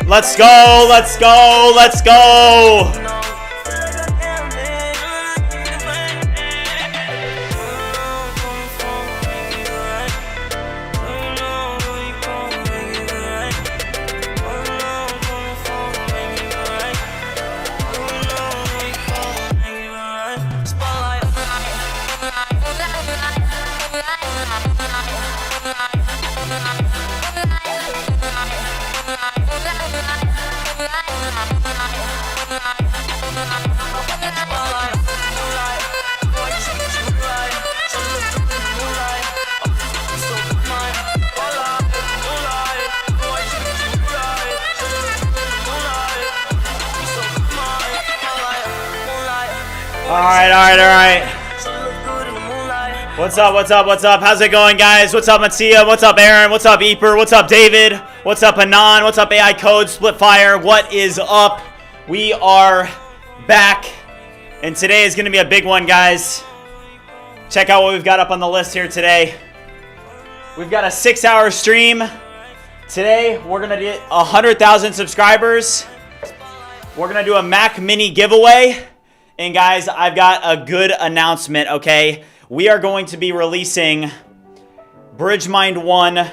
Let's go, let's go, let's go. All right. What's up? How's it going, guys? What's up, Mattia? What's up, Aaron? What's up, Eeper? What's up, David? What's up, Anon? What's up, AI Code, Splitfire? What is up? We are back, and today is going to be a big one, guys. Check out what we've got up on the list here today. We've got a 6-hour stream. Today, we're going to get 100,000 subscribers. We're going to do a Mac Mini giveaway. And guys, I've got a good announcement, okay? We are going to be releasing BridgeMind One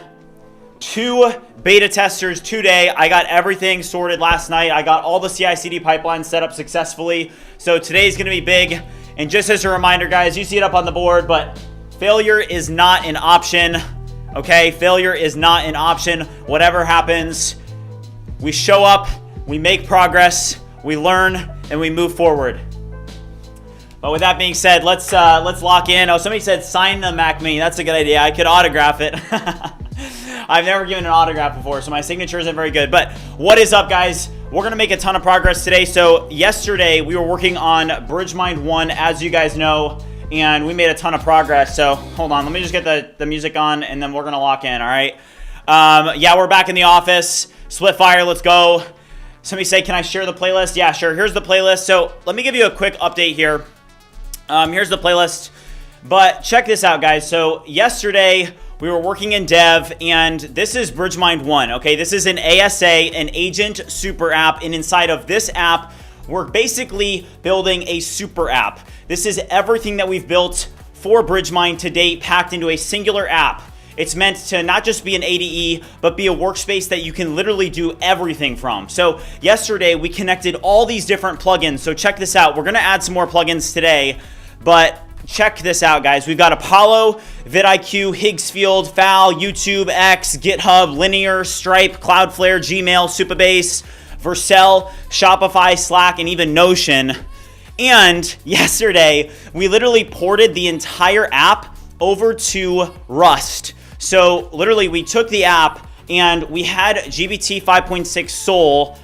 2 beta testers today. I got everything sorted last night. I got all the CI/CD pipelines set up successfully. So today's gonna be big. And just as a reminder, guys, you see it up on the board, but failure is not an option, okay? Failure is not an option. Whatever happens, we show up, we make progress, we learn, and we move forward. But with that being said, let's lock in. Oh, somebody said sign the Mac Mini. That's a good idea. I could autograph it. I've never given an autograph before, so my signature isn't very good. But what is up, guys? We're going to make a ton of progress today. So yesterday, we were working on BridgeMind One, as you guys know, and we made a ton of progress. So hold on. Let me just get the music on, and then we're going to lock in, all right? Yeah, we're back in the office. Splitfire, let's go. Somebody say, can I share the playlist? Yeah, sure. Here's the playlist. So let me give you a quick update here. Here's the playlist, but check this out, guys. So yesterday we were working in dev, and this is BridgeMind One, okay? This is an ASA, an agent super app, and inside of this app, we're basically building a super app. This is everything that we've built for BridgeMind to date packed into a singular app. It's meant to not just be an ADE, but be a workspace that you can literally do everything from. So yesterday we connected all these different plugins. So check this out. We're gonna add some more plugins today, but check this out, guys. We've got Apollo, vidIQ, Higgsfield, FAL, YouTube, X, GitHub, Linear, Stripe, Cloudflare, Gmail, Supabase, Vercel, Shopify, Slack, and even Notion. And yesterday we literally ported the entire app over to Rust. So literally we took the app and we had GBT 5.6 Sol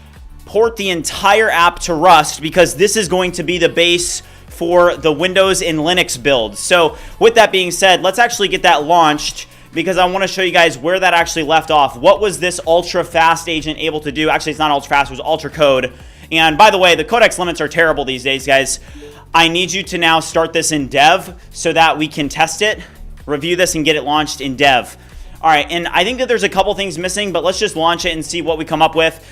port the entire app to Rust, because this is going to be the base for the Windows and Linux builds. So with that being said, let's actually get that launched, because I want to show you guys where that actually left off. What was this ultra fast agent able to do? Actually, it's not ultra fast, it was ultra code. And by the way, the codex limits are terrible these days, guys. I need you to now start this in dev so that we can test it, review this, and get it launched in dev. All right, and I think that there's a couple things missing, but let's just launch it and see what we come up with.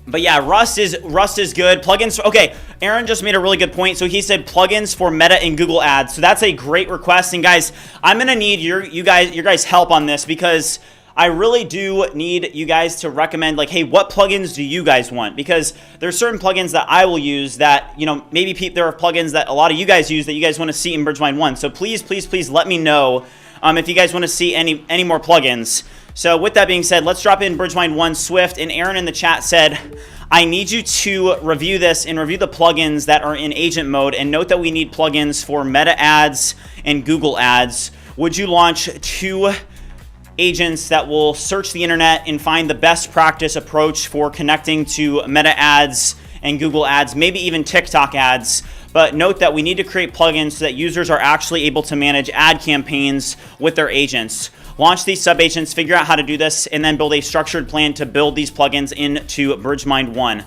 But yeah, Rust is good. Plugins, okay, Aaron just made a really good point. So he said plugins for Meta and Google Ads. So that's a great request. And guys, I'm gonna need your guys' help on this, because I really do need you guys to recommend, like, hey, what plugins do you guys want? Because there's certain plugins that I will use that, you know, maybe there are plugins that a lot of you guys use that you guys want to see in BridgeMind One. So please let me know if you guys want to see any more plugins. So with that being said, let's drop in BridgeMind One Swift. And Aaron in the chat said, I need you to review this and review the plugins that are in agent mode, and note that we need plugins for Meta Ads and Google Ads. would you launch 2 agents that will search the internet and find the best practice approach for connecting to Meta ads and Google ads, maybe even TikTok ads. But note that we need to create plugins so that users are actually able to manage ad campaigns with their agents. Launch these sub-agents, figure out how to do this, and then build a structured plan to build these plugins into BridgeMind One.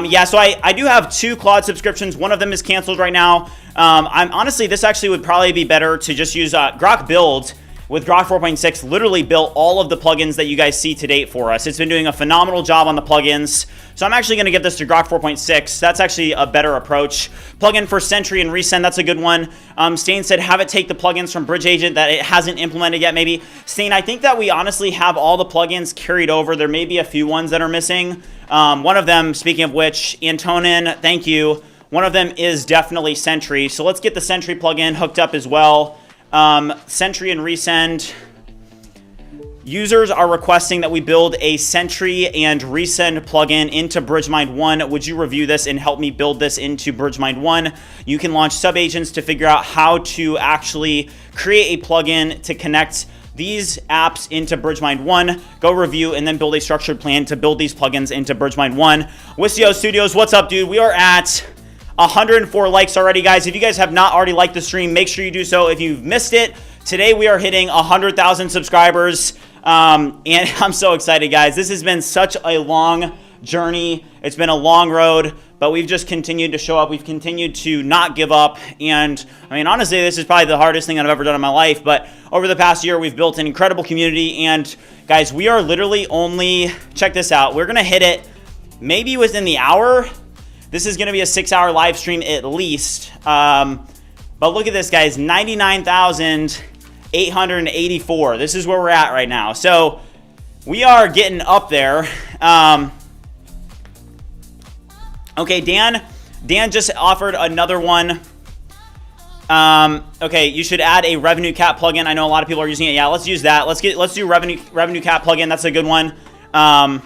Yeah, so I do have 2 Claude subscriptions. One of them is canceled right now. I'm honestly, this actually would probably be better to just use Grok Build. With Grok 4.6, literally built all of the plugins that you guys see to date for us. It's been doing a phenomenal job on the plugins. So I'm actually going to give this to Grok 4.6. That's actually a better approach. Plugin for Sentry and Resend, that's a good one. Stain said, have it take the plugins from Bridge Agent that it hasn't implemented yet, maybe. Stain, I think that we honestly have all the plugins carried over. There may be a few ones that are missing. One of them, speaking of which, Antonin, thank you. One of them is definitely Sentry. So let's get the Sentry plugin hooked up as well. Sentry and Resend. Users are requesting that we build a Sentry and Resend plugin into BridgeMind One. Would you review this and help me build this into BridgeMind One? You can launch sub-agents to figure out how to actually create a plugin to connect these apps into BridgeMind One. Go review and then build a structured plan to build these plugins into BridgeMind One. Wisio Studios, what's up, dude? We are at 104 likes already, guys. If you guys have not already liked the stream, make sure you do so. If you've missed it, today we are hitting 100,000 subscribers. And I'm so excited, guys. This has been such a long journey. It's been a long road, but we've just continued to show up. We've continued to not give up. And I mean, honestly, this is probably the hardest thing that I've ever done in my life. But over the past year, we've built an incredible community. And guys, we are literally only, check this out. We're going to hit it maybe within the hour. This is going to be a 6-hour live stream at least. But look at this, guys, 99,884. This is where we're at right now. So we are getting up there. Okay, Dan just offered another one. Okay, you should add a revenue cap plugin. I know a lot of people are using it. Yeah, let's use that. Let's do revenue cap plugin. That's a good one. So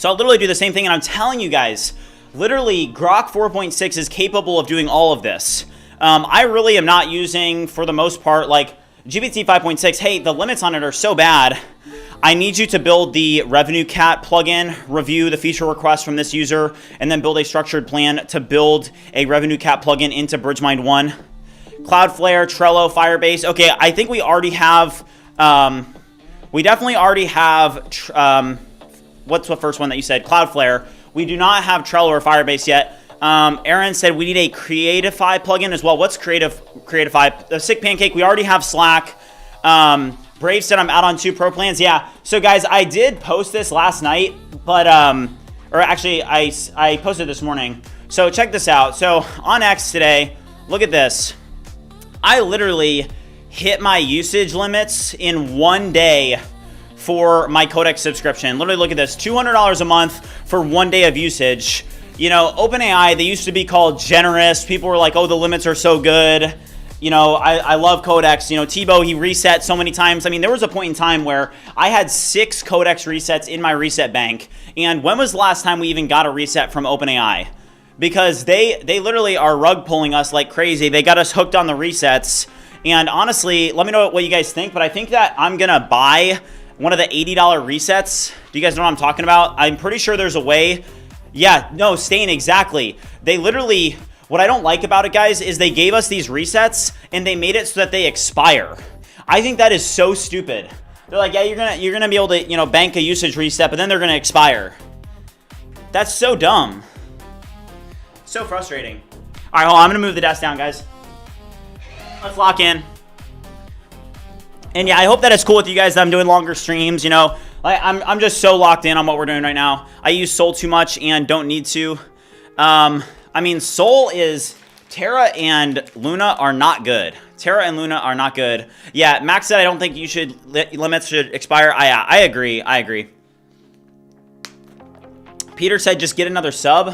I'll literally do the same thing, and I'm telling you guys, literally, Grok 4.6 is capable of doing all of this. I really am not using, for the most part, like GPT 5.6. Hey, the limits on it are so bad. I need you to build the revenue cap plugin, review the feature request from this user, and then build a structured plan to build a revenue cap plugin into BridgeMind One. Cloudflare, Trello, Firebase. Okay, I think we already have, we definitely already have, what's the first one that you said? Cloudflare. We do not have Trello or Firebase yet. Aaron said we need a Creatify plugin as well. What's Creatify? The Sick Pancake, we already have Slack. Brave said I'm out on 2 pro plans. Yeah, so guys, I did post this last night, but, or actually I posted this morning. So check this out. So on X today, look at this. I literally hit my usage limits in 1 day for my Codex subscription. Literally, look at this, $200 a month for 1 day of usage. You know, OpenAI, they used to be called generous. People were like, oh, the limits are so good. You know, I love Codex. You know, Tebow, he reset so many times. I mean, there was a point in time where I had 6 Codex resets in my reset bank. And when was the last time we even got a reset from OpenAI? Because they literally are rug pulling us like crazy. They got us hooked on the resets. And honestly, let me know what you guys think. But I think that I'm going to buy one of the $80 resets. Do you guys know what I'm talking about? I'm pretty sure there's a way. Yeah, no, Stain, exactly. They literally, what I don't like about it, guys, is they gave us these resets and they made it so that they expire. I think that is so stupid. They're like, yeah, you're gonna be able to, you know, bank a usage reset, but then they're gonna expire. That's so dumb. So frustrating. All right, hold on, I'm gonna move the desk down, guys. Let's lock in. And yeah, I hope that it's cool with you guys that I'm doing longer streams, you know. Like, I'm just so locked in on what we're doing right now. I use Sol too much and don't need to. I mean, Sol is, Terra and Luna are not good. Terra and Luna are not good. Yeah, Max said I don't think you should, limits should expire. I agree. Peter said just get another sub.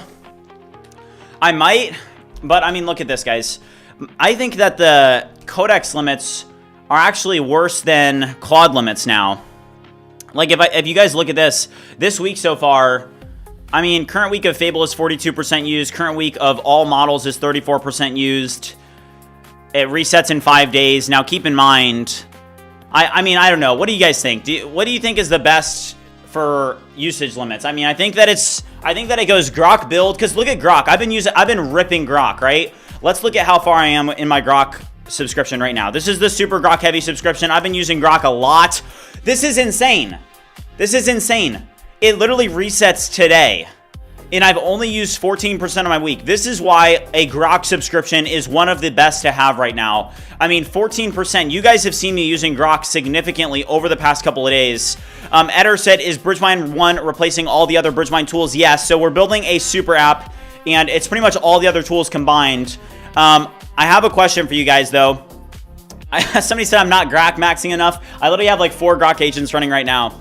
I might, but I mean, look at this, guys. I think that the Codex limits are actually worse than Claude limits now. Like, if you guys look at this week so far, I mean, current week of Fable is 42% used. Current week of all models is 34% used. It resets in 5 days. Now, keep in mind, I mean, I don't know. What do you guys think? What do you think is the best for usage limits? I mean, I think that it goes Grok build, because look at Grok. I've been ripping Grok, right? Let's look at how far I am in my Grok subscription right now. This is the super Grok heavy subscription. I've been using Grok a lot. This is insane. This is insane. It literally resets today, and I've only used 14% of my week. This is why a Grok subscription is one of the best to have right now. I mean, 14%. You guys have seen me using Grok significantly over the past couple of days. Eder said, is BridgeMind One replacing all the other BridgeMind tools? Yes. So we're building a super app, and it's pretty much all the other tools combined. I have a question for you guys, though. Somebody said I'm not Grok maxing enough. I literally have like 4 Grok agents running right now.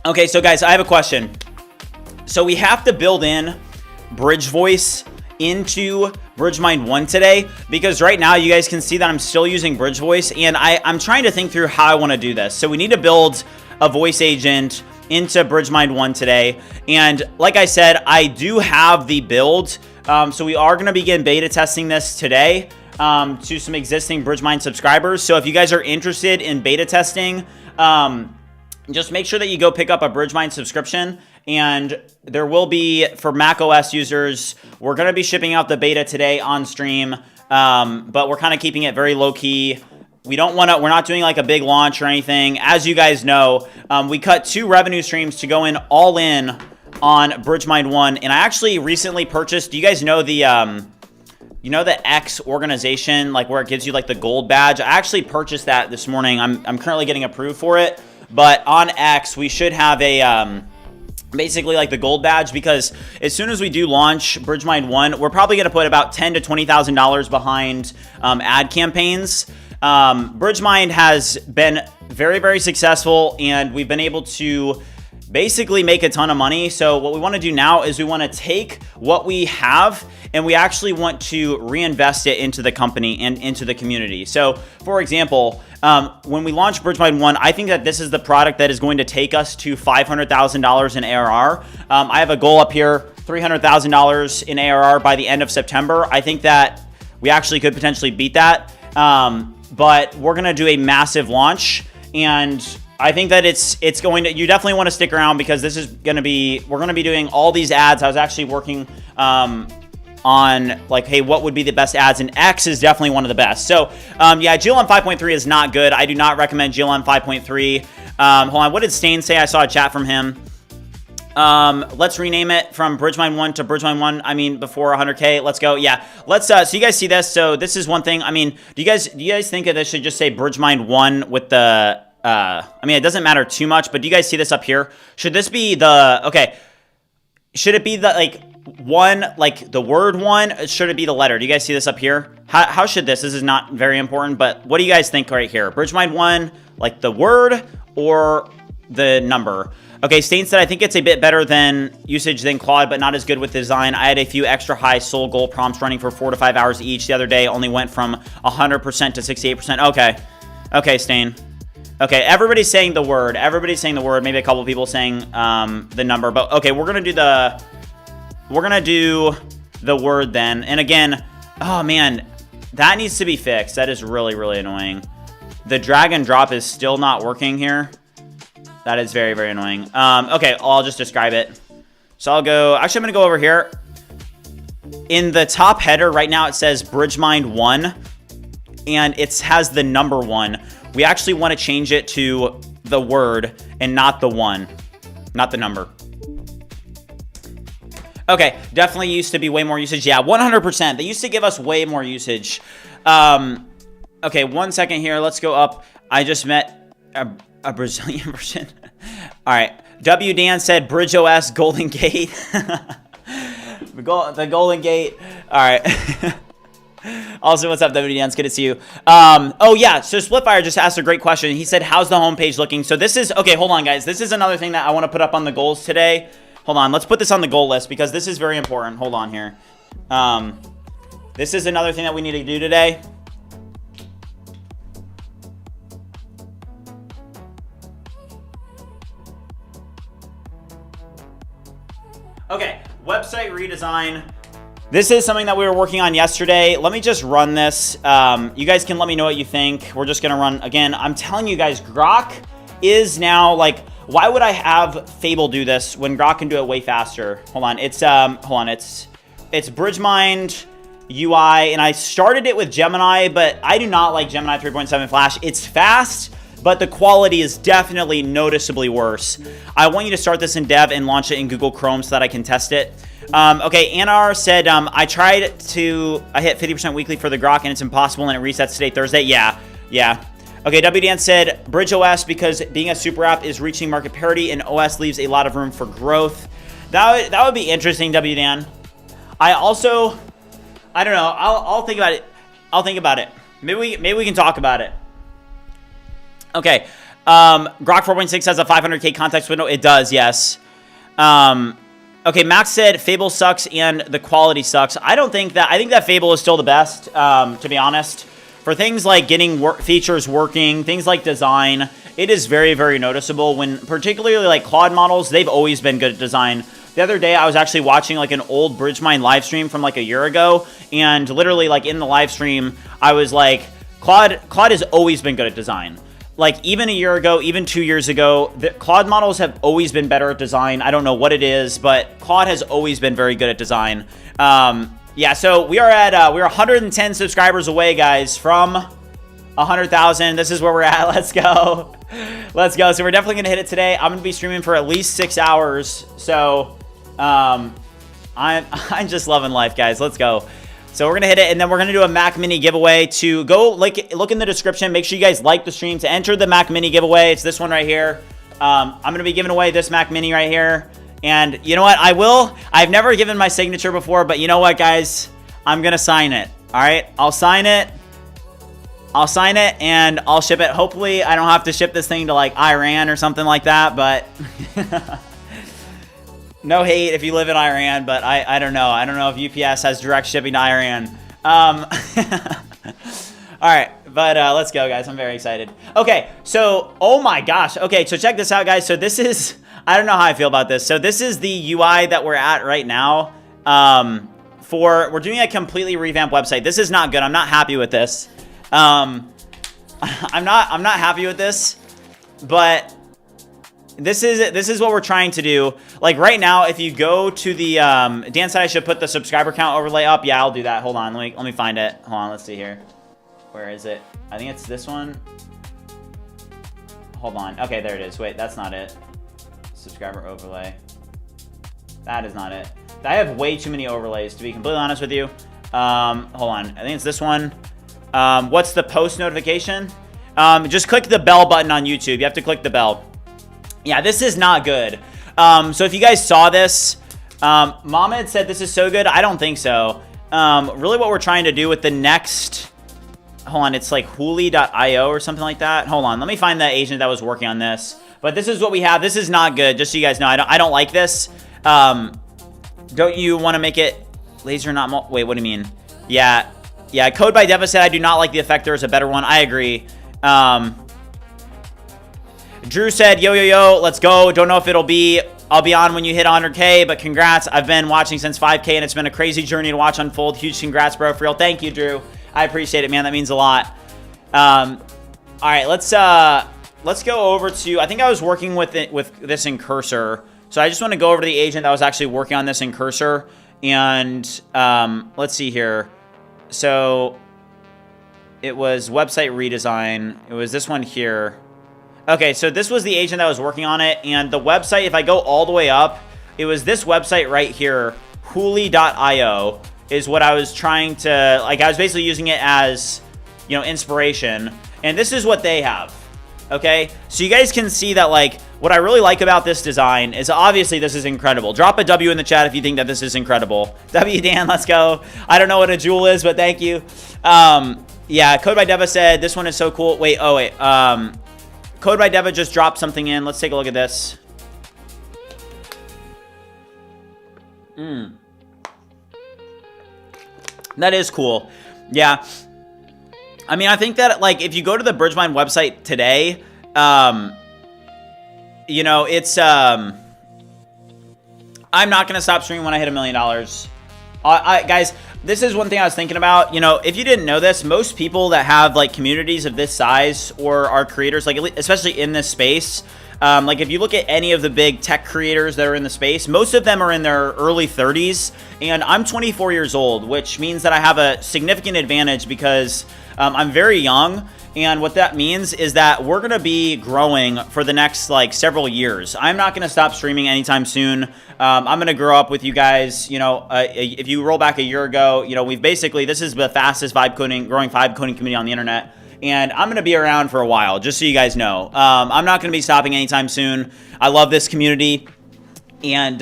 Okay, so guys, I have a question. So we have to build in BridgeVoice into BridgeMind One today, because right now you guys can see that I'm still using BridgeVoice, and I'm trying to think through how I want to do this. So we need to build a voice agent into BridgeMind One today, and like I said, I do have the build, so we are going to begin beta testing this today to some existing BridgeMind subscribers. So if you guys are interested in beta testing, just make sure that you go pick up a BridgeMind subscription, and there will be, for macOS users, we're going to be shipping out the beta today on stream, but we're kind of keeping it very low key. We're not doing like a big launch or anything. As you guys know, we cut 2 revenue streams to go in all in on BridgeMind One, and I actually recently purchased, do you guys know the X organization, like where it gives you like the gold badge? I actually purchased that this morning. I'm currently getting approved for it. But on X, we should have a basically like the gold badge, because as soon as we do launch BridgeMind One, we're probably going to put about $10,000 to $20,000 behind ad campaigns. BridgeMind has been very, very successful, and we've been able to basically make a ton of money. So what we want to do now is we want to take what we have, and we actually want to reinvest it into the company and into the community. So for example, when we launch BridgeMind One, I think that this is the product that is going to take us to $500,000 in ARR. I have a goal up here, $300,000 in ARR by the end of September. I think that we actually could potentially beat that, but we're going to do a massive launch, and I think that it's going to, you definitely want to stick around, because this is going to be, we're going to be doing all these ads. I was actually working on like, hey, what would be the best ads, and X is definitely one of the best. So yeah, GLM 5.3 is not good. I do not recommend GLM 5.3. Hold on, what did Stain say? I saw a chat from him. Let's rename it from BridgeMind One to BridgeMind One. I mean, before 100K. Let's go. Yeah. Let's so you guys see this. So this is one thing. I mean, do you guys think that this should just say BridgeMind One with the I mean, it doesn't matter too much, but do you guys see this up here? Should this be the, okay, should it be the like one, like the word one? Should it be the letter? Do you guys see this up here? How should this is not very important, but what do you guys think right here? BridgeMind One, like the word or the number? Okay, Stain said, I think it's a bit better than usage than Claude, but not as good with design. I had a few extra high soul goal prompts running for 4 to 5 hours each the other day. Only went from 100% to 68%. Okay. Okay, Stain. Okay, everybody's saying the word. Everybody's saying the word. Maybe a couple people saying the number. But okay, we're gonna do the word then. And again, oh man, that needs to be fixed. That is really, really annoying. The drag and drop is still not working here. That is very, very annoying. Okay, I'll just describe it. So I'll go, actually I'm gonna go over here. In the top header right now, it says BridgeMind One, and it has the number 1. We actually want to change it to the word and not the 1, not the number. Okay, definitely used to be way more usage. Yeah, 100%. They used to give us way more usage. Okay, 1 second here. Let's go up. I just met a Brazilian version. All right. W. Dan said BridgeOS Golden Gate. The Golden Gate. All right. Also, what's up, W. Dan? It's good to see you. Oh, yeah. So Splitfire just asked a great question. He said, how's the homepage looking? So this is, okay, hold on, guys. This is another thing that I want to put up on the goals today. Hold on. Let's put this on the goal list because this is very important. Hold on here. This is another thing that we need to do today. Okay, website redesign. This is something that we were working on yesterday. Let me just run this. You guys can let me know what you think. We're just gonna run, again, I'm telling you guys, Grok is now, like, why would I have Fable do this when Grok can do it way faster? Hold on, it's BridgeMind UI, and I started it with Gemini, but I do not like Gemini 3.7 Flash. It's fast, but the quality is definitely noticeably worse. I want you to start this in dev and launch it in Google Chrome so that I can test it. Okay, ARR said, I hit 50% weekly for the Grok and it's impossible and it resets today, Thursday. Yeah. Okay, WDan said, BridgeOS, because being a super app is reaching market parity and OS leaves a lot of room for growth. That would be interesting, WDan. I don't know. I'll think about it. Maybe we can talk about it. Okay. Grok 4.6 has a 500K context window. It does, yes. Okay, Max said Fable sucks and the quality sucks. I think that Fable is still the best, to be honest. For things like getting features working, things like design, it is very, very noticeable. When particularly like Claude models, they've always been good at design. The other day, I was actually watching like an old BridgeMind live stream from like a year ago, and literally like in the live stream, I was like, Claude has always been good at design. Like, even a year ago, even 2 years ago, the Claude models have always been better at design. I don't know what it is, but Claude has always been very good at design. Yeah, so we're 110 subscribers away, guys, from 100,000. This is where we're at. Let's go. Let's go. So we're definitely going to hit it today. I'm going to be streaming for at least 6 hours. So I'm just loving life, guys. Let's go. So we're going to hit it, and then we're going to do a Mac Mini giveaway. To go, look in the description. Make sure you guys like the stream to enter the Mac Mini giveaway. It's this one right here. I'm going to be giving away this Mac Mini right here. And you know what? I've never given my signature before, but you know what, guys? I'm going to sign it. All right? I'll sign it, and I'll ship it. Hopefully, I don't have to ship this thing to, like, Iran or something like that, but... No hate if you live in Iran, but I don't know. I don't know if UPS has direct shipping to Iran. All right, but let's go, guys. I'm very excited. Okay, so, oh my gosh. Okay, so check this out, guys. So this is, I don't know how I feel about this. So this is the UI that we're at right now. We're doing a completely revamped website. This is not good. I'm not happy with this. I'm not happy with this, but... This is what we're trying to do. Like right now, if you go to the Dan said I should put the subscriber count overlay up. Yeah, I'll do that. Hold on, let me find it. Hold on, let's see here. Where is it? I think it's this one. Hold on. Okay, there it is. Wait, that's not it. Subscriber overlay. That is not it. I have way too many overlays, to be completely honest with you. Hold on. I think it's this one. What's the post notification? Just click the bell button on YouTube. You have to click the bell. Yeah, this is not good. So if you guys saw this, Mohammed said this is so good. I don't think so. Really what we're trying to do with the next... Hold on, it's like Huli.io or something like that. Hold on, let me find the agent that was working on this. But this is what we have. This is not good, just so you guys know. I don't like this. Don't you want to make it laser not... Wait, what do you mean? Yeah, Code by Deva said, I do not like the effect. There is a better one. I agree. Drew said, yo, let's go. Don't know if I'll be on when you hit 100K, but congrats. I've been watching since 5K, and it's been a crazy journey to watch unfold. Huge congrats, bro, for real. Thank you, Drew. I appreciate it, man. That means a lot. All right, let's go over to... I think I was working with this in Cursor, so I just want to go over to the agent that was actually working on this in Cursor, and let's see here. So it was website redesign. It was this one here. Okay, so this was the agent that was working on it, and the website, if I go all the way up, it was this website right here, Huli.io, is what I was trying to, like, I was basically using it as, you know, inspiration, and this is what they have, okay? So you guys can see that, like, what I really like about this design is obviously this is incredible. Drop a W in the chat if you think that this is incredible. W, Dan, let's go. I don't know what a jewel is, but thank you. Yeah, Code by Deva said, this one is so cool. Wait, Code by Deva just dropped something in. Let's take a look at this. That is cool. Yeah. I mean, I think that, like, if you go to the BridgeMind website today, you know, it's, I'm not going to stop streaming when I hit $1 million. Guys, this is one thing I was thinking about. You know, if you didn't know this, most people that have like communities of this size or are creators, like especially in this space, like if you look at any of the big tech creators that are in the space, most of them are in their early 30s, and I'm 24 years old, which means that I have a significant advantage because I'm very young. And what that means is that we're going to be growing for the next like several years. I'm not going to stop streaming anytime soon. I'm going to grow up with you guys. You know, if you roll back a year ago, you know, this is the fastest growing vibe coding community on the internet. And I'm going to be around for a while, just so you guys know. I'm not going to be stopping anytime soon. I love this community. And,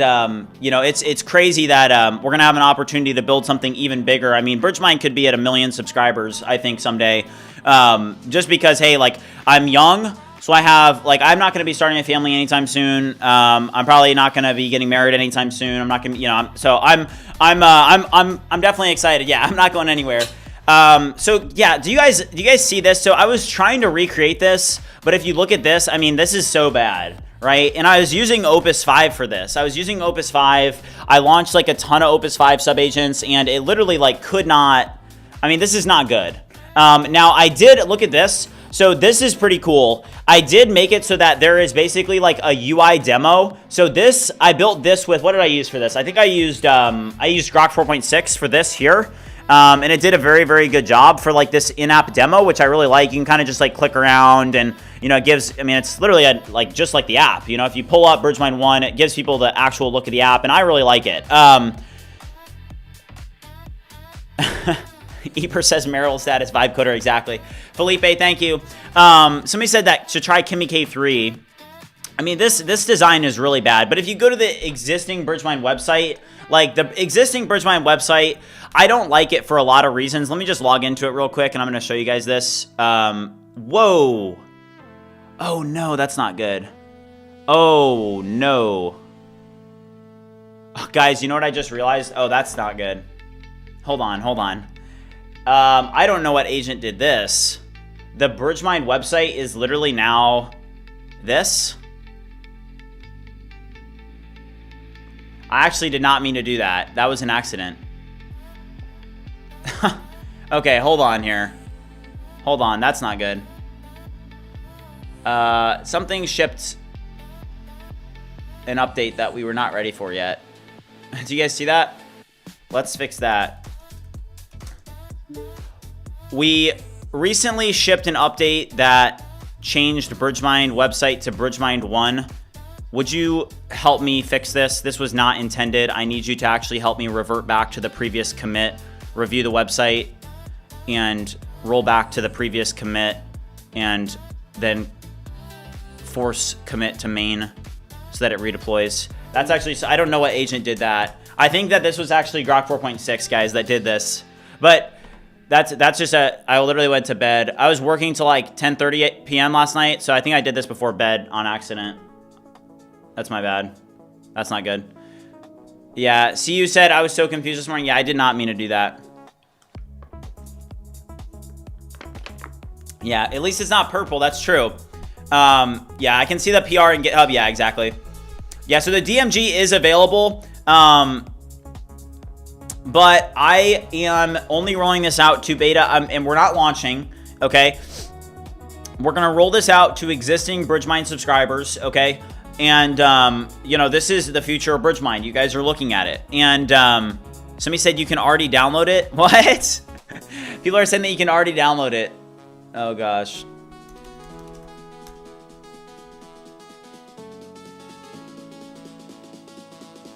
you know, it's crazy that we're going to have an opportunity to build something even bigger. I mean, BridgeMind could be at 1 million subscribers, I think, someday. Just because, hey, like, I'm young, so I have, like, I'm not going to be starting a family anytime soon. I'm probably not going to be getting married anytime soon. I'm not going to, you know, I'm definitely excited. Yeah, I'm not going anywhere. So yeah, do you guys see this? So I was trying to recreate this, but if you look at this, I mean, this is so bad. Right? And I was using Opus 5 for this. I was using Opus 5. I launched like a ton of Opus 5 subagents, and it literally like could not, I mean, this is not good. Now I did look at this. So this is pretty cool. I did make it so that there is basically like a UI demo. So this, I built this with, what did I use for this? I think I used Grok 4.6 for this here. And it did a very, very good job for like this in-app demo, which I really like. You can kind of just like click around and, you know, it gives, I mean, it's literally like just like the app. You know, if you pull up BridgeMind One, it gives people the actual look of the app, and I really like it. Eper says marital status, vibe coder, exactly. Felipe, thank you. Somebody said that to try Kimi K3. I mean, this design is really bad, but if you go to the existing BridgeMind website, like the existing BridgeMind website, I don't like it for a lot of reasons. Let me just log into it real quick, and I'm going to show you guys this. Whoa. Oh, no, that's not good. Oh, no. Oh, guys, you know what I just realized? Oh, that's not good. Hold on. I don't know what agent did this. The BridgeMind website is literally now this. I actually did not mean to do that. That was an accident. Okay, hold on here. Hold on, that's not good. Something shipped an update that we were not ready for yet. Do you guys see that? Let's fix that. We recently shipped an update that changed BridgeMind website to BridgeMind One. Would you help me fix this? This was not intended. I need you to actually help me revert back to the previous commit, review the website, and roll back to the previous commit, and then force commit to main so that it redeploys. That's actually, I don't know what agent did that. I think that this was actually Grok 4.6, guys, that did this. But that's just I literally went to bed. I was working till like 10:30 p.m. last night, so I think I did this before bed on accident. That's my bad. That's not good. Yeah, see, you said I was so confused this morning. Yeah, I did not mean to do that. Yeah, at least it's not purple. That's true. Yeah, I can see the PR in GitHub. Yeah, exactly. Yeah, so the DMG is available. But I am only rolling this out to beta, and we're not launching, okay? We're going to roll this out to existing BridgeMind subscribers, okay? And, you know, this is the future of BridgeMind. You guys are looking at it. And somebody said you can already download it. What? People are saying that you can already download it. Oh, gosh.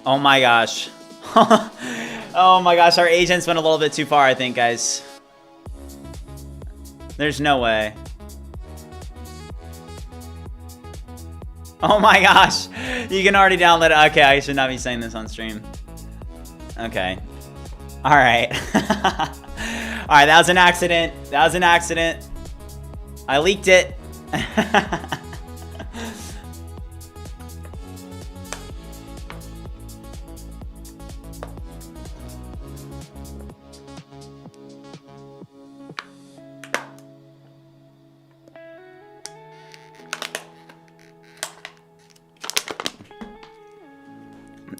Oh, my gosh. Oh, my gosh. Our agents went a little bit too far, I think, guys. There's no way. Oh my gosh, you can already download it. Okay, I should not be saying this on stream. Okay. All right. All right, that was an accident. That was an accident. I leaked it.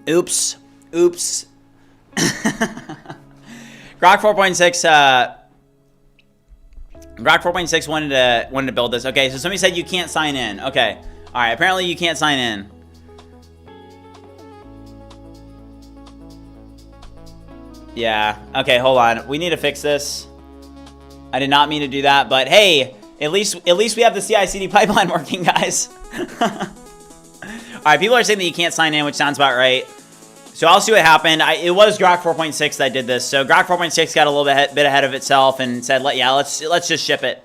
Oops. Oops. Grok 4.6, Grok 4.6 wanted to build this. Okay, so somebody said you can't sign in. Okay. All right, apparently you can't sign in. Yeah. Okay, hold on. We need to fix this. I did not mean to do that, but hey, at least we have the CI/CD pipeline working, guys. All right, people are saying that you can't sign in, which sounds about right. So I'll see what happened. It was Grok 4.6 that did this. So Grok 4.6 got a little bit ahead of itself and said, let's just ship it.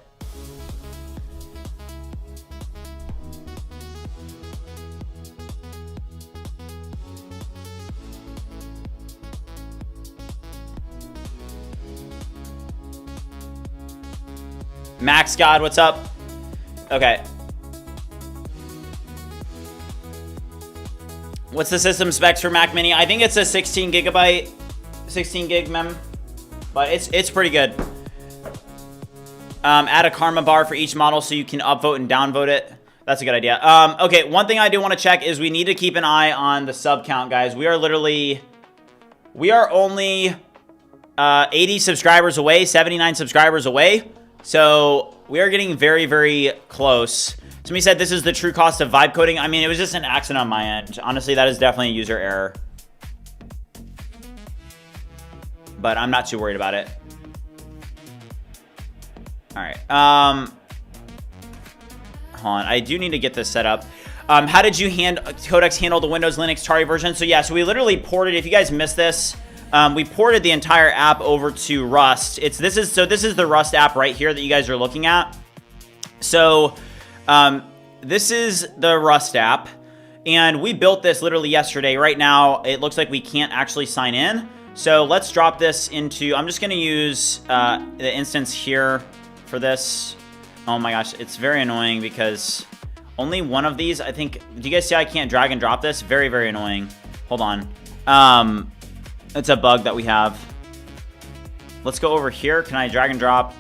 Max God, what's up? Okay. What's the system specs for Mac Mini? I think it's a 16 gig mem, but it's pretty good. Add a karma bar for each model so you can upvote and downvote it. That's a good idea. Okay, one thing I do want to check is we need to keep an eye on the sub count, guys. We are only 80 subscribers away, 79 subscribers away. So we are getting very, very close. Somebody said this is the true cost of vibe coding. I mean, it was just an accident on my end. Honestly, that is definitely a user error. But I'm not too worried about it. All right. Hold on. I do need to get this set up. How did you Codex handle the Windows Linux Tari version? So yeah, so we literally ported, if you guys missed this, we ported the entire app over to Rust. This is the Rust app right here that you guys are looking at. So this is the Rust app, and we built this literally yesterday. Right now, it looks like we can't actually sign in. So let's drop this into, I'm just going to use the instance here for this. Oh my gosh, it's very annoying because only one of these, I think, do you guys see I can't drag and drop this? Very, very annoying. Hold on. It's a bug that we have. Let's go over here. Can I drag and drop?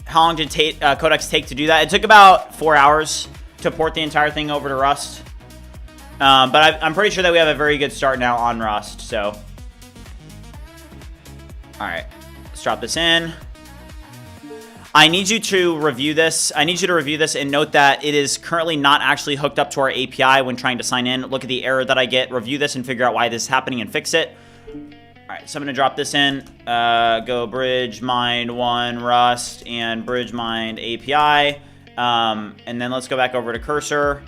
How long did Codex take to do that? It took about 4 hours to port the entire thing over to Rust. But I'm pretty sure that we have a very good start now on Rust. So, all right, let's drop this in. I need you to review this. I need you to review this and note that it is currently not actually hooked up to our API when trying to sign in. Look at the error that I get. Review this and figure out why this is happening and fix it. All right, so I'm going to drop this in. Go BridgeMind One, Rust, and BridgeMind API. And then let's go back over to Cursor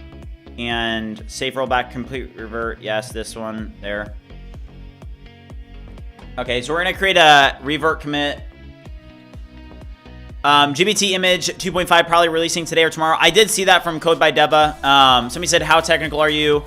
and safe rollback, complete revert. Yes, this one there. Okay, so we're going to create a revert commit. GBT image 2.5 probably releasing today or tomorrow. I did see that from Code by Deba. Somebody said, how technical are you?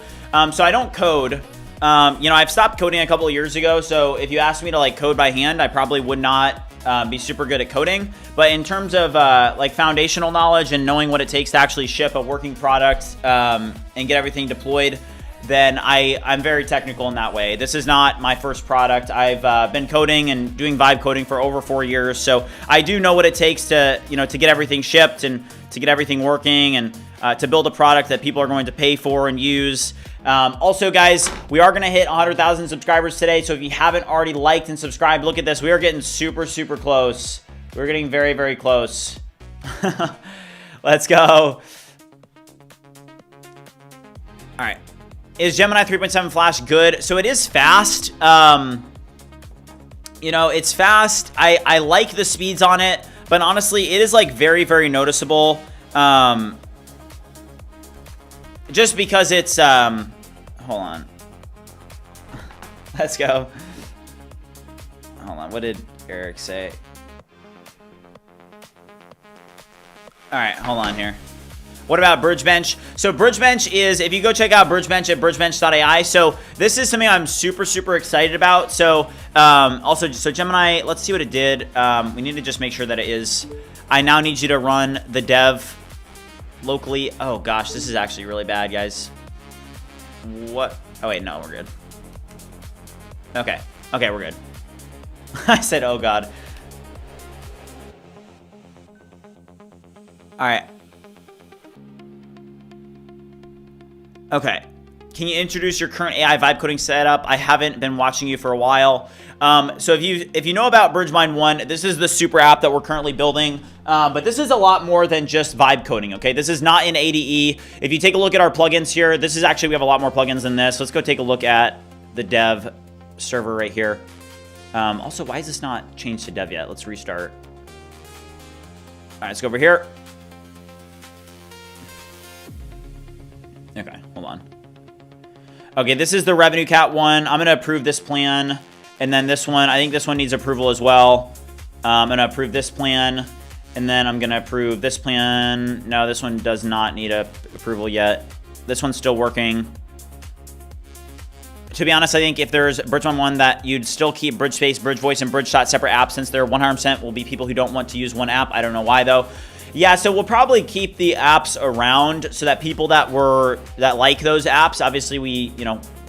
So I don't code. You know, I've stopped coding a couple of years ago. So if you asked me to like code by hand, I probably would not be super good at coding. But in terms of like foundational knowledge and knowing what it takes to actually ship a working product and get everything deployed, then I'm very technical in that way. This is not my first product. I've been coding and doing vibe coding for over 4 years. So I do know what it takes to, you know, to get everything shipped and to get everything working and to build a product that people are going to pay for and use. Also, guys, we are going to hit 100,000 subscribers today. So if you haven't already liked and subscribed, look at this. We are getting super, super close. We're getting very, very close. Let's go. All right. Is Gemini 3.7 Flash good? So it is fast. You know, it's fast. I like the speeds on it, but honestly, it is like very, very noticeable. Just because it's, hold on. Let's go. Hold on. What did Eric say? All right, hold on here. What about BridgeBench? So BridgeBench is, if you go check out BridgeBench at bridgebench.ai. So this is something I'm super, super excited about. So also, so Gemini, let's see what it did. We need to just make sure that it is. I now need you to run the dev locally. Oh gosh, this is actually really bad, guys. What? Oh wait, no, we're good. Okay, okay, we're good. I said, oh god. All right. Okay. can you introduce your current AI vibe coding setup? I haven't been watching you for a while. So if you know about BridgeMind One, this is the super app that we're currently building. But this is a lot more than just vibe coding, okay? This is not in ADE. If you take a look at our plugins here, this is actually, we have a lot more plugins than this. Let's go take a look at the dev server right here. Also, why is this not changed to dev yet? Let's restart. All right, let's go over here. Okay, hold on. Okay, this is the revenue cap one. I'm gonna approve this plan. And then this one, I think this one needs approval as well. I'm gonna approve this plan. And then I'm gonna approve this plan. No, this one does not need approval yet. This one's still working. To be honest, I think if there's BridgeMind One, that you'd still keep BridgeSpace, BridgeVoice, and BridgeShot separate apps, since they're 100% will be people who don't want to use one app. I don't know why though. Yeah, so we'll probably keep the apps around so that people that like those apps, obviously we,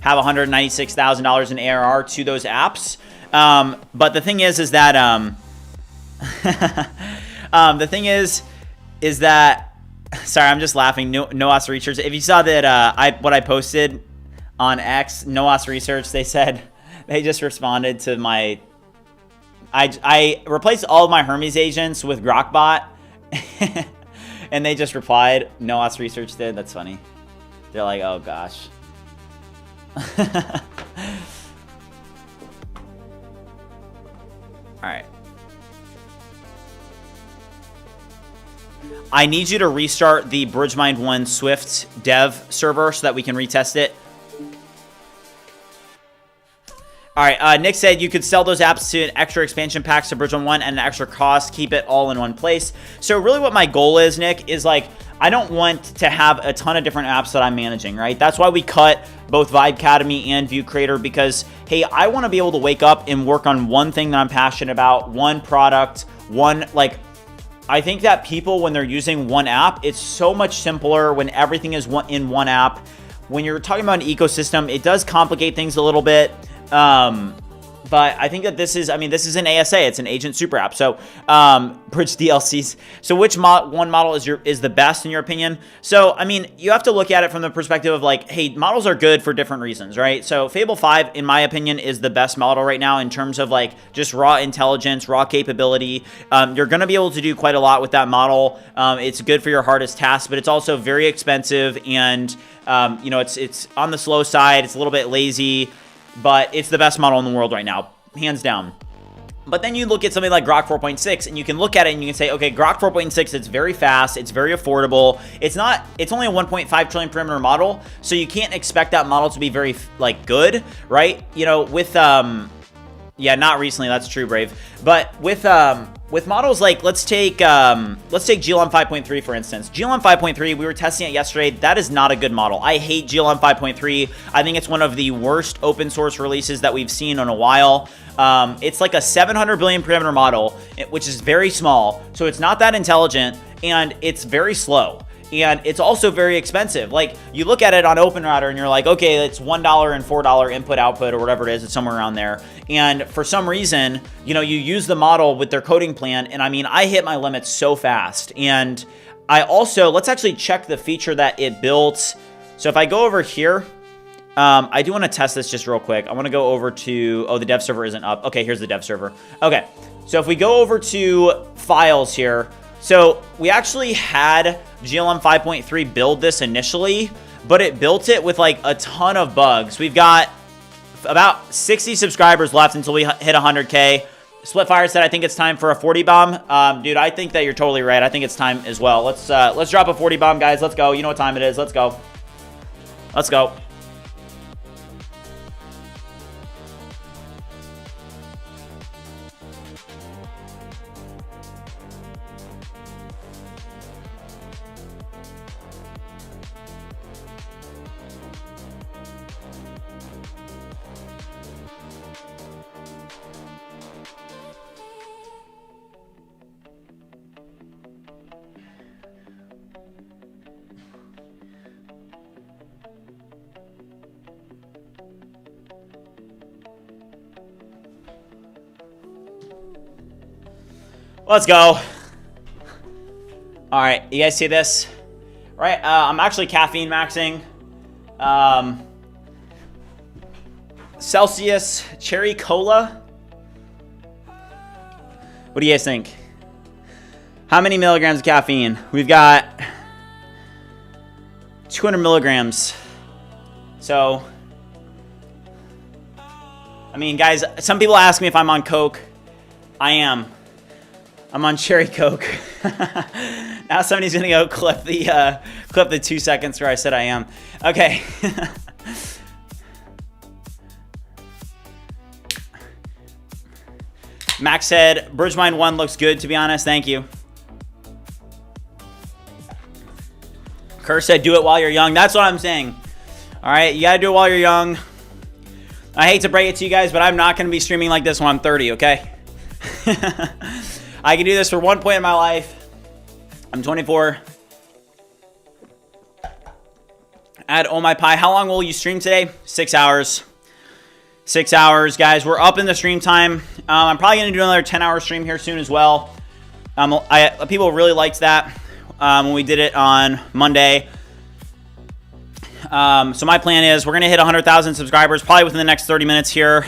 have $196,000 in ARR to those apps. But the thing is that the thing is that, sorry, I'm just laughing. NOAS Research. If you saw that, what I posted on X, NOAS Research, they just responded to my. I replaced all of my Hermes agents with Grokbot, and they just replied. NOAS Research did. That's funny. They're like, oh gosh. All right. I need you to restart the BridgeMind One Swift dev server so that we can retest it. All right, Nick said you could sell those apps to extra expansion packs to BridgeMind One and an extra cost, keep it all in one place. So really what my goal is, Nick, is like, I don't want to have a ton of different apps that I'm managing, right? That's why we cut both Vibe Academy and View Creator, because, hey, I want to be able to wake up and work on one thing that I'm passionate about, one product, I think that people, when they're using one app, it's so much simpler when everything is in one app. When you're talking about an ecosystem, it does complicate things a little bit. But I think that this is an ASA. It's an agent super app. So, Bridge DLCs. So which one model is the best in your opinion? So, I mean, you have to look at it from the perspective of like, hey, models are good for different reasons, right? So Fable 5, in my opinion, is the best model right now in terms of like just raw intelligence, raw capability. You're going to be able to do quite a lot with that model. It's good for your hardest tasks, but it's also very expensive and, it's on the slow side. It's a little bit lazy. But it's the best model in the world right now, hands down. But then you look at something like Grok 4.6, and you can look at it and you can say, okay, Grok 4.6, it's very fast, it's very affordable. It's only a 1.5 trillion parameter model, so you can't expect that model to be very good, right? Yeah, not recently, that's true, Brave. But with models like, let's take GLM 5.3 for instance. GLM 5.3, we were testing it yesterday. That is not a good model. I hate GLM 5.3. I think it's one of the worst open source releases that we've seen in a while. It's like a 700 billion parameter model, which is very small, so it's not that intelligent, and it's very slow. And it's also very expensive. Like, you look at it on OpenRouter and you're like, okay, it's $1 and $4 input output or whatever it is. It's somewhere around there. And for some reason, you use the model with their coding plan. And I mean, I hit my limits so fast. And I also, let's actually check the feature that it built. So if I go over here, I do want to test this just real quick. I want to go over to, the dev server isn't up. Okay, here's the dev server. Okay, so if we go over to files here, so we actually had GLM 5.3 build this initially, but it built it with like a ton of bugs. We've got about 60 subscribers left until we hit 100K. Splitfire said, I think it's time for a 40 bomb. Dude, I think that you're totally right. I think it's time as well. Let's drop a 40 bomb, guys. Let's go. You know what time it is. Let's go. Let's go. Let's go. All right, you guys see this? Right, I'm actually caffeine maxing. Celsius Cherry Cola. What do you guys think? How many milligrams of caffeine? We've got 200 milligrams. So, I mean, guys, some people ask me if I'm on Coke. I am. I'm on Cherry Coke. Now somebody's gonna go clip the 2 seconds where I said I am. Okay. Max said, BridgeMind One looks good, to be honest. Thank you. Kerr said, do it while you're young. That's what I'm saying. All right, you gotta do it while you're young. I hate to break it to you guys, but I'm not gonna be streaming like this when I'm 30, okay? I can do this for one point in my life. I'm 24. Add Oh My Pie. How long will you stream today? 6 hours. 6 hours, guys. We're up in the stream time. I'm probably going to do another 10-hour stream here soon as well. People really liked that when we did it on Monday. So my plan is we're going to hit 100,000 subscribers probably within the next 30 minutes here.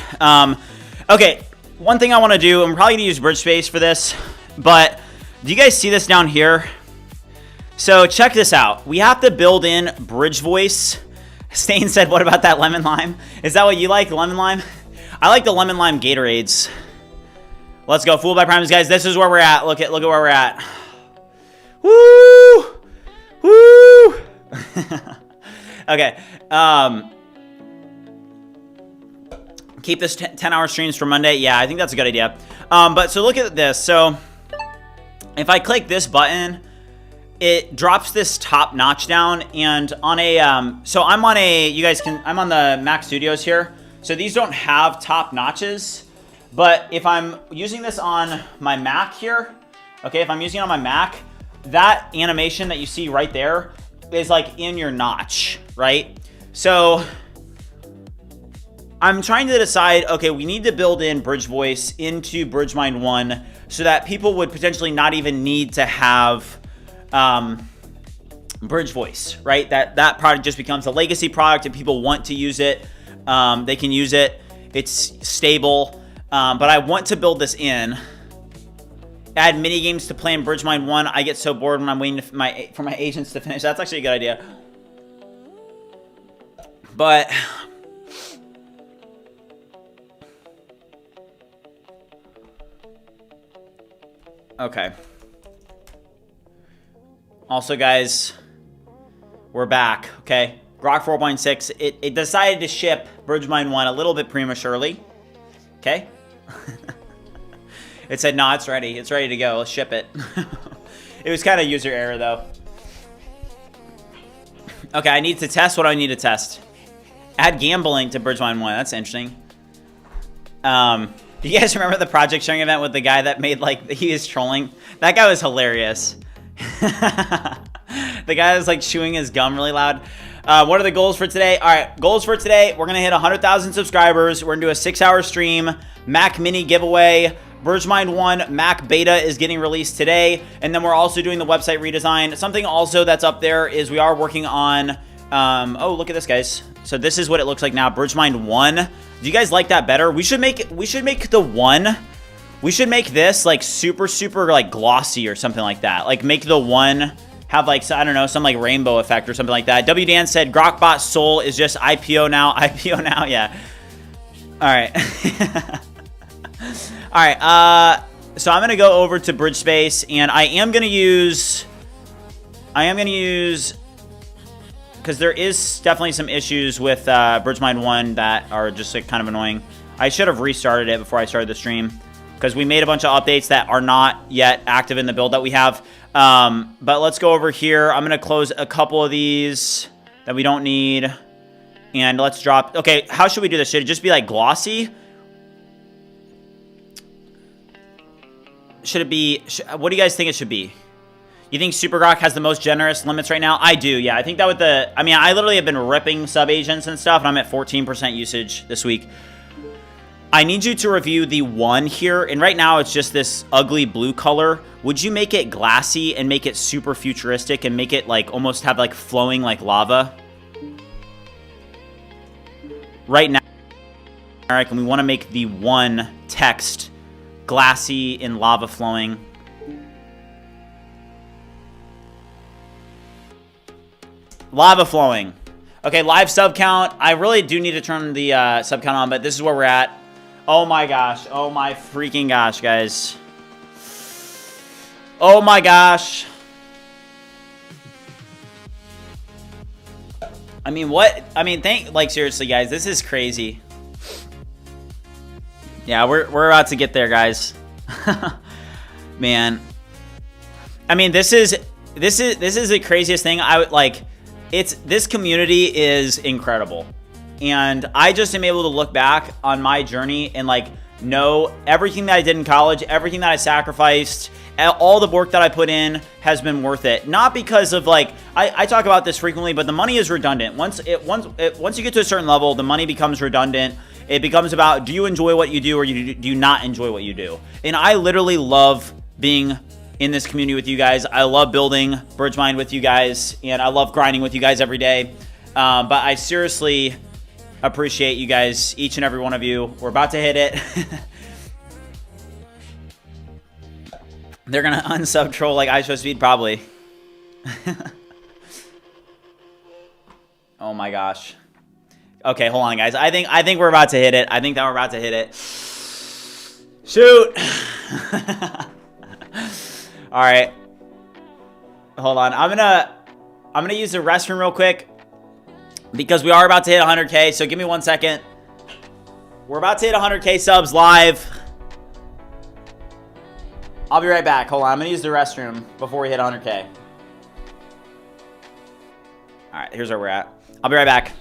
Okay, one thing I want to do, I'm probably going to use BridgeSpace for this, but do you guys see this down here? So check this out. We have to build in BridgeVoice. Stain said, what about that lemon lime? Is that what you like, lemon lime? I like the lemon lime Gatorades. Let's go. Fooled by Primes, guys. This is where we're at. Look at where we're at. Woo! Woo! Okay. Keep this 10-hour streams for Monday. Yeah, I think that's a good idea. But so look at this. So if I click this button, it drops this top notch down, and on a so I'm on the Mac Studios here, so these don't have top notches, but if I'm using this on my Mac here, okay, if I'm using it on my Mac, that animation that you see right there is like in your notch, right? So I'm trying to decide, okay, we need to build in BridgeVoice into BridgeMind One so that people would potentially not even need to have BridgeVoice, right? That product just becomes a legacy product and people want to use it. They can use it. It's stable. But I want to build this in. Add mini games to play in BridgeMind One. I get so bored when I'm waiting for my agents to finish. That's actually a good idea. But okay. Also, guys, we're back, okay? Grok 4.6, it decided to ship BridgeMind One a little bit prematurely, okay? It said, no, it's ready. It's ready to go. Let's ship it. It was kind of user error, though. Okay, I need to test what I need to test. Add gambling to BridgeMind One. That's interesting. Do you guys remember the project sharing event with the guy that made, like, he was trolling? That guy was hilarious. The guy is like chewing his gum really loud. What are the goals for today? All right, goals for today. We're going to hit 100,000 subscribers. We're going to do a 6-hour stream. Mac Mini giveaway. BridgeMind One Mac Beta is getting released today. And then we're also doing the website redesign. Something also that's up there is we are working on... oh, look at this, guys. So this is what it looks like now. BridgeMind One. Do you guys like that better? We should make the One... We should make this like super like glossy or something like that. Like make the One have like, I don't know, some like rainbow effect or something like that. W Dan said Grokbot Soul is just IPO now. IPO now, yeah. All right. All right. So I'm gonna go over to BridgeSpace, and I am gonna use because there is definitely some issues with BridgeMind One that are just like kind of annoying. I should have restarted it before I started the stream, because we made a bunch of updates that are not yet active in the build that we have. But let's go over here. I'm going to close a couple of these that we don't need. And let's drop... Okay, how should we do this? Should it just be like glossy? Should it be... what do you guys think it should be? You think SuperGrok has the most generous limits right now? I do, yeah. I think that with the... I mean, I literally have been ripping sub-agents and stuff, and I'm at 14% usage this week. I need you to review the One here, and right now it's just this ugly blue color. Would you make it glassy and make it super futuristic and make it like almost have like flowing like lava? Right now. and we want to make the one text glassy and lava flowing. Lava flowing. Okay, live sub count. I really do need to turn the sub count on, but this is where we're at. Oh my gosh. Oh my freaking gosh, guys. Oh my gosh. I mean, what? I mean, like, seriously, guys, this is crazy. Yeah, we're about to get there, guys. Man. I mean, this is the craziest thing. I would like, this community is incredible. And I just am able to look back on my journey and like know everything that I did in college, everything that I sacrificed, all the work that I put in has been worth it. Not because of like, I talk about this frequently, but the money is redundant. Once you get to a certain level, the money becomes redundant. It becomes about, do you enjoy what you do or do you not enjoy what you do? And I literally love being in this community with you guys. I love building BridgeMind with you guys, and I love grinding with you guys every day. But I seriously appreciate you guys, each and every one of you. We're about to hit it. They're gonna unsub troll like IShowSpeed, probably. Oh my gosh. Okay, hold on, guys. I think we're about to hit it. I think that we're about to hit it. Shoot. All right. Hold on. I'm gonna use the restroom real quick because we are about to hit 100K. So give me 1 second. We're about to hit 100K subs live. I'll be right back. Hold on. I'm gonna use the restroom before we hit 100K. All right. Here's where we're at. I'll be right back.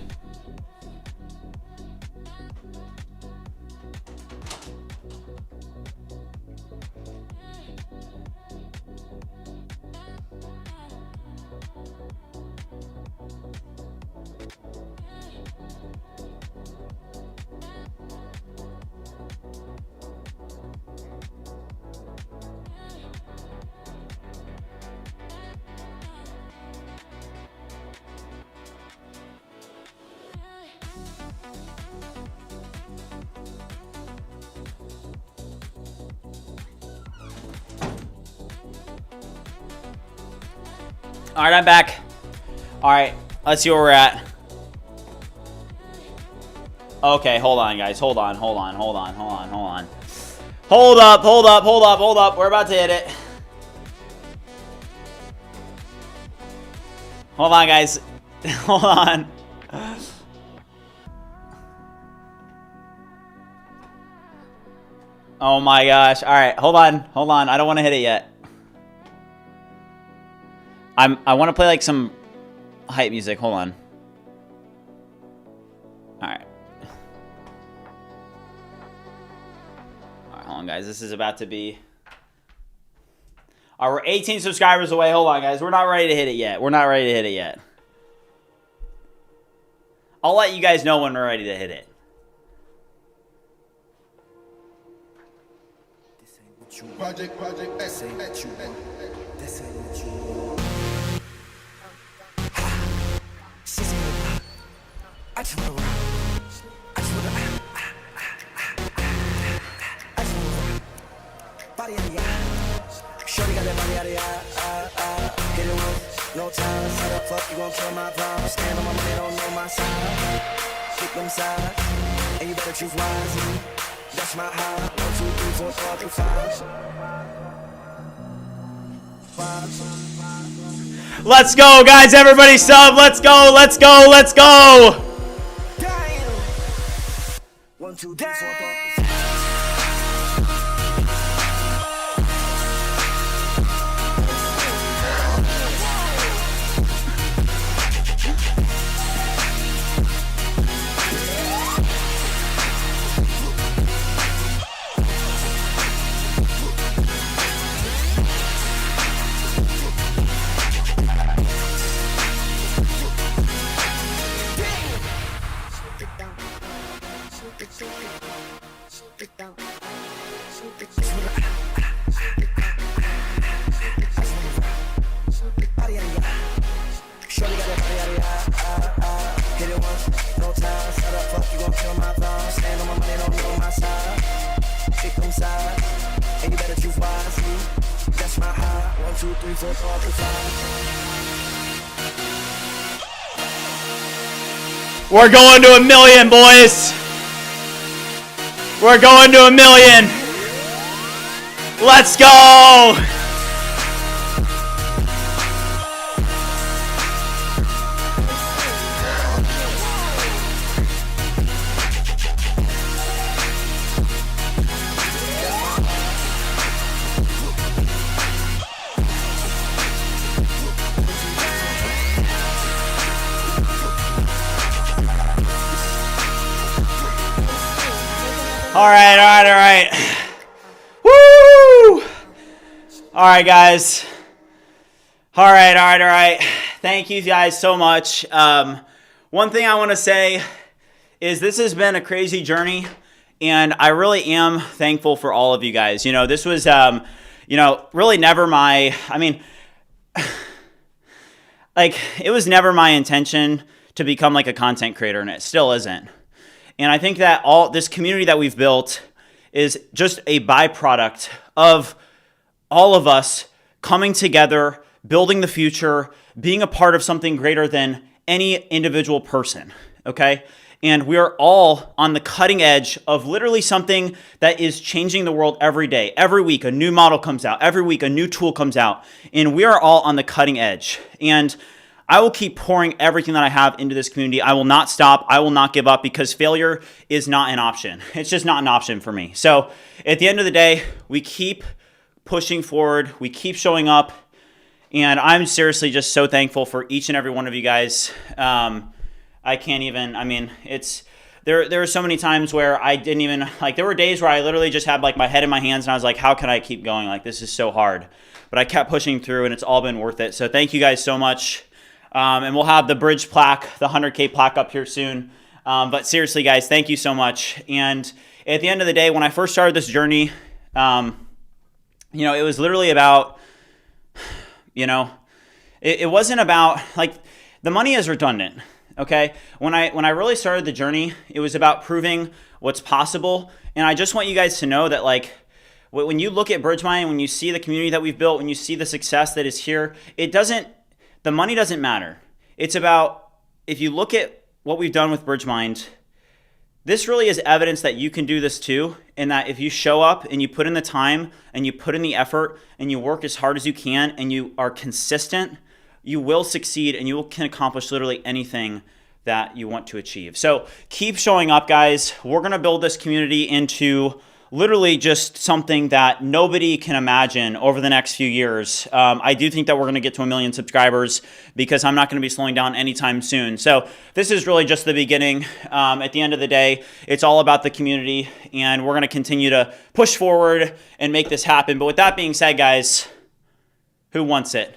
All right, I'm back. All right, let's see where we're at. Okay, hold on, guys. Hold on. Hold up. We're about to hit it. Hold on, guys. Hold on. Oh my gosh. All right, hold on. I don't want to hit it yet. I want to play like some hype music. Hold on. All right. Hold on, guys. This is about to be... All right, we're 18 subscribers away. Hold on, guys. We're not ready to hit it yet. I'll let you guys know when we're ready to hit it. Project, this ain't what you want. This ain't what you want. I just wanna rock. I just wanna body out of ya. Shorty got that body out of ya. Hit it once, no time. Set up, fuck, you gon' kill my vibe. Stand on my man, don't know my side. Kick them sides, and you better choose wisely. That's my high. 1, 2, 3, 4, 5, 5. Let's go, guys. Everybody sub. Let's go. 1, 2, 3, 4, 5. 2, 3, 4, 5, 5. We're going to 1 million, boys. We're going to 1 million. Let's go. All right. Woo! All right, guys. All right. Thank you guys so much. One thing I want to say is this has been a crazy journey, and I really am thankful for all of you guys. You know, this was, really never my, it was never my intention to become like a content creator, and it still isn't. And I think that all this community that we've built is just a byproduct of all of us coming together, building the future, being a part of something greater than any individual person, okay? And we are all on the cutting edge of literally something that is changing the world every day. Every week, a new model comes out. Every week, a new tool comes out. And we are all on the cutting edge. And I will keep pouring everything that I have into this community. I will not stop. I will not give up because failure is not an option. It's just not an option for me. So at the end of the day, we keep pushing forward. We keep showing up. And I'm seriously just so thankful for each and every one of you guys. I can't even, there are so many times where I didn't even, there were days where I literally just had my head in my hands and I was like, how can I keep going? This is so hard. But I kept pushing through and it's all been worth it. So thank you guys so much. And we'll have the bridge plaque, the 100K plaque up here soon. But seriously, guys, thank you so much. And at the end of the day, when I first started this journey, it was literally about, it wasn't about, the money is redundant, okay? When I really started the journey, it was about proving what's possible. And I just want you guys to know that, when you look at BridgeMind, when you see the community that we've built, when you see the success that is here, the money doesn't matter. It's about, if you look at what we've done with BridgeMind, this really is evidence that you can do this too, and that if you show up and you put in the time and you put in the effort and you work as hard as you can and you are consistent, you will succeed and you can accomplish literally anything that you want to achieve. So keep showing up, guys. We're going to build this community into literally just something that nobody can imagine over the next few years. I do think that we're going to get to 1 million subscribers because I'm not going to be slowing down anytime soon. So this is really just the beginning. At the end of the day, it's all about the community, and we're going to continue to push forward and make this happen. But with that being said, guys, who wants it?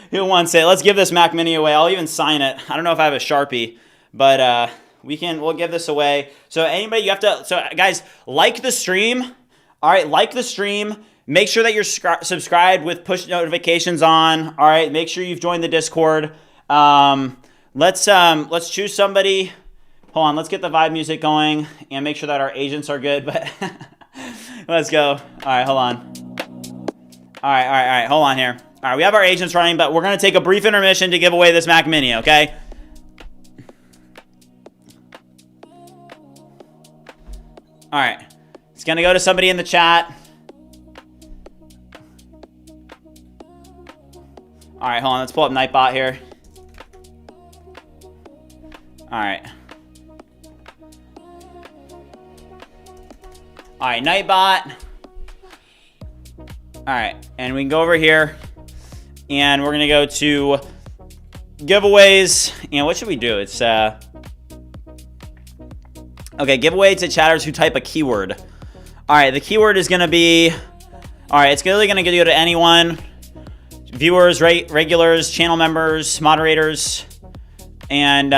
Who wants it? Let's give this Mac Mini away. I'll even sign it. I don't know if I have a Sharpie, but we'll give this away. So anybody, guys, like the stream. All right, like the stream. Make sure that you're subscribed with push notifications on. All right, make sure you've joined the Discord. Let's choose somebody. Hold on, let's get the vibe music going and make sure that our agents are good. But let's go. All right, hold on. All right, hold on here. All right, we have our agents running, but we're gonna take a brief intermission to give away this Mac Mini, okay? All right, it's gonna go to somebody in the chat. All right, hold on, let's pull up Nightbot here. All right. All right, Nightbot. All right, and we can go over here, and we're gonna go to giveaways. And what should we do? It's okay, giveaway to chatters who type a keyword. All right, the keyword is gonna be, all right, it's really gonna go to anyone, viewers, regulars, channel members, moderators, and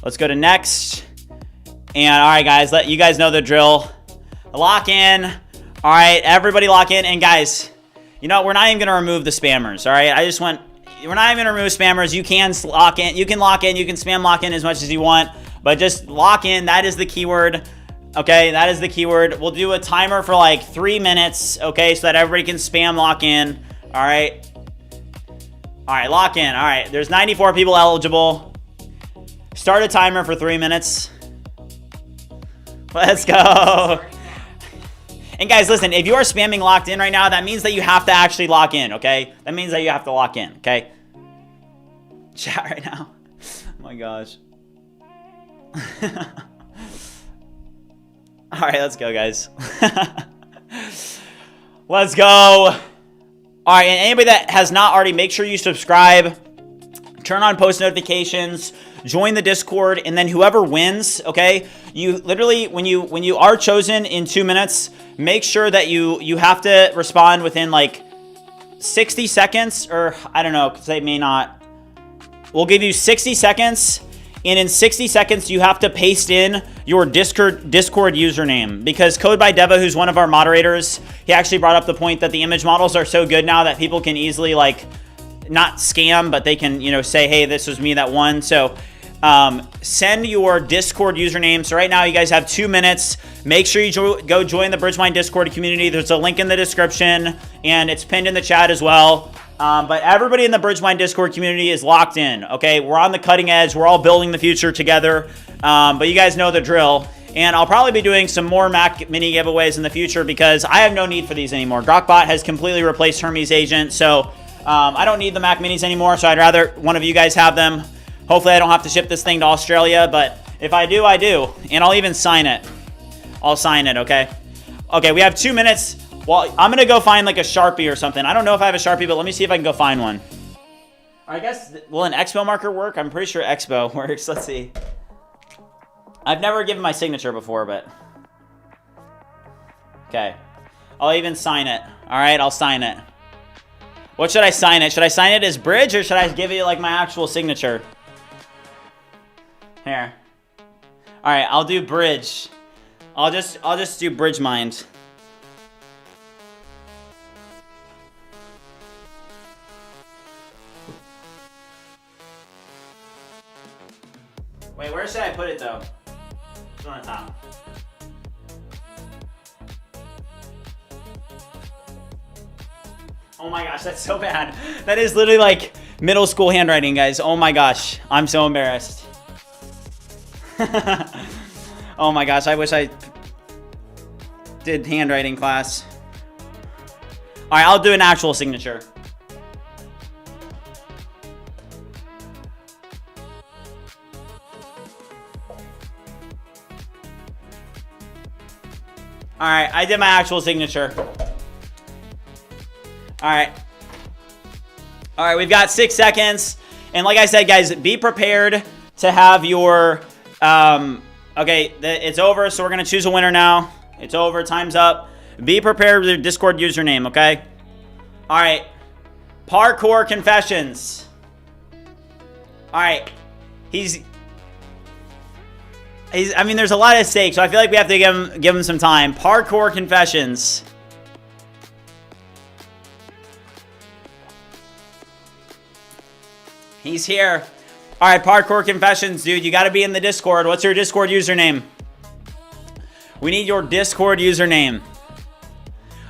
let's go to next. And all right, guys, let you guys know the drill. Lock in. All right, everybody lock in. And guys, you know, we're not even gonna remove the spammers. All right, we're not even gonna remove spammers. You can lock in. You can lock in. You can spam lock in as much as you want, but just lock in. That is the keyword. Okay, that is the keyword. We'll do a timer for like 3 minutes, okay, so that everybody can spam lock in. All right. All right, lock in. All right, there's 94 people eligible. Start a timer for 3 minutes. Let's go. And guys, listen, if you are spamming locked in right now, that means that you have to actually lock in, okay? That means that you have to lock in, okay? Chat right now. Oh my gosh. All right, let's go, guys. Let's go. All right, and anybody that has not already, make sure you subscribe, turn on post notifications, join the Discord, and then whoever wins, okay, you literally, when you are chosen in 2 minutes, make sure that you have to respond within like 60 seconds, or I don't know, because they may not. We'll give you 60 seconds. And in 60 seconds, you have to paste in your Discord username, because Code by Deva, who's one of our moderators, he actually brought up the point that the image models are so good now that people can easily, like, not scam, but they can, you know, say, hey, this was me that won. So send your Discord username. So right now, you guys have 2 minutes. Make sure you go join the BridgeMind Discord community. There's a link in the description, and it's pinned in the chat as well. But everybody in the BridgeMind Discord community is locked in, okay? We're on the cutting edge. We're all building the future together. But you guys know the drill. And I'll probably be doing some more Mac Mini giveaways in the future because I have no need for these anymore. Grokbot has completely replaced Hermes Agent, so I don't need the Mac Minis anymore, so I'd rather one of you guys have them. Hopefully I don't have to ship this thing to Australia, but if I do, I do. And I'll even sign it. I'll sign it, okay? Okay, we have 2 minutes. Well, I'm going to go find like a Sharpie or something. I don't know if I have a Sharpie, but let me see if I can go find one. I guess, will an Expo marker work? I'm pretty sure Expo works. Let's see. I've never given my signature before, but. Okay. I'll even sign it. All right, I'll sign it. What should I sign it? Should I sign it as Bridge, or should I give it like my actual signature? Here. All right, I'll do Bridge. I'll just do BridgeMind. Wait, where should I put it though? It's on the top. Oh my gosh, that's so bad. That is literally like middle school handwriting, guys. Oh my gosh, I'm so embarrassed. Oh my gosh, I wish I did handwriting class. All right, I'll do an actual signature. All right, I did my actual signature. All right. All right, we've got 6 seconds. And like I said, guys, be prepared to have your, okay, it's over, so we're going to choose a winner now. It's over, time's up. Be prepared with your Discord username, okay? All right, Parkour Confessions. All right, I mean, there's a lot at stake, so I feel like we have to give him some time. Parkour Confessions. He's here. All right, Parkour Confessions, dude. You got to be in the Discord. What's your Discord username? We need your Discord username.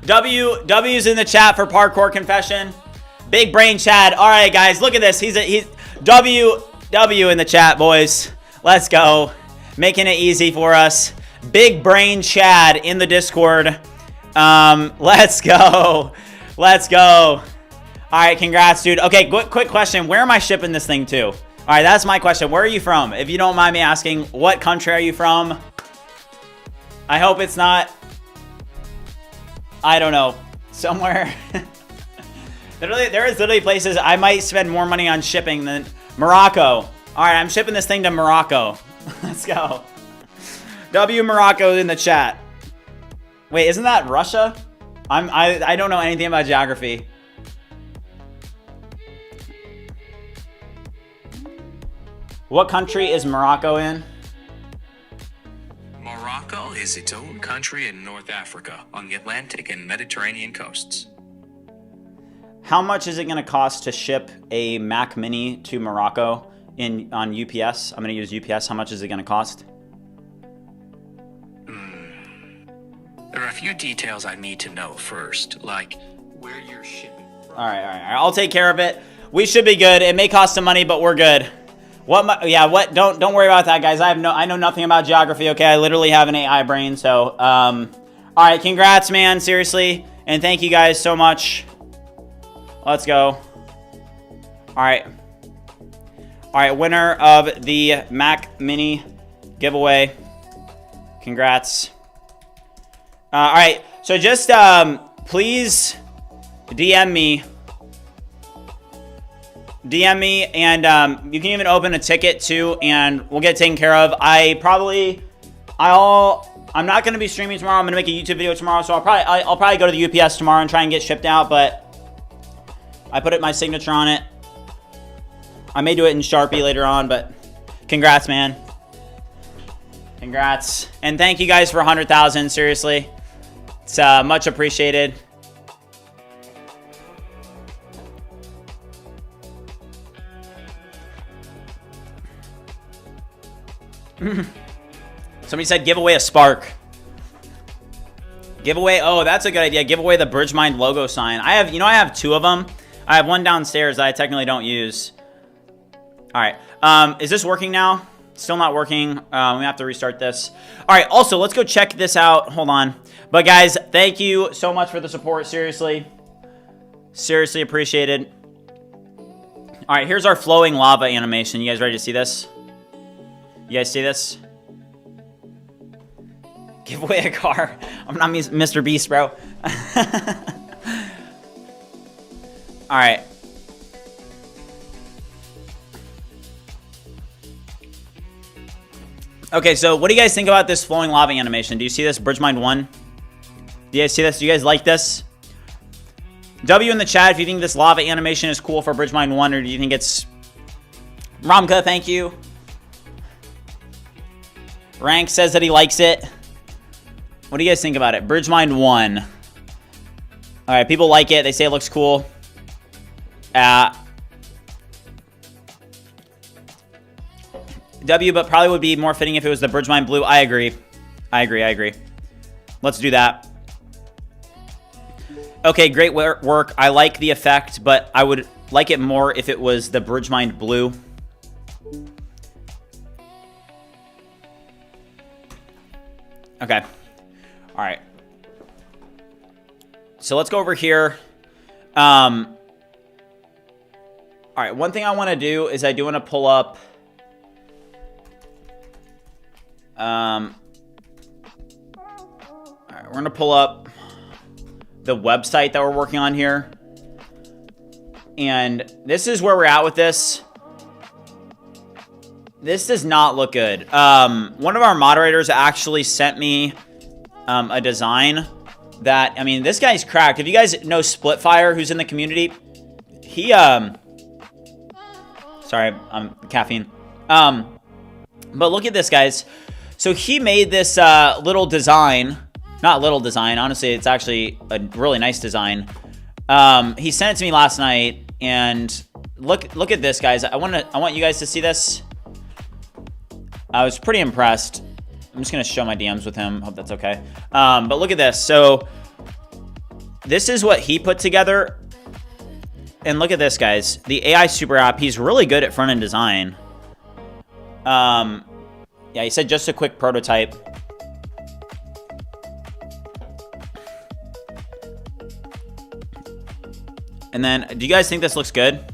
W's in the chat for Parkour Confession. Big brain Chad. All right, guys, look at this. He's W in the chat, boys. Let's go. Making it easy for us. Big brain Chad in the Discord. Let's go. Let's go. All right, congrats, dude. Okay, quick question. Where am I shipping this thing to? All right, that's my question. Where are you from? If you don't mind me asking, what country are you from? I hope it's not, I don't know, somewhere. There is literally places I might spend more money on shipping than Morocco. All right, I'm shipping this thing to Morocco. Let's go. W Morocco in the chat. Wait, isn't that Russia? I don't know anything about geography. What country is Morocco in? Morocco is its own country in North Africa on the Atlantic and Mediterranean coasts. How much is it going to cost to ship a Mac Mini to Morocco on UPS? I'm going to use UPS. How much is it going to cost? few details I need to know first, like where you're shipping. All right. I'll take care of it. We should be good. It may cost some money, but we're good. What? Don't worry about that, guys. I know nothing about geography. Okay, I literally have an AI brain. So, all right. Congrats, man. Seriously, and thank you guys so much. Let's go. All right. Winner of the Mac Mini giveaway. Congrats. All right. So just please DM me. And you can even open a ticket too, and we'll get taken care of. I'm not going to be streaming tomorrow. I'm going to make a YouTube video tomorrow, so I'll probably go to the UPS tomorrow and try and get shipped out, but I put my signature on it. I may do it in Sharpie later on, but congrats, man. Congrats. And thank you guys for 100,000, seriously. It's much appreciated. Somebody said give away a Spark. Giveaway, oh, that's a good idea. Give away the BridgeMind logo sign. I have 2 of them. I have one downstairs that I technically don't use. All right. Is this working now? Still not working. We have to restart this. All right. Also, let's go check this out. Hold on. But guys, thank you so much for the support. Seriously. Seriously appreciated. All right. Here's our flowing lava animation. You guys ready to see this? You guys see this? Give away a car. I'm not Mr. Beast, bro. All right. Okay, so what do you guys think about this flowing lava animation? Do you see this, BridgeMind One? Do you guys see this? Do you guys like this? W in the chat if you think this lava animation is cool for BridgeMind One, or do you think it's... Ramka, thank you. Rank says that he likes it. What do you guys think about it? BridgeMind One. All right, people like it. They say it looks cool. W, but probably would be more fitting if it was the BridgeMind Blue. I agree. Let's do that. Okay, great work. I like the effect, but I would like it more if it was the BridgeMind Blue. Okay. All right. So let's go over here. All right, one thing I want to do is I do want to pull up... all right, we're going to pull up the website that we're working on here. And this is where we're at with this. This does not look good. One of our moderators actually sent me a design that, I mean, this guy's cracked. If you guys know Splitfire, who's in the community, he, sorry, caffeine. But look at this, guys. So he made this little design. Not little design. Honestly, it's actually a really nice design. He sent it to me last night, and look at this, guys. I want you guys to see this. I was pretty impressed. I'm just gonna show my DMs with him. Hope that's okay. But look at this. So this is what he put together. And look at this, guys. The AI super app. He's really good at front-end design. Yeah, he said just a quick prototype. And then, do you guys think this looks good?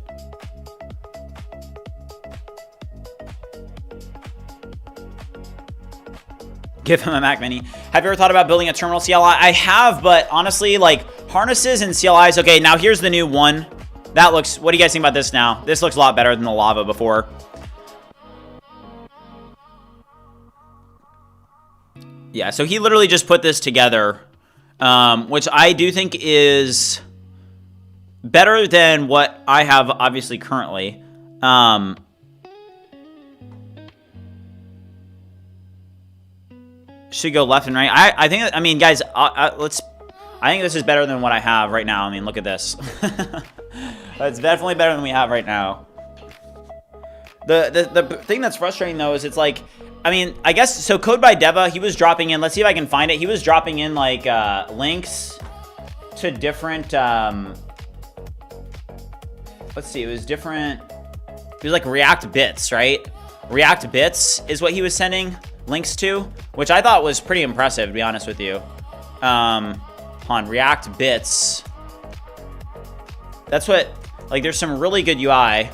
Give him a Mac Mini. Have you ever thought about building a terminal CLI? I have, but honestly, like, harnesses and CLIs. Okay, now here's the new one. That looks, what do you guys think about this now? This looks a lot better than the lava before. Yeah, so he literally just put this together, which I do think is better than what I have, obviously, currently. Should go left and right. I think, I mean, guys, I think this is better than what I have right now. I mean, look at this. It's definitely better than we have right now. The thing that's frustrating, though, is it's like, I mean, I guess, so Code by Deva, he was dropping in, let's see if I can find it. He was dropping in like links to different, let's see, it was like React Bits, right? React Bits is what he was sending links to, which I thought was pretty impressive, to be honest with you. On React Bits. That's what, like, there's some really good UI.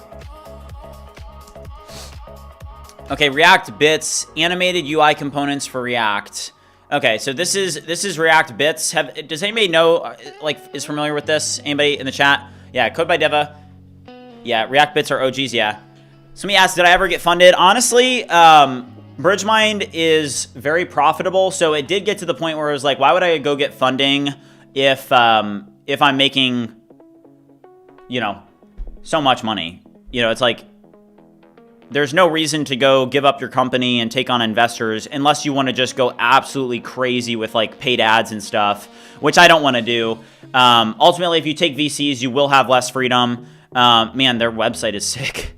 Okay, React Bits, animated UI components for React. Okay, so this is React Bits. Does anybody know, like, is familiar with this? Anybody in the chat? Yeah, Code by Deva. Yeah, React Bits are OGs, yeah. Somebody asked, did I ever get funded? Honestly, BridgeMind is very profitable, so it did get to the point where it was like, why would I go get funding if I'm making, you know, so much money? You know, it's like, there's no reason to go give up your company and take on investors unless you want to just go absolutely crazy with like paid ads and stuff, which I don't want to do. Ultimately, if you take VCs, you will have less freedom. Man, their website is sick.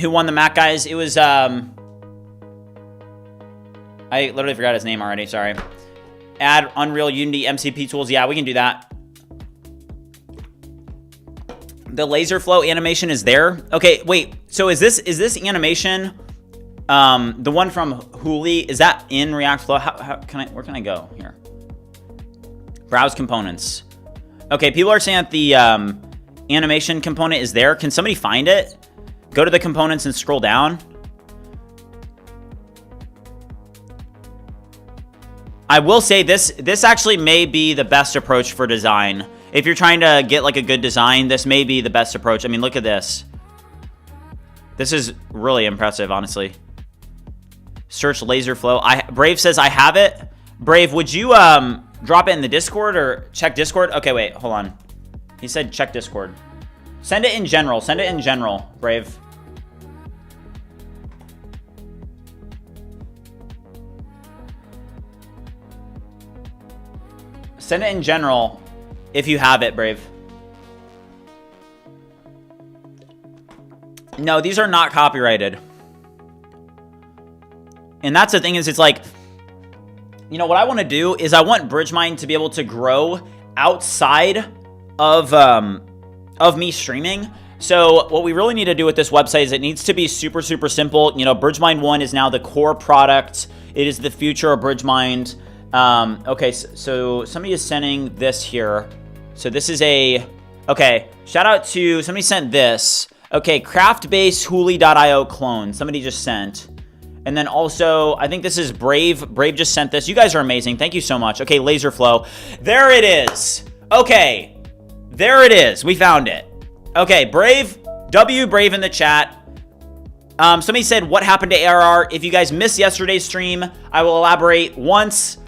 Who won the Mac, guys? It was, I literally forgot his name already, sorry. Add Unreal, Unity, MCP tools. Yeah, we can do that. The laser flow animation is there. Okay, wait. So is this animation, the one from Hooli, is that in React Flow? Where can I go here? Browse components. Okay, people are saying that the animation component is there. Can somebody find it? Go to the components and scroll down. I will say this actually may be the best approach for design. If you're trying to get like a good design, this may be the best approach. I mean, look at this. This is really impressive, honestly. Search laser flow. Brave says I have it. Brave, would you drop it in the Discord or check Discord? Okay, wait, hold on. He said check Discord. Send it in general. Send it in general, Brave. Send it in general if you have it, Brave. No, these are not copyrighted. And that's the thing is, it's like, you know, what I want to do is I want BridgeMind to be able to grow outside of me streaming. So what we really need to do with this website is it needs to be super, super simple. You know, BridgeMind One is now the core product. It is the future of BridgeMind. Okay, so somebody is sending this here. So this is okay, shout out to, somebody sent this. Okay, craftbase hooli.io clone. Somebody just sent. And then also, I think this is Brave. Brave just sent this. You guys are amazing. Thank you so much. Okay, laser flow. There it is. Okay, there it is. We found it. Okay, Brave, Brave in the chat. Somebody said, what happened to ARR? If you guys missed yesterday's stream, I will elaborate once.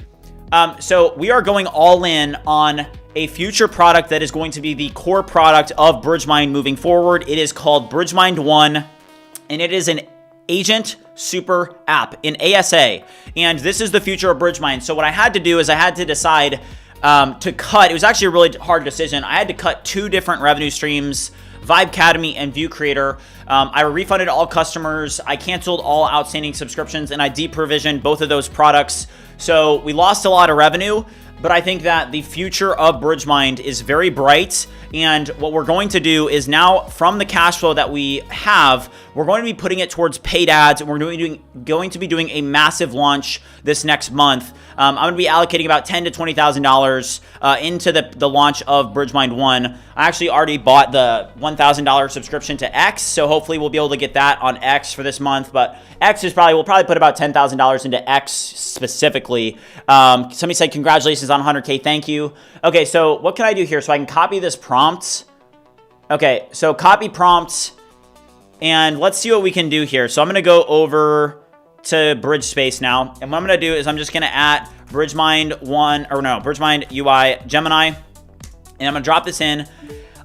So we are going all in on a future product that is going to be the core product of BridgeMind moving forward. It is called BridgeMind One, and it is an agent super app in ASA. And this is the future of BridgeMind. So what I had to do is I had to decide to cut. It was actually a really hard decision. I had to cut 2 different revenue streams, Vibecademy and View Creator. I refunded all customers. I canceled all outstanding subscriptions, and I deprovisioned both of those products. So we lost a lot of revenue, but I think that the future of BridgeMind is very bright. And what we're going to do is now, from the cash flow that we have, we're going to be putting it towards paid ads, and we're going to be doing a massive launch this next month. I'm going to be allocating about $10,000 to $20,000 into the launch of BridgeMind One. I actually already bought the $1,000 subscription to X, so hopefully we'll be able to get that on X for this month. But X is we'll probably put about $10,000 into X specifically. Somebody said congratulations on 100K. Thank you. Okay, so what can I do here? So I can copy this prompt. Okay, so copy prompts, and let's see what we can do here. So I'm going to go over to BridgeSpace now, and what I'm going to do is I'm just going to add BridgeMind One, or no, BridgeMind UI Gemini, and I'm going to drop this in.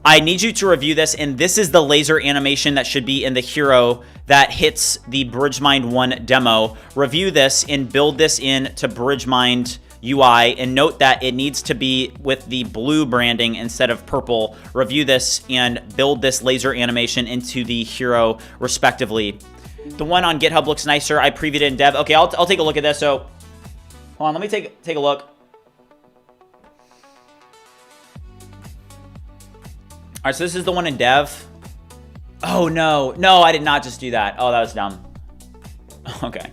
I need you to review this, and this is the laser animation that should be in the hero that hits the BridgeMind One demo. Review this and build this in to BridgeMind UI, and note that it needs to be with the blue branding instead of purple. Review this and build this laser animation into the hero respectively. The one on GitHub looks nicer. I previewed it in dev. Okay, I'll take a look at this. So, hold on. Let me take a look. All right, so this is the one in dev. Oh, no. No, I did not just do that. Oh, that was dumb. Okay.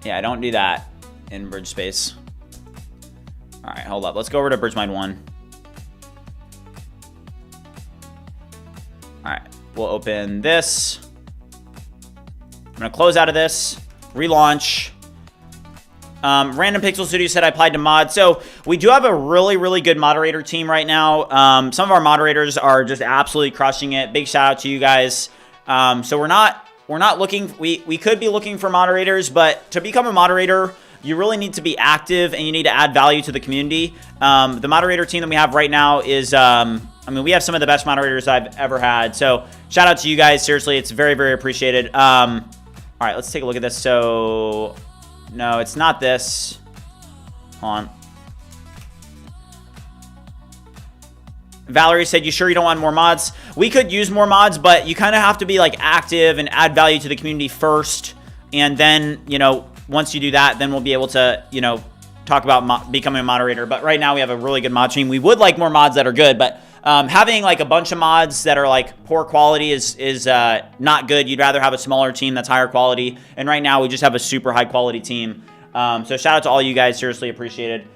Yeah, I don't do that in BridgeSpace. All right, hold up. Let's go over to BridgeMind One. All right, we'll open this. I'm going to close out of this, relaunch. Random Pixel Studio said I applied to mod. So we do have a really, really good moderator team right now. Some of our moderators are just absolutely crushing it. Big shout out to you guys. So we're not looking, we could be looking for moderators, but to become a moderator, you really need to be active and you need to add value to the community. The moderator team that we have right now is, I mean, we have some of the best moderators I've ever had. So shout out to you guys. Seriously, it's very, very appreciated. All right, let's take a look at this. So no, it's not this. Hold on. Valerie said, you sure you don't want more mods? We could use more mods, but you kind of have to be like active and add value to the community first. And then, you know, once you do that, then we'll be able to, you know, talk about becoming a moderator. But right now we have a really good mod team. We would like more mods that are good, but having like a bunch of mods that are like poor quality is not good. You'd rather have a smaller team that's higher quality. And right now we just have a super high quality team. So shout out to all you guys. Seriously appreciated.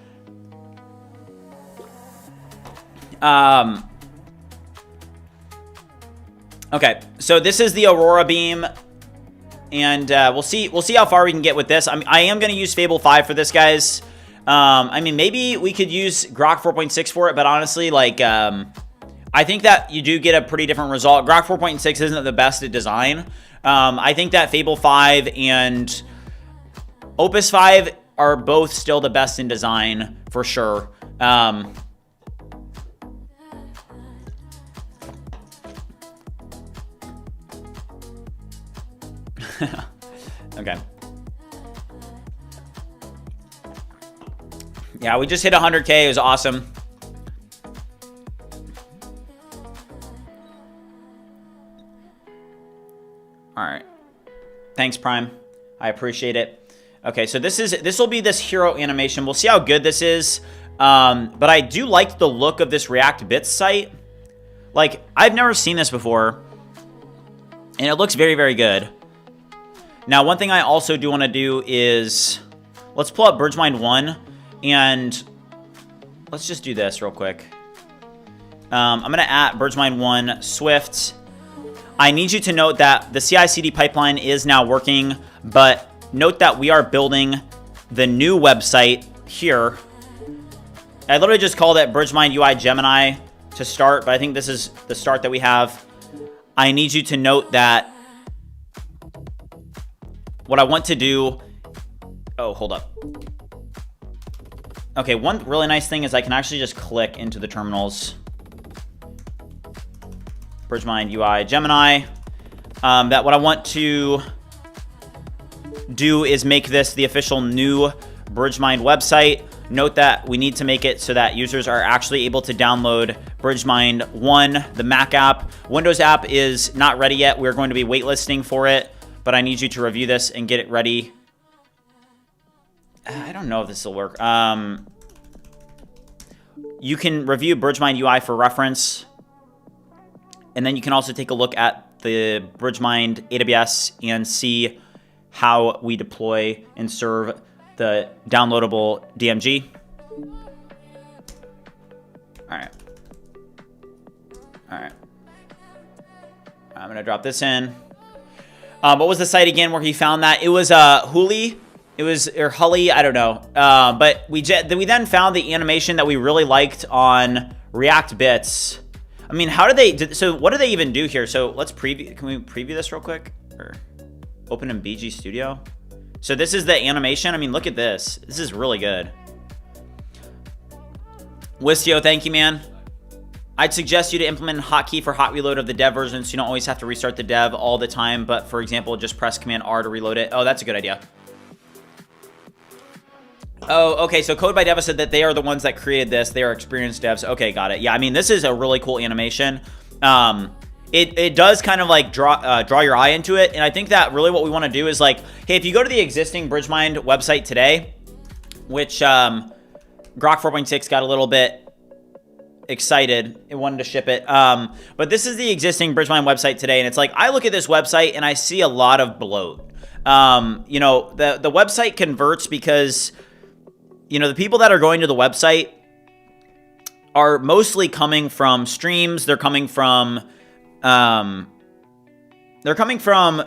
Okay, so this is the Aurora Beam, and we'll see how far we can get with this. I am going to use Fable 5 for this, guys. I mean, maybe we could use Grok 4.6 for it, but honestly, like, I think that you do get a pretty different result. Grok 4.6 isn't the best at design. I think that Fable 5 and Opus 5 are both still the best in design, for sure. Okay. Yeah, we just hit 100K. It was awesome. All right. Thanks, Prime. I appreciate it. Okay, so this will be this hero animation. We'll see how good this is. But I do like the look of this React Bits site. Like, I've never seen this before, and it looks very, very good. Now, one thing I also do want to do is, let's pull up BridgeMind One, and let's just do this real quick. I'm going to add BridgeMind One Swift. I need you to note that the CI/CD pipeline is now working, but note that we are building the new website here. I literally just called it BridgeMind UI Gemini to start, but I think this is the start that we have. I need you to note that what I want to do... Oh, hold up. Okay, one really nice thing is I can actually just click into the terminals. BridgeMind UI Gemini. That what I want to do is make this the official new BridgeMind website. Note that we need to make it so that users are actually able to download BridgeMind One, the Mac app. Windows app is not ready yet. We're going to be waitlisting for it, but I need you to review this and get it ready. I don't know if this will work. You can review BridgeMind UI for reference, and then you can also take a look at the BridgeMind AWS and see how we deploy and serve the downloadable DMG. All right. I'm gonna drop this in. What was the site again where he found that? It was Huli. It was, or Hully, I don't know. But we then found the animation that we really liked on React Bits. I mean, how do they, so what do they even do here? So let's preview, can we preview this real quick? Or open in BG Studio? So this is the animation. I mean, look at this. This is really good. Wistio, thank you, man. I'd suggest you to implement a hotkey for hot reload of the dev version so you don't always have to restart the dev all the time. But for example, just press Command R to reload it. Oh, that's a good idea. Oh, okay. So Code by Deva said that they are the ones that created this. They are experienced devs. Okay, got it. Yeah, I mean, this is a really cool animation. it does kind of like draw your eye into it. And I think that really what we want to do is like, hey, if you go to the existing BridgeMind website today, which Grok 4.6 got a little bit excited, it wanted to ship it, but this is the existing BridgeMind website today, and it's like I look at this website and I see a lot of bloat. You know, the website converts because, you know, the people that are going to the website are mostly coming from streams. They're coming from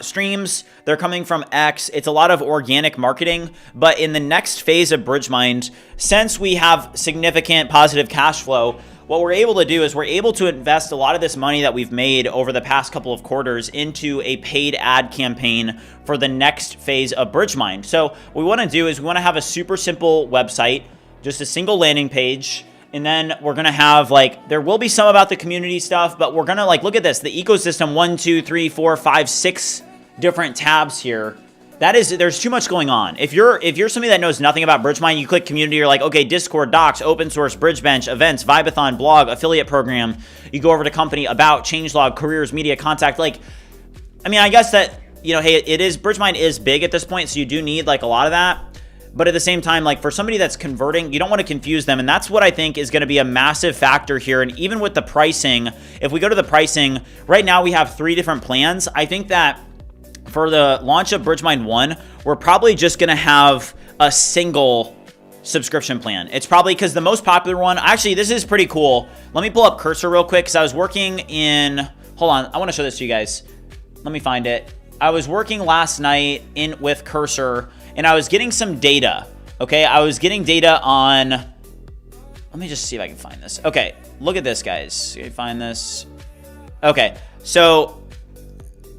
streams. They're coming from X. It's a lot of organic marketing. But in the next phase of BridgeMind, since we have significant positive cash flow, what we're able to do is we're able to invest a lot of this money that we've made over the past couple of quarters into a paid ad campaign for the next phase of BridgeMind. So what we want to do is we want to have a super simple website, just a single landing page. And then we're going to have like, there will be some about the community stuff, but we're going to like, look at this, the ecosystem, 1, 2, 3, 4, 5, 6 different tabs here. There's too much going on. If you're somebody that knows nothing about BridgeMind, you click community, you're like, okay, Discord, docs, open source, Bridgebench, events, Vibathon, blog, affiliate program. You go over to company, about, changelog, careers, media, contact. Like, I mean, I guess that, you know, hey, BridgeMind is big at this point, so you do need like a lot of that. But at the same time, like for somebody that's converting, you don't want to confuse them. And that's what I think is going to be a massive factor here. And even with the pricing, if we go to the pricing, right now we have 3 different plans. I think that for the launch of BridgeMind One, we're probably just going to have a single subscription plan. It's probably because the most popular one, actually, this is pretty cool. Let me pull up Cursor real quick because I was working in, hold on, I want to show this to you guys. Let me find it. I was working last night with Cursor and I was getting some data. Okay, I was getting data on, let me just see if I can find this. Okay, look at this, guys. Can you find this? Okay, so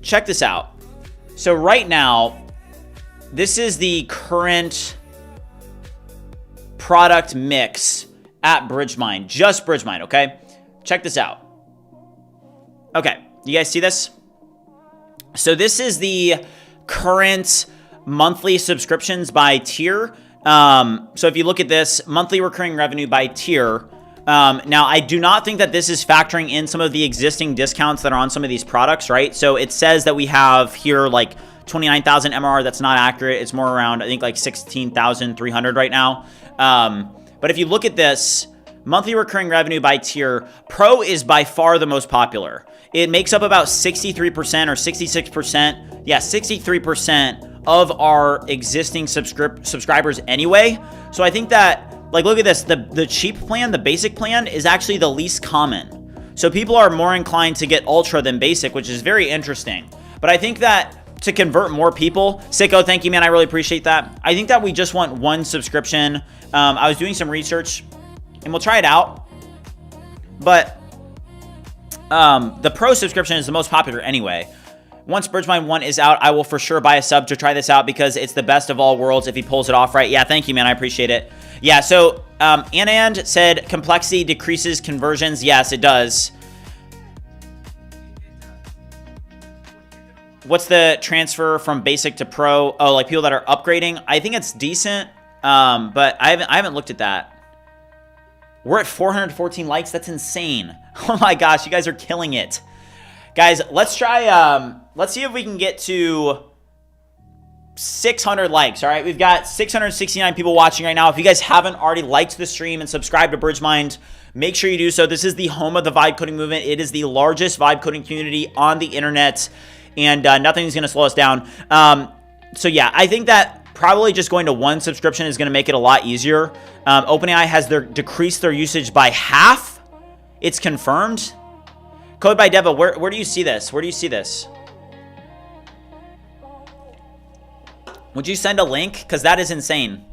check this out. So right now, this is the current product mix at BridgeMind, just BridgeMind, okay? Check this out. Okay, you guys see this? So this is the current monthly subscriptions by tier. So if you look at this, monthly recurring revenue by tier. Now, I do not think that this is factoring in some of the existing discounts that are on some of these products, right? So it says that we have here like 29,000 MRR. That's not accurate. It's more around, I think, like 16,300 right now. But if you look at this, monthly recurring revenue by tier, Pro is by far the most popular. It makes up about 63% or 66%. Yeah, 63% of our existing subscribers anyway. So I think that, like, look at this, the cheap plan, the basic plan is actually the least common. So people are more inclined to get ultra than basic, which is very interesting. But I think that to convert more people, Sicko, thank you, man, I really appreciate that. I think that we just want one subscription. I was doing some research and we'll try it out. But the Pro subscription is the most popular anyway. Once BridgeMind One is out, I will for sure buy a sub to try this out because it's the best of all worlds if he pulls it off right. Yeah, thank you, man. I appreciate it. Yeah, so Anand said complexity decreases conversions. Yes, it does. What's the transfer from basic to pro? Oh, like people that are upgrading? I think it's decent, but I haven't looked at that. We're at 414 likes. That's insane. Oh my gosh, you guys are killing it. Guys, let's try, let's see if we can get to 600 likes, all right? We've got 669 people watching right now. If you guys haven't already liked the stream and subscribed to BridgeMind, make sure you do so. This is the home of the vibe coding movement. It is the largest vibe coding community on the internet, and nothing's going to slow us down. So yeah, I think that probably just going to one subscription is going to make it a lot easier. OpenAI has decreased their usage by half. It's confirmed. Code by Deva, where do you see this? Where do you see this? Would you send a link? Because that is insane.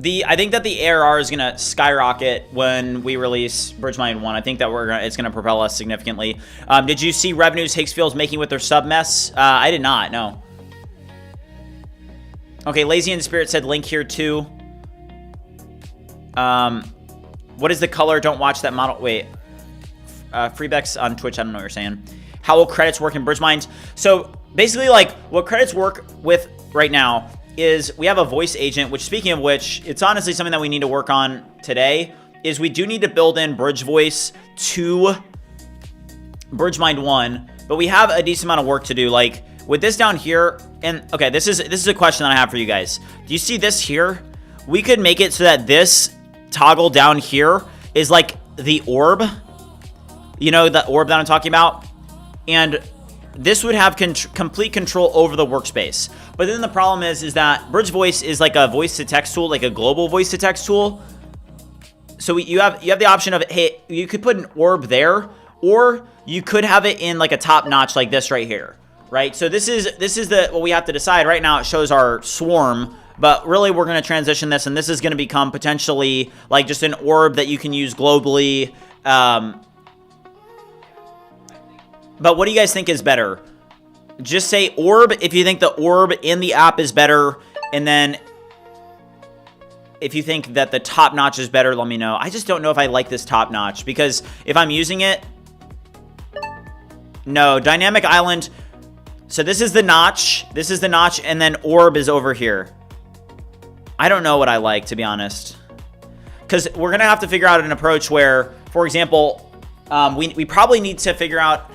I think that the ARR is going to skyrocket when we release BridgeMind One. I think that it's going to propel us significantly. Did you see revenues Higgsfield's making with their sub mess? I did not, no. Okay, Lazy in Spirit said link here too. What is the color? Don't watch that model. Wait. Freebex on Twitch. I don't know what you're saying. How will credits work in BridgeMind? So basically, like, what credits work with right now is we have a voice agent, which, speaking of which, it's honestly something that we need to work on today. is we do need to build in BridgeVoice to BridgeMind One, but we have a decent amount of work to do. Like with this down here, and okay, this is a question that I have for you guys. Do you see this here? We could make it so that this toggle down here is like the orb. You know, the orb that I'm talking about? And this would have complete control over the workspace. But then the problem is that BridgeVoice is like a voice-to-text tool, like a global voice-to-text tool. So you have the option of, hey, you could put an orb there, or you could have it in like a top notch like this right here, right? So this is what we have to decide. Right now it shows our swarm, but really we're going to transition this, and this is going to become potentially like just an orb that you can use globally. But what do you guys think is better? Just say orb if you think the orb in the app is better, and then if you think that the top notch is better, let me know. I just don't know if I like this top notch, because if I'm using it, no, dynamic island. So this is the notch, and then orb is over here. I don't know what I like, to be honest, because we're gonna have to figure out an approach where, for example, we probably need to figure out,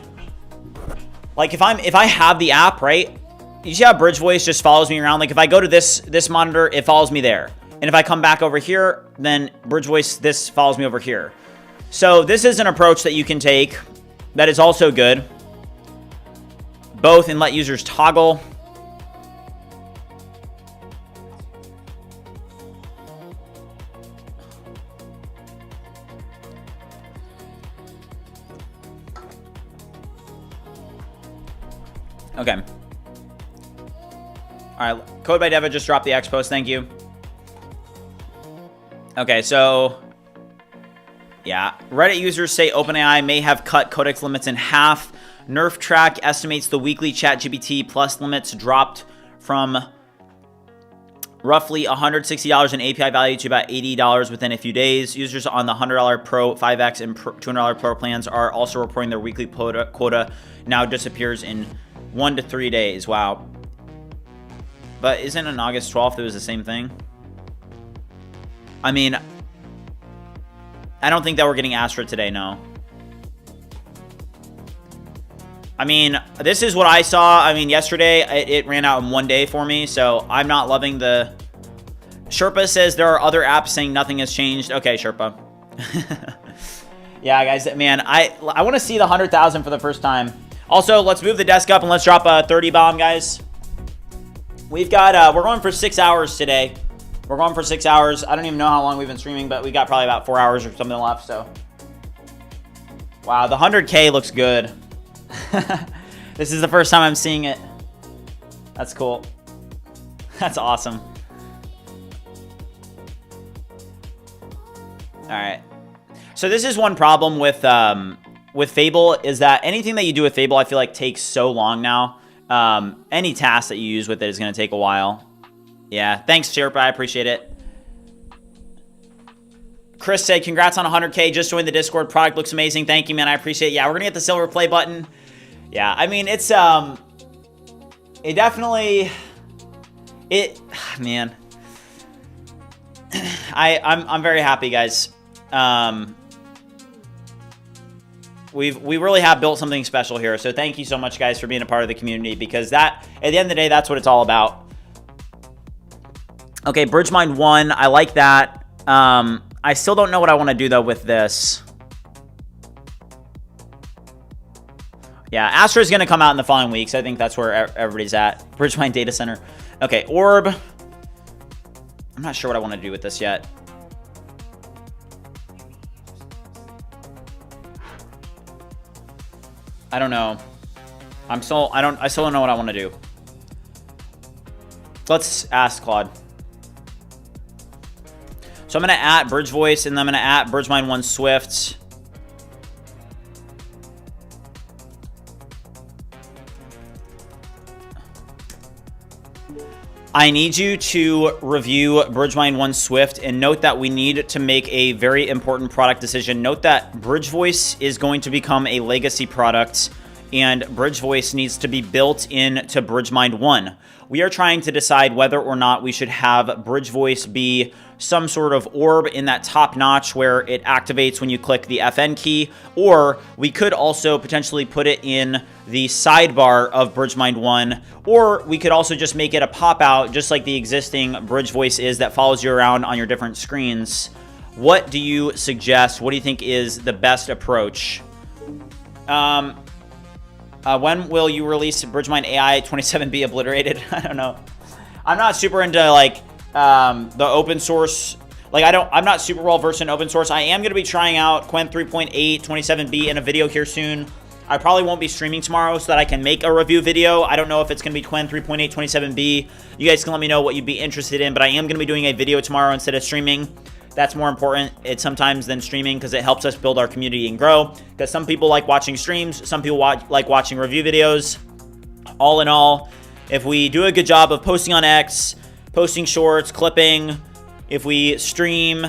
like if I have the app, right? You see how BridgeVoice just follows me around? Like if I go to this monitor, it follows me there. And if I come back over here, then BridgeVoice, this follows me over here. So this is an approach that you can take that is also good. Both, and let users toggle. Okay. All right, Code by Deva just dropped the X post. Thank you. Okay, so yeah, Reddit users say OpenAI may have cut codex limits in half. Nerf Track estimates the weekly ChatGPT Plus limits dropped from roughly $160 in API value to about $80 within a few days. Users on the $100 Pro 5X and $200 Pro plans are also reporting their weekly quota now disappears in 1 to 3 days. Wow. But isn't on August 12th it was the same thing? I mean, I don't think that we're getting Astra today, no. I mean, this is what I saw. I mean, yesterday it ran out in 1 day for me, so I'm not loving the... Sherpa says there are other apps saying nothing has changed. Okay, Sherpa. Yeah, guys, man, I want to see the 100,000 for the first time. Also, let's move the desk up and let's drop a 30 bomb, guys. We've got, we're going for 6 hours today. We're going for 6 hours. I don't even know how long we've been streaming, but we got probably about 4 hours or something left, so. Wow, the 100K looks good. This is the first time I'm seeing it. That's cool. That's awesome. All right. So this is one problem with Fable, is that anything that you do with Fable, I feel like takes so long now. Any task that you use with it is going to take a while. Yeah. Thanks, Sherpa. I appreciate it. Chris said, congrats on 100K. Just joined the Discord. Product looks amazing. Thank you, man. I appreciate it. Yeah, we're going to get the silver play button. Yeah, I mean, it's, it definitely, man, I'm very happy, guys. We really have built something special here. So thank you so much, guys, for being a part of the community, because that, at the end of the day, that's what it's all about. Okay, BridgeMind One. I like that. I still don't know what I want to do, though, with this. Yeah, Astra is going to come out in the following weeks. I think that's where everybody's at. BridgeMind Data Center. Okay, Orb. I'm not sure what I want to do with this yet. I don't know. I still don't know what I want to do. Let's ask Claude. So I'm going to add BridgeVoice, and then I'm going to add BridgeMind One Swift. I need you to review BridgeMind One Swift and note that we need to make a very important product decision. Note that BridgeVoice is going to become a legacy product and BridgeVoice needs to be built into BridgeMind One. We are trying to decide whether or not we should have BridgeVoice be some sort of orb in that top notch where it activates when you click the FN key, or we could also potentially put it in the sidebar of BridgeMind One, or we could also just make it a pop-out just like the existing BridgeVoice is that follows you around on your different screens. What do you suggest? What do you think is the best approach? When will you release BridgeMind AI 27B obliterated? I don't know. I'm not super into like the open source. Like I'm not super well versed in open source. I am going to be trying out Qwen 3.8 27B in a video here soon. I probably won't be streaming tomorrow so that I can make a review video. I don't know if it's going to be Qwen 3.8 27B. You guys can let me know what you'd be interested in, but I am going to be doing a video tomorrow instead of streaming. That's more important sometimes than streaming because it helps us build our community and grow. Because some people like watching streams, some people like watching review videos. All in all, if we do a good job of posting on X, posting shorts, clipping, if we stream,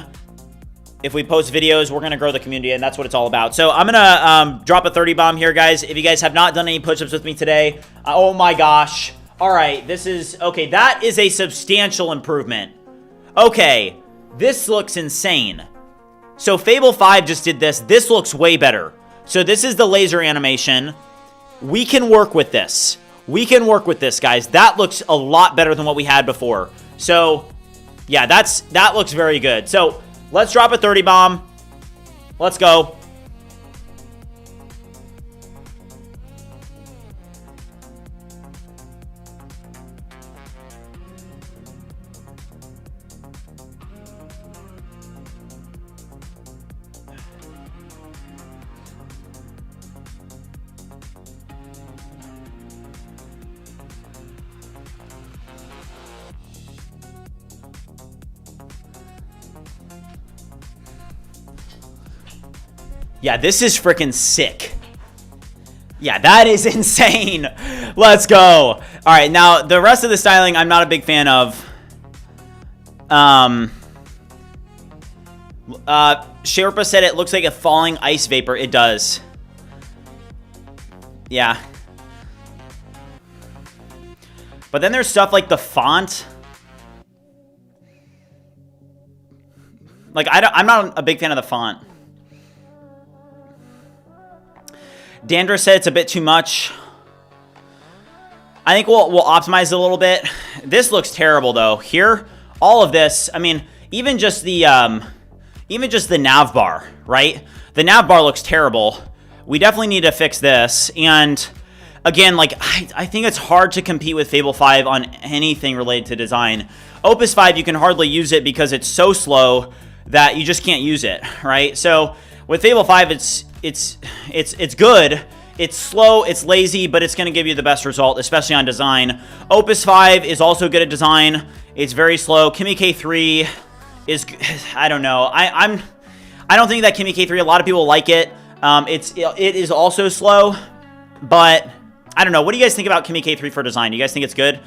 if we post videos, we're going to grow the community, and that's what it's all about. So I'm going to drop a 30 bomb here, guys. If you guys have not done any push-ups with me today, oh my gosh. All right, okay, that is a substantial improvement. Okay. This looks insane. So Fable 5 just did this. This looks way better. So this is the laser animation. We can work with this. We can work with this, guys. That looks a lot better than what we had before. So, yeah, that looks very good. So let's drop a 30 bomb. Let's go. Yeah, this is freaking sick. Yeah, that is insane. Let's go. All right, now the rest of the styling I'm not a big fan of. Sherpa said it looks like a falling ice vapor. It does. Yeah. But then there's stuff like the font. Like I'm not a big fan of the font. Dandra said it's a bit too much. I think we'll optimize it a little bit. This looks terrible though. Here, all of this, I mean, even just the nav bar, right? The nav bar looks terrible. We definitely need to fix this. And again, like I think it's hard to compete with Fable 5 on anything related to design. Opus 5, you can hardly use it because it's so slow that you just can't use it, right? So with Fable 5, it's good. It's slow, it's lazy, but it's going to give you the best result, especially on design. Opus 5 is also good at design. It's very slow. Kimi K3 is, I don't know. I don't think that Kimi K3, a lot of people like it. It is also slow, but I don't know. What do you guys think about Kimi K3 for design? Do you guys think it's good?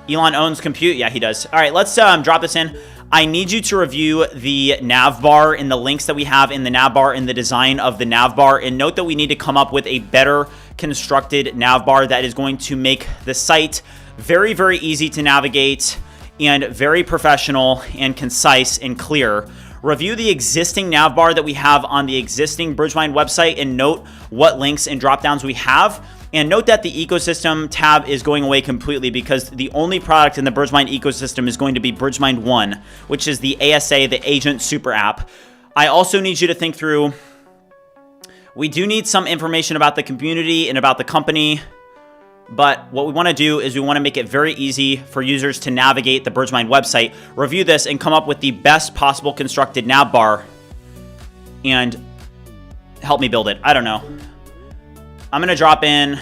Elon owns compute. Yeah, he does. All right, let's drop this in. I need you to review the nav bar and the links that we have in the nav bar and the design of the nav bar. And note that we need to come up with a better constructed nav bar that is going to make the site very, very easy to navigate and very professional and concise and clear. Review the existing nav bar that we have on the existing BridgeMind website and note what links and drop downs we have. And note that the ecosystem tab is going away completely because the only product in the BridgeMind ecosystem is going to be BridgeMind One, which is the ASA, the Agent Super App. I also need you to think through, we do need some information about the community and about the company, but what we want to do is we want to make it very easy for users to navigate the BridgeMind website, review this, and come up with the best possible constructed nav bar and help me build it. I don't know. I'm going to drop in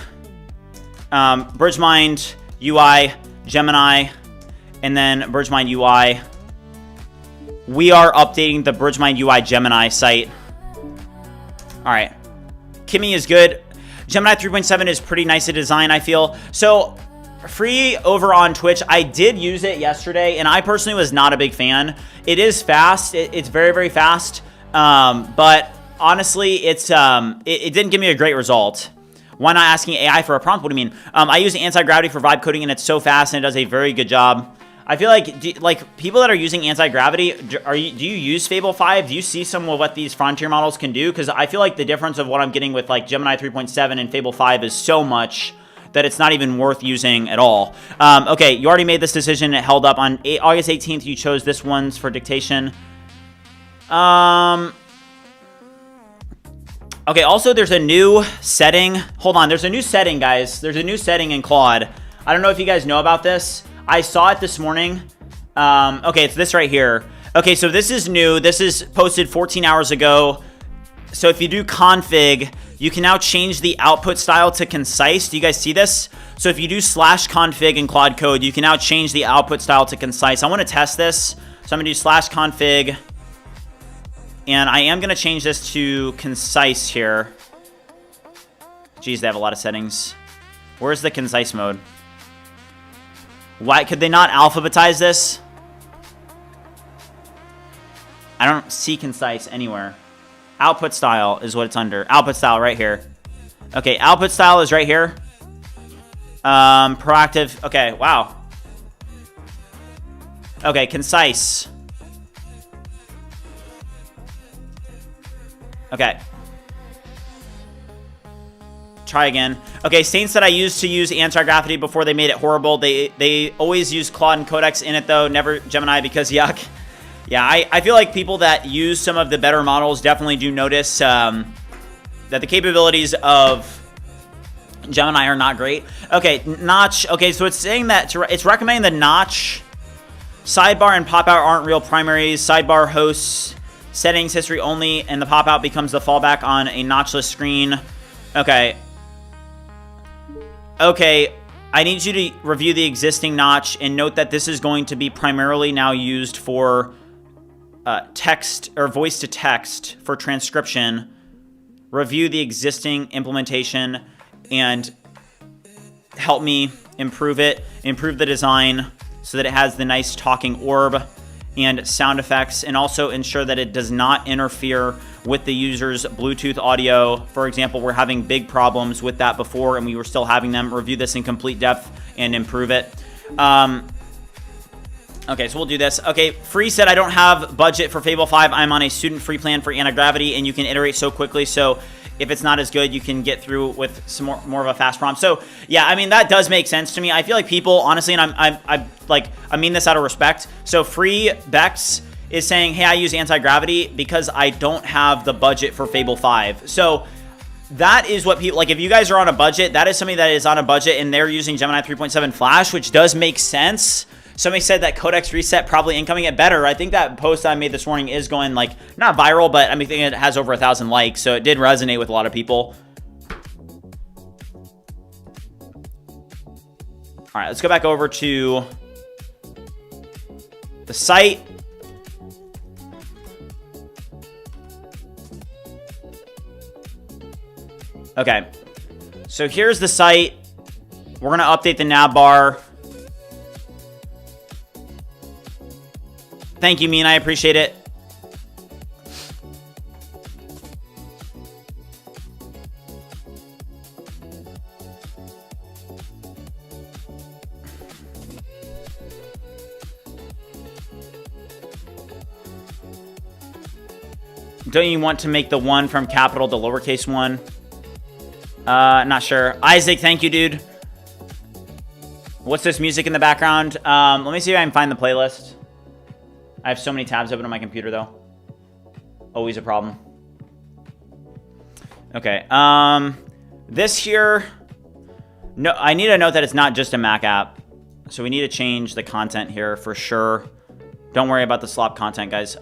BridgeMind UI, Gemini, and then BridgeMind UI. We are updating the BridgeMind UI Gemini site. All right. Kimi is good. Gemini 3.7 is pretty nice to design, I feel. So, free over on Twitch. I did use it yesterday, and I personally was not a big fan. It is fast. It's very, very fast. But honestly, it didn't give me a great result. Why not asking AI for a prompt? What do you mean? I use anti-gravity for vibe coding, and it's so fast, and it does a very good job. I feel like people that are using anti-gravity, do you use Fable 5? Do you see some of what these frontier models can do? Because I feel like the difference of what I'm getting with like Gemini 3.7 and Fable 5 is so much that it's not even worth using at all. Okay, you already made this decision. It held up on August 18th. You chose this one's for dictation. Okay, also there's a new setting. Hold on, there's a new setting, guys. There's a new setting in Claude. I don't know if you guys know about this. I saw it this morning. Okay, it's this right here. Okay, so this is new. This is posted 14 hours ago. So if you do config, you can now change the output style to concise. Do you guys see this? So if you do /config in Claude Code, you can now change the output style to concise. I want to test this. So I'm going to do /config. And I am going to change this to concise here. Geez, they have a lot of settings. Where's the concise mode? Why could they not alphabetize this? I don't see concise anywhere. Output style is what it's under. Output style right here. Okay, output style is right here. Proactive. Okay, wow. Okay, concise. Okay. Try again. Okay, Saints that I used to use anti-gravity before they made it horrible. They always use Claude and Codex in it though, never Gemini because yuck. Yeah, I feel like people that use some of the better models definitely do notice that the capabilities of Gemini are not great. Okay, notch. Okay, so it's saying that it's recommending the notch, sidebar, and pop out aren't real primaries. Sidebar hosts, settings, history only, and the pop out becomes the fallback on a notchless screen. Okay. Okay, I need you to review the existing notch and note that this is going to be primarily now used for text or voice to text for transcription. Review the existing implementation and help me improve it, improve the design so that it has the nice talking orb and sound effects, and also ensure that it does not interfere with the user's Bluetooth audio. For example, we're having big problems with that before and we were still having them. Review this in complete depth and improve it. Okay, so we'll do this. Okay, Free said, I don't have budget for Fable 5. I'm on a student free plan for anti-gravity, and you can iterate so quickly. So if it's not as good, you can get through with some more of a fast prompt. So yeah, I mean, that does make sense to me. I feel like people, honestly, and I mean this out of respect. So Free Bex is saying, hey, I use anti-gravity because I don't have the budget for Fable 5. So that is what people, like, if you guys are on a budget, that is somebody that is on a budget and they're using Gemini 3.7 Flash, which does make sense. Somebody said that Codex Reset probably incoming it better. I think that post I made this morning is going, like, not viral, but I mean, I think it has over 1,000 likes, so it did resonate with a lot of people. All right, let's go back over to the site. Okay, so here's the site. We're going to update the nav bar. Thank you, Mean. I appreciate it. Don't you want to make the one from capital to lowercase one? Not sure. Isaac, thank you, dude. What's this music in the background? Let me see if I can find the playlist. I have so many tabs open on my computer, though. Always a problem. Okay. This here... No, I need to note that it's not just a Mac app. So we need to change the content here for sure. Don't worry about the slop content, guys.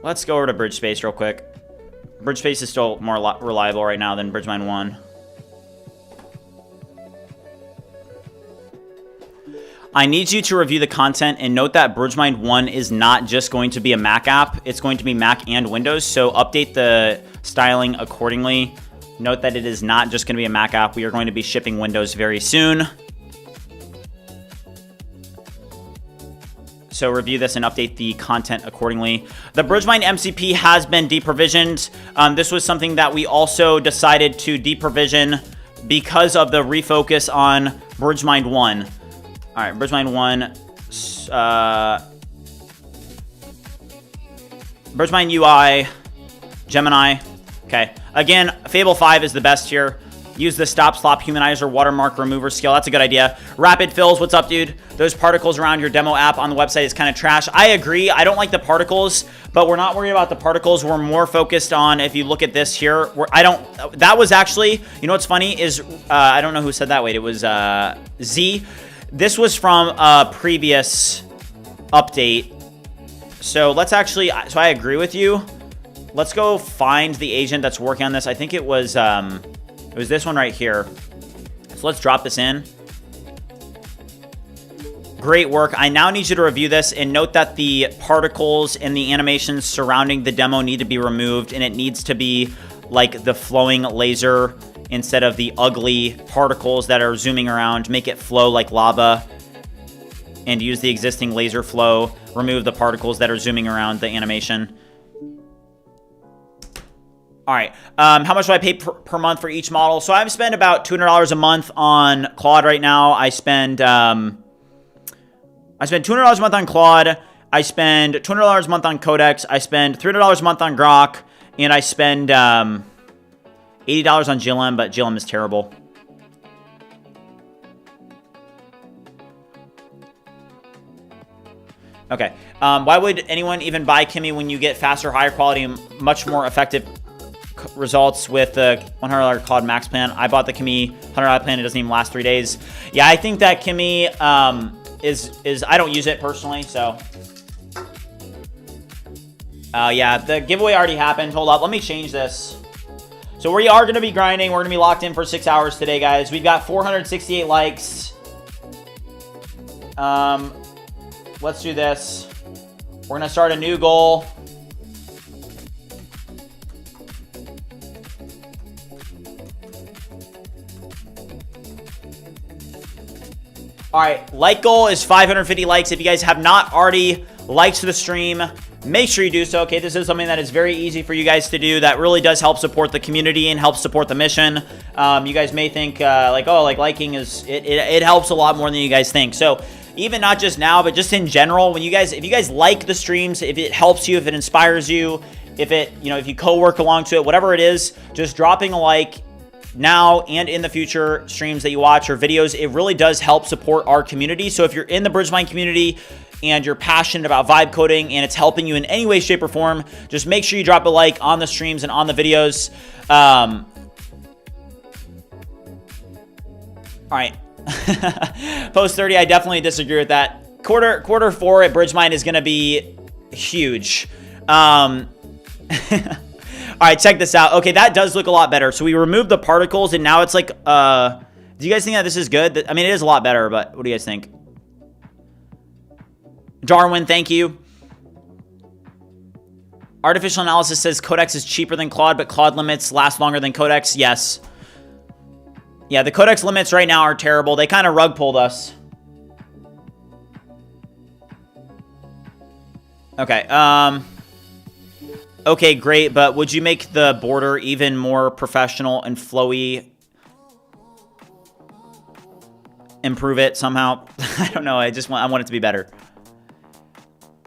Let's go over to BridgeSpace real quick. BridgeSpace is still more reliable right now than BridgeMind One. I need you to review the content and note that BridgeMind One is not just going to be a Mac app. It's going to be Mac and Windows, so update the styling accordingly. Note that it is not just going to be a Mac app. We are going to be shipping Windows very soon. So review this and update the content accordingly. The BridgeMind MCP has been deprovisioned. This was something that we also decided to deprovision because of the refocus on BridgeMind One. All right, BridgeMind One. BridgeMind UI, Gemini. Okay. Again, Fable 5 is the best here. Use the stop, slop, humanizer, watermark, remover skill. That's a good idea. Rapid fills, what's up, dude? Those particles around your demo app on the website is kind of trash. I agree. I don't like the particles, but we're not worried about the particles. We're more focused on, if you look at this here, that was actually, you know what's funny is, I don't know who said that. Wait, it was Z. This was from a previous update. So let's actually, so I agree with you. Let's go find the agent that's working on this. I think it was this one right here. So let's drop this in. Great work. I now need you to review this and note that the particles and the animations surrounding the demo need to be removed, and it needs to be like the flowing laser instead of the ugly particles that are zooming around. Make it flow like lava and use the existing laser flow. Remove the particles that are zooming around the animation. All right, how much do I pay per month for each model? So I've spent about $200 a month on Claude right now. I spend $200 a month on Claude. I spend $200 a month on Codex. I spend $300 a month on Grok, and I spend $80 on GLM, but GLM is terrible. Okay, why would anyone even buy Kimi when you get faster, higher quality, and much more effective results with the $100 Claude Max plan? I bought the Kimi $100 plan. It doesn't even last 3 days. Yeah, I think that Kimi is I don't use it personally, so. Yeah, the giveaway already happened. Hold up, let me change this. So we are going to be grinding. We're going to be locked in for 6 hours today, guys. We've got 468 likes. Let's do this. We're going to start a new goal. All right, like goal is 550 likes. If you guys have not already liked the stream, make sure you do so. Okay, this is something that is very easy for you guys to do. That really does help support the community and help support the mission. You guys may think like, oh, like liking is it helps a lot more than you guys think. So even not just now, but just in general, when if you guys like the streams, if it helps you, if it inspires you, if you co-work along to it, whatever it is, just dropping a like now and in the future streams that you watch or videos, it really does help support our community. So if you're in the BridgeMind community and you're passionate about vibe coding and it's helping you in any way, shape, or form, just make sure you drop a like on the streams and on the videos. All right. Post 30, I definitely disagree with that. Quarter 4 at BridgeMind is going to be huge. All right, check this out. Okay, that does look a lot better. So we removed the particles, and now it's like, do you guys think that this is good? I mean, it is a lot better, but what do you guys think? Darwin, thank you. Artificial analysis says Codex is cheaper than Claude, but Claude limits last longer than Codex. Yes. Yeah, the Codex limits right now are terrible. They kind of rug pulled us. Okay, okay, great, but would you make the border even more professional and flowy? Improve it somehow? I don't know, I want it to be better.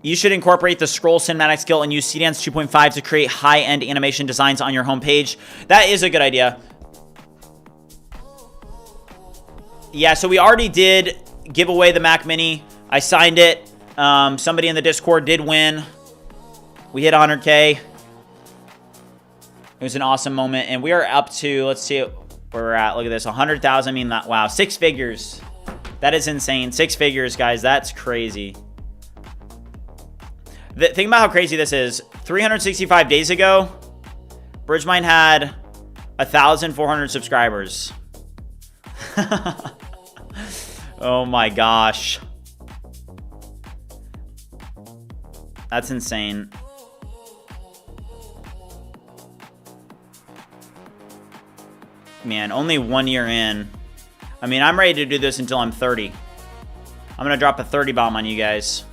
You should incorporate the scroll cinematic skill and use CDance 2.5 to create high-end animation designs on your homepage. That is a good idea. Yeah, so we already did give away the Mac Mini. I signed it. Somebody in the Discord did win. We hit 100K. It was an awesome moment. And we are up to, let's see where we're at. Look at this, 100,000. I mean, wow, 6 figures. That is insane. 6 figures, guys. That's crazy. Think about how crazy this is. 365 days ago, BridgeMind had 1,400 subscribers. Oh my gosh. That's insane. Man, only 1 year in. I mean, I'm ready to do this until I'm 30. I'm gonna drop a 30 bomb on you guys.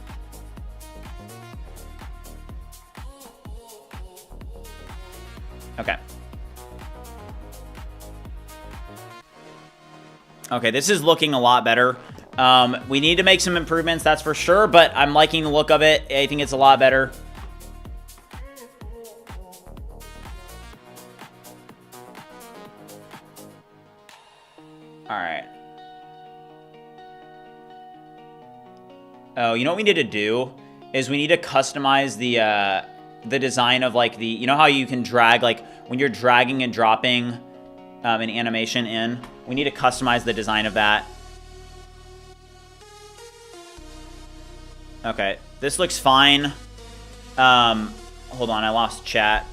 Okay. Okay, this is looking a lot better. We need to make some improvements, that's for sure, but I'm liking the look of it. I think it's a lot better. All right. Oh, you know what we need to do is we need to customize the design of like the, you know how you can drag, like when you're dragging and dropping an animation in, we need to customize the design of that. Okay, this looks fine. Hold on, I lost chat.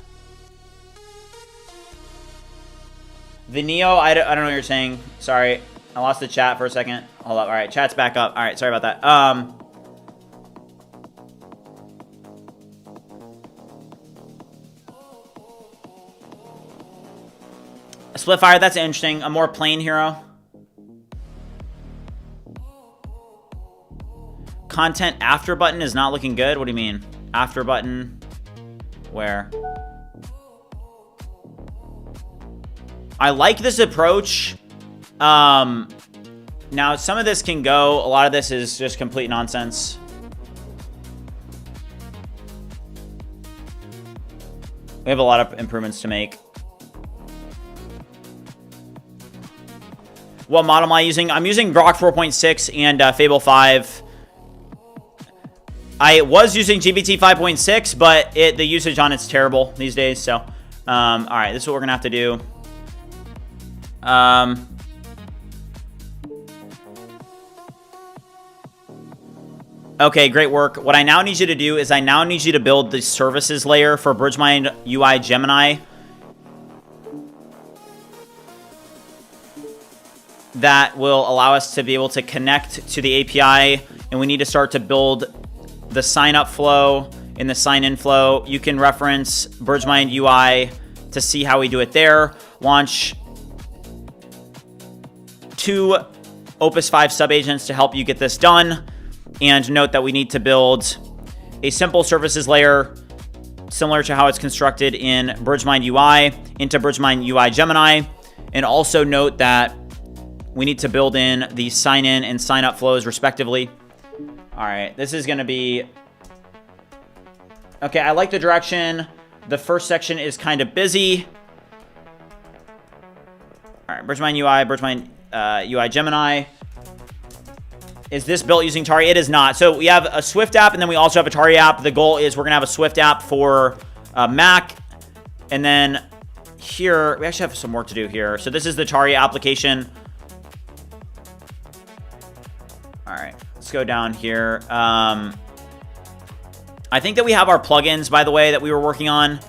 The Neo, I don't know what you're saying. Sorry, I lost the chat for a second. Hold up. All right, chat's back up. All right, sorry about that. Splitfire, that's interesting. A more plain hero. Content after button is not looking good. What do you mean? After button? Where? I like this approach. Now, some of this can go. A lot of this is just complete nonsense. We have a lot of improvements to make. What model am I using? I'm using Grok 4.6 and Fable 5. I was using GPT 5.6, but the usage on it's terrible these days. So, all right, this is what we're gonna have to do. Okay, great work. What I now need you to do is I now need you to build the services layer for BridgeMind UI Gemini. That will allow us to be able to connect to the API, and we need to start to build the sign up flow and the sign in flow. You can reference BridgeMind UI to see how we do it there. Launch 2 Opus 5 subagents to help you get this done. And note that we need to build a simple services layer similar to how it's constructed in BridgeMind UI into BridgeMind UI Gemini. And also note that we need to build in the sign in and sign up flows respectively. All right, this is gonna be, okay, I like the direction. The first section is kind of busy. All right, BridgeMind UI, BridgeMind UI Gemini. Is this built using Tari? It is not. So we have a Swift app, and then we also have a Tari app. The goal is we're gonna have a Swift app for Mac, and then here, we actually have some work to do here. So this is the Tari application. All right, let's go down here. I think that we have our plugins, by the way, that we were working on.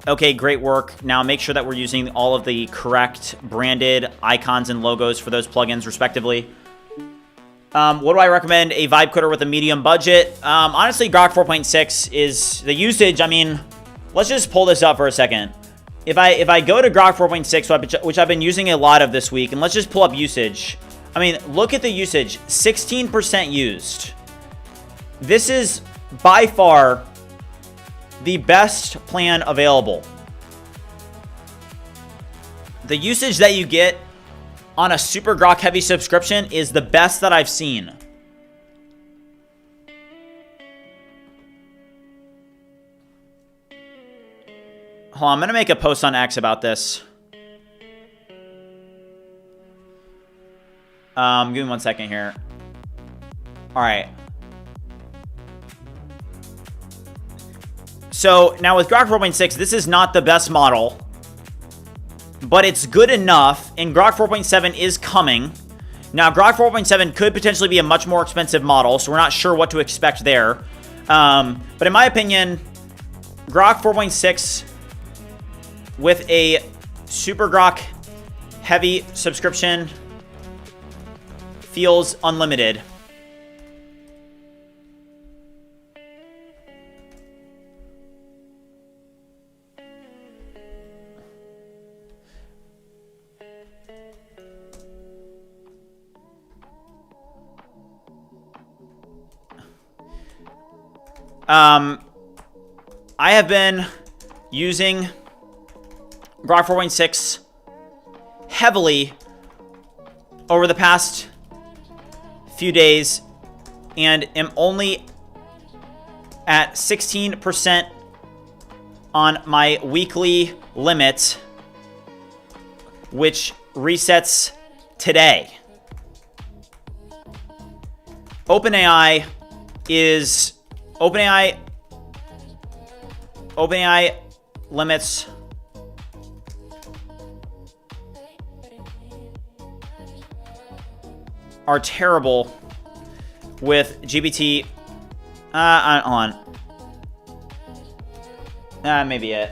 Okay, great work. Now make sure that we're using all of the correct branded icons and logos for those plugins, respectively. What do I recommend? A vibe coder with a medium budget. Honestly, Grok 4.6 is the usage. I mean, let's just pull this up for a second. If I go to Grok 4.6, which I've been using a lot of this week, and let's just pull up usage. I mean, look at the usage, 16% used. This is by far the best plan available. The usage that you get on a super Grok heavy subscription is the best that I've seen. Hold on, I'm gonna make a post on X about this. Give me 1 second here. All right. So now with Grok 4.6, this is not the best model, but it's good enough, and Grok 4.7 is coming. Now, Grok 4.7 could potentially be a much more expensive model, so we're not sure what to expect there. But in my opinion, Grok 4.6 with a super Grok heavy subscription feels unlimited. I have been using Grok 4.6 heavily over the past few days and am only at 16% on my weekly limit, which resets today. OpenAI limits are terrible with GPT on. Maybe it.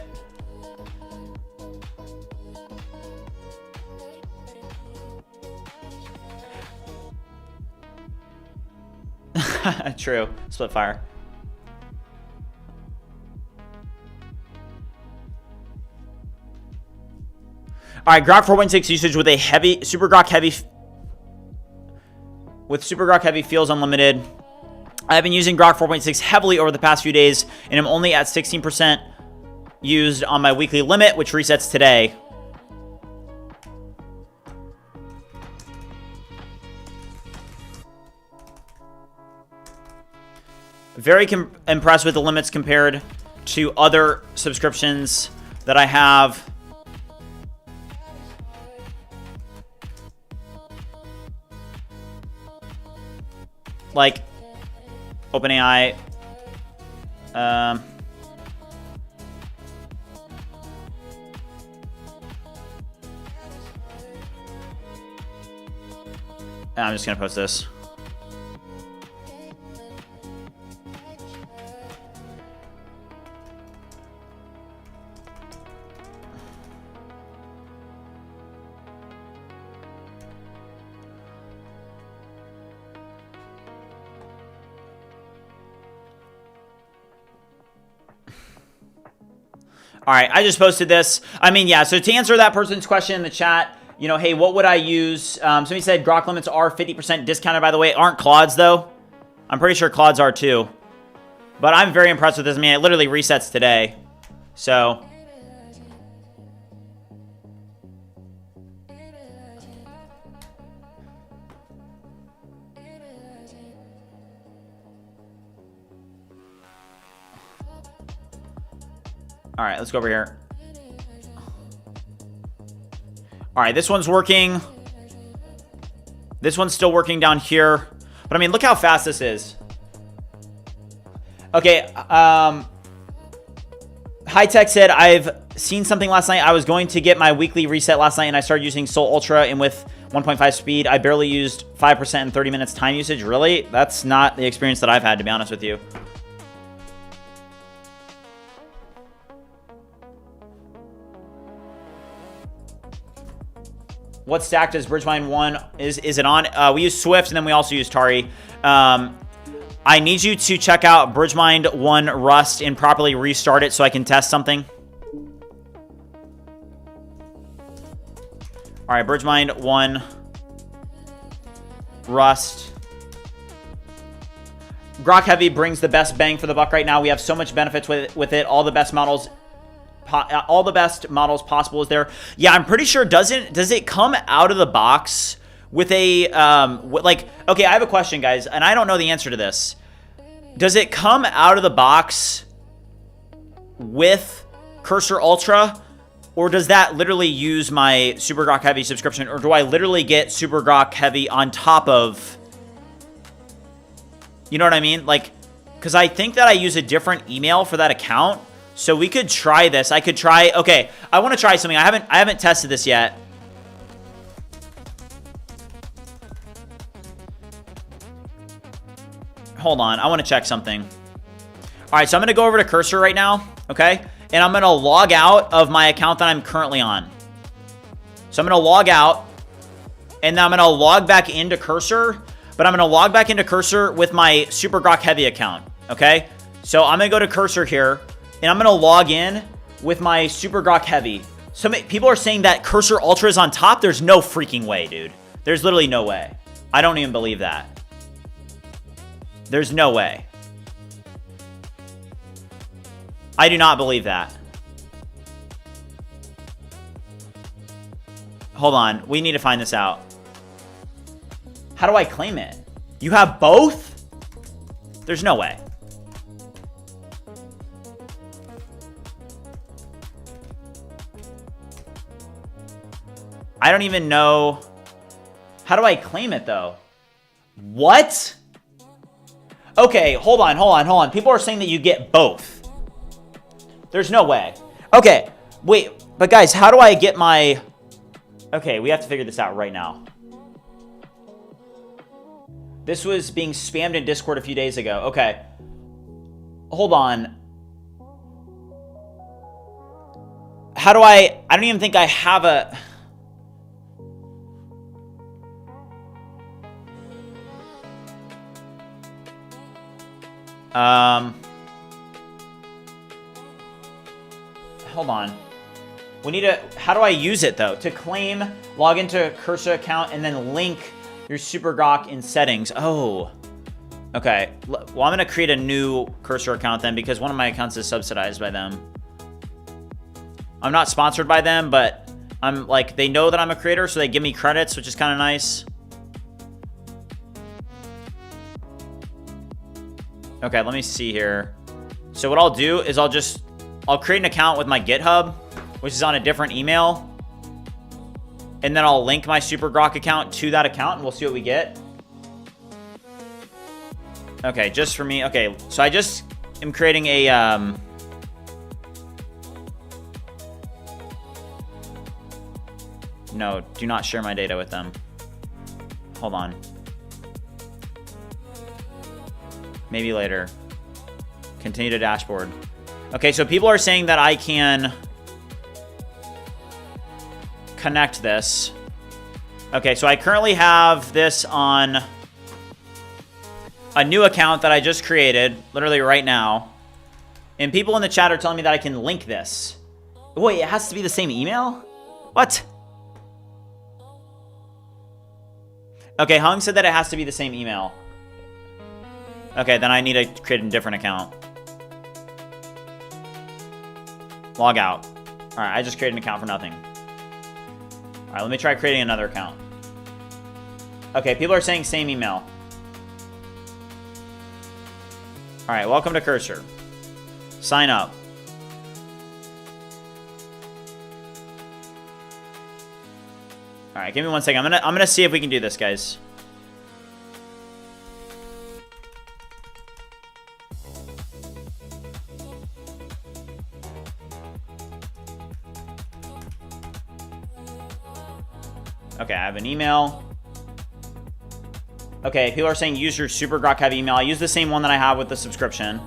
True. Split fire. All right, Grok 4.6 usage with a heavy Super Grok heavy feels unlimited. I've been using Grok 4.6 heavily over the past few days, and I'm only at 16% used on my weekly limit, which resets today. Very impressed with the limits compared to other subscriptions that I have. Like OpenAI. I'm just going to post this. All right, I just posted this. I mean, yeah, so to answer that person's question in the chat, you know, hey, what would I use? Somebody said Grok limits are 50% discounted, by the way. Aren't Claude's, though? I'm pretty sure Claude's are, too. But I'm very impressed with this. I mean, it literally resets today. So... all right, let's go over here. All right, this one's working. This one's still working down here. But I mean, look how fast this is. Okay, High Tech said, I've seen something last night. I was going to get my weekly reset last night, and I started using Soul Ultra, and with 1.5 speed, I barely used 5% in 30 minutes time usage. Really? That's not the experience that I've had, to be honest with you. What stack does BridgeMind One is it on? We use Swift, and then we also use Tari. I need you to check out BridgeMind One Rust and properly restart it so I can test something. All right, BridgeMind One Rust. Grok Heavy brings the best bang for the buck right now. We have so much benefits with it. All the best models possible is there. Yeah, I'm pretty sure. Does it come out of the box with a like? Okay, I have a question, guys, and I don't know the answer to this. Does it come out of the box with Cursor Ultra, or does that literally use my Super Grok Heavy subscription, or do I literally get Super Grok Heavy on top of? You know what I mean? Like, because I think that I use a different email for that account. So we could try this. I could try. Okay, I want to try something. I haven't tested this yet. Hold on. I want to check something. All right, so I'm going to go over to Cursor right now, okay? And I'm going to log out of my account that I'm currently on. So I'm going to log out, and then I'm going to log back into Cursor, but I'm going to log back into Cursor with my Super Grok Heavy account, okay? So I'm going to go to Cursor here, and I'm going to log in with my Super Grok Heavy. Some people are saying that Cursor Ultra is on top. There's no freaking way, dude. There's literally no way. I don't even believe that. There's no way. I do not believe that. Hold on. We need to find this out. How do I claim it? You have both? There's no way. I don't even know. How do I claim it though? What? Okay, hold on. People are saying that you get both. There's no way. Okay, wait, but guys, how do I get my... Okay, we have to figure this out right now. This was being spammed in Discord a few days ago. Okay. Hold on. How do I don't even think I have a... Hold on. We need to... How do I use it, though? To claim, log into a Cursor account, and then link your SuperGrok in settings. Oh. Okay. Well, I'm going to create a new Cursor account, then, because one of my accounts is subsidized by them. I'm not sponsored by them, but I'm like... They know that I'm a creator, so they give me credits, which is kind of nice. Okay, let me see here. So what I'll do is I'll create an account with my GitHub, which is on a different email. And then I'll link my SuperGrok account to that account, and we'll see what we get. Okay, just for me. Okay, so I just am creating a... No, do not share my data with them. Hold on. Maybe later. Continue to dashboard. Okay, so people are saying that I can connect this. Okay, so I currently have this on a new account that I just created, literally right now. And people in the chat are telling me that I can link this. Wait, it has to be the same email? What? Okay, Hung said that it has to be the same email. Okay, then I need to create a different account. Log out. All right, I just created an account for nothing. All right, let me try creating another account. Okay, people are saying same email. All right, welcome to Cursor. Sign up. All right, give me 1 second. I'm gonna see if we can do this, guys. Okay, I have an email. Okay, people are saying use your SuperGrok have email. I use the same one that I have with the subscription.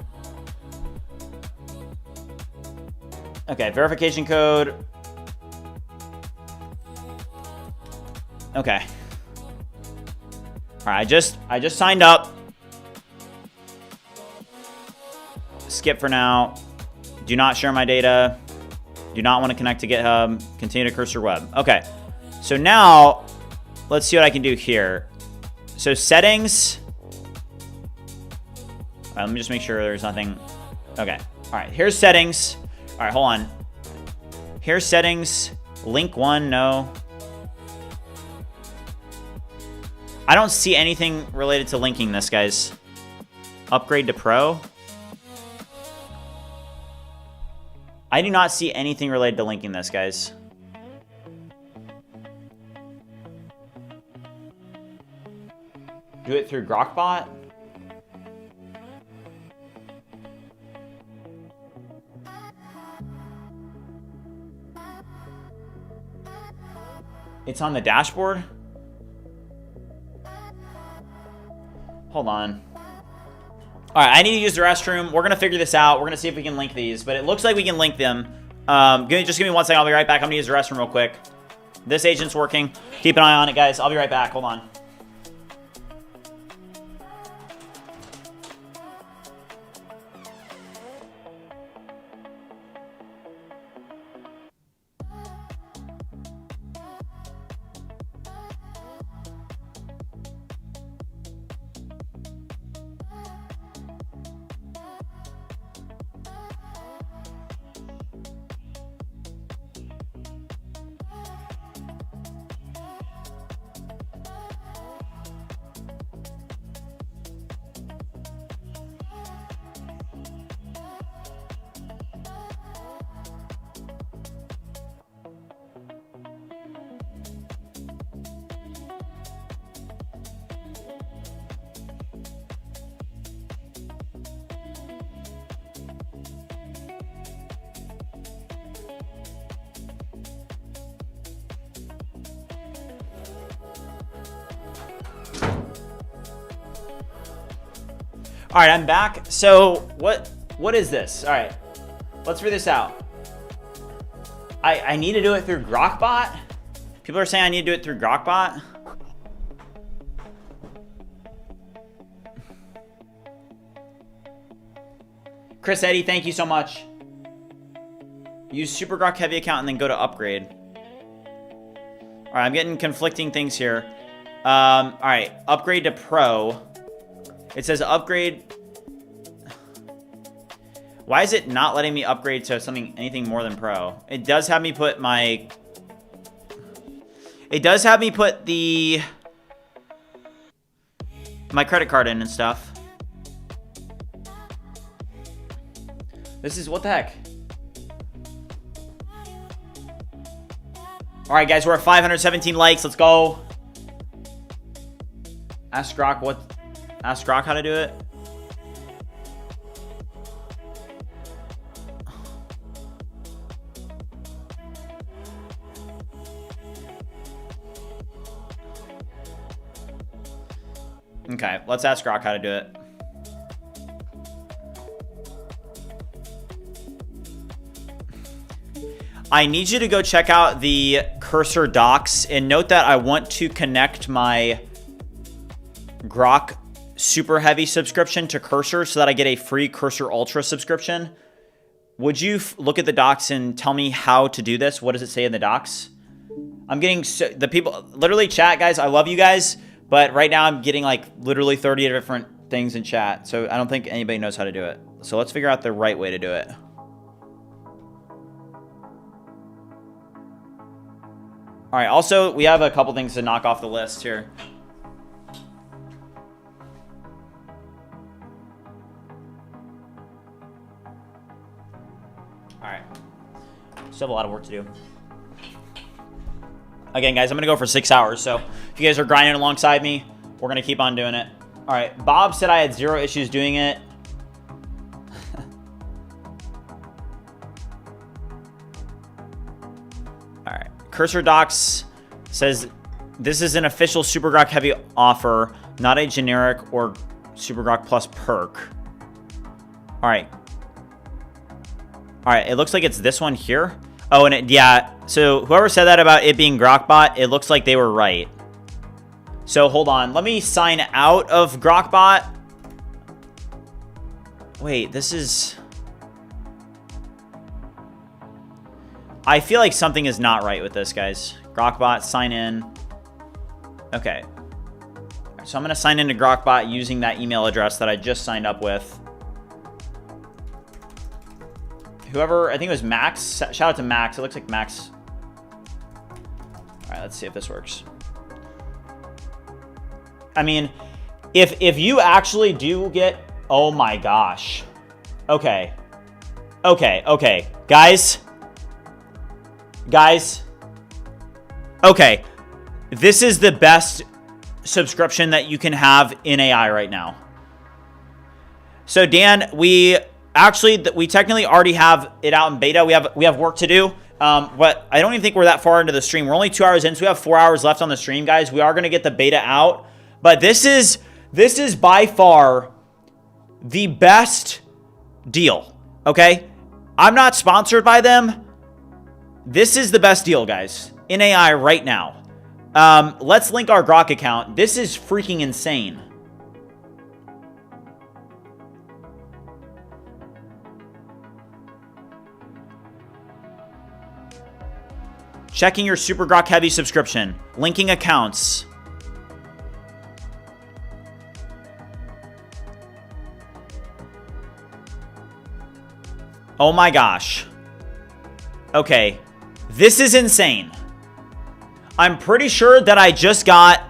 Okay, verification code. Okay. All right, I just signed up. Skip for now. Do not share my data. Do not want to connect to GitHub. Continue to Cursor Web. Okay. So now, let's see what I can do here. So settings. All right, let me just make sure there's nothing. Okay. All right, here's settings. All right, hold on. Here's settings. Link one, no. I don't see anything related to linking this, guys. Upgrade to Pro. I do not see anything related to linking this, guys. Do it through Grokbot? It's on the dashboard? Hold on. All right, I need to use the restroom. We're going to figure this out. We're going to see if we can link these, but it looks like we can link them. Just give me 1 second. I'll be right back. I'm going to use the restroom real quick. This agent's working. Keep an eye on it, guys. I'll be right back. Hold on. All right, I'm back. So what is this? All right, let's figure this out. I need to do it through Grokbot. People are saying I need to do it through Grokbot. Chris Eddy, thank you so much. Use Super Grok Heavy account and then go to upgrade. All right, I'm getting conflicting things here. All right, upgrade to Pro. It says upgrade. Why is it not letting me upgrade to anything more than Pro? It does have me put my... It does have me put my credit card in and stuff. This is... What the heck? All right, guys, we're at 517 likes. Let's go. Ask Grok how to do it. Okay, let's ask Grok how to do it. I need you to go check out the Cursor docs and note that I want to connect my Grok Super Heavy subscription to Cursor so that I get a free Cursor Ultra subscription. Would you look at the docs and tell me how to do this? What does it say in the docs? I'm getting the people, literally chat, guys. I love you guys, but right now I'm getting like literally 30 different things in chat. So I don't think anybody knows how to do it. So let's figure out the right way to do it. All right, also, we have a couple things to knock off the list here. All right, still have a lot of work to do. Again, guys, I'm gonna go for 6 hours, so if you guys are grinding alongside me, we're gonna keep on doing it. All right, Bob said I had 0 issues doing it. All right, Cursor Docs says this is an official Super Grok Heavy offer, not a generic or Super Grok Plus perk. All right. All right, it looks like it's this one here. Oh, and yeah, so whoever said that about it being Grokbot, it looks like they were right. So hold on, let me sign out of Grokbot. Wait, this is... I feel like something is not right with this, guys. Grokbot, sign in. Okay. So I'm going to sign into Grokbot using that email address that I just signed up with. Whoever, I think it was Max. Shout out to Max. It looks like Max. All right, let's see if this works. I mean, if you actually do get... Oh my gosh. Okay. Okay. Guys. Okay. This is the best subscription that you can have in AI right now. So Dan, we technically already have it out in beta. We have work to do. But I don't even think we're that far into the stream. We're only 2 hours in, so we have 4 hours left on the stream, guys. We are going to get the beta out. But this is by far the best deal, okay? I'm not sponsored by them. This is the best deal, guys, in AI right now. Let's link our Grok account. This is freaking insane. Checking your Super Grok Heavy subscription. Linking accounts. Oh my gosh. Okay. This is insane. I'm pretty sure that I just got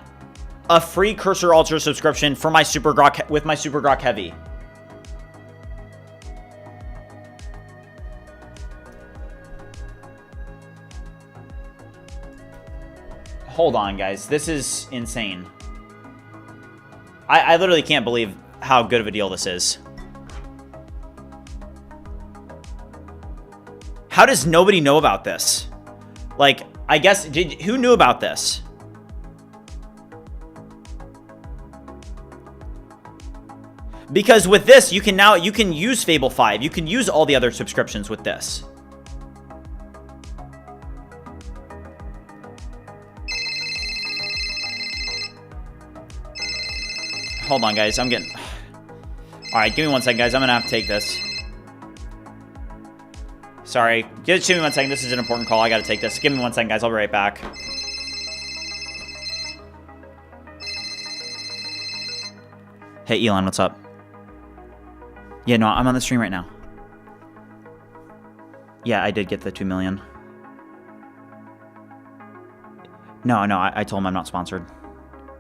a free Cursor Ultra subscription for my Super Grok with my Super Grok Heavy. Hold on, guys. This is insane. I literally can't believe how good of a deal this is. How does nobody know about this? Like, I guess, who knew about this? Because with this, you can use Fable 5. You can use all the other subscriptions with this. Hold on, guys. I'm getting... All right, give me 1 second, guys. I'm going to have to take this. Sorry. Give me 1 second. This is an important call. I got to take this. Give me 1 second, guys. I'll be right back. Hey, Elon, what's up? Yeah, no, I'm on the stream right now. Yeah, I did get the 2 million. No, I told him I'm not sponsored.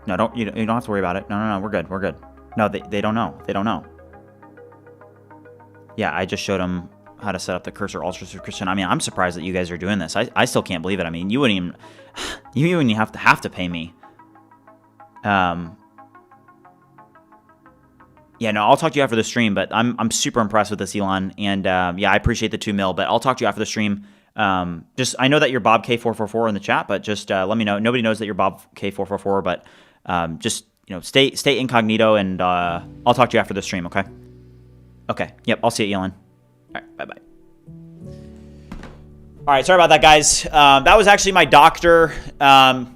No, you don't have to worry about it. No, we're good. We're good. No, they don't know. They don't know. Yeah, I just showed them how to set up the Cursor Ultra subscription. I mean, I'm surprised that you guys are doing this. I still can't believe it. I mean, you wouldn't even have to pay me. Yeah, no, I'll talk to you after the stream, but I'm super impressed with this, Elon, and yeah, I appreciate the 2 mil, but I'll talk to you after the stream. Just, I know that you're Bob K444 in the chat, but just let me know. Nobody knows that you're Bob K444, but just, you know, stay incognito, and I'll talk to you after the stream, okay? Okay, yep, I'll see you, Elon. All right, bye-bye. All right, sorry about that, guys. That was actually my doctor. Yeah,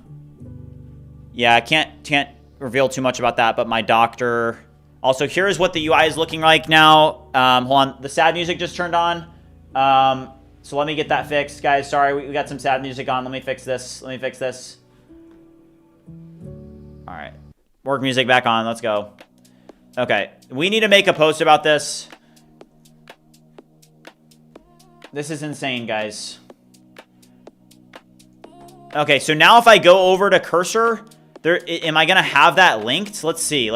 I can't reveal too much about that, but my doctor... Also, here's what the UI is looking like now. Hold on. The sad music just turned on. So let me get that fixed, guys. Sorry, we got some sad music on. Let me fix this. All right. Work music back on. Let's go. Okay. We need to make a post about this. This is insane, guys. Okay, so now if I go over to Cursor, am I going to have that linked? Let's see.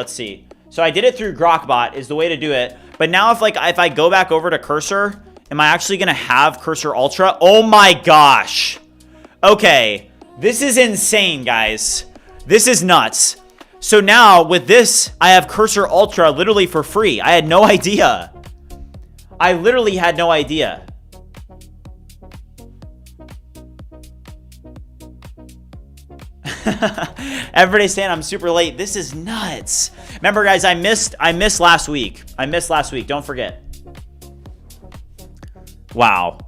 So I did it through Grokbot is the way to do it. But now if I go back over to Cursor, am I actually going to have Cursor Ultra? Oh my gosh. Okay. This is insane, guys. This is nuts. So now with this, I have Cursor Ultra literally for free. I had no idea. I literally had no idea. Everybody's saying I'm super late. This is nuts. Remember, guys, I missed last week. Don't forget. Wow.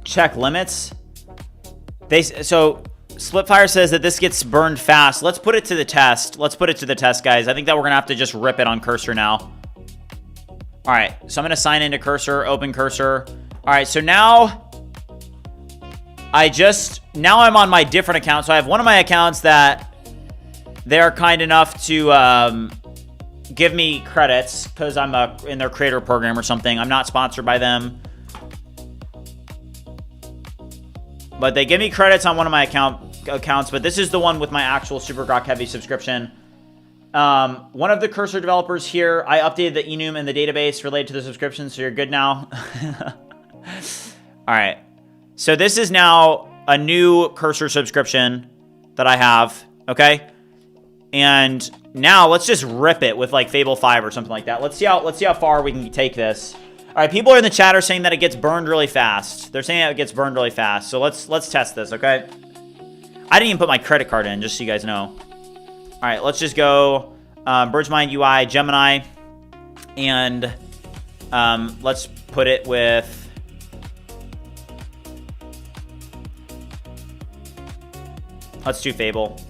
Check limits. So Splitfire says that this gets burned fast. Let's put it to the test. Guys. I think that we're gonna have to just rip it on Cursor now. All right. So I'm gonna sign into Cursor. Open Cursor. All right. So now I'm on my different account. So I have one of my accounts that they're kind enough to give me credits because I'm in their creator program or something. I'm not sponsored by them, but they give me credits on one of my accounts. But this is the one with my actual Super Grok Heavy subscription. One of the Cursor developers here, I updated the enum in the database related to the subscription, so you're good now. All right. So this is now a new Cursor subscription that I have, okay? And now let's just rip it with like Fable 5 or something like that. Let's see how far we can take this. All right, people in the chat are saying that it gets burned really fast. They're saying that it gets burned really fast. So let's test this, okay? I didn't even put my credit card in, just so you guys know. All right, let's just go BridgeMind UI, Gemini, and let's put it with... Let's do Fable.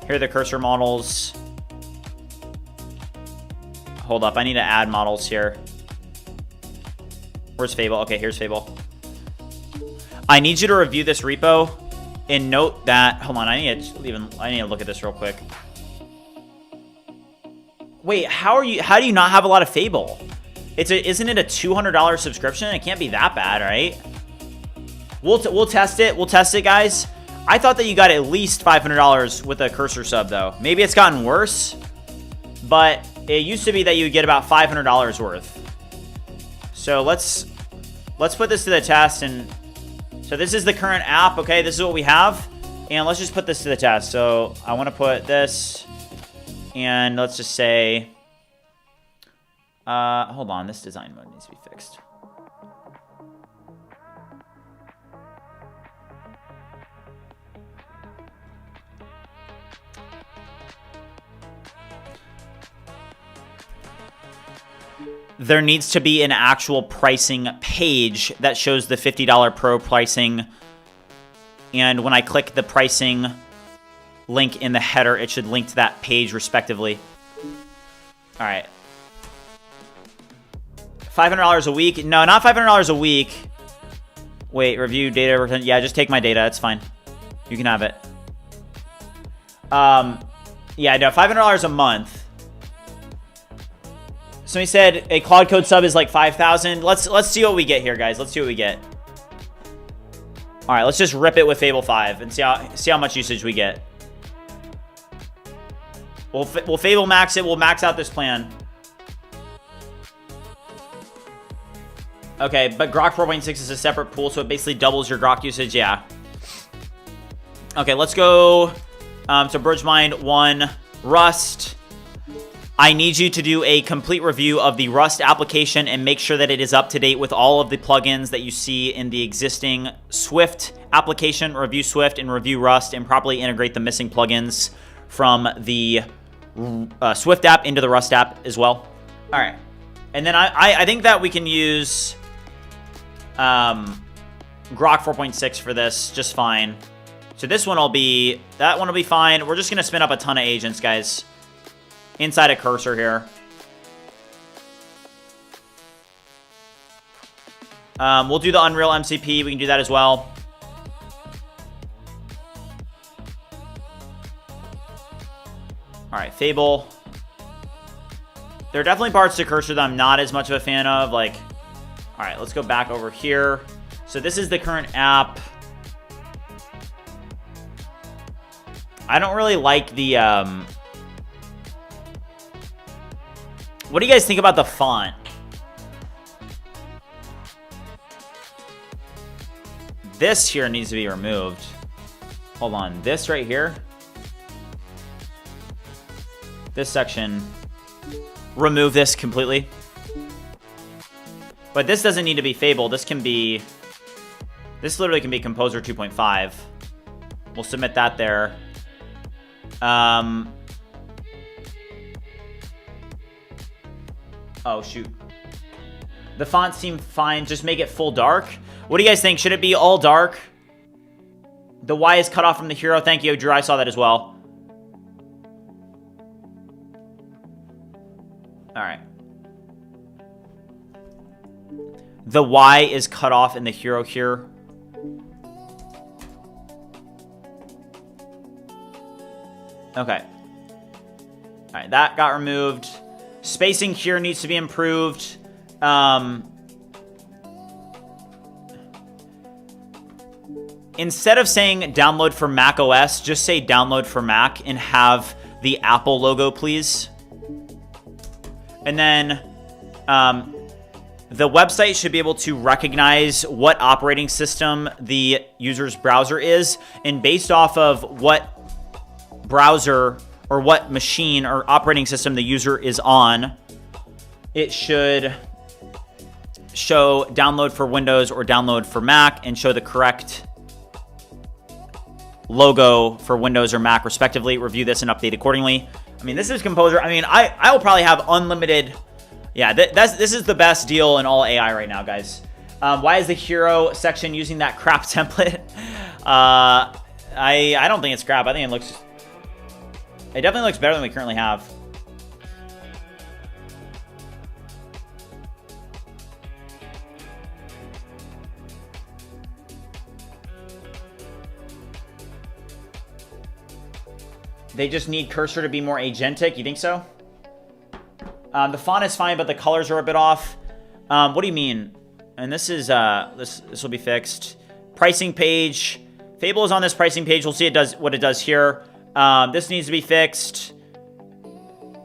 Here are the Cursor models. Hold up, I need to add models here. Where's Fable? Okay, here's Fable. I need you to review this repo and note that... Hold on, I need to look at this real quick. Wait, how do you not have a lot of Fable? Isn't it a $200 subscription? It can't be that bad, right? We'll test it. We'll test it, guys. I thought that you got at least $500 with a Cursor sub, though. Maybe it's gotten worse, but it used to be that you would get about $500 worth. So let's put this to the test. And so this is the current app. Okay, this is what we have, and let's just put this to the test. So I want to put this, and let's just say, hold on, this design mode needs to be fixed. there needs to be an actual pricing page that shows the $50 Pro pricing. And when I click the pricing link in the header, it should link to that page respectively. All right. $500 a week? No, not $500 a week. Wait, review data. Yeah, just take my data. It's fine. You can have it. Yeah, no, $500 a month. Somebody said a Cloud Code sub is like 5,000. Let's see what we get here, guys. Let's see what we get. All right, let's just rip it with Fable 5 and see how much usage we get. We'll Fable max it. We'll max out this plan. Okay, but Grok 4.6 is a separate pool, so it basically doubles your Grok usage. Yeah. Okay, let's go to BridgeMind One Rust. I need you to do a complete review of the Rust application and make sure that it is up to date with all of the plugins that you see in the existing Swift application. Review Swift and review Rust and properly integrate the missing plugins from the Swift app into the Rust app as well. All right. And then I think that we can use Grok 4.6 for this just fine. So this one will be, that one will be fine. We're just going to spin up a ton of agents, guys. Inside a cursor here. We'll do the Unreal MCP. We can do that as well. All right, Fable. There are definitely parts to cursor that I'm not as much of a fan of. Like, all right, let's go back over here. So this is the current app. I don't really like the... What do you guys think about the font? This here needs to be removed. Hold on. This right here. This section. Remove this completely. But this doesn't need to be Fable. This can be... This literally can be Composer 2.5. We'll submit that there. Oh, shoot. The fonts seem fine. Just make it full dark. What do you guys think? Should it be all dark? The Y is cut off from the hero. Thank you, Drew. I saw that as well. All right. The Y is cut off in the hero here. Okay. All right, that got removed. Spacing here needs to be improved. Instead of saying download for macOS, just say download for Mac and have the Apple logo, please. And then the website should be able to recognize what operating system the user's browser is. And based off of what browser or what machine or operating system the user is on, it should show download for Windows or download for Mac and show the correct logo for Windows or Mac respectively. Review this and update accordingly. I mean, this is Composer. I mean, I will probably have unlimited. Yeah, this is the best deal in all AI right now, guys. Why is the hero section using that crap template? I don't think it's crap. I think it definitely looks better than we currently have. They just need cursor to be more agentic. You think so? The font is fine, but the colors are a bit off. What do you mean? And this is this will be fixed. Pricing page. Fable is on this pricing page. We'll see what it does here. This needs to be fixed.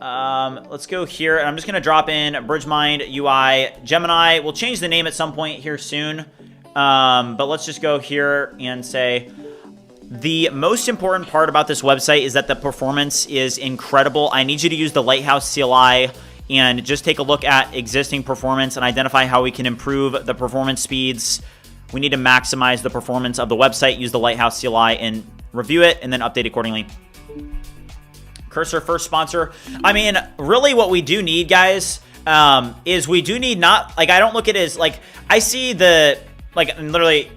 Let's go here, and I'm just gonna drop in BridgeMind UI Gemini. We'll change the name at some point here soon. But let's just go here and say the most important part about this website is that the performance is incredible. I need you to use the Lighthouse CLI and just take a look at existing performance and identify how we can improve the performance speeds. We need to maximize the performance of the website, use the Lighthouse CLI and review it, and then update accordingly. Cursor first sponsor. I mean, really what we do need, guys, is we do need not, like, I don't look at it as, like, I see the, like, literally,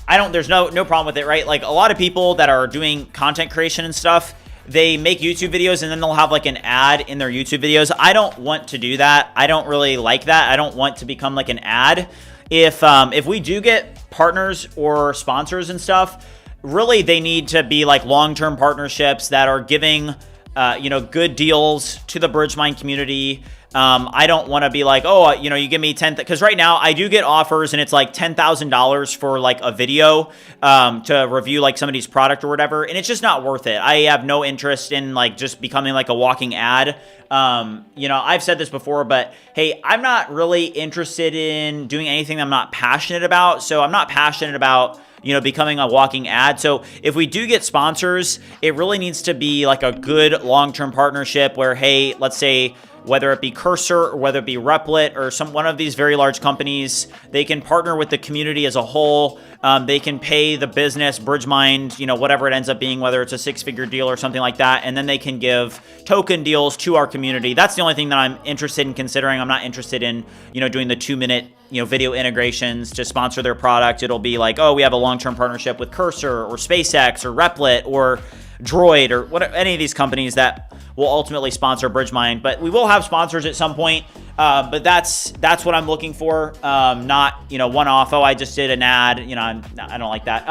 there's no problem with it, right? Like, a lot of people that are doing content creation and stuff, they make YouTube videos and then they'll have like an ad in their YouTube videos. I don't want to do that. I don't really like that. I don't want to become like an ad. If we do get partners or sponsors and stuff, really they need to be like long-term partnerships that are giving, good deals to the BridgeMind community. I don't want to be like, oh, you give me 10, because right now I do get offers and it's like $10,000 for like a video, to review like somebody's product or whatever. And it's just not worth it. I have no interest in like just becoming like a walking ad. I've said this before, but hey, I'm not really interested in doing anything I'm not passionate about. So I'm not passionate about, becoming a walking ad. So if we do get sponsors, it really needs to be like a good long-term partnership where, hey, let's say, whether it be Cursor or whether it be Replit or one of these very large companies, they can partner with the community as a whole. They can pay the business, BridgeMind, whatever it ends up being, whether it's a 6-figure deal or something like that, and then they can give token deals to our community. That's the only thing that I'm interested in considering. I'm not interested in, doing the 2-minute, video integrations to sponsor their product. It'll be like, oh, we have a long-term partnership with Cursor or SpaceX or Replit or Droid or any of these companies that will ultimately sponsor BridgeMind. But we will have sponsors at some point. But that's what I'm looking for. Not, one-off. Oh, I just did an ad. I don't like that.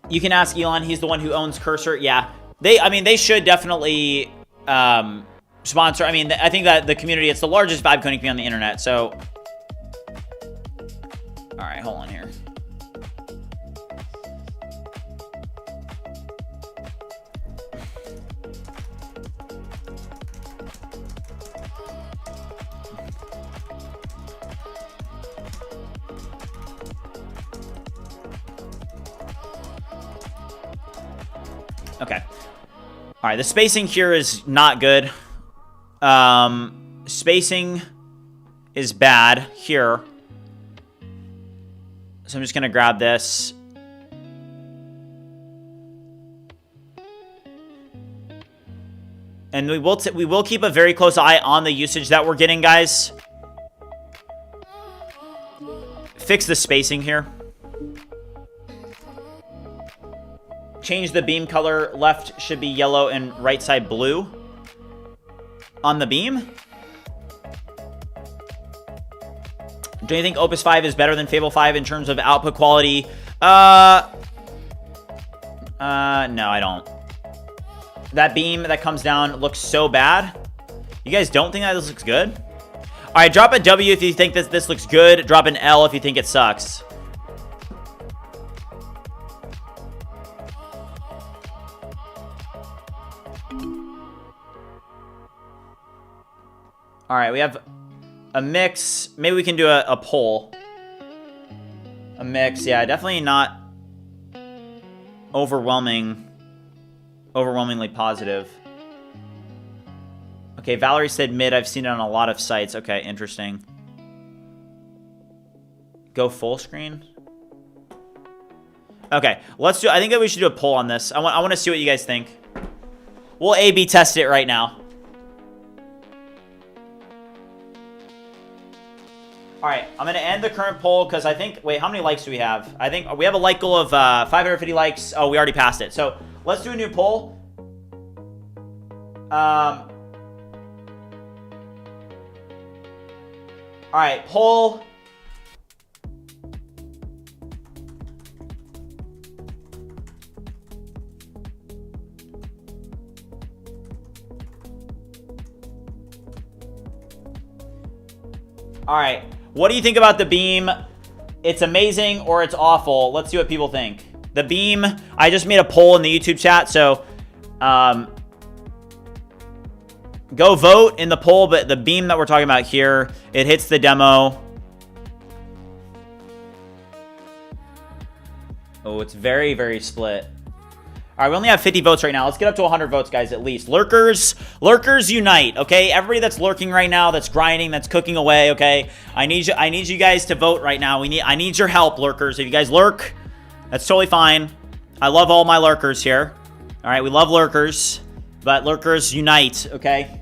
You can ask Elon. He's the one who owns Cursor. Yeah. They should definitely sponsor. I think that the community, it's the largest vibe coding community on the internet. So, all right, hold on here. Okay. All right, the spacing here is not good. Spacing is bad here. So I'm just going to grab this. And we will keep a very close eye on the usage that we're getting, guys. Fix the spacing here. Change the beam color. Left should be yellow and right side blue on the beam. Do you think Opus 5 is better than Fable 5 in terms of output quality? No, I don't. That beam that comes down looks so bad. You guys don't think that this looks good? All right, drop a W if you think that this looks good. Drop an L if you think it sucks. All right, we have a mix. Maybe we can do a poll. A mix, yeah, definitely not overwhelmingly positive. Okay, Valerie said mid. I've seen it on a lot of sites. Okay, interesting. Go full screen. Okay, let's do. I think that we should do a poll on this. I want to see what you guys think. We'll A/B test it right now. All right, I'm going to end the current poll because I think... Wait, how many likes do we have? I think we have a like goal of 550 likes. Oh, we already passed it. So let's do a new poll. All right, poll. All right. What do you think about the beam? It's amazing or it's awful. Let's see what people think. The beam, I just made a poll in the YouTube chat, so go vote in the poll, but the beam that we're talking about here, it hits the demo. Oh, it's very, very split. All right, we only have 50 votes right now. Let's get up to 100 votes, guys, at least. Lurkers unite, okay? Everybody that's lurking right now, that's grinding, that's cooking away, okay? I need you guys to vote right now. I need your help, lurkers. If you guys lurk, that's totally fine. I love all my lurkers here, All right, we love lurkers, but lurkers unite, okay?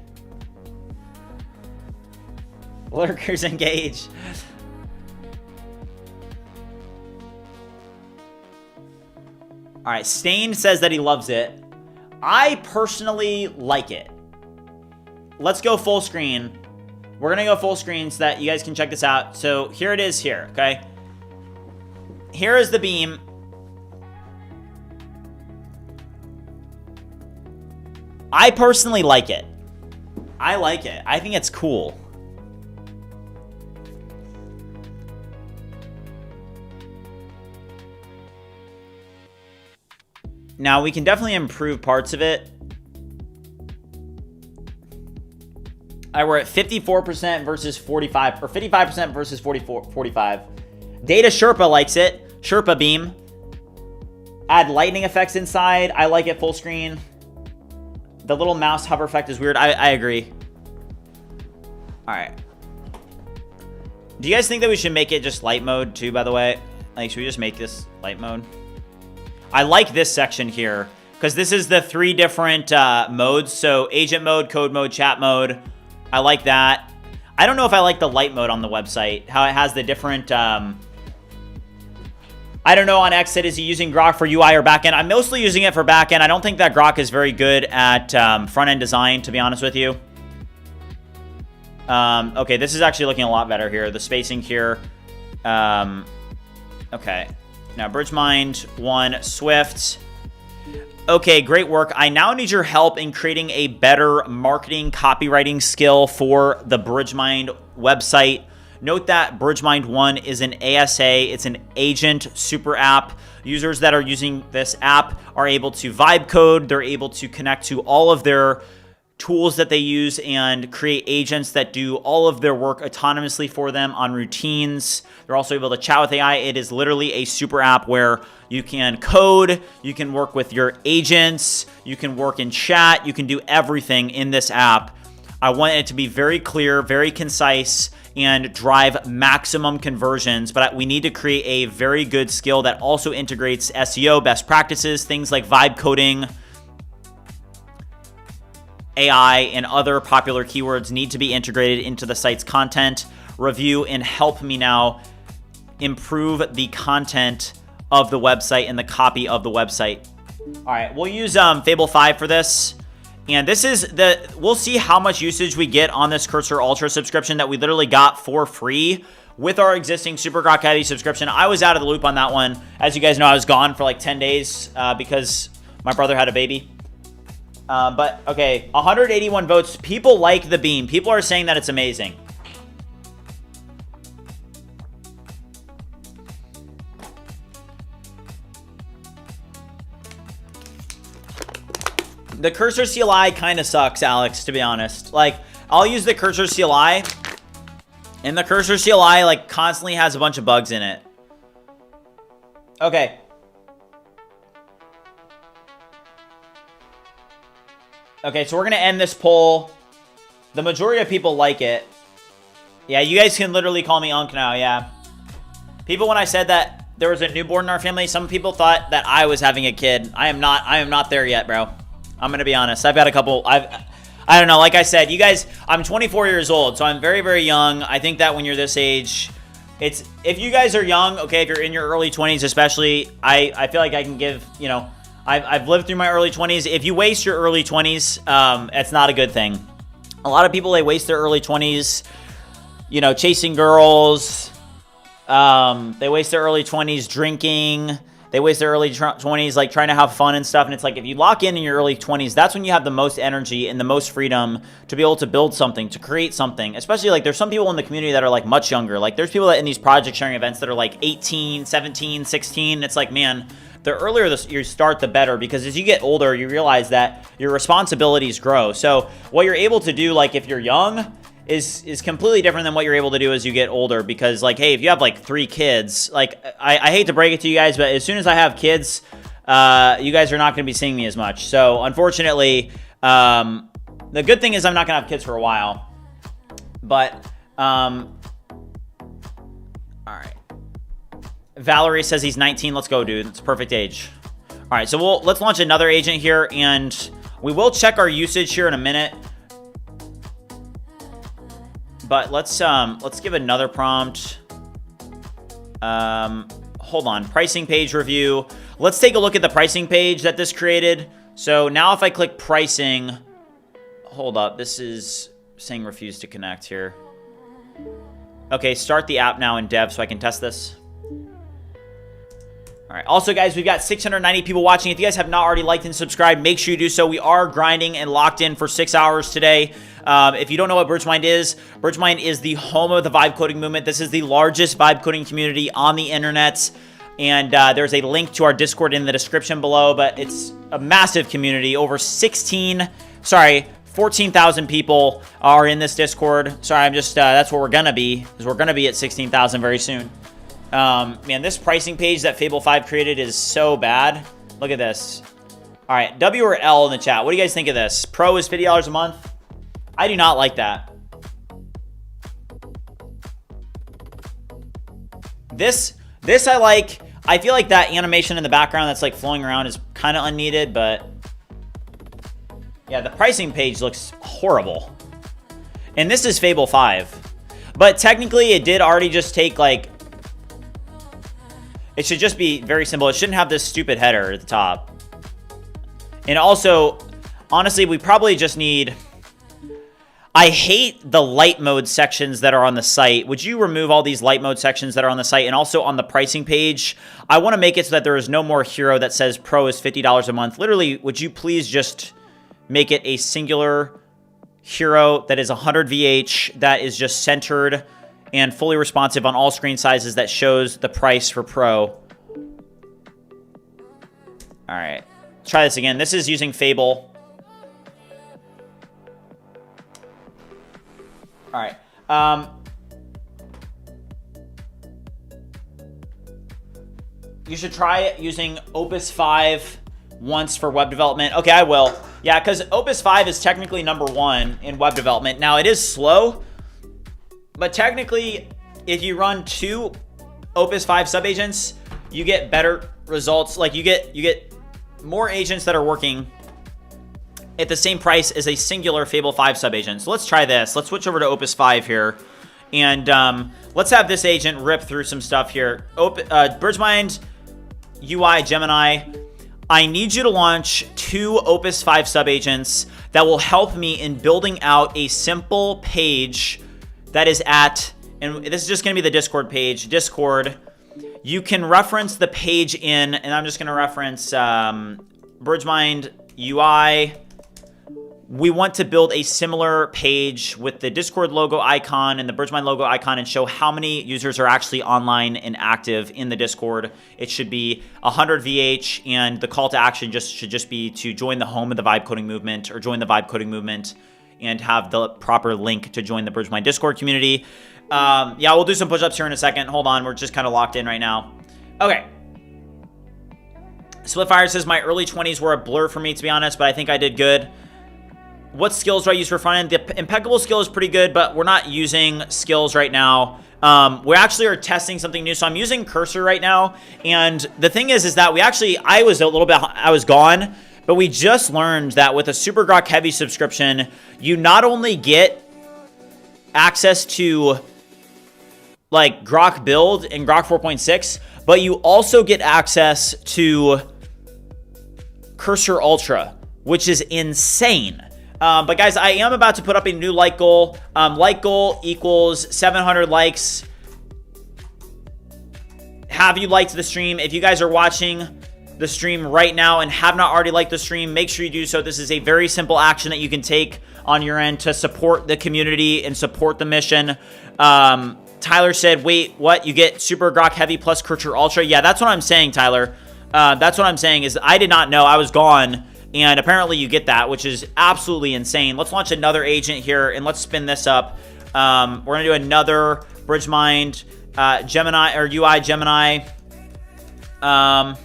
Lurkers engage. All right, Stain says that he loves it. I personally like it. Let's go full screen. We're gonna go full screen so that you guys can check this out. So here it is here, okay? Here is the beam. I personally like it. I like it. I think it's cool. Now, we can definitely improve parts of it. We're at 54% versus 45, or 55% versus 45. Data Sherpa likes it. Sherpa beam. Add lightning effects inside. I like it full screen. The little mouse hover effect is weird. I agree. All right. Do you guys think that we should make it just light mode too, by the way? Like, should we just make this light mode? I like this section here because this is the 3 different modes. So agent mode, code mode, chat mode. I like that. I don't know if I like the light mode on the website. How it has the different... I don't know on Exit, is he using Grok for UI or backend? I'm mostly using it for backend. I don't think that Grok is very good at front-end design, to be honest with you. Okay, this is actually looking a lot better here. The spacing here. Okay. Now, BridgeMind One, Swift. Okay, great work. I now need your help in creating a better marketing copywriting skill for the BridgeMind website. Note that BridgeMind One is an ASA. It's an agent super app. Users that are using this app are able to vibe code. They're able to connect to all of their tools that they use and create agents that do all of their work autonomously for them on routines. They're also able to chat with AI. It is literally a super app where you can code, you can work with your agents, you can work in chat, you can do everything in this app. I want it to be very clear, very concise, and drive maximum conversions, but we need to create a very good skill that also integrates SEO best practices, things like vibe coding, AI, and other popular keywords need to be integrated into the site's content. Review and help me now improve the content of the website and the copy of the website. All right, we'll use Fable 5 for this. And this is we'll see how much usage we get on this Cursor Ultra subscription that we literally got for free with our existing Super Grok Heavy subscription. I was out of the loop on that one. As you guys know, I was gone for like 10 days because my brother had a baby. But okay, 181 votes. People like the beam. People are saying that it's amazing. The Cursor CLI kind of sucks, Alex, to be honest. Like, I'll use the Cursor CLI, and the Cursor CLI, like, constantly has a bunch of bugs in it. Okay. Okay, so we're going to end this poll. The majority of people like it. Yeah, you guys can literally call me Unk now, yeah. People, when I said that there was a newborn in our family, some people thought that I was having a kid. I am not there yet, bro. I'm going to be honest. I've got a couple, I don't know. Like I said, you guys, I'm 24 years old, so I'm very, very young. I think that when you're this age, if you guys are young, okay, if you're in your early 20s especially, I feel like I can give, you know, I've lived through my early 20s. If you waste your early 20s, it's not a good thing. A lot of people, they waste their early 20s, you know, chasing girls. They waste their early 20s drinking. They waste their early 20s like trying to have fun and stuff. And it's like, if you lock in your early 20s, that's when you have the most energy and the most freedom to be able to build something, to create something. Especially like there's some people in the community that are like much younger. Like there's people that in these project sharing events that are like 18, 17, 16. It's like, man, the earlier you start, the better, because as you get older, you realize that your responsibilities grow. So what you're able to do, like if you're young, is completely different than what you're able to do as you get older. Because like, hey, if you have like 3 kids, like I hate to break it to you guys, but as soon as I have kids, you guys are not going to be seeing me as much. So unfortunately, the good thing is I'm not going to have kids for a while. But all right. Valerie says he's 19. Let's go, dude. It's a perfect age. All All right, so let's launch another agent here, and we will check our usage here in a minute. But let's give another prompt. Hold on, pricing page review. Let's take a look at the pricing page that this created. So now if I click pricing, hold up, this is saying refuse to connect here. Okay, start the app now in dev so I can test this. All right. Also, guys, we've got 690 people watching. If you guys have not already liked and subscribed, make sure you do so. We are grinding and locked in for 6 hours today. If you don't know what BridgeMind is the home of the vibe coding movement. This is the largest vibe coding community on the internet. And there's a link to our Discord in the description below. But it's a massive community. Over 14,000 people are in this Discord. Sorry, I'm just, that's what we're going to be. Because we're going to be at 16,000 very soon. Man, this pricing page that Fable5 created is so bad. Look at this. All right, W or L in the chat. What do you guys think of this? Pro is $50 a month. I do not like that. This I like. I feel like that animation in the background that's like flowing around is kind of unneeded, but yeah, the pricing page looks horrible. And this is Fable5. But technically, it did already just take like... It should just be very simple. It shouldn't have this stupid header at the top. And also, honestly, we probably just need... I hate the light mode sections that are on the site. Would you remove all these light mode sections that are on the site? And also on the pricing page, I want to make it so that there is no more hero that says pro is $50 a month. Literally, would you please just make it a singular hero that is 100 VH, that is just centered and fully responsive on all screen sizes, that shows the price for pro. All right, let's try this again. This is using Fable. All right. You should try using Opus 5 once for web development. Okay, I will. Yeah, because Opus 5 is technically #1 in web development. Now, it is slow, but technically, if you run 2 Opus 5 subagents, you get better results. Like, you get more agents that are working at the same price as a singular Fable 5 subagent. So let's try this. Let's switch over to Opus 5 here. And let's have this agent rip through some stuff here. BridgeMind UI Gemini, I need you to launch 2 Opus 5 subagents that will help me in building out a simple page that is at, and this is just going to be the Discord page, Discord. You can reference the page in, and I'm just going to reference BridgeMind UI. We want to build a similar page with the Discord logo icon and the BridgeMind logo icon and show how many users are actually online and active in the Discord. It should be 100 VH, and the call to action should just be to join the home of the vibe coding movement, or join the vibe coding movement, and have the proper link to join the BridgeMind Discord community. Yeah, we'll do some push-ups here in a second. Hold on, we're just kind of locked in right now. Okay. Splitfire says, my early 20s were a blur for me, to be honest, but I think I did good. What skills do I use for front end? The impeccable skill is pretty good, but we're not using skills right now. We actually are testing something new. So I'm using Cursor right now. And the thing is that I was gone, but we just learned that with a Super Grok Heavy subscription, you not only get access to like Grok Build and Grok 4.6, but you also get access to Cursor Ultra, which is insane. But guys, I am about to put up a new like goal. Like goal equals 700 likes. Have you liked the stream? If you guys are watching the stream right now and have not already liked the stream, make sure you do so. This is a very simple action that you can take on your end to support the community and support the mission. Tyler said, wait, what? You get Super Grok Heavy plus Cursor Ultra? Yeah, that's what I'm saying, Tyler. That's what I'm saying is I did not know. I was gone. And apparently you get that, which is absolutely insane. Let's launch another agent here, and let's spin this up. We're going to do another BridgeMind Gemini, or UI Gemini. I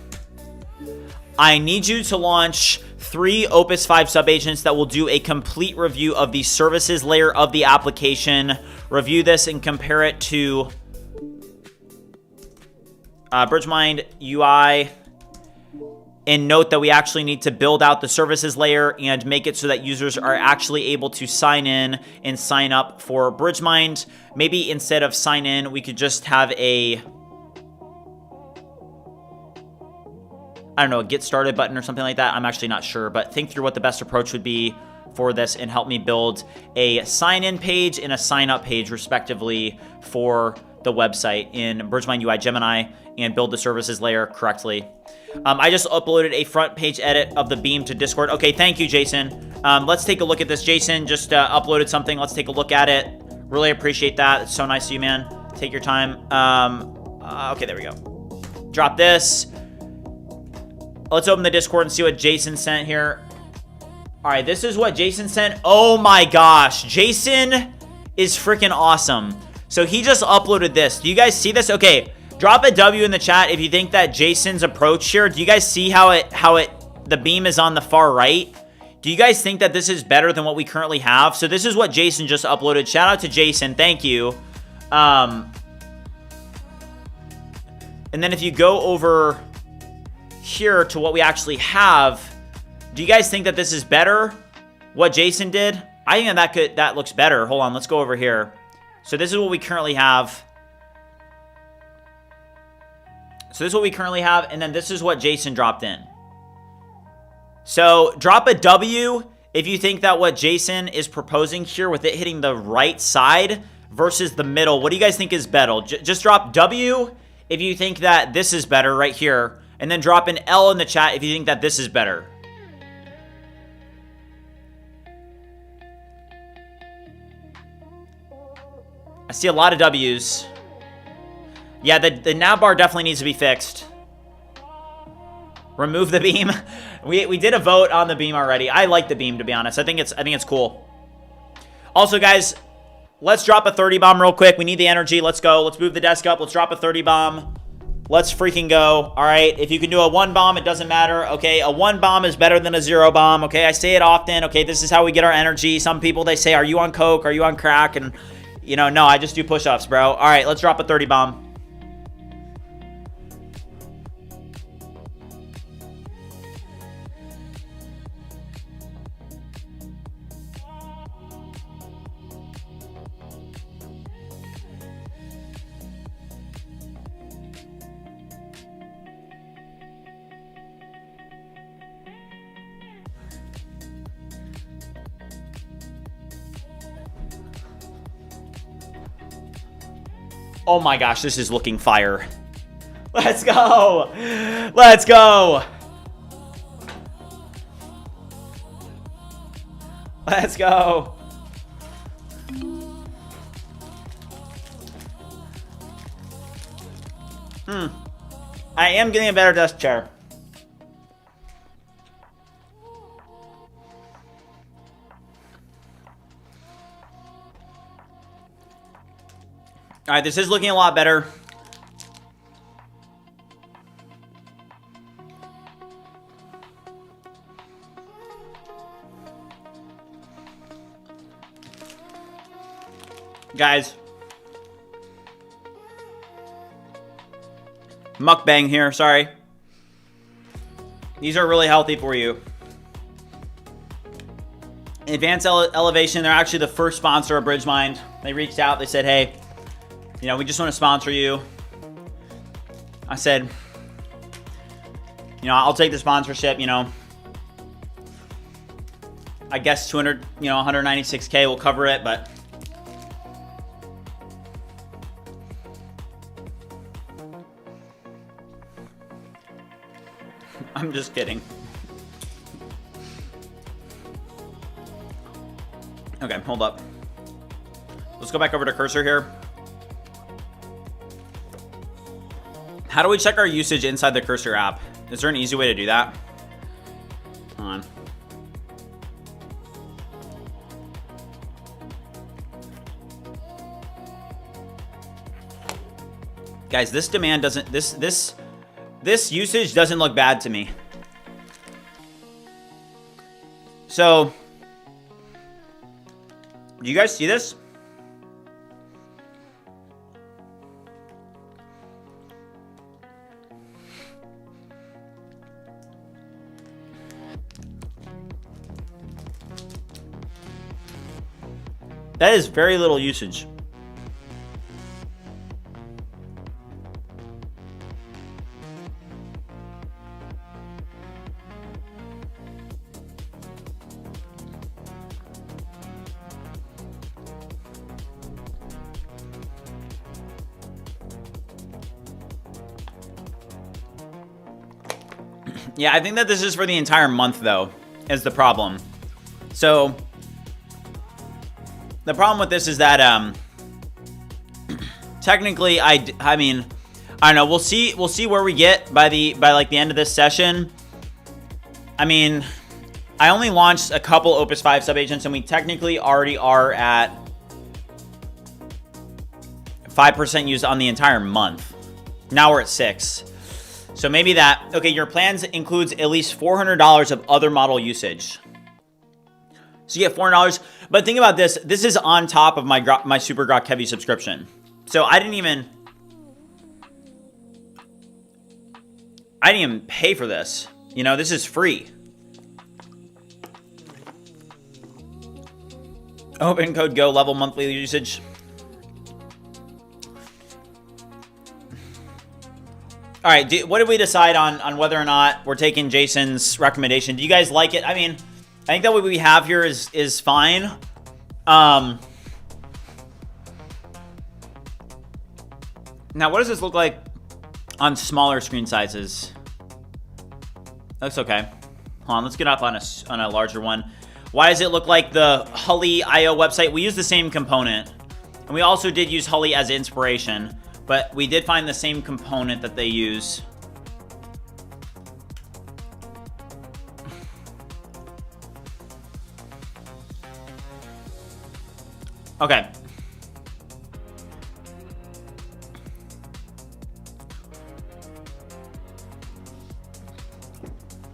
need you to launch 3 Opus 5 subagents that will do a complete review of the services layer of the application. Review this and compare it to BridgeMind UI. And note that we actually need to build out the services layer and make it so that users are actually able to sign in and sign up for BridgeMind. Maybe instead of sign in, we could just have a, I don't know, a get started button or something like that. I'm actually not sure, but think through what the best approach would be for this and help me build a sign in page and a sign up page respectively for the website in BridgeMind UI Gemini and build the services layer correctly. I just uploaded a front page edit of the beam to Discord. Okay, thank you, Jason. Let's take a look at this. Jason just uploaded something. Let's take a look at it. Really appreciate that. It's so nice of you, man. Take your time. Okay, there we go. Drop this. Let's open the Discord and see what Jason sent here. All right, this is what Jason sent. Oh my gosh. Jason is freaking awesome. So he just uploaded this. Do you guys see this? Okay, drop a W in the chat if you think that Jason's approach here. Do you guys see how the beam is on the far right? Do you guys think that this is better than what we currently have? So this is what Jason just uploaded. Shout out to Jason. Thank you. And then if you go over here to what we actually have, do you guys think that this is better? What Jason did? I think that looks better. Hold on, let's go over here. So this is what we currently have. And then this is what Jason dropped in. So drop a W if you think that what Jason is proposing here with it hitting the right side versus the middle. What do you guys think is better? Just drop W if you think that this is better right here. And then drop an L in the chat if you think that this is better. I see a lot of W's. Yeah, the nav bar definitely needs to be fixed. Remove the beam. We did a vote on the beam already. I like the beam, to be honest. I think it's cool. Also, guys, let's drop a 30 bomb real quick. We need the energy. Let's go. Let's move the desk up. Let's drop a 30 bomb. Let's freaking go. All right. If you can do a 1 bomb, it doesn't matter. Okay. A 1 bomb is better than a 0 bomb. Okay. I say it often. Okay. This is how we get our energy. Some people, they say, are you on coke? Are you on crack? And, you know, no, I just do push-ups, bro. All right. Let's drop a 30 bomb. Oh my gosh, this is looking fire. Let's go. Let's go. Let's go. I am getting a better desk chair. All right, this is looking a lot better. Guys. Mukbang here, sorry. These are really healthy for you. Advanced Elevation, they're actually the first sponsor of BridgeMind. They reached out, they said, hey, you know, we just want to sponsor you. I said, you know, I'll take the sponsorship, you know. I guess 200, you know, 196K will cover it, but I'm just kidding. Okay, hold up. Let's go back over to cursor here. How do we check our usage inside the cursor app? Is there an easy way to do that? Hold on. Guys, this demand doesn't, this usage doesn't look bad to me. So, do you guys see this? That is very little usage. Yeah, I think that this is for the entire month, though, is the problem. So, the problem with this is that, technically, I mean, I don't know. We'll see where we get by like the end of this session. I mean, I only launched a couple Opus 5 subagents, and we technically already are at 5% used on the entire month. Now we're at 6%. So maybe that, okay, your plans includes at least $400 of other model usage. So you get $400, but think about this. This is on top of my Super Grok Heavy subscription. So I didn't even pay for this. You know, this is free. Open code Go level monthly usage. All right, what did we decide on whether or not we're taking Jason's recommendation? Do you guys like it? I mean, I think that what we have here is fine. Now, what does this look like on smaller screen sizes? Looks okay. Hold on, let's get up on a larger one. Why does it look like the Hully.io website? We use the same component, and we also did use Hully as inspiration. But we did find the same component that they use. Okay.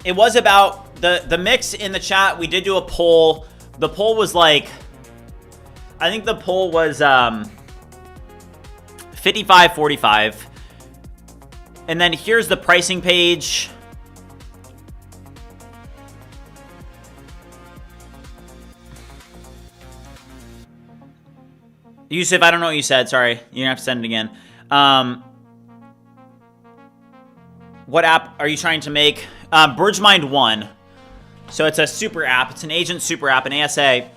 It was about the mix in the chat. We did do a poll. The poll was like, I think the poll was 55-45. And then here's the pricing page. Yusuf, I don't know what you said. Sorry. You're gonna have to send it again. What app are you trying to make? BridgeMind One. So it's a super app. It's an agent super app, an ASA.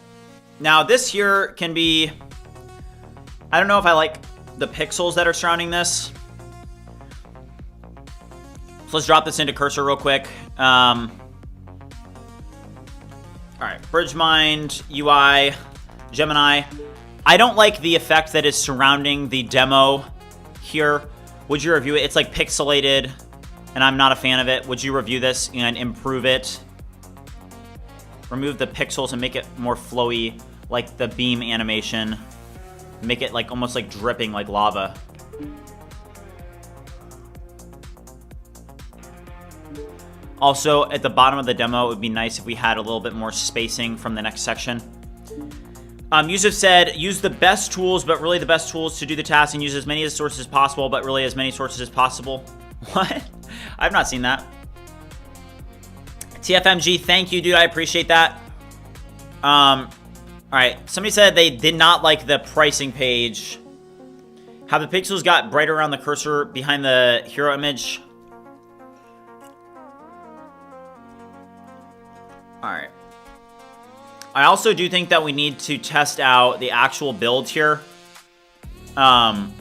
Now this here can be, I don't know if I like the pixels that are surrounding this. So let's drop this into cursor real quick. All right, BridgeMind UI, Gemini. I don't like the effect that is surrounding the demo here. Would you review it? It's like pixelated, and I'm not a fan of it. Would you review this and improve it? Remove the pixels and make it more flowy, like the beam animation. Make it like almost like dripping like lava. Also, at the bottom of the demo, it would be nice if we had a little bit more spacing from the next section. Yusuf said, use the best tools, but really the best tools to do the task, and use as many sources as possible, but really as many sources as possible. What? I've not seen that. TFMG, thank you, dude. I appreciate that. All right, somebody said they did not like the pricing page. How the pixels got brighter around the cursor behind the hero image. All right. I also do think that we need to test out the actual build here. Also,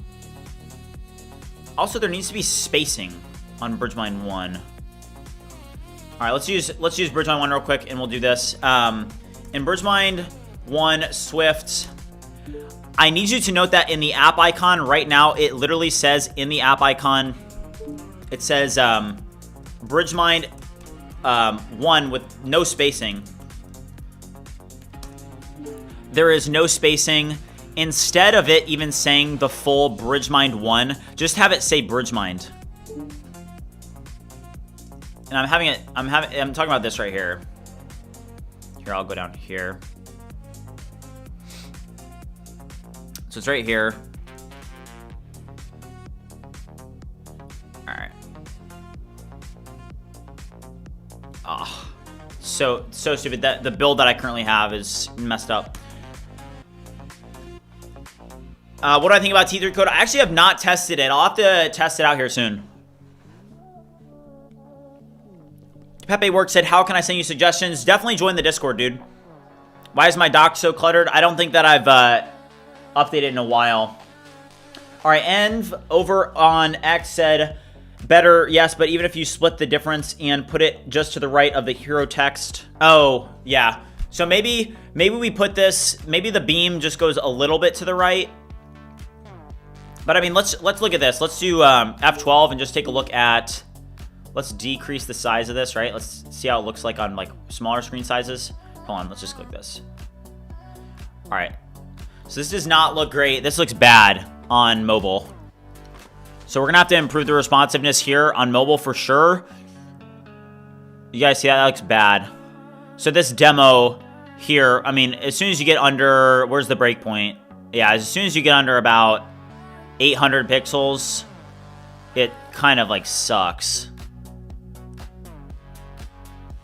there needs to be spacing on BridgeMind One. All right, let's use BridgeMind One real quick, and we'll do this. In BridgeMind One Swift, I need you to note that in the app icon right now, it literally says in the app icon, it says BridgeMind One with no spacing. There is no spacing. Instead of it even saying the full BridgeMind One, just have it say BridgeMind. And I'm talking about this right here. Here, I'll go down here. So it's right here. All right. So stupid. That the build that I currently have is messed up. What do I think about T3 code? I actually have not tested it. I'll have to test it out here soon. Pepe Work said, how can I send you suggestions? Definitely join the Discord, dude. Why is my dock so cluttered? I don't think that I've updated in a while. All right, Env over on X said, better, yes, but even if you split the difference and put it just to the right of the hero text. Oh, yeah. So maybe we put this, maybe the beam just goes a little bit to the right. But I mean, let's look at this. Let's do F12 and just take a look at, let's decrease the size of this, right? Let's see how it looks like on like smaller screen sizes. Hold on, let's just click this. All right. So this does not look great. This looks bad on mobile. So we're gonna have to improve the responsiveness here on mobile for sure. You guys see that? That looks bad. So this demo here, I mean, as soon as you get under, where's the breakpoint? Yeah, as soon as you get under about 800 pixels, it kind of like sucks.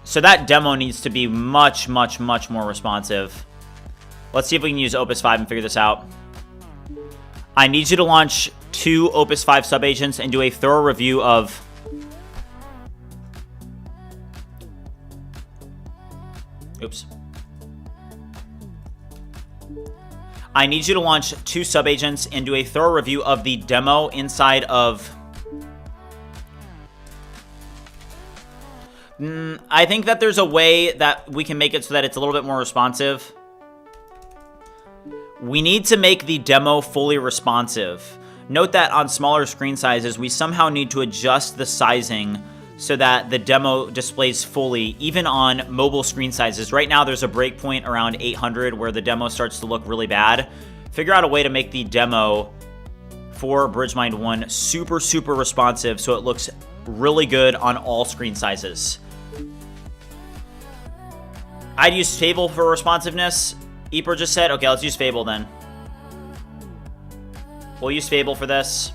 So that demo needs to be much, much, much more responsive. Let's see if we can use Opus 5 and figure this out. I need you to launch 2 Opus 5 subagents and do a thorough review of... Oops. I need you to launch 2 subagents and do a thorough review of the demo inside of... I think that there's a way that we can make it so that it's a little bit more responsive. We need to make the demo fully responsive. Note that on smaller screen sizes, we somehow need to adjust the sizing so that the demo displays fully, even on mobile screen sizes. Right now, there's a breakpoint around 800 where the demo starts to look really bad. Figure out a way to make the demo for BridgeMind One super, super responsive so it looks really good on all screen sizes. I'd use Fable for responsiveness. Eeper just said, okay, let's use Fable then. We'll use Fable for this.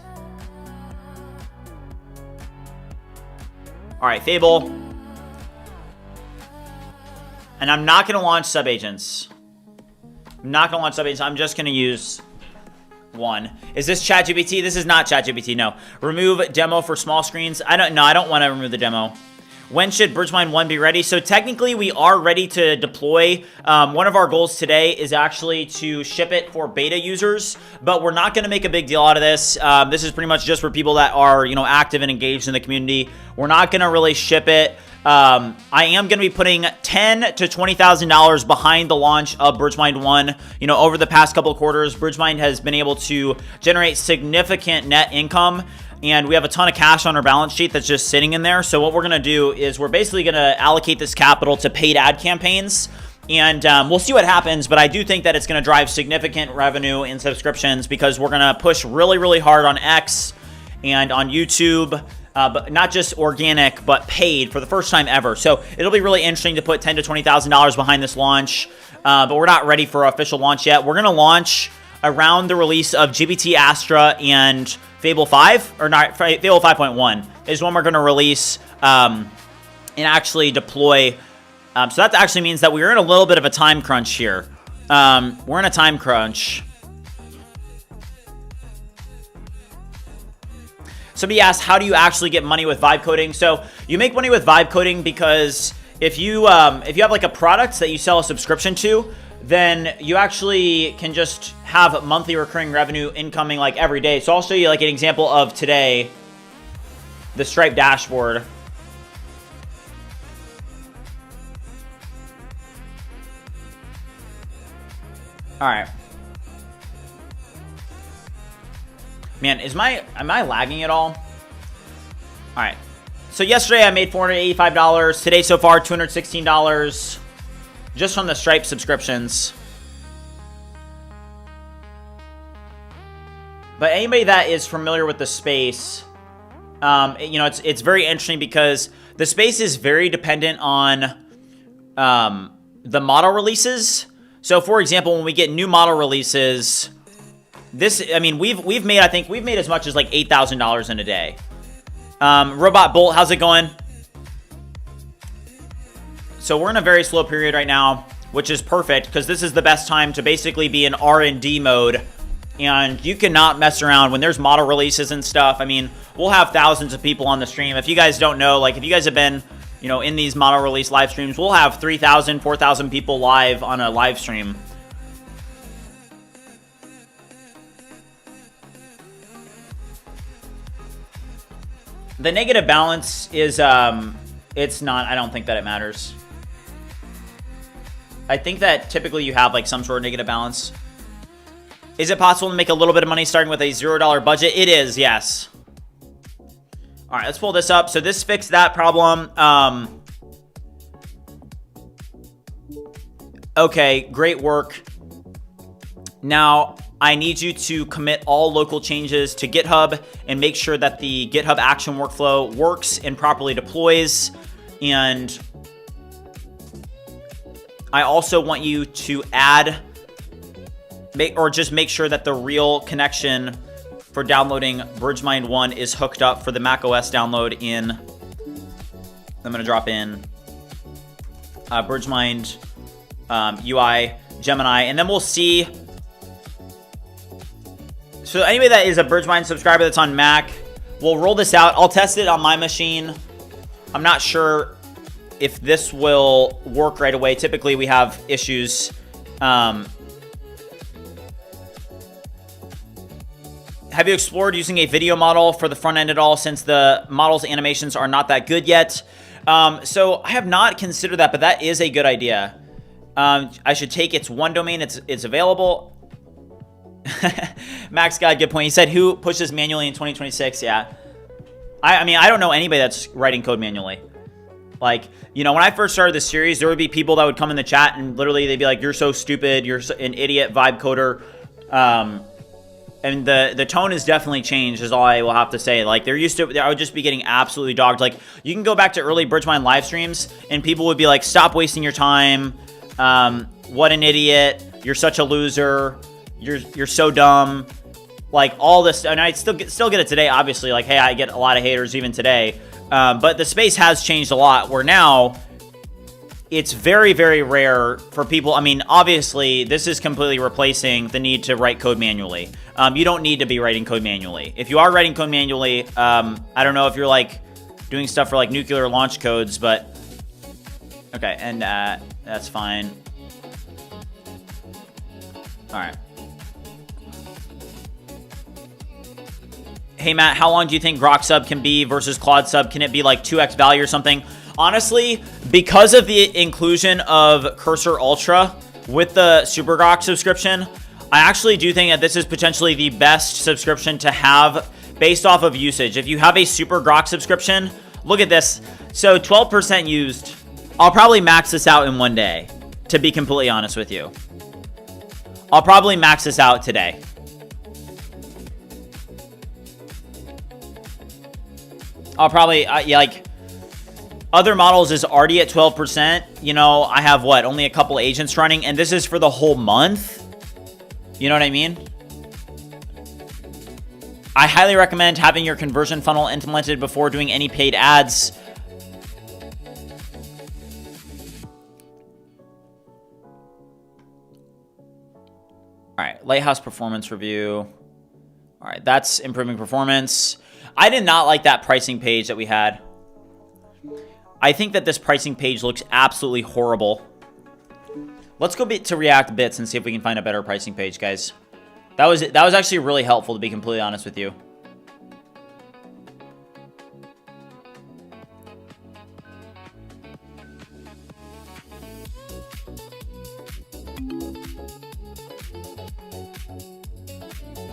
All right, Fable. And I'm not going to launch subagents. I'm not going to launch subagents. I'm just going to use one. Is this ChatGPT? This is not ChatGPT, no. Remove demo for small screens. I don't want to remove the demo. When should BridgeMind One be ready? So technically we are ready to deploy. One of our goals today is actually to ship it for beta users, but we're not going to make a big deal out of this. This is pretty much just for people that are, active and engaged in the community. We're not going to really ship it. I am going to be putting $10,000 to $20,000 behind the launch of BridgeMind One. Over the past couple of quarters, BridgeMind has been able to generate significant net income. And we have a ton of cash on our balance sheet that's just sitting in there. So what we're going to do is we're basically going to allocate this capital to paid ad campaigns. And we'll see what happens. But I do think that it's going to drive significant revenue in subscriptions because we're going to push really, really hard on X and on YouTube. But not just organic, but paid for the first time ever. So it'll be really interesting to put $10,000 to $20,000 behind this launch. But we're not ready for official launch yet. We're going to launch around the release of GPT Astra and Fable 5, or not, Fable 5.1 is when we're going to release and actually deploy. So that actually means that we're in a little bit of a time crunch here. We're in a time crunch. Somebody asked, how do you actually get money with vibe coding? So you make money with vibe coding because if you have like a product that you sell a subscription to, then you actually can just have monthly recurring revenue incoming like every day. So I'll show you like an example of today, the Stripe dashboard. All right. Man, am I lagging at all? All right. So yesterday I made $485. Today so far, $216. Just from the Stripe subscriptions. But anybody that is familiar with the space, it's very interesting because the space is very dependent on the model releases. So for example, when we get new model releases, we've made as much as like $8,000 in a day. Robot Bolt, how's it going? So we're in a very slow period right now, which is perfect because this is the best time to basically be in R&D mode. And you cannot mess around when there's model releases and stuff. I mean, we'll have thousands of people on the stream. If you guys don't know, like if you guys have been, you know, in these model release live streams, we'll have 3,000, 4,000 people live on a live stream. The negative balance is, it's not, I don't think that it matters. I think that typically you have like some sort of negative balance. Is it possible to make a little bit of money starting with a $0 budget? It is, yes. All right, let's pull this up. So this fixed that problem. Okay, great work. Now, I need you to commit all local changes to GitHub and make sure that the GitHub action workflow works and properly deploys. And I also want you to add, just make sure that the real connection for downloading BridgeMind One is hooked up for the macOS download in, I'm going to drop in BridgeMind UI Gemini, and then we'll see. So anybody that is a BridgeMind subscriber that's on Mac, we'll roll this out. I'll test it on my machine. I'm not sure if this will work right away. Typically, we have issues. Have you explored using a video model for the front end at all, since the model's animations are not that good yet? So I have not considered that, but that is a good idea. I should take its one domain. It's available. Max got a good point. He said, who pushes manually in 2026? Yeah. I mean, I don't know anybody that's writing code manually. Like, you know, when I first started this series, there would be people that would come in the chat and literally they'd be like, you're so stupid. You're an idiot vibe coder. And the tone has definitely changed, is all I will have to say. Like, I would just be getting absolutely dogged. Like, you can go back to early BridgeMind live streams and people would be like, stop wasting your time. What an idiot. You're such a loser. You're so dumb. Like, all this, and I still get it today, obviously. Like, hey, I get a lot of haters even today. But the space has changed a lot, where now it's very, very rare for people. I mean, obviously, this is completely replacing the need to write code manually. You don't need to be writing code manually. If you are writing code manually, I don't know if you're like doing stuff for like nuclear launch codes, but okay, and that's fine. All right. Hey, Matt, how long do you think Grok sub can be versus Claude sub? Can it be like 2x value or something? Honestly, because of the inclusion of Cursor Ultra with the Super Grok subscription, I actually do think that this is potentially the best subscription to have based off of usage. If you have a Super Grok subscription, look at this. So 12% used. I'll probably max this out in one day, to be completely honest with you. I'll probably max this out today. I'll probably, yeah, like, other models is already at 12%. You know, I have what? Only a couple agents running, and this is for the whole month. You know what I mean? I highly recommend having your conversion funnel implemented before doing any paid ads. All right, Lighthouse performance review. All right, that's improving performance. I did not like that pricing page that we had. I think that this pricing page looks absolutely horrible. Let's go to React Bits and see if we can find a better pricing page, guys. That was actually really helpful, to be completely honest with you.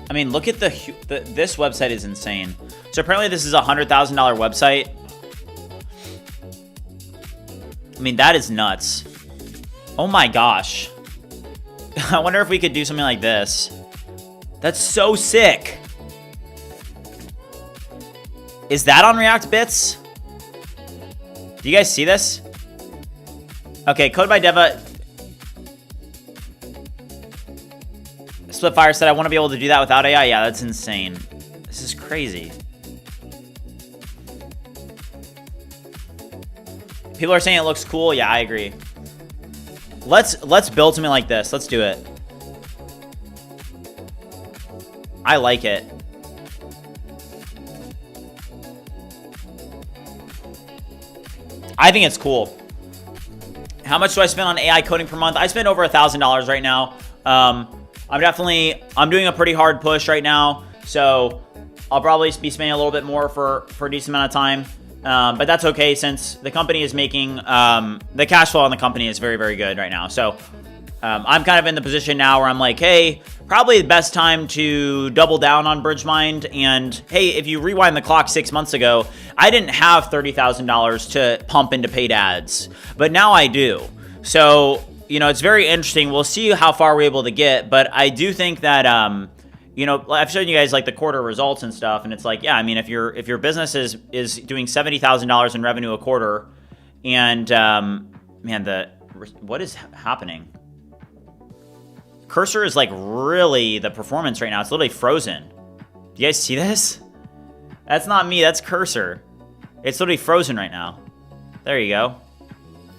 I mean, look at this website is insane. So apparently this is a $100,000 website. I mean, that is nuts. Oh my gosh. I wonder if we could do something like this. That's so sick. Is that on React Bits? Do you guys see this? Okay, Code by Deva. Splitfire said, I want to be able to do that without AI. Yeah, that's insane. This is crazy. People are saying it looks cool. Yeah, I agree. Let's build something like this. Let's do it. I like it. I think it's cool. How much do I spend on AI coding per month? I spend over $1,000 right now. I'm doing a pretty hard push right now, so I'll probably be spending a little bit more for a decent amount of time. But that's okay since the company is making, the cash flow on the company is very, very good right now. So I'm kind of in the position now where I'm like, hey, probably the best time to double down on BridgeMind. And hey, if you rewind the clock 6 months ago, I didn't have $30,000 to pump into paid ads, but now I do. So, you know, it's very interesting. We'll see how far we're able to get, but I do think that, you know, I've shown you guys like the quarter results and stuff, and it's like, yeah, I mean, if your business is doing $70,000 in revenue a quarter, and man, what is happening? Cursor is like really the performance right now. It's literally frozen. Do you guys see this? That's not me. That's Cursor. It's literally frozen right now. There you go.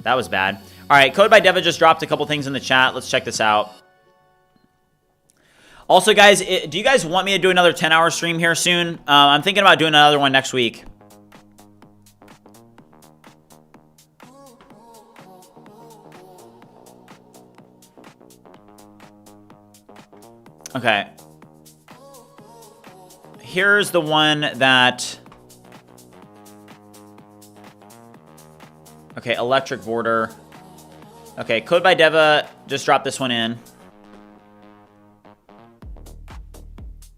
That was bad. All right, Code by Deva just dropped a couple things in the chat. Let's check this out. Also, guys, do you guys want me to do another 10-hour stream here soon? I'm thinking about doing another one next week. Okay. Here's the one that... Okay, electric border. Okay, Code by Deva just dropped this one in.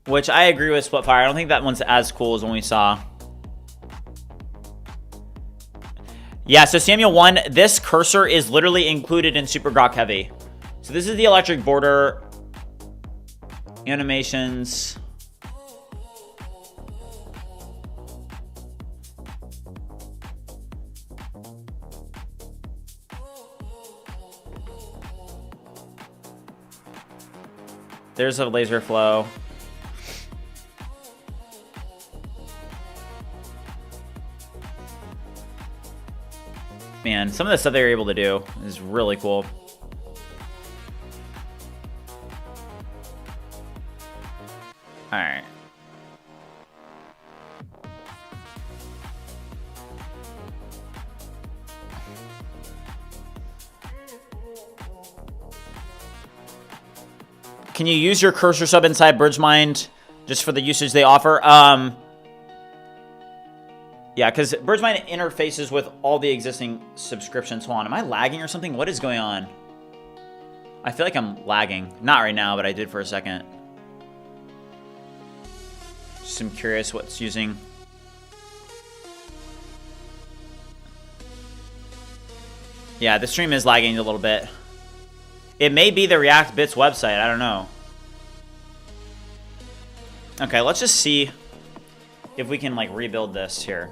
Which I agree with Splitfire. I don't think that one's as cool as one we saw. Yeah, so Samuel 1, this cursor is literally included in Super Grok Heavy. So this is the electric border animations. There's a laser flow. Man, some of the stuff they were able to do is really cool. All right. Can you use your cursor sub inside BridgeMind just for the usage they offer? Yeah, because BridgeMind interfaces with all the existing subscriptions. Hold on, am I lagging or something? What is going on? I feel like I'm lagging. Not right now, but I did for a second. Just I'm curious what's using. Yeah, the stream is lagging a little bit. It may be the React Bits website. I don't know. Okay, let's just see if we can like rebuild this here.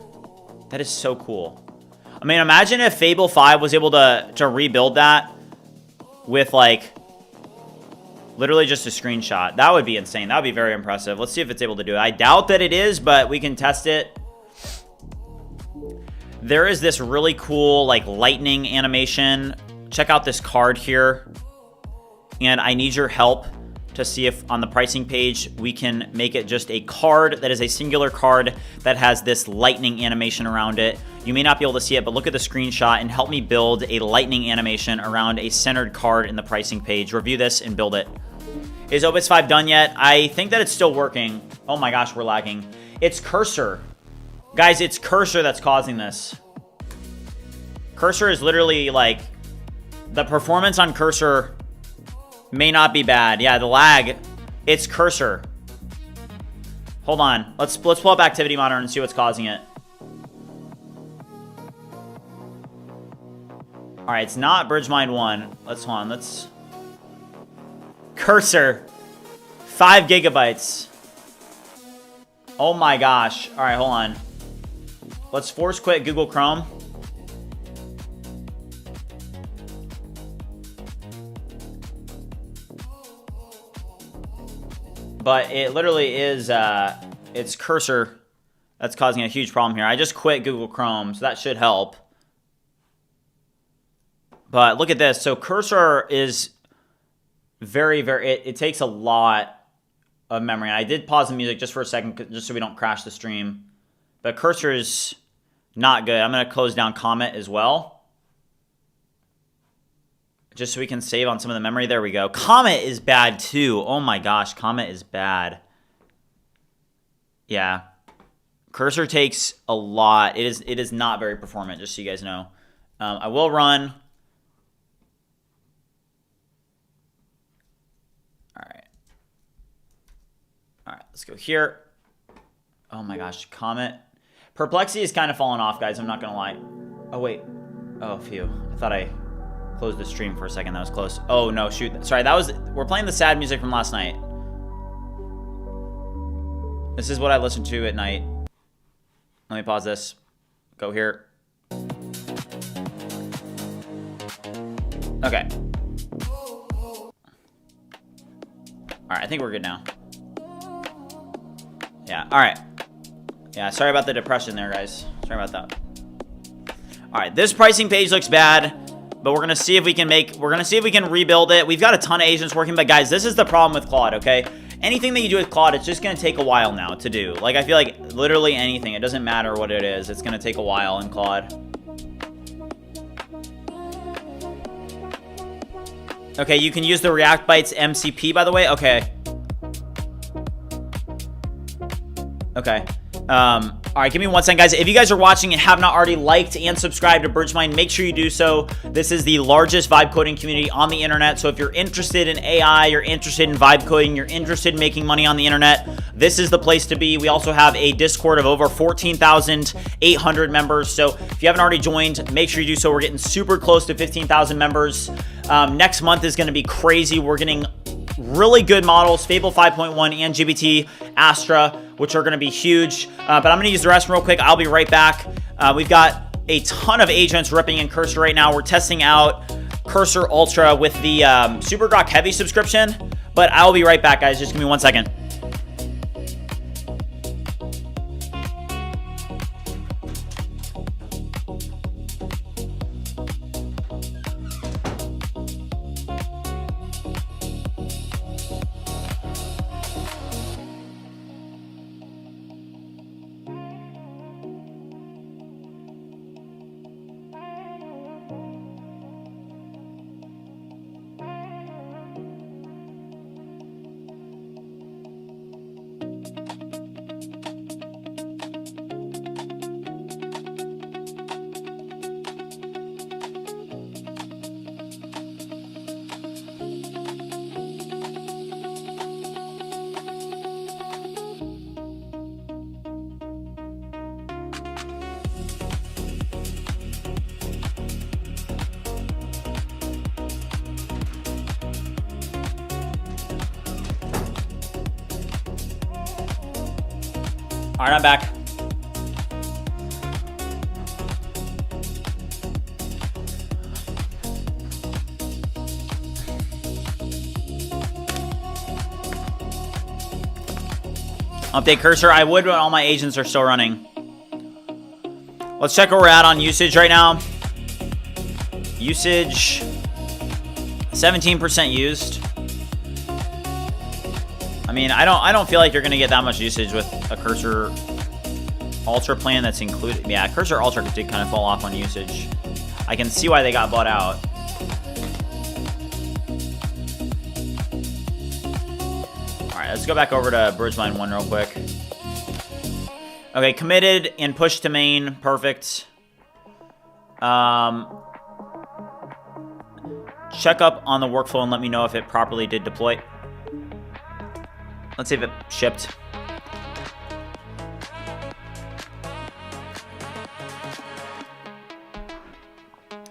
That is so cool. I mean, imagine if Fable 5 was able to rebuild that with like literally just a screenshot. That would be insane. That would be very impressive. Let's see if it's able to do it. I doubt that it is, but we can test it. There is this really cool like lightning animation. Check out this card here. And I need your help to see if on the pricing page we can make it just a card that is a singular card that has this lightning animation around it. You may not be able to see it, but look at the screenshot and help me build a lightning animation around a centered card in the pricing page. Review this and build it. Is Obits 5 done yet? I think that it's still working. Oh my gosh, we're lagging. It's Cursor. Guys, it's Cursor that's causing this. Cursor is literally like, the performance on Cursor may not be bad. Yeah, the lag, it's Cursor. Hold on. Let's pull up Activity Monitor and see what's causing it. All right, it's not BridgeMind One. Hold on. Let's Cursor. 5 gigabytes. Oh my gosh. All right, hold on. Let's force quit Google Chrome. But it literally is, it's Cursor that's causing a huge problem here. I just quit Google Chrome, so that should help. But look at this. So cursor is very, it takes a lot of memory. I did pause the music just for a second, just so we don't crash the stream. But cursor is not good. I'm going to close down Comet as well, just so we can save on some of the memory. There we go. Comet is bad too. Oh my gosh, Comet is bad. Yeah. Cursor takes a lot. It is not very performant, just so you guys know. I will run. All right, let's go here. Oh my gosh, Comet. Perplexity is kind of falling off, guys. I'm not going to lie. Oh, wait. Oh, phew. I thought I closed the stream for a second. That was close. Oh, no, shoot. Sorry, we're playing the sad music from last night. This is what I listen to at night. Let me pause this. Go here. Okay. All right, I think we're good now. Yeah, all right. Yeah, sorry about the depression there, guys. Sorry about that. All right, this pricing page looks bad, but we're gonna see if we can rebuild it. We've got a ton of agents working, but guys, this is the problem with Claude, okay? Anything that you do with Claude, it's just gonna take a while now to do. Like, I feel like literally anything, it doesn't matter what it is, it's gonna take a while in Claude. Okay, you can use the React Bytes MCP, by the way. Okay. Okay. All right, give me 1 second, guys. If you guys are watching and have not already liked and subscribed to BridgeMind, make sure you do so. This is the largest vibe coding community on the internet. So if you're interested in AI, you're interested in vibe coding, you're interested in making money on the internet, this is the place to be. We also have a Discord of over 14,800 members. So if you haven't already joined, make sure you do so. We're getting super close to 15,000 members. Next month is going to be crazy. We're getting really good models, Fable 5.1 and GPT Astra, which are going to be huge. But I'm going to use the restroom real quick. I'll be right back. We've got a ton of agents ripping in Cursor right now. We're testing out Cursor Ultra with the Super Grok Heavy subscription. But I'll be right back, guys. Just give me 1 second. All right, I'm back. Update Cursor. I would, but all my agents are still running. Let's check where we're at on usage right now. Usage, 17% used. I mean, I don't feel like you're gonna get that much usage with a Cursor Ultra plan that's included. Yeah, Cursor Ultra did kind of fall off on usage. I can see why they got bought out. All right, let's go back over to BridgeMind One real quick. Okay, committed and push to main, perfect. Check up on the workflow and let me know if it properly did deploy. Let's see if it shipped.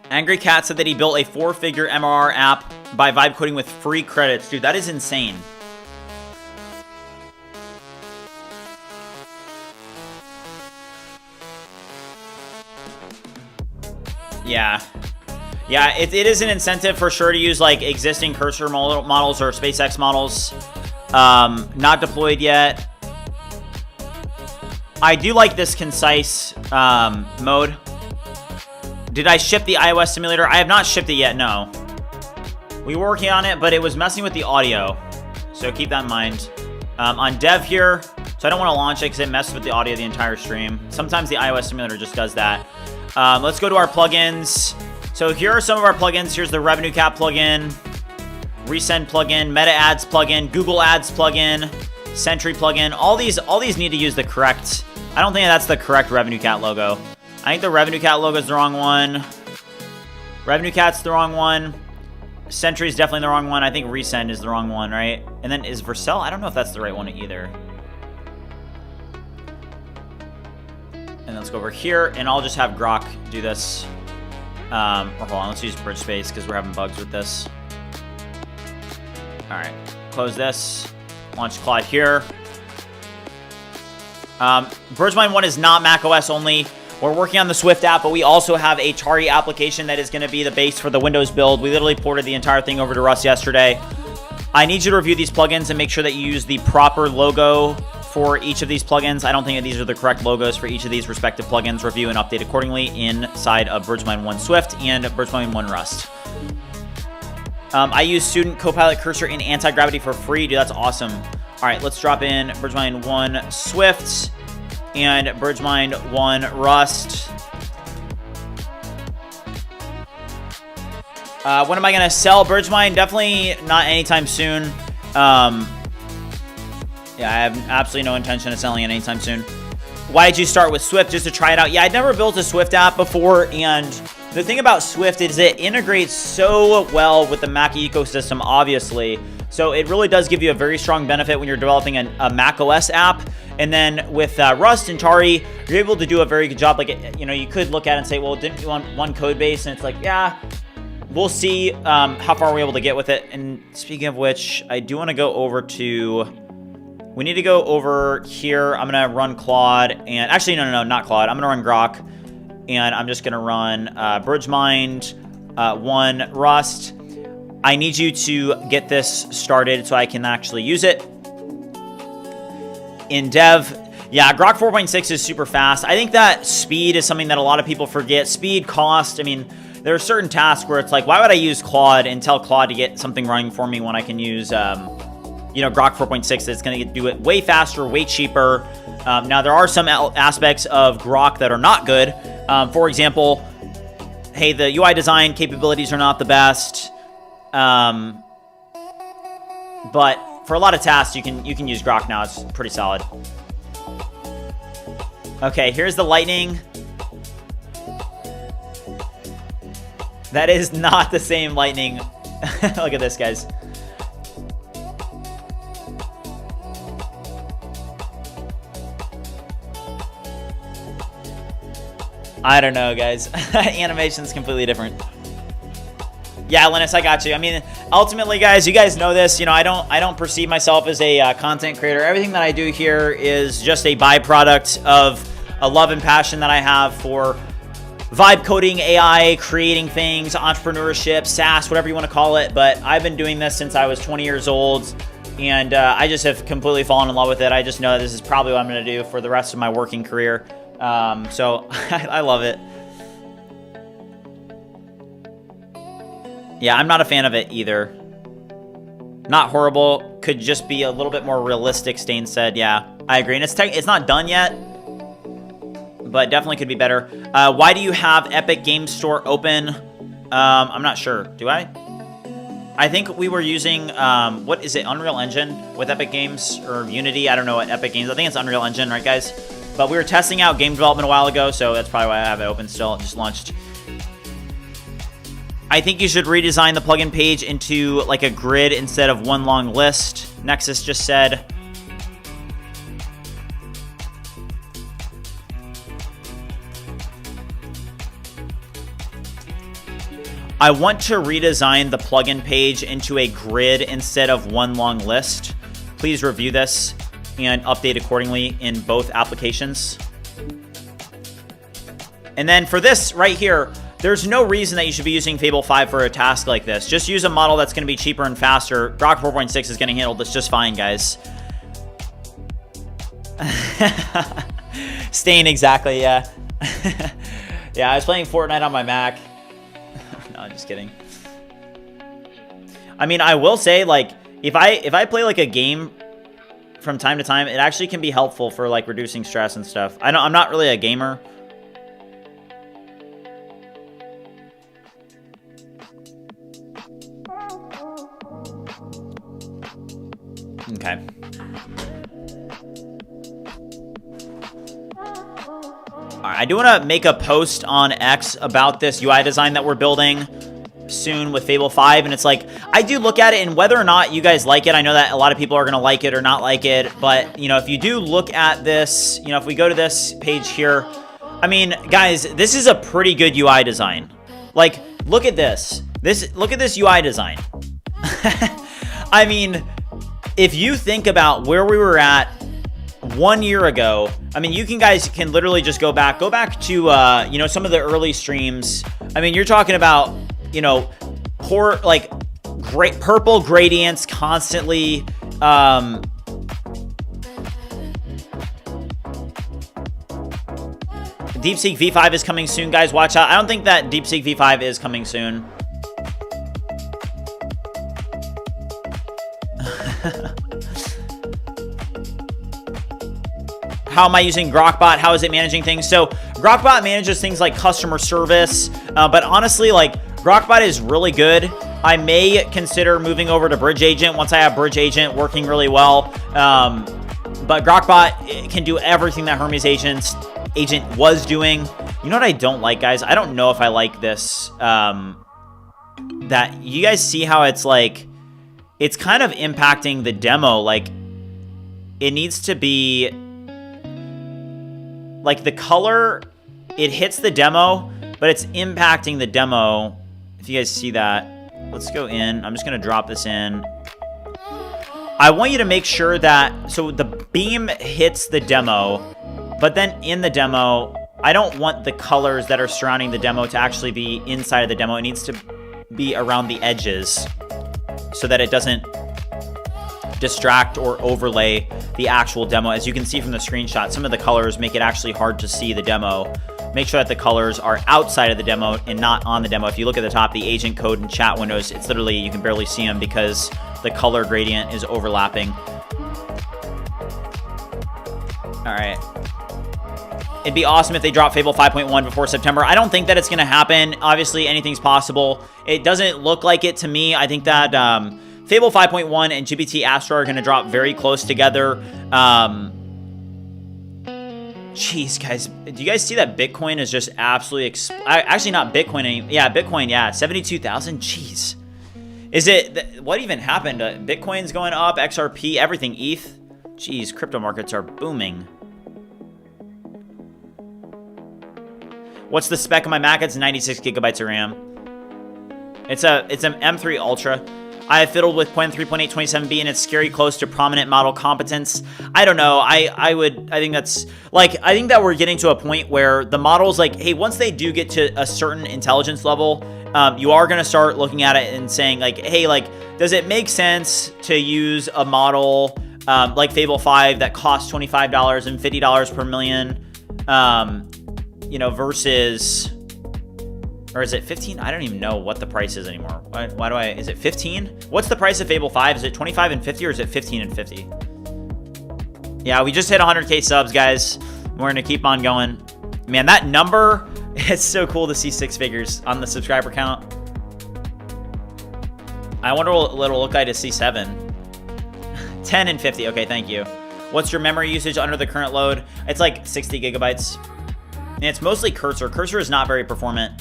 Angry Cat said that he built a 4-figure MRR app by vibe coding with free credits. Dude, that is insane. Yeah. Yeah, it is an incentive for sure to use like existing Cursor models or SpaceX models. Not deployed yet. I do like this concise mode. Did I ship the iOS simulator? I have not shipped it yet, no. We were working on it, but it was messing with the audio. So keep that in mind. On dev here, so I don't want to launch it because it messes with the audio the entire stream. Sometimes the iOS simulator just does that. Let's go to our plugins. So here are some of our plugins. Here's the Revenue Cap plugin, Resend plugin, Meta Ads plugin, Google Ads plugin, Sentry plugin. All these need to use the correct. I don't think that's the correct Revenue Cat logo. I think the Revenue Cat logo is the wrong one. Revenue Cat's the wrong one. Sentry is definitely the wrong one. I think Resend is the wrong one, right? And then is Vercel? I don't know if that's the right one either. And let's go over here, and I'll just have Grok do this. Or hold on, let's use BridgeSpace because we're having bugs with this. All right, close this. Launch Claude here. BridgeMind One is not macOS only. We're working on the Swift app, but we also have a Tari application that is going to be the base for the Windows build. We literally ported the entire thing over to Rust yesterday. I need you to review these plugins and make sure that you use the proper logo for each of these plugins. I don't think that these are the correct logos for each of these respective plugins. Review and update accordingly inside of BridgeMind One Swift and BridgeMind One Rust. I use Student Copilot Cursor in Anti-Gravity for free. Dude, that's awesome. All right, let's drop in BridgeMind One Swift and BridgeMind One Rust. When am I going to sell BridgeMind? Definitely not anytime soon. Yeah, I have absolutely no intention of selling it anytime soon. Why did you start with Swift? Just to try it out? Yeah, I'd never built a Swift app before, and the thing about Swift is it integrates so well with the Mac ecosystem, obviously. So it really does give you a very strong benefit when you're developing a macOS app. And then with Rust and Tari, you're able to do a very good job. Like, you know, you could look at it and say, well, didn't you want one code base? And it's like, yeah, we'll see how far we're able to get with it. And speaking of which, I do want to go over to... We need to go over here. I'm going to run Claude. And actually, no, not Claude. I'm going to run Grok. And I'm just going to run BridgeMind One Rust. I need you to get this started so I can actually use it. In dev, yeah, Grok 4.6 is super fast. I think that speed is something that a lot of people forget. Speed, cost, I mean, there are certain tasks where it's like, why would I use Claude and tell Claude to get something running for me when I can use, you know, Grok 4.6 that's going to do it way faster, way cheaper. Now, there are some aspects of Grok that are not good. For example, hey, the UI design capabilities are not the best. But for a lot of tasks, you can use Grok now. It's pretty solid. Okay, here's the lightning. That is not the same lightning. Look at this, guys. I don't know, guys. Animation's completely different. Yeah, Linus, I got you. I mean, ultimately, guys, you guys know this. You know, I don't perceive myself as a content creator. Everything that I do here is just a byproduct of a love and passion that I have for vibe coding, AI, creating things, entrepreneurship, SaaS, whatever you want to call it. But I've been doing this since I was 20 years old, and I just have completely fallen in love with it. I just know that this is probably what I'm going to do for the rest of my working career. So I love it. Yeah, I'm not a fan of it either. Not horrible. Could just be a little bit more realistic, Stain said. Yeah, I agree. And it's not done yet, but definitely could be better. Why do you have Epic Game Store open? I'm not sure. Do I? I think we were using, what is it, Unreal Engine with Epic Games or Unity? I don't know what Epic Games. I think it's Unreal Engine, right, guys? But we were testing out game development a while ago, so that's probably why I have it open still. It just launched. I think you should redesign the plugin page into like a grid instead of one long list. Nexus just said. I want to redesign the plugin page into a grid instead of one long list. Please review this and update accordingly in both applications. And then for this right here, there's no reason that you should be using Fable 5 for a task like this. Just use a model that's going to be cheaper and faster. Grok 4.6 is going to handle this just fine, guys. Stain, exactly, yeah. Yeah, I was playing Fortnite on my Mac. No, I'm just kidding. I mean, I will say, like, if I play like a game from time to time, it actually can be helpful for like reducing stress and stuff. I'm not really a gamer. Okay. Alright, I do want to make a post on X about this UI design that we're building soon with Fable 5, and it's like, I do look at it, and whether or not you guys like it, I know that a lot of people are going to like it or not like it, but, you know, if you do look at this, you know, if we go to this page here, I mean, guys, this is a pretty good UI design. Like, look at this. Look at this UI design. I mean, if you think about where we were at 1 year ago, I mean, you guys can literally just go back to, you know, some of the early streams. I mean, you're talking about, you know, poor, like, great purple gradients constantly. DeepSeek V5 is coming soon, guys. Watch out. I don't think that DeepSeek V5 is coming soon. How am I using Grokbot? How is it managing things? So Grokbot manages things like customer service, but honestly, like, Grokbot is really good. I may consider moving over to Bridge Agent once I have Bridge Agent working really well. But Grokbot can do everything that Hermes Agent was doing. You know what I don't like, guys? I don't know if I like this. That you guys see how it's like, it's kind of impacting the demo. Like, it needs to be like the color, it hits the demo, but it's impacting the demo. If you guys see that, let's go in. I'm just going to drop this in. I want you to make sure that, so the beam hits the demo, but then in the demo, I don't want the colors that are surrounding the demo to actually be inside of the demo. It needs to be around the edges so that it doesn't distract or overlay the actual demo. As you can see from the screenshot, some of the colors make it actually hard to see the demo. Make sure that the colors are outside of the demo and not on the demo. If you look at the top, the agent code and chat windows, it's literally, you can barely see them because the color gradient is overlapping. All right. It'd be awesome if they drop Fable 5.1 before September. I don't think that it's going to happen. Obviously, anything's possible. It doesn't look like it to me. I think that Fable 5.1 and GPT Astro are going to drop very close together. Jeez, guys. Do you guys see that Bitcoin is just absolutely... actually, not Bitcoin anymore. Yeah, Bitcoin, yeah. 72,000? Jeez. Is it... What even happened? Bitcoin's going up, XRP, everything. ETH? Jeez, crypto markets are booming. What's the spec on my Mac? It's 96 gigabytes of RAM. It's an M3 Ultra. I have fiddled with 0.3.827B and it's scary close to prominent model competence. I don't know. I think that's like, I think that we're getting to a point where the models, like, hey, once they do get to a certain intelligence level, you are going to start looking at it and saying, like, hey, like, does it make sense to use a model like Fable 5 that costs $25 and $50 per million, you know, versus... Or is it 15? I don't even know what the price is anymore. Why do I... Is it 15? What's the price of Fable 5? Is it 25 and 50 or is it 15 and 50? Yeah, we just hit 100K subs, guys. We're going to keep on going. Man, that number, it's so cool to see 6 figures on the subscriber count. I wonder what it'll look like to see 7. 10 and 50. Okay, thank you. What's your memory usage under the current load? It's like 60 gigabytes. And it's mostly Cursor. Cursor is not very performant.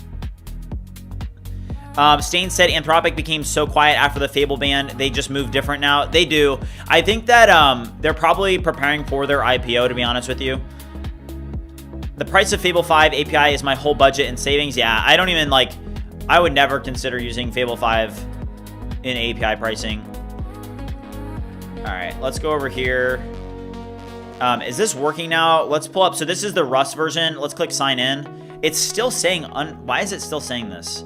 Stain said Anthropic became so quiet after the Fable ban. They just move different now. They do. I think that they're probably preparing for their IPO, to be honest with you. The price of Fable 5 API is my whole budget and savings. Yeah, I don't even like... I would never consider using Fable 5 in API pricing. All right, let's go over here. Is this working now? Let's pull up. So this is the Rust version. Let's click sign in. It's still saying... Why is it still saying this?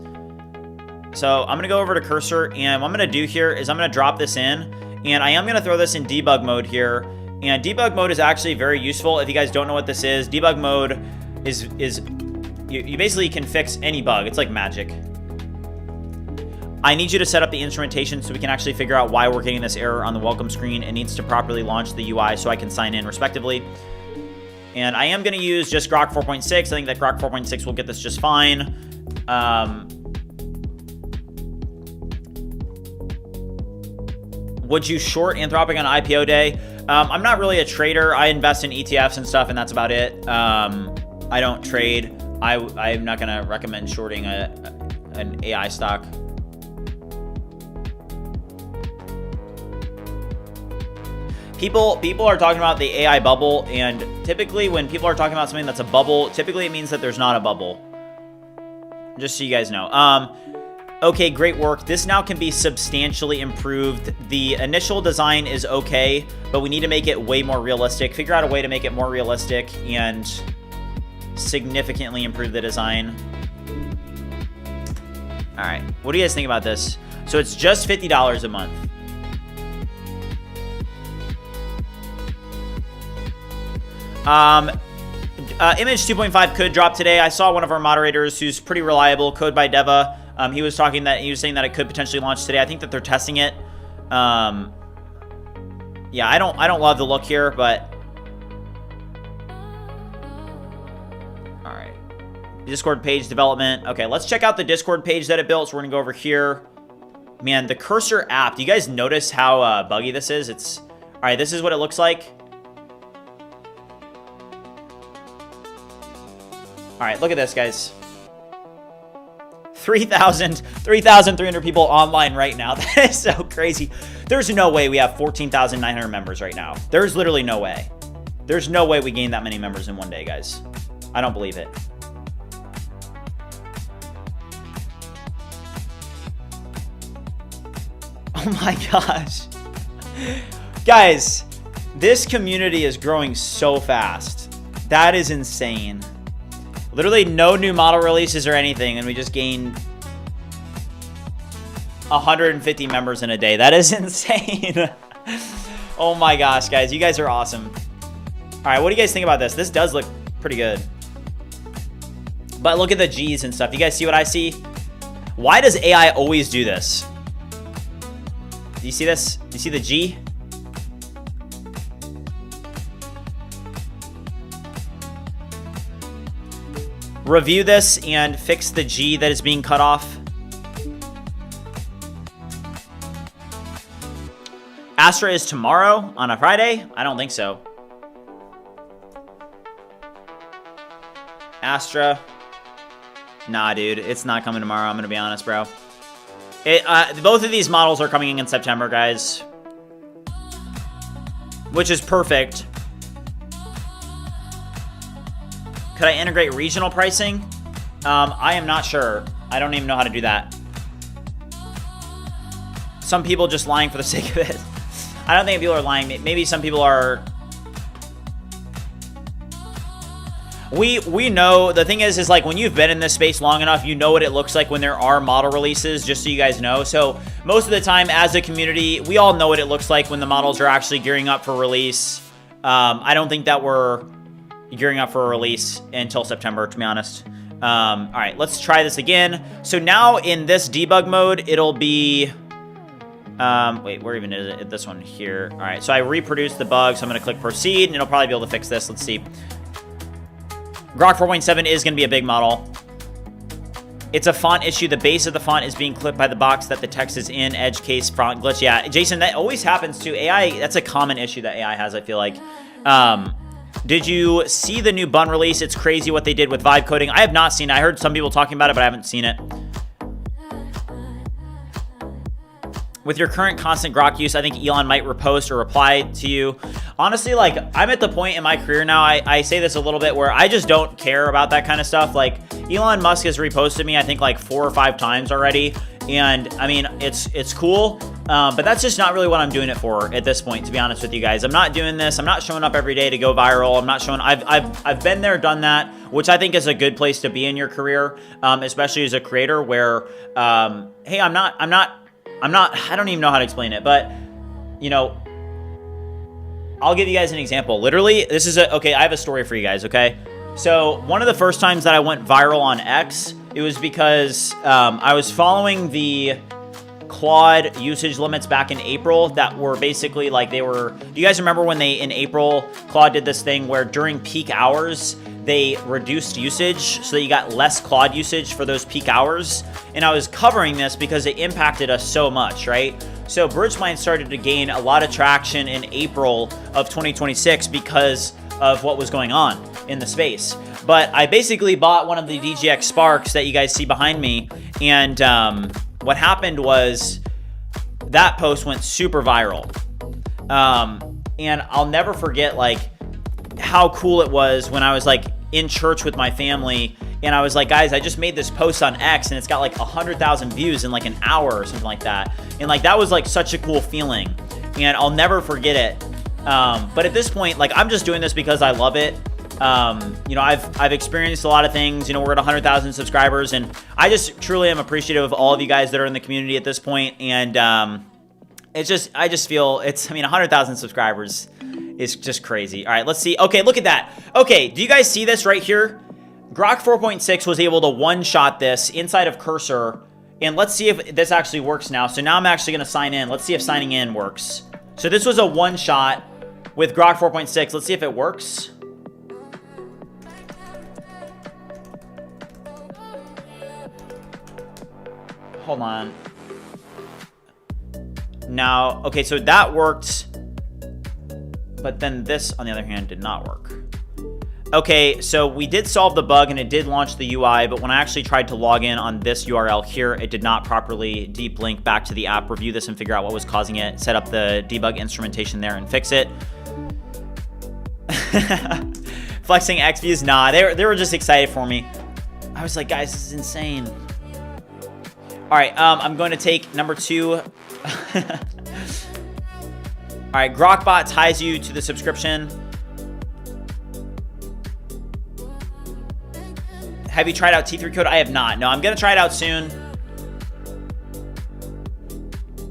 So I'm going to go over to Cursor, and what I'm going to do here is I'm going to drop this in, and I am going to throw this in debug mode here. And debug mode is actually very useful. If you guys don't know what this is, debug mode is you basically can fix any bug. It's like magic. I need you to set up the instrumentation so we can actually figure out why we're getting this error on the welcome screen. It needs to properly launch the UI so I can sign in respectively. And I am going to use just Grok 4.6. I think that Grok 4.6 will get this just fine. Would you short Anthropic on IPO day? I'm not really a trader. I invest in ETFs and stuff, and that's about it. I don't trade. I'm not going to recommend shorting an AI stock. People are talking about the AI bubble, and typically when people are talking about something that's a bubble, typically it means that there's not a bubble. Just so you guys know. Okay, great work. This now can be substantially improved. The initial design is okay, but we need to make it way more realistic. Figure out a way to make it more realistic and significantly improve the design. All right, what do you guys think about this? So it's just $50 a month. Image 2.5 could drop today. I saw one of our moderators who's pretty reliable, Code by Deva. He was saying that it could potentially launch today. I think that they're testing it. Yeah, I don't love the look here, but all right. Discord page development. Okay, let's check out the Discord page that it built. So we're gonna go over here. Man, the cursor app. Do you guys notice how buggy this is? It's all right. This is what it looks like. All right, look at this, guys. 3,300 people online right now. That is so crazy. There's no way we have 14,900 members right now. There's literally no way. There's no way we gained that many members in one day, guys. I don't believe it. Oh my gosh. Guys, this community is growing so fast. That is insane. Literally no new model releases or anything, and we just gained 150 members in a day. That is insane. Oh my gosh, guys. You guys are awesome. All right, what do you guys think about this? This does look pretty good. But look at the G's and stuff. You guys see what I see? Why does AI always do this? Do you see this? Do you see the G? Review this and fix the G that is being cut off. Astra is tomorrow on a Friday? I don't think so. Astra. Nah, dude. It's not coming tomorrow. I'm going to be honest, bro. Both of these models are coming in September, guys. Which is perfect. Could I integrate regional pricing? I am not sure. I don't even know how to do that. Some people just lying for the sake of it. I don't think people are lying. Maybe some people are. We know. The thing is like when you've been in this space long enough, you know what it looks like when there are model releases, just so you guys know. So most of the time as a community, we all know what it looks like when the models are actually gearing up for release. I don't think that we're gearing up for a release until September, to be honest. All right, let's try this again. So now in this debug mode, it'll be, wait, where even is it? This one here. All right, so I reproduced the bug, so I'm gonna click proceed, and it'll probably be able to fix this. Let's see. Grok 4.7 is gonna be a big model. It's a font issue. The base of the font is being clipped by the box that the text is in. Edge case font glitch. Yeah, Jason, that always happens to AI. That's a common issue that AI has, I feel like. Did you see the new bun release? It's crazy what they did with vibe coding. I have not seen it. I heard some people talking about it, but I haven't seen it. With your current constant Grok use, I think Elon might repost or reply to you. Honestly, like, I'm at the point in my career now, I say this a little bit, where I just don't care about that kind of stuff. Like, Elon Musk has reposted me, I think, like 4 or 5 times already. And, I mean, it's cool. But that's just not really what I'm doing it for at this point, to be honest with you guys. I'm not doing this. I'm not showing up every day to go viral. I'm not showing. I've been there, done that, which I think is a good place to be in your career, especially as a creator. Where, hey, I don't even know how to explain it, but you know, I'll give you guys an example. Literally, this is okay. I have a story for you guys. Okay, So one of the first times that I went viral on X, it was because I was following the Claude usage limits back in April that were basically like they were. Do you guys remember when in April, Claude did this thing where during peak hours, they reduced usage so that you got less Claude usage for those peak hours? And I was covering this because it impacted us so much, right? So BridgeMind started to gain a lot of traction in April of 2026 because of what was going on in the space. But I basically bought one of the DGX Sparks that you guys see behind me, and what happened was that post went super viral. And I'll never forget like how cool it was when I was like in church with my family, and I was like, guys, I just made this post on X and it's got like 100,000 views in like an hour or something like that. And like that was like such a cool feeling, and I'll never forget it. But at this point, like I'm just doing this because I love it. You know, I've experienced a lot of things. You know, we're at 100,000 subscribers, and I just truly am appreciative of all of you guys that are in the community at this point. And I just feel I mean, 100,000 subscribers is just crazy. All right, let's see. Okay, look at that. Okay, do you guys see this right here? Grok 4.6 was able to one-shot this inside of Cursor, and let's see if this actually works now. So now I'm actually going to sign in. Let's see if signing in works. So this was a one-shot with Grok 4.6. Let's see if it works. Hold on. Now, okay, so that worked, but then this, on the other hand, did not work. Okay, so we did solve the bug and it did launch the UI, but when I actually tried to log in on this URL here, it did not properly deep link back to the app, review this and figure out what was causing it, set up the debug instrumentation there and fix it. Flexing X views, nah, they were just excited for me. I was like, guys, this is insane. All right, I'm going to take number 2. All right, Grokbot ties you to the subscription. Have you tried out T3 code? I have not. No, I'm going to try it out soon.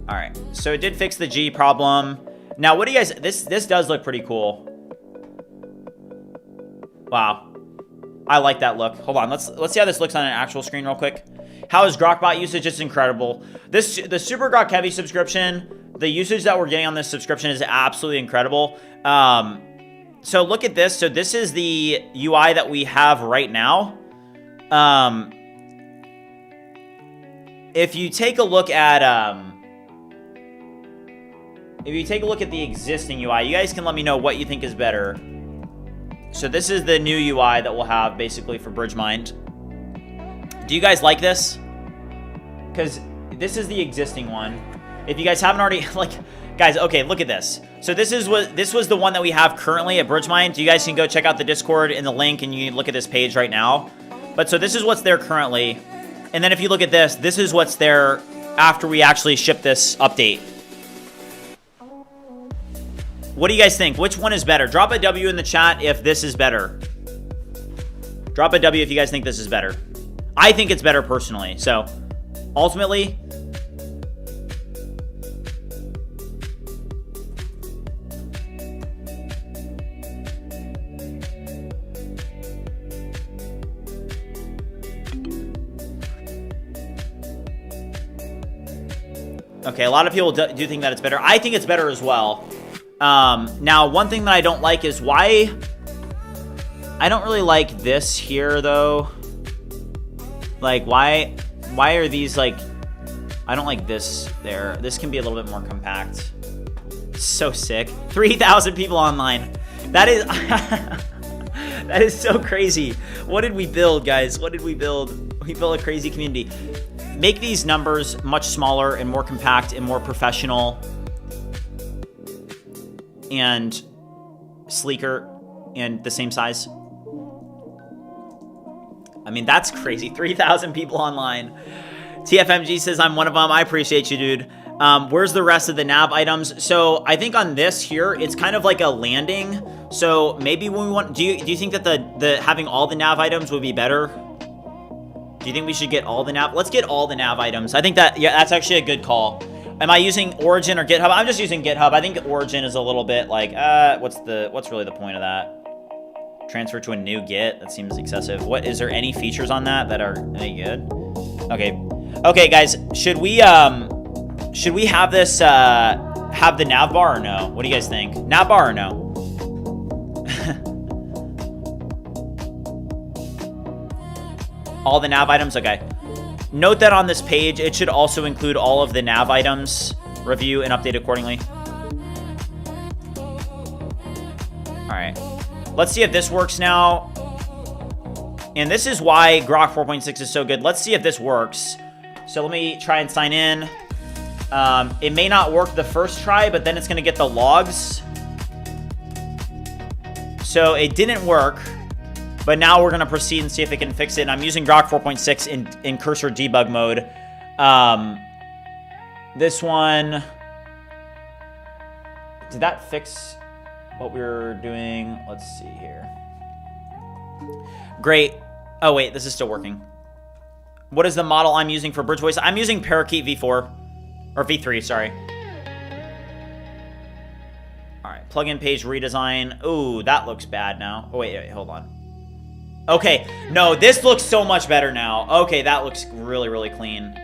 All right, so it did fix the G problem. Now, what do you guys... This does look pretty cool. Wow. I like that look. Hold on, let's see how this looks on an actual screen real quick. How is Grokbot usage? It's incredible. The Super Grok Heavy subscription, the usage that we're getting on this subscription is absolutely incredible. So look at this. So this is the UI that we have right now. If you take a look at the existing UI, you guys can let me know what you think is better. So this is the new UI that we'll have basically for BridgeMind. Do you guys like this? Because this is the existing one. If you guys haven't already, like, guys, okay, look at this. So this was the one that we have currently at BridgeMind. You guys can go check out the Discord in the link, and you can look at this page right now. But so this is what's there currently. And then if you look at this, this is what's there after we actually ship this update. What do you guys think? Which one is better? Drop a W in the chat if this is better. Drop a W if you guys think this is better. I think it's better personally. So, ultimately, okay, a lot of people do think that it's better. I think it's better as well. Now, one thing that I don't like is why... I don't really like this here, though. Like, why are these, like... I don't like this there. This can be a little bit more compact. So sick. 3,000 people online. That is... that is so crazy. What did we build, guys? What did we build? We built a crazy community. Make these numbers much smaller and more compact and more professional and sleeker and the same size. I mean, that's crazy. 3,000 people online. TFMG says, I'm one of them. I appreciate you, dude. Where's the rest of the nav items? So I think on this here, it's kind of like a landing. So maybe when we want, do you think that the having all the nav items would be better? Do you think we should get all the nav? Let's get all the nav items. I think that, yeah, that's actually a good call. Am I using Origin or GitHub? I'm just using GitHub. I think Origin is a little bit like, what's really the point of that? Transfer to a new Git. That seems excessive. What is there any features on that that are any good? Okay. Okay, guys. Should we have this have the nav bar or no? What do you guys think? Nav bar or no? All the nav items? Okay. Note that on this page, it should also include all of the nav items. Review and update accordingly. All right. Let's see if this works now. And this is why Grok 4.6 is so good. Let's see if this works. So let me try and sign in. It may not work the first try, but then it's going to get the logs. So it didn't work. But now we're going to proceed and see if it can fix it. And I'm using Grok 4.6 in cursor debug mode. This one... Did that fix what we were doing? Let's see here. Great. Oh, wait. This is still working. What is the model I'm using for BridgeVoice? I'm using Parakeet V4. Or V3, sorry. All right. Plugin page redesign. Ooh, that looks bad now. Oh, wait, hold on. Okay, no, this looks so much better now. Okay, that looks really, really clean.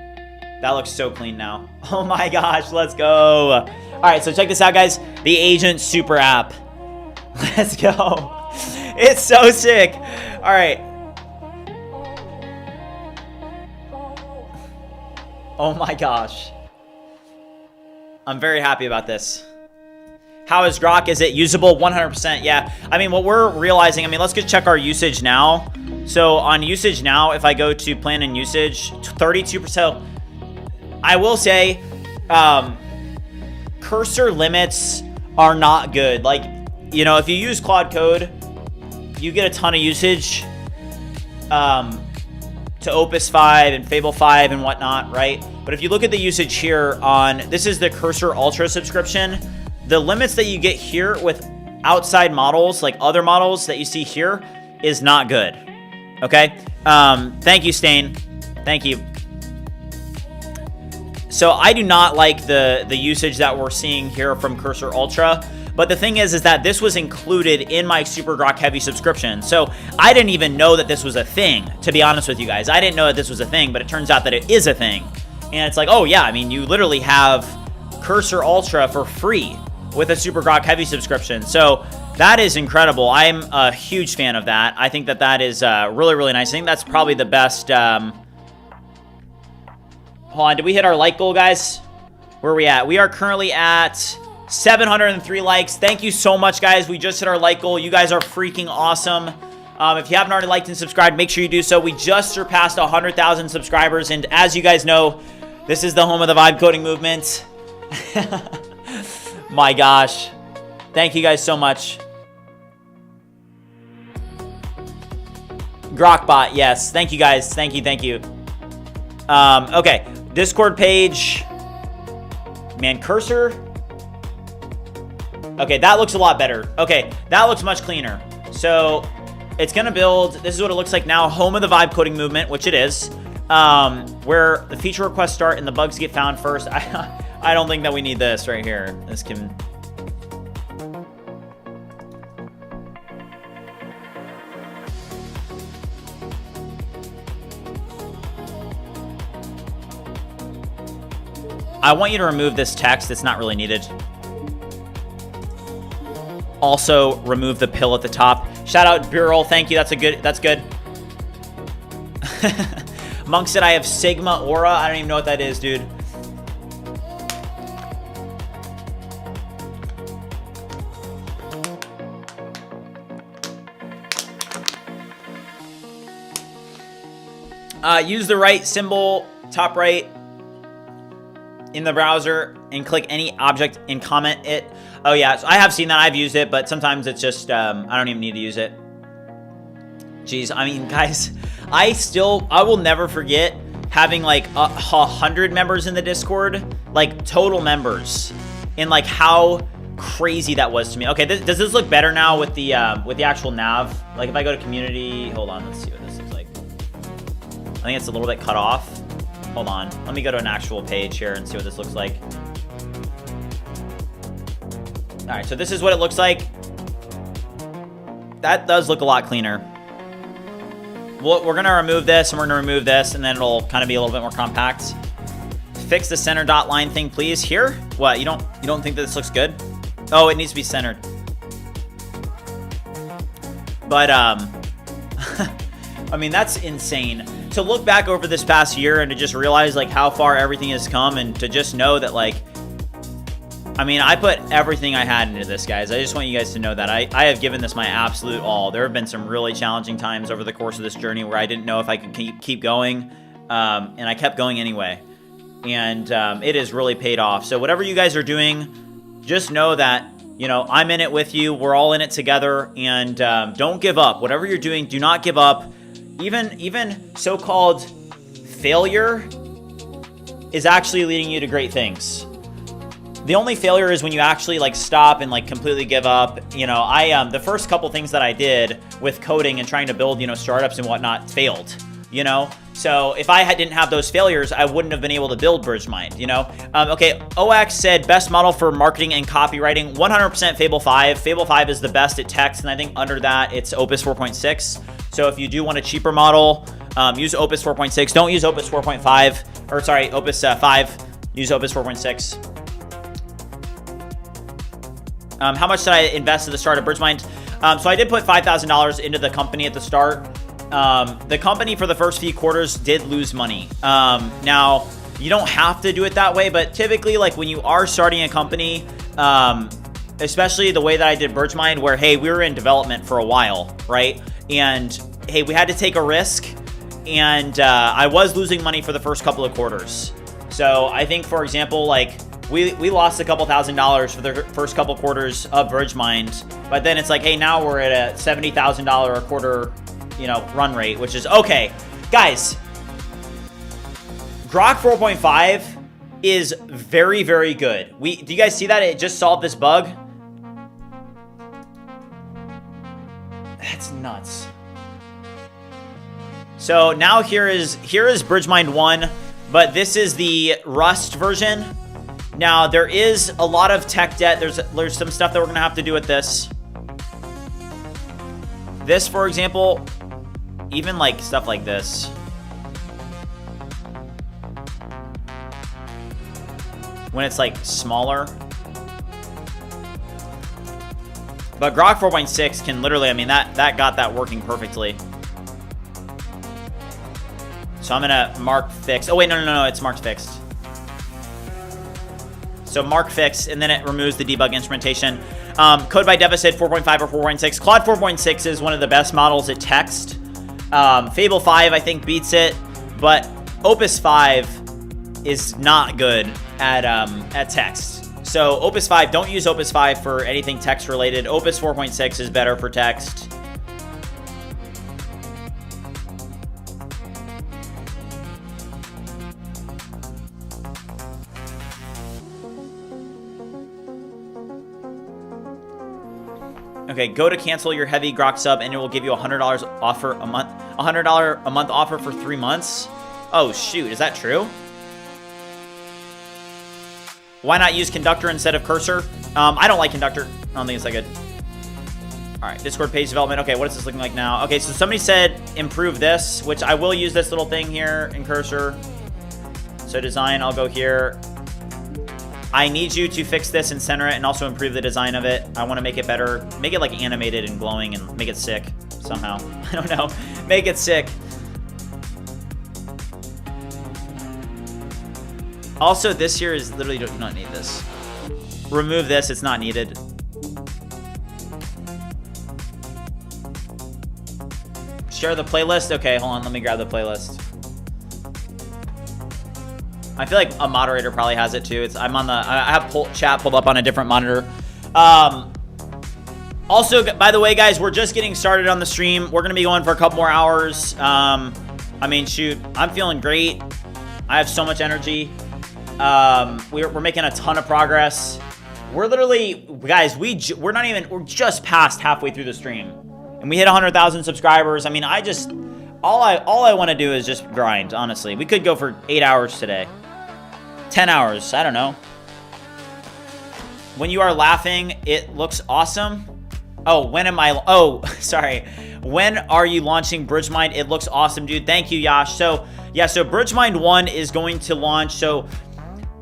That looks so clean now. Oh my gosh, let's go. All right, so check this out, guys. The Agent Super App. Let's go. It's so sick. All right. Oh my gosh. I'm very happy about this. How is Grok? Is it usable? 100%. Yeah. I mean, what we're realizing, I mean, let's just check our usage now. So on usage now, if I go to plan and usage, 32%. I will say, cursor limits are not good. Like, you know, if you use Claude Code, you get a ton of usage to Opus 5 and Fable 5 and whatnot, right? But if you look at the usage here on, this is the Cursor Ultra subscription. The limits that you get here with outside models, like other models that you see here, is not good. Okay? Thank you, Stain. Thank you. So I do not like the usage that we're seeing here from Cursor Ultra. But the thing is that this was included in my Super Grok Heavy subscription. So I didn't even know that this was a thing, to be honest with you guys. I didn't know that this was a thing, but it turns out that it is a thing. And it's like, oh yeah, I mean, you literally have Cursor Ultra for free with a Super Grok Heavy subscription. So that is incredible. I'm a huge fan of that. I think that that is really, really nice. I think that's probably the best. Hold on, did we hit our like goal, guys? Where are we at? We are currently at 703 likes. Thank you so much, guys. We just hit our like goal. You guys are freaking awesome. If you haven't already liked and subscribed, make sure you do so. We just surpassed 100,000 subscribers. And as you guys know, this is the home of the vibe coding movement. My gosh. Thank you guys so much. Grokbot, yes. Thank you guys. Thank you, thank you. Okay. Discord page. Man, cursor. Okay, that looks a lot better. Okay, that looks much cleaner. So, it's going to build, this is what it looks like now, home of the vibe coding movement, which it is. Where the feature requests start and the bugs get found first. I don't think that we need this right here. This can... I want you to remove this text. It's not really needed. Also, remove the pill at the top. Shout out Burl. Thank you. That's good. Monk said I have Sigma Aura. I don't even know what that is, dude. Use the right symbol, top right, in the browser and click any object and comment it. Oh yeah, so I have seen that. I've used it, but sometimes it's just, I don't even need to use it. Jeez, I mean, guys, I will never forget having like 100 members in the Discord, like total members, and like how crazy that was to me. Okay, does this look better now with the actual nav? Like if I go to community, hold on, let's see what this looks like. I think it's a little bit cut off. Hold on, let me go to an actual page here and see what this looks like. All right, so this is what it looks like. that does look a lot cleaner. We're going to remove this, and we're going to remove this, and then it'll kind of be a little bit more compact. Fix the center dot line thing, please. Here? What? You don't think that this looks good? Oh, it needs to be centered. But, I mean, that's insane. To look back over this past year and to just realize, like, how far everything has come, and to just know that, like, I mean, I put everything I had into this, guys. I just want you guys to know that I have given this my absolute all. There have been some really challenging times over the course of this journey where I didn't know if I could keep going, and I kept going anyway. And it has really paid off. So whatever you guys are doing, just know that, you know, I'm in it with you. We're all in it together, and don't give up. Whatever you're doing, do not give up. Even so-called failure is actually leading you to great things. The only failure is when you actually like stop and like completely give up. You know, the first couple things that I did with coding and trying to build, you know, startups and whatnot failed, you know? So if I didn't have those failures, I wouldn't have been able to build BridgeMind, you know? Okay, OX said best model for marketing and copywriting, 100% Fable 5. Fable 5 is the best at text, and I think under that, it's Opus 4.6. So if you do want a cheaper model, use Opus 4.6. Don't use Opus 4.5, or sorry, Opus 5. Use Opus 4.6. How much did I invest at the start of BridgeMind? So I did put $5,000 into the company at the start. The company for the first few quarters did lose money. Now, you don't have to do it that way, but typically, like when you are starting a company, especially the way that I did BridgeMind, where, hey, we were in development for a while, right? And, hey, we had to take a risk, and I was losing money for the first couple of quarters. So I think, for example, like, we lost a couple $1,000s for the first couple quarters of BridgeMind, but then it's like, hey, now we're at a $70,000 a quarter, you know, run rate, which is okay. Guys, Grok 4.5 is very, very good. Do you guys see that? It just solved this bug. That's nuts. So now here is BridgeMind One, but this is the Rust version. Now, there is a lot of tech debt. There's some stuff that we're going to have to do with this. This, for example, even like stuff like this. When it's like smaller. But Grok 4.6 can literally, I mean, that got that working perfectly. So I'm going to mark fixed. Oh, wait, no, it's marked fixed. So mark fixed, and then it removes the debug instrumentation. Code by Deficit 4.5 or 4.6. Claude 4.6 is one of the best models at text. Fable 5, I think, beats it, but Opus 5 is not good at text. So Opus 5, don't use Opus 5 for anything text related. Opus 4.6 is better for text. Okay, go to cancel your heavy Grok sub, and it will give you $100 offer a month. $100 a month offer for 3 months. Oh shoot, is that true? Why not use Conductor instead of Cursor? I don't like Conductor. I don't think it's that good. All right, Discord page development. Okay, what is this looking like now? Okay, so somebody said improve this, which I will use this little thing here in Cursor. So design, I'll go here. I need you to fix this and center it and also improve the design of it. I want to make it better. Make it like animated and glowing and make it sick somehow. I don't know. Make it sick. Also, this here is literally do not need this. Remove this. It's not needed. Share the playlist. Okay, hold on. Let me grab the playlist. I feel like a moderator probably has it too. I have chat pulled up on a different monitor. Also, by the way, guys, we're just getting started on the stream. We're gonna be going for a couple more hours. I mean, shoot, I'm feeling great. I have so much energy. We're making a ton of progress. We're literally, guys, we're just past halfway through the stream, and we hit 100,000 subscribers. I mean, all I want to do is just grind. Honestly, we could go for 8 hours today. 10 hours, I don't know. When you are laughing, it looks awesome. Oh, when am I? Oh, sorry. When are you launching BridgeMind? It looks awesome, dude. Thank you, Yash. So yeah, so BridgeMind One is going to launch. So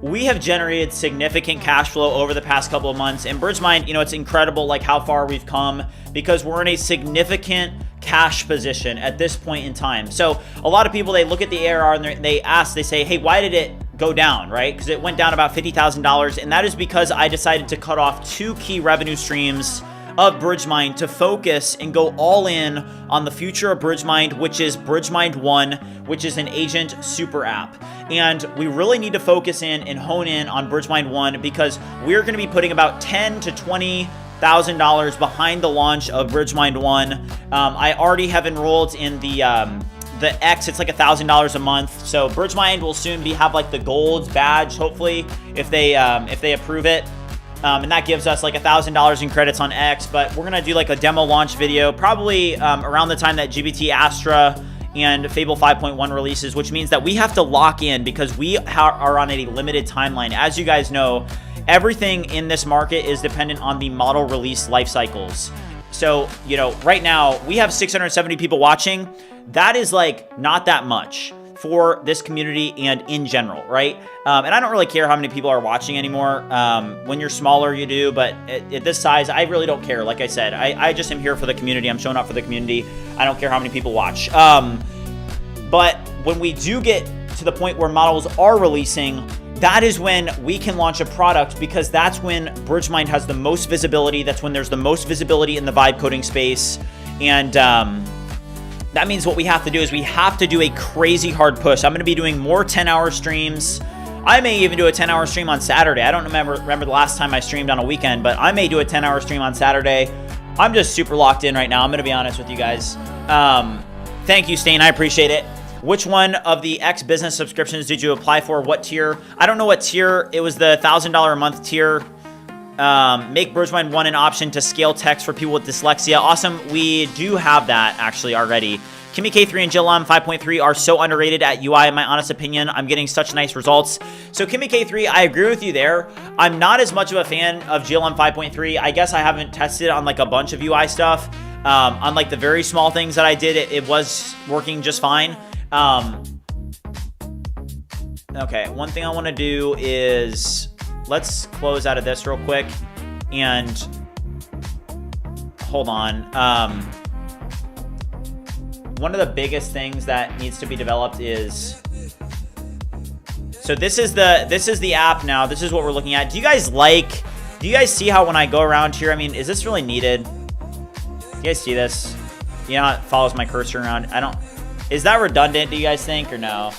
we have generated significant cash flow over the past couple of months, and BridgeMind, you know, it's incredible like how far we've come because we're in a significant cash position at this point in time. So a lot of people, they look at the ARR and they ask, they say, hey, why did it go down, right? Because it went down about $50,000, and that is because I decided to cut off 2 key revenue streams of BridgeMind to focus and go all in on the future of BridgeMind, which is BridgeMind One, which is an agent super app. And we really need to focus in and hone in on BridgeMind One because we're going to be putting about $10,000 to $20,000 behind the launch of BridgeMind One. I already have enrolled in the X. It's like $1,000 a month. So BridgeMind will soon have like the gold badge, hopefully, if they approve it. And that gives us like $1,000 in credits on X, but we're gonna do like a demo launch video probably around the time that GBT Astra and Fable 5.1 releases, which means that we have to lock in because we are on a limited timeline. As you guys know, everything in this market is dependent on the model release life cycles. So, you know, right now we have 670 people watching. That is like not that much for this community and in general, right? And I don't really care how many people are watching anymore. When you're smaller, you do, but at this size, I really don't care. Like I said, I just am here for the community. I'm showing up for the community. I don't care how many people watch. But when we do get to the point where models are releasing, that is when we can launch a product because that's when BridgeMind has the most visibility. That's when there's the most visibility in the vibe coding space. And that means what we have to do is we have to do a crazy hard push. I'm going to be doing more 10-hour streams. I may even do a 10-hour stream on Saturday. I don't remember the last time I streamed on a weekend, but I may do a 10-hour stream on Saturday. I'm just super locked in right now. I'm going to be honest with you guys. Thank you, Stain. I appreciate it. Which one of the X business subscriptions did you apply for? What tier? I don't know what tier. It was the $1,000 a month tier. Make BridgeMind One an option to scale text for people with dyslexia. Awesome. We do have that actually already. Kimmy K3 and GLM 5.3 are so underrated at UI, in my honest opinion. I'm getting such nice results. So Kimmy K3, I agree with you there. I'm not as much of a fan of GLM 5.3. I guess I haven't tested on like a bunch of UI stuff. On like the very small things that I did, it was working just fine. Okay, one thing I want to do is let's close out of this real quick and hold on. One of the biggest things that needs to be developed is, so this is the app now. This is what we're looking at. Do you guys see how when I go around here, I mean, is this really needed? Do you guys see this? You know how it follows my cursor around? Is that redundant, do you guys think, or no?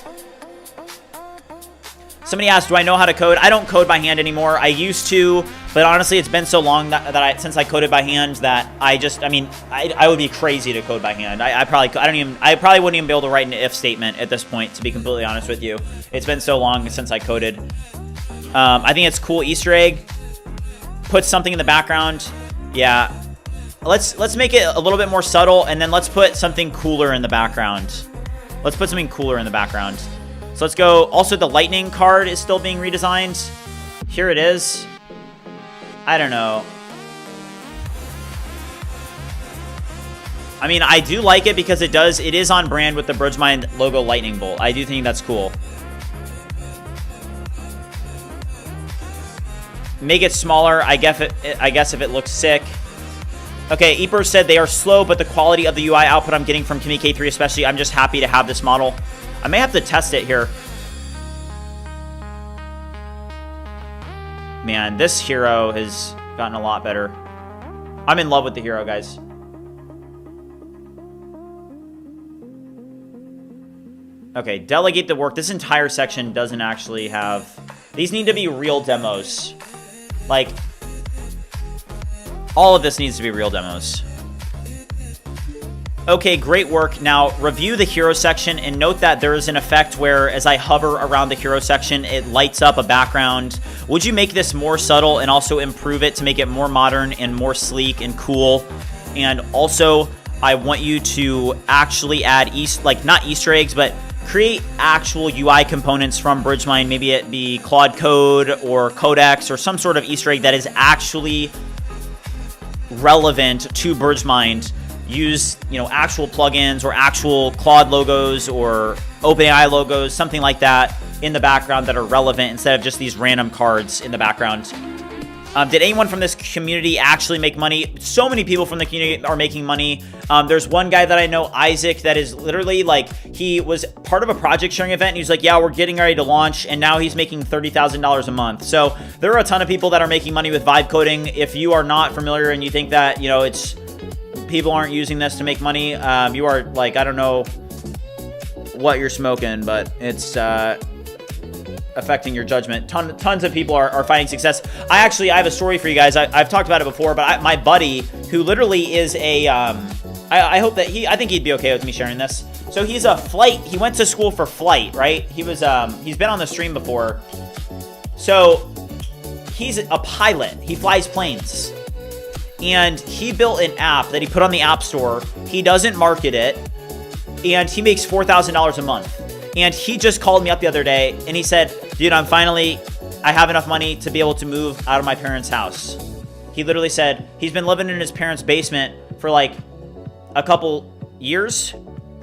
Somebody asked, do I know how to code? I don't code by hand anymore. I used to, but honestly, it's been so long since I coded by hand that I would be crazy to code by hand. I probably wouldn't even be able to write an if statement at this point, to be completely honest with you. It's been so long since I coded. I think it's cool Easter egg. Put something in the background. Yeah. Let's make it a little bit more subtle, and then let's put something cooler in the background. Let's put something cooler in the background. So let's go. Also, the lightning card is still being redesigned. Here it is. I don't know. I mean, I do like it because it is on brand with the BridgeMind logo lightning bolt. I do think that's cool. Make it smaller, I guess if it looks sick. Okay, Eeper said they are slow, but the quality of the UI output I'm getting from Kimmy K3 especially, I'm just happy to have this model. I may have to test it here. Man, this hero has gotten a lot better. I'm in love with the hero, guys. Okay, delegate the work. This entire section doesn't actually have... These need to be real demos. Like, all of this needs to be real demos. Okay, great work. Now, review the hero section and note that there is an effect where as I hover around the hero section, it lights up a background. Would you make this more subtle and also improve it to make it more modern and more sleek and cool? And also, I want you to actually add, not Easter eggs, but create actual UI components from BridgeMind. Maybe it be Claude Code or Codex or some sort of Easter egg that is actually relevant to BridgeMind use, actual plugins or actual Claude logos or OpenAI logos, something like that in the background that are relevant instead of just these random cards in the background. Did anyone from this community actually make money? So many people from the community are making money. There's one guy that I know, Isaac, that is literally like, he was part of a project sharing event. And he's like, yeah, we're getting ready to launch. And now he's making $30,000 a month. So there are a ton of people that are making money with vibe coding. If you are not familiar and you think that, it's people aren't using this to make money, you are like, I don't know what you're smoking, but it's affecting your judgment. Tons of people are finding success. I have a story for you guys. I've talked about it before, but my buddy, who literally is a, I hope that I think he'd be okay with me sharing this. So he went to school for flight, right? He's been on the stream before. So he's a pilot. He flies planes. And he built an app that he put on the App Store. He doesn't market it. And he makes $4,000 a month. And he just called me up the other day and he said, dude, I have enough money to be able to move out of my parents' house. He literally said he's been living in his parents' basement for like a couple years.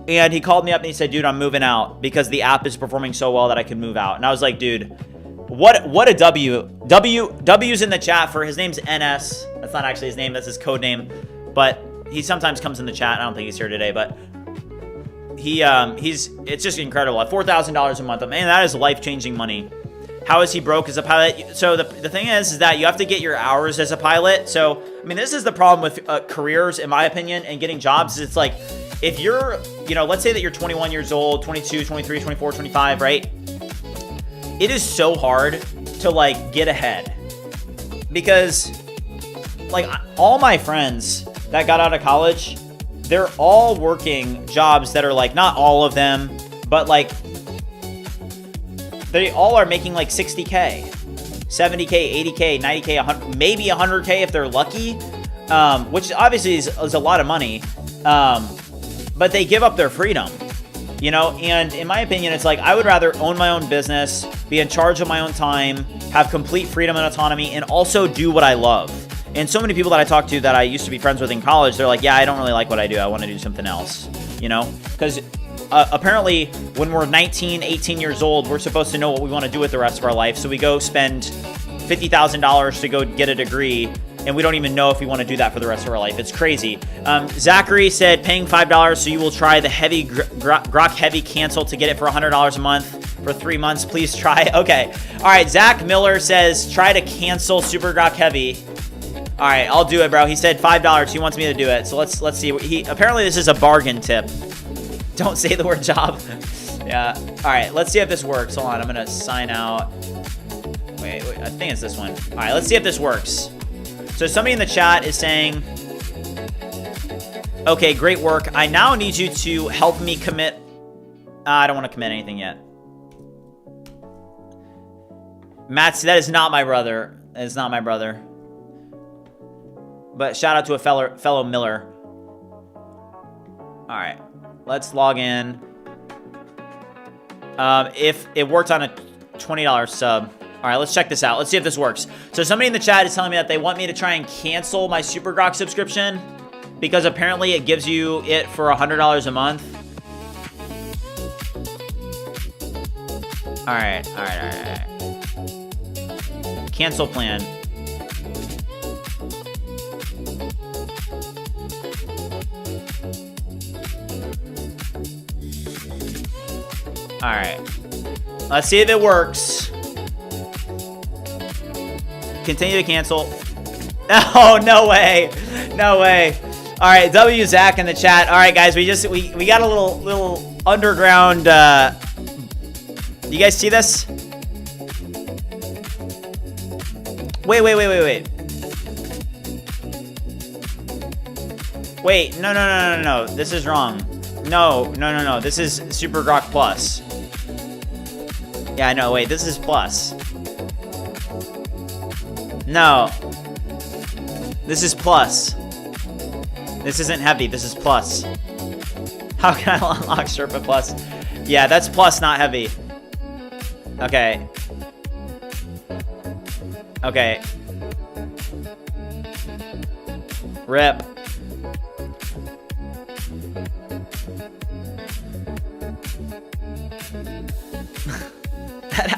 And he called me up and he said, dude, I'm moving out because the app is performing so well that I can move out. And I was like, dude, what a W. W's in the chat for, his name's NS. That's not actually his name. That's his code name. But he sometimes comes in the chat. I don't think he's here today, but it's just incredible. At $4,000 a month, man, that is life-changing money. How is he broke as a pilot? So the thing is that you have to get your hours as a pilot. So, I mean, this is the problem with careers, in my opinion, and getting jobs. It's like, if you're, let's say that you're 21 years old, 22, 23, 24, 25, right? It is so hard to, like, get ahead. Because, like, all my friends that got out of college, they're all working jobs that are like, not all of them, but like, they all are making like 60K, 70K, 80K, 90K, 100, maybe 100K if they're lucky, which obviously is a lot of money, but they give up their freedom, and in my opinion, it's like, I would rather own my own business, be in charge of my own time, have complete freedom and autonomy, and also do what I love. And so many people that I talk to that I used to be friends with in college, they're like, yeah, I don't really like what I do. I want to do something else, because apparently when we're 19, 18 years old, we're supposed to know what we want to do with the rest of our life. So we go spend $50,000 to go get a degree, and we don't even know if we want to do that for the rest of our life. It's crazy. Zachary said, paying $5, so you will try the heavy Grok Heavy cancel to get it for $100 a month for 3 months. Please try. Okay. All right. Zach Miller says, try to cancel Super Grok Heavy. All right, I'll do it, bro. He said $5. He wants me to do it. So let's see. Apparently this is a bargain tip. Don't say the word job. Yeah. All right, let's see if this works. Hold on, I'm gonna sign out. Wait, I think it's this one. All right, let's see if this works. So somebody in the chat is saying, okay, great work. I now need you to help me commit. I don't want to commit anything yet. Matt, that is not my brother. That is not my brother. But shout out to a fellow Miller. All right, let's log in. If it worked on a $20 sub. All right, let's check this out. Let's see if this works. So somebody in the chat is telling me that they want me to try and cancel my Super Grok subscription because apparently it gives you it for $100 a month. All right. Cancel plan. All right, let's see if it works. Continue to cancel. Oh, no way. No way. All right, W Zach in the chat. All right, guys, we got a little underground. You guys see this? Wait. Wait, no. This is wrong. No. This is Super Grok Plus. Yeah, no, wait, this is Plus. No. This is Plus. This isn't Heavy, this is Plus. How can I unlock Sherpa Plus? Yeah, that's Plus, not Heavy. Okay. Rip.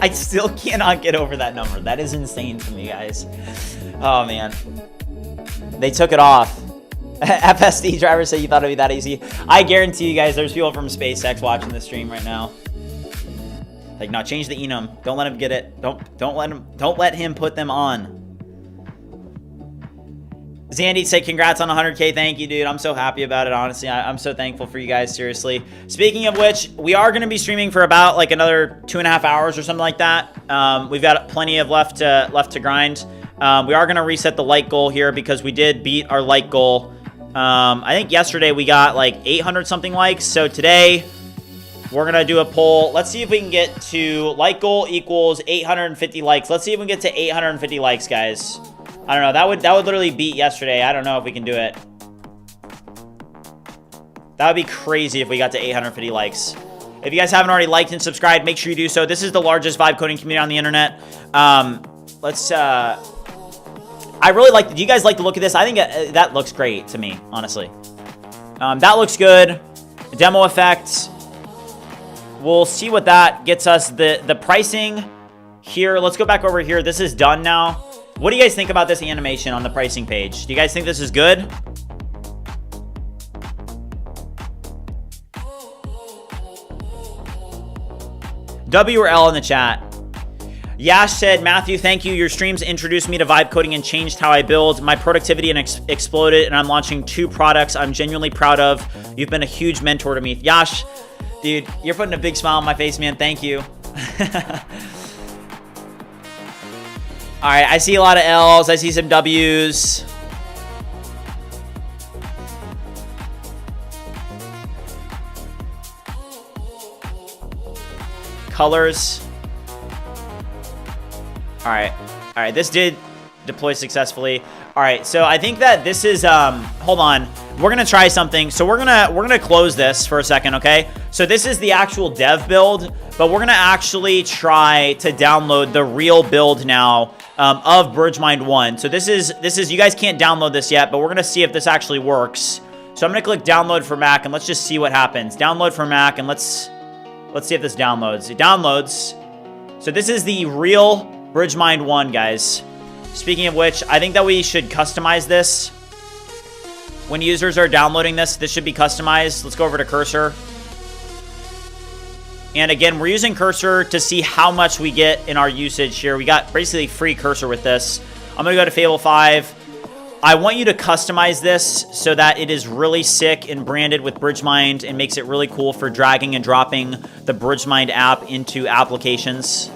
I still cannot get over that number. That is insane to me, guys. Oh, man. They took it off. FSD driver said you thought it'd be that easy. I guarantee you guys there's people from SpaceX watching the stream right now. Like, no, change the enum. Don't let him get it. Don't let him put them on. Zandy said congrats on 100K. Thank you, dude. I'm so happy about it, honestly. I'm so thankful for you guys, seriously. Speaking of which, we are going to be streaming for about like another 2.5 hours or something like that. We've got plenty of left to grind. We are going to reset the like goal here because we did beat our like goal. I think yesterday we got like 800 something likes. So today we're going to do a poll. Let's see if we can get to like goal equals 850 likes. Let's see if we can get to 850 likes, guys. I don't know. That would literally beat yesterday. I don't know if we can do it. That would be crazy if we got to 850 likes. If you guys haven't already liked and subscribed, make sure you do so. This is the largest vibe coding community on the internet. I really like. Do you guys like the look of this? I think that looks great to me, honestly. That looks good. Demo effect. We'll see what that gets us. The pricing here. Let's go back over here. This is done now. What do you guys think about this animation on the pricing page? Do you guys think this is good? W or L in the chat. Yash said, Matthew, thank you. Your streams introduced me to vibe coding and changed how I build. My productivity exploded, and I'm launching 2 products I'm genuinely proud of. You've been a huge mentor to me. Yash, dude, you're putting a big smile on my face, man. Thank you. All right, I see a lot of L's. I see some W's. Colors. All right, this did deploy successfully. All right, so I think that this is, hold on. We're gonna try something. So we're gonna close this for a second, okay? So this is the actual dev build, but we're gonna actually try to download the real build now of BridgeMind One. So this is, you guys can't download this yet, but we're gonna see if this actually works. So I'm gonna click download for Mac and let's just see what happens. Download for Mac and let's see if this downloads. It downloads. So this is the real BridgeMind One, guys. Speaking of which, I think that we should customize this. When users are downloading this should be customized. Let's go over to Cursor. And again, we're using Cursor to see how much we get in our usage here. We got basically free Cursor with this. I'm going to go to Fable 5. I want you to customize this so that it is really sick and branded with BridgeMind and makes it really cool for dragging and dropping the BridgeMind app into applications.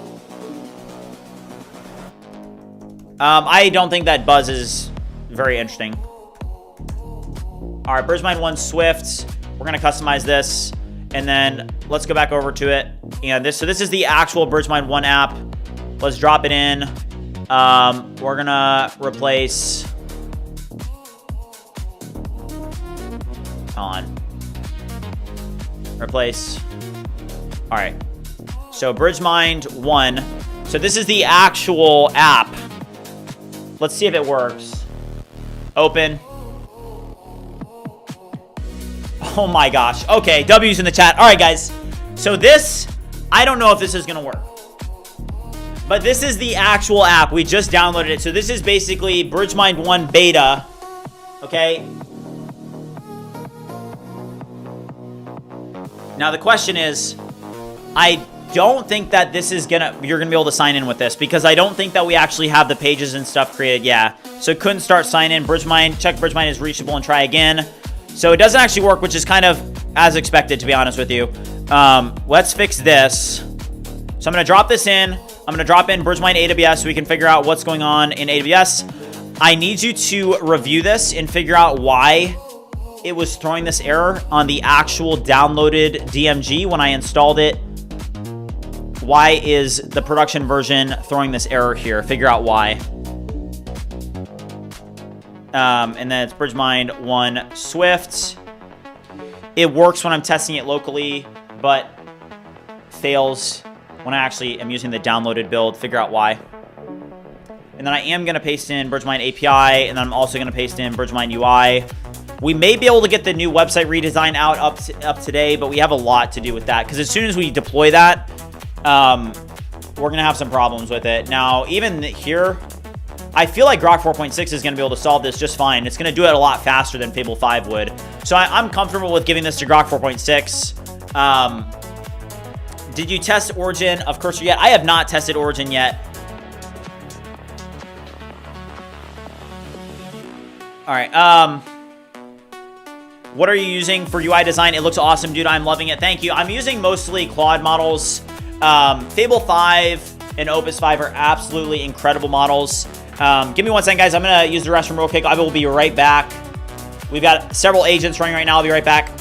I don't think that buzz is very interesting. All right, BridgeMind One Swift. We're going to customize this. And then let's go back over to it. And so this is the actual BridgeMind One app. Let's drop it in. We're going to replace... Replace. All right. So BridgeMind One. So this is the actual app. Let's see if it works. Open. Oh my gosh. Okay, W's in the chat. All right, guys. So this, I don't know if this is going to work. But this is the actual app. We just downloaded it. So this is basically BridgeMind One beta. Okay. Now the question is, I don't think that this is you're gonna be able to sign in with this because I don't think that we actually have the pages and stuff created. Yeah, so couldn't start sign in. BridgeMind, check BridgeMind is reachable and try again. So it doesn't actually work, which is kind of as expected, to be honest with you. Let's fix this. So I'm gonna drop this in. I'm gonna drop in BridgeMind AWS so we can figure out what's going on in AWS. I need you to review this and figure out why it was throwing this error on the actual downloaded DMG when I installed it. Why is the production version throwing this error here? Figure out why. And then it's BridgeMind One Swift. It works when I'm testing it locally, but fails when I actually am using the downloaded build. Figure out why. And then I am going to paste in BridgeMind API, and then I'm also going to paste in BridgeMind UI. We may be able to get the new website redesign out up today, but we have a lot to do with that, because as soon as we deploy that, we're going to have some problems with it. Now, even here, I feel like Grok 4.6 is going to be able to solve this just fine. It's going to do it a lot faster than Fable 5 would. So I'm comfortable with giving this to Grok 4.6. Did you test Origin of Cursor yet? I have not tested Origin yet. All right. What are you using for UI design? It looks awesome, dude. I'm loving it. Thank you. I'm using mostly Claude models. Fable 5 and Opus 5 are absolutely incredible models. Give me 1 second, guys. I'm going to use the restroom real quick. I will be right back. We've got several agents running right now. I'll be right back.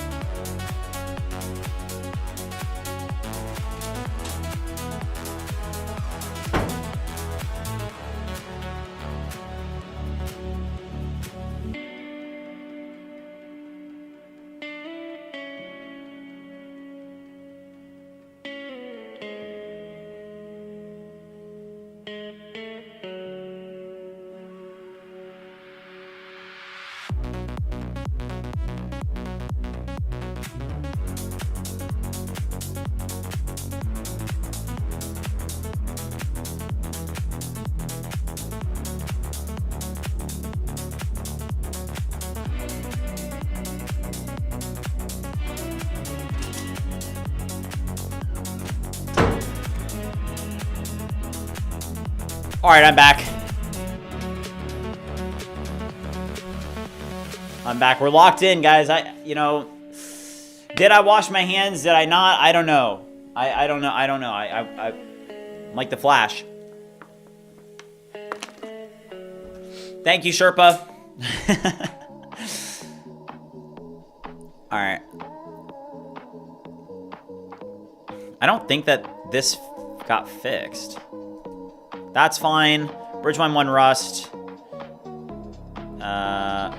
All right, I'm back. I'm back. We're locked in, guys. Did I wash my hands? Did I not? I don't know. I don't know. I don't know. I'm like the Flash. Thank you, Sherpa. All right. I don't think that this got fixed. That's fine. BridgeMind One Rust. Yeah.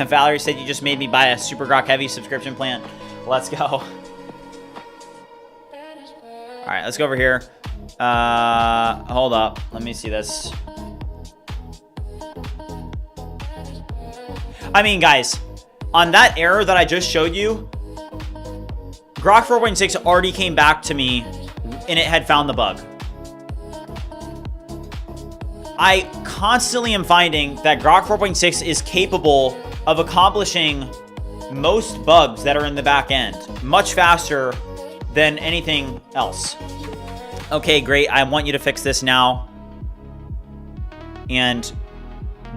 Valerie said you just made me buy a Super Grok Heavy subscription plan. Let's go. All right, let's go over here. Hold up. Let me see this. I mean, guys, on that error that I just showed you, Grok 4.6 already came back to me and it had found the bug. I constantly am finding that Grok 4.6 is capable of accomplishing most bugs that are in the back end much faster than anything else. Okay, great. I want you to fix this now and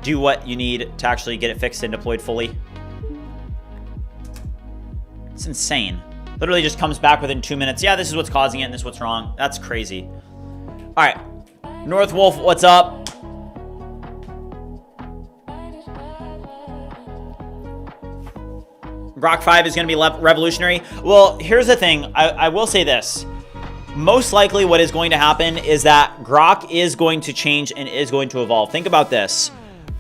do what you need to actually get it fixed and deployed fully. It's insane. Literally just comes back within 2 minutes. Yeah, this is what's causing it and this is what's wrong. That's crazy. All right. North Wolf, what's up? Grok 5 is going to be revolutionary. Well, here's the thing. I will say this. Most likely what is going to happen is that Grok is going to change and is going to evolve. Think about this.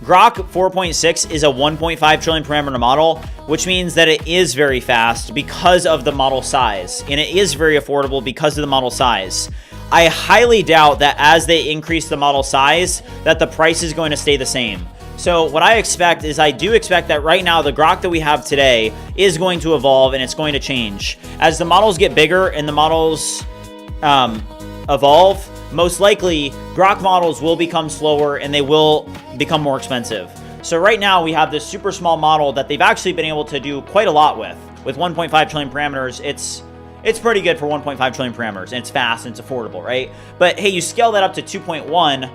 Grok 4.6 is a 1.5 trillion parameter model, which means that it is very fast because of the model size, and it is very affordable because of the model size. I highly doubt that as they increase the model size, that the price is going to stay the same. So what I expect is I do expect that right now the Grok that we have today is going to evolve and it's going to change. As the models get bigger and the models evolve, most likely Grok models will become slower and they will become more expensive. So right now we have this super small model that they've actually been able to do quite a lot with 1.5 trillion parameters. It's pretty good for 1.5 trillion parameters, and it's fast and it's affordable, right? But hey, you scale that up to 2.1,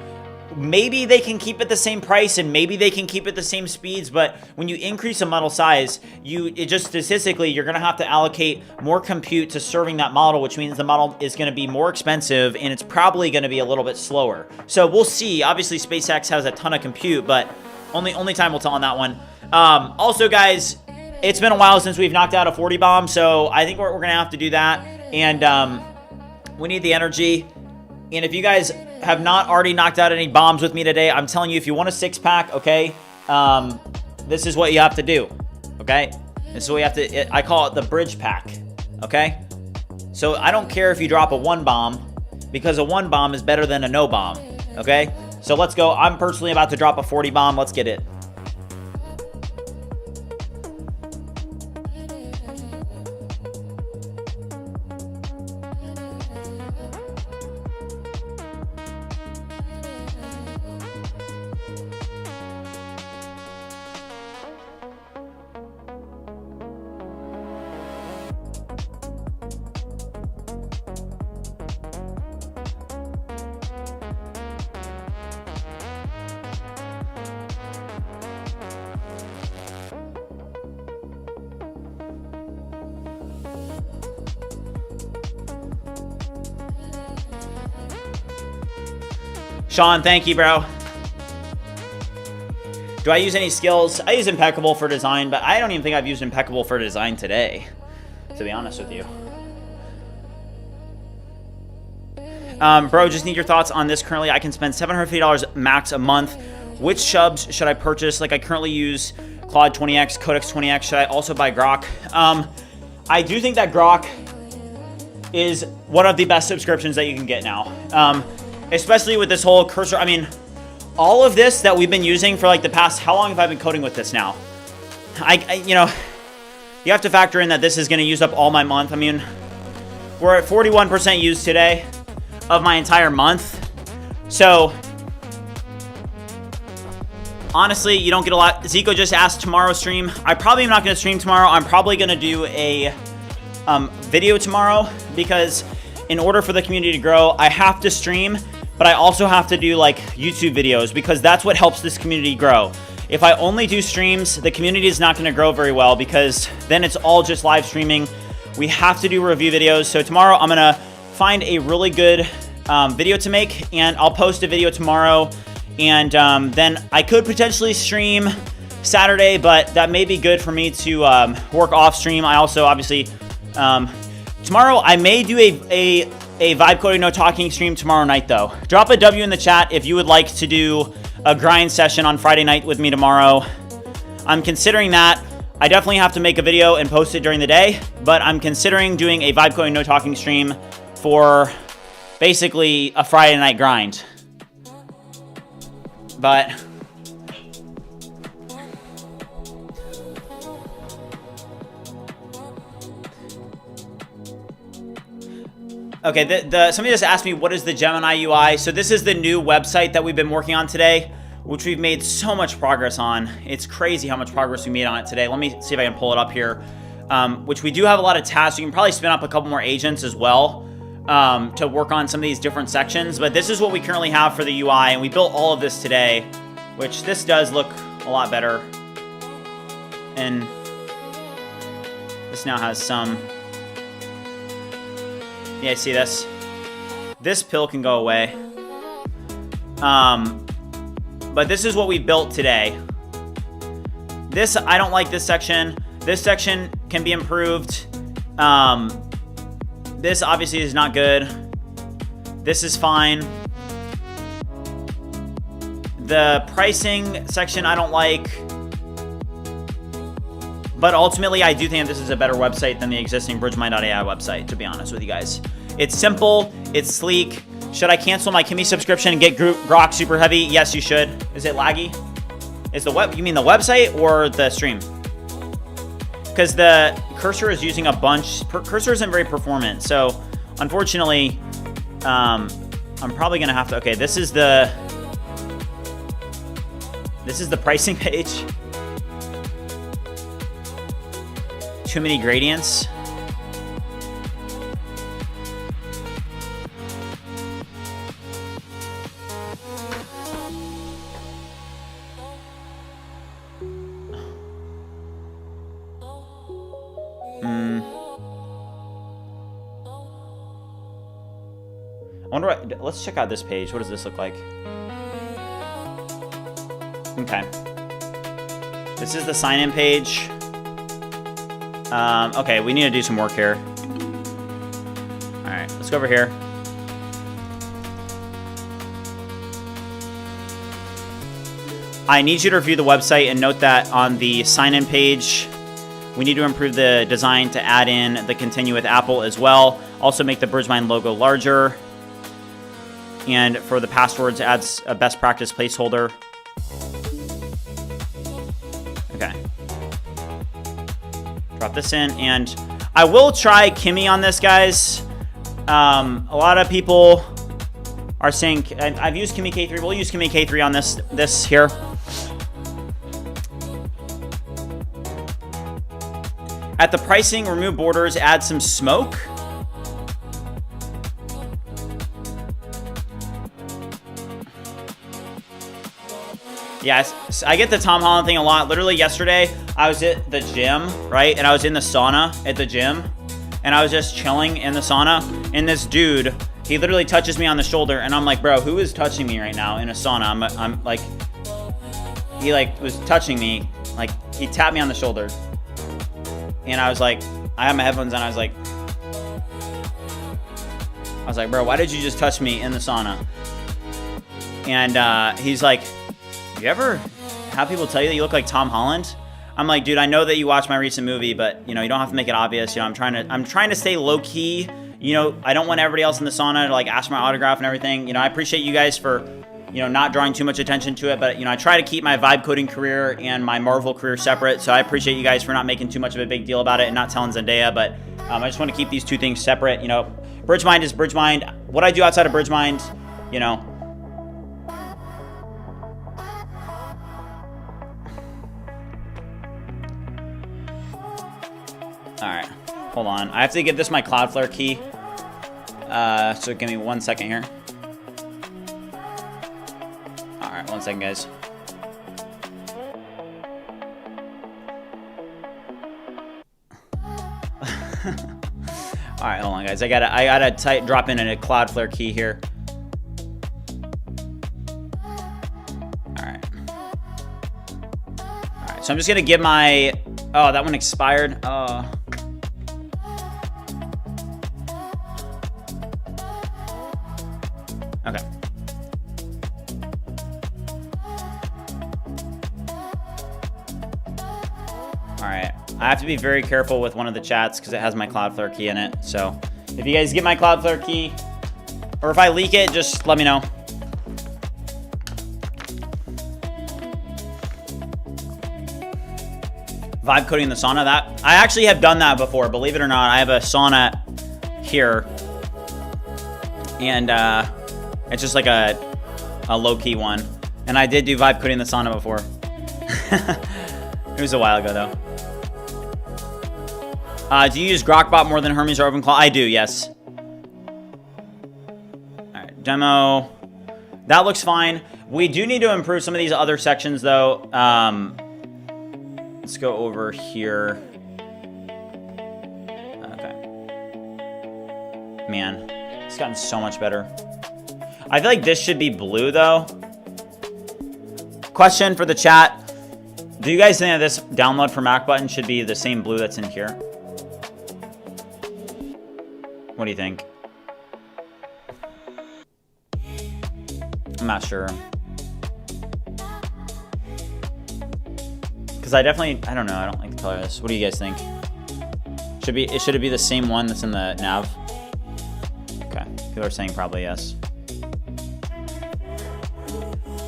maybe they can keep it the same price and maybe they can keep it the same speeds, but when you increase the model size, it just statistically, you're going to have to allocate more compute to serving that model, which means the model is going to be more expensive and it's probably going to be a little bit slower. So we'll see. Obviously, SpaceX has a ton of compute, but only time will tell on that one. Also, guys, it's been a while since we've knocked out a 40 bomb, so I think we're going to have to do that, and we need the energy. And if you guys have not already knocked out any bombs with me today, I'm telling you, if you want a 6-pack, okay, this is what you have to do, okay? This is what you have to, I call it the bridge pack, okay? So I don't care if you drop a 1 bomb, because a 1 bomb is better than a no bomb. Okay? So let's go. I'm personally about to drop a 40 bomb. Let's get it. Sean, thank you, bro. Do I use any skills? I use Impeccable for design, but I don't even think I've used Impeccable for design today, to be honest with you. Bro, just need your thoughts on this. Currently, I can spend $750 max a month. Which subs should I purchase? Like, I currently use Claude 20X, Codex 20X. Should I also buy Grok? I do think that Grok is one of the best subscriptions that you can get now. Especially with this whole cursor. I mean, all of this that we've been using for like the past, how long have I been coding with this now? You know, you have to factor in that this is going to use up all my month. I mean, we're at 41% use today of my entire month. So, honestly, you don't get a lot. Zico just asked tomorrow stream. I probably am not going to stream tomorrow. I'm probably going to do a video tomorrow, because in order for the community to grow, I have to stream, but I also have to do like YouTube videos, because that's what helps this community grow. If I only do streams, the community is not going to grow very well, because then it's all just live streaming. We have to do review videos. So tomorrow I'm going to find a really good video to make, and I'll post a video tomorrow. And then I could potentially stream Saturday, but that may be good for me to work off stream. I also obviously tomorrow I may do a vibe coding no talking stream tomorrow night though. Drop a W in the chat if you would like to do a grind session on Friday night with me tomorrow. I'm considering that. I definitely have to make a video and post it during the day, but I'm considering doing a vibe coding no talking stream for basically a Friday night grind. But okay, somebody just asked me, what is the Gemini UI? So this is the new website that we've been working on today, which we've made so much progress on. It's crazy how much progress we made on it today. Let me see if I can pull it up here, which we do have a lot of tasks. You can probably spin up a couple more agents as well to work on some of these different sections. But this is what we currently have for the UI, and we built all of this today, which this does look a lot better. And this now has some... Yeah, see this? This pill can go away. But this is what we built today. This, I don't like this section. This section can be improved. This obviously is not good. This is fine. The pricing section I don't like. But ultimately, I do think this is a better website than the existing BridgeMind.ai website, to be honest with you guys. It's simple. It's sleek. Should I cancel my Kimmy subscription and get Grok super heavy? Yes, you should. Is it laggy? Is the web? You mean the website or the stream? Because the cursor is using a bunch. Cursor isn't very performant, so unfortunately, I'm probably gonna have to. Okay, this is the pricing page. Too many gradients. I wonder what, let's check out this page. What does this look like? Okay. This is the sign-in page. Okay, we need to do some work here. All right, let's go over here. I need you to review the website and note that on the sign-in page, We need to improve the design to add in the continue with Apple as well. Also make the BridgeMind logo larger. And for the passwords, adds a best practice placeholder. Okay. Drop this in, and I will try Kimmy on this, guys. A lot of people are saying I've used Kimmy K3. We'll use Kimmy K3 on this here. At the pricing, remove borders, add some smoke. Yeah, I get the Tom Holland thing a lot. Literally yesterday, I was at the gym, right? And I was in the sauna at the gym. And I was just chilling in the sauna. And this dude, he literally touches me on the shoulder. And I'm like, bro, who is touching me right now in a sauna? I'm like, he like was touching me. Like, he tapped me on the shoulder. And I was like, I had my headphones on. I was like, bro, why did you just touch me in the sauna? And he's like, you ever have people tell you that you look like Tom Holland? I'm like, dude, I know that you watched my recent movie, but you know, you don't have to make it obvious. You know, I'm trying to stay low key. You know, I don't want everybody else in the sauna to like ask my autograph and everything. You know, I appreciate you guys for, you know, not drawing too much attention to it, but you know, I try to keep my vibe coding career and my Marvel career separate. So I appreciate you guys for not making too much of a big deal about it and not telling Zendaya. But I just want to keep these two things separate. You know, BridgeMind is BridgeMind. What I do outside of BridgeMind, you know. All right, hold on. I have to give this my Cloudflare key. So give me 1 second here. All right, 1 second, guys. All right, hold on, guys. I gotta drop in a Cloudflare key here. All right. So I'm just gonna give my. Oh, that one expired. Oh. Okay. All right. I have to be very careful with one of the chats because it has my Cloudflare key in it. So if you guys get my Cloudflare key, or if I leak it, just let me know. Vibe coding in the sauna. That I actually have done that before. Believe it or not, I have a sauna here, and it's just like a low-key one. And I did do vibe coding in the sauna before. It was a while ago, though. Do you use Grokbot more than Hermes or OpenClaw? I do, yes. All right, demo. That looks fine. We do need to improve some of these other sections, though. Let's go over here. Okay. Man, it's gotten so much better. I feel like this should be blue, though. Question for the chat. Do you guys think that this download for Mac button should be the same blue that's in here? What do you think? I'm not sure. Because I don't know, I don't like the color of this. What do you guys think? Should it be the same one that's in the nav? Okay, people are saying probably yes.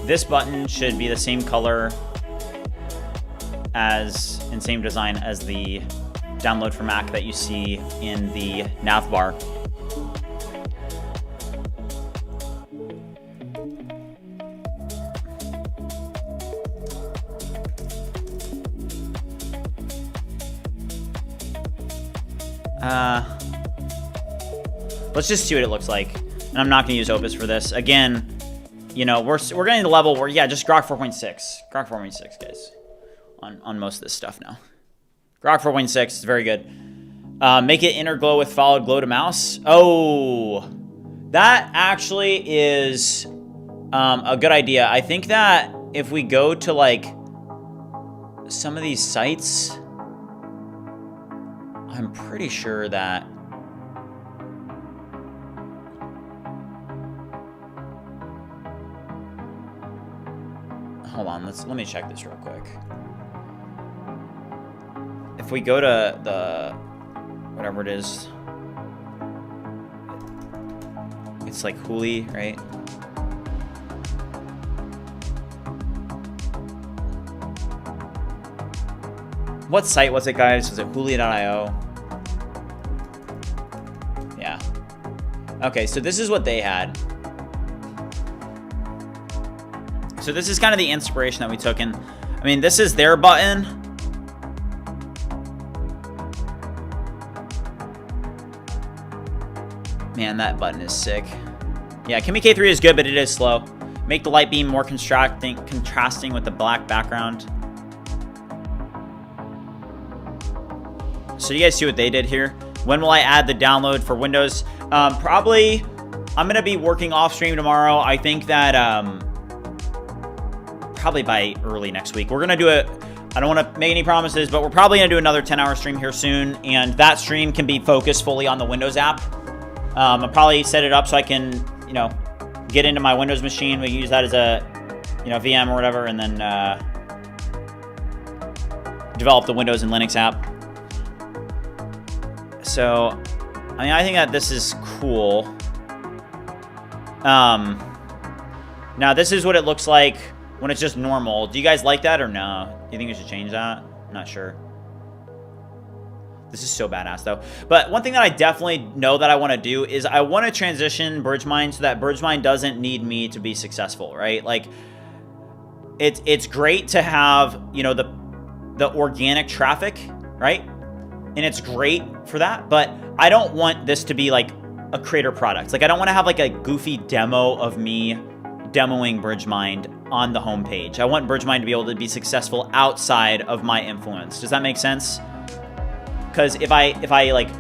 This button should be the same color as, and same design as the download for Mac that you see in the nav bar. Let's just see what it looks like. And I'm not going to use Opus for this. Again, you know, we're getting to the level where, yeah, just Grok 4.6. Grok 4.6, guys. On most of this stuff now. Grok 4.6 is very good. Make it inner glow with followed glow to mouse. Oh, that actually is a good idea. I think that if we go to, like, some of these sites, I'm pretty sure that hold on, let me check this real quick. if we go to the, whatever it is, it's like Hooli, right? What site was it, guys? Was it Hooli.io? Yeah. Okay, so this is what they had. So this is kind of the inspiration that we took. And I mean, this is their button. Man, that button is sick. Yeah, Kimi K3 is good, but it is slow. Make the light beam more contrasting with the black background. So you guys see what they did here? When will I add the download for Windows? Probably, I'm going to be working off stream tomorrow. I think that probably by early next week. We're going to do it. I don't want to make any promises, but we're probably going to do another 10-hour stream here soon. And that stream can be focused fully on the Windows app. I'll probably set it up so I can, you know, get into my Windows machine. We can use that as a, you know, VM or whatever, and then develop the Windows and Linux app. So, I mean, I think that this is cool. Now, this is what it looks like when it's just normal. Do you guys like that or no? Do you think we should change that? I'm not sure. This is so badass, though. But one thing that I definitely know that I want to do is I want to transition BridgeMind so that BridgeMind doesn't need me to be successful, right? Like, it's great to have, you know, the organic traffic, right? And it's great for that, but I don't want this to be like a creator product. Like, I don't want to have like a goofy demo of me demoing BridgeMind on the homepage. I want BridgeMind to be able to be successful outside of my influence. Does that make sense? Because if I like,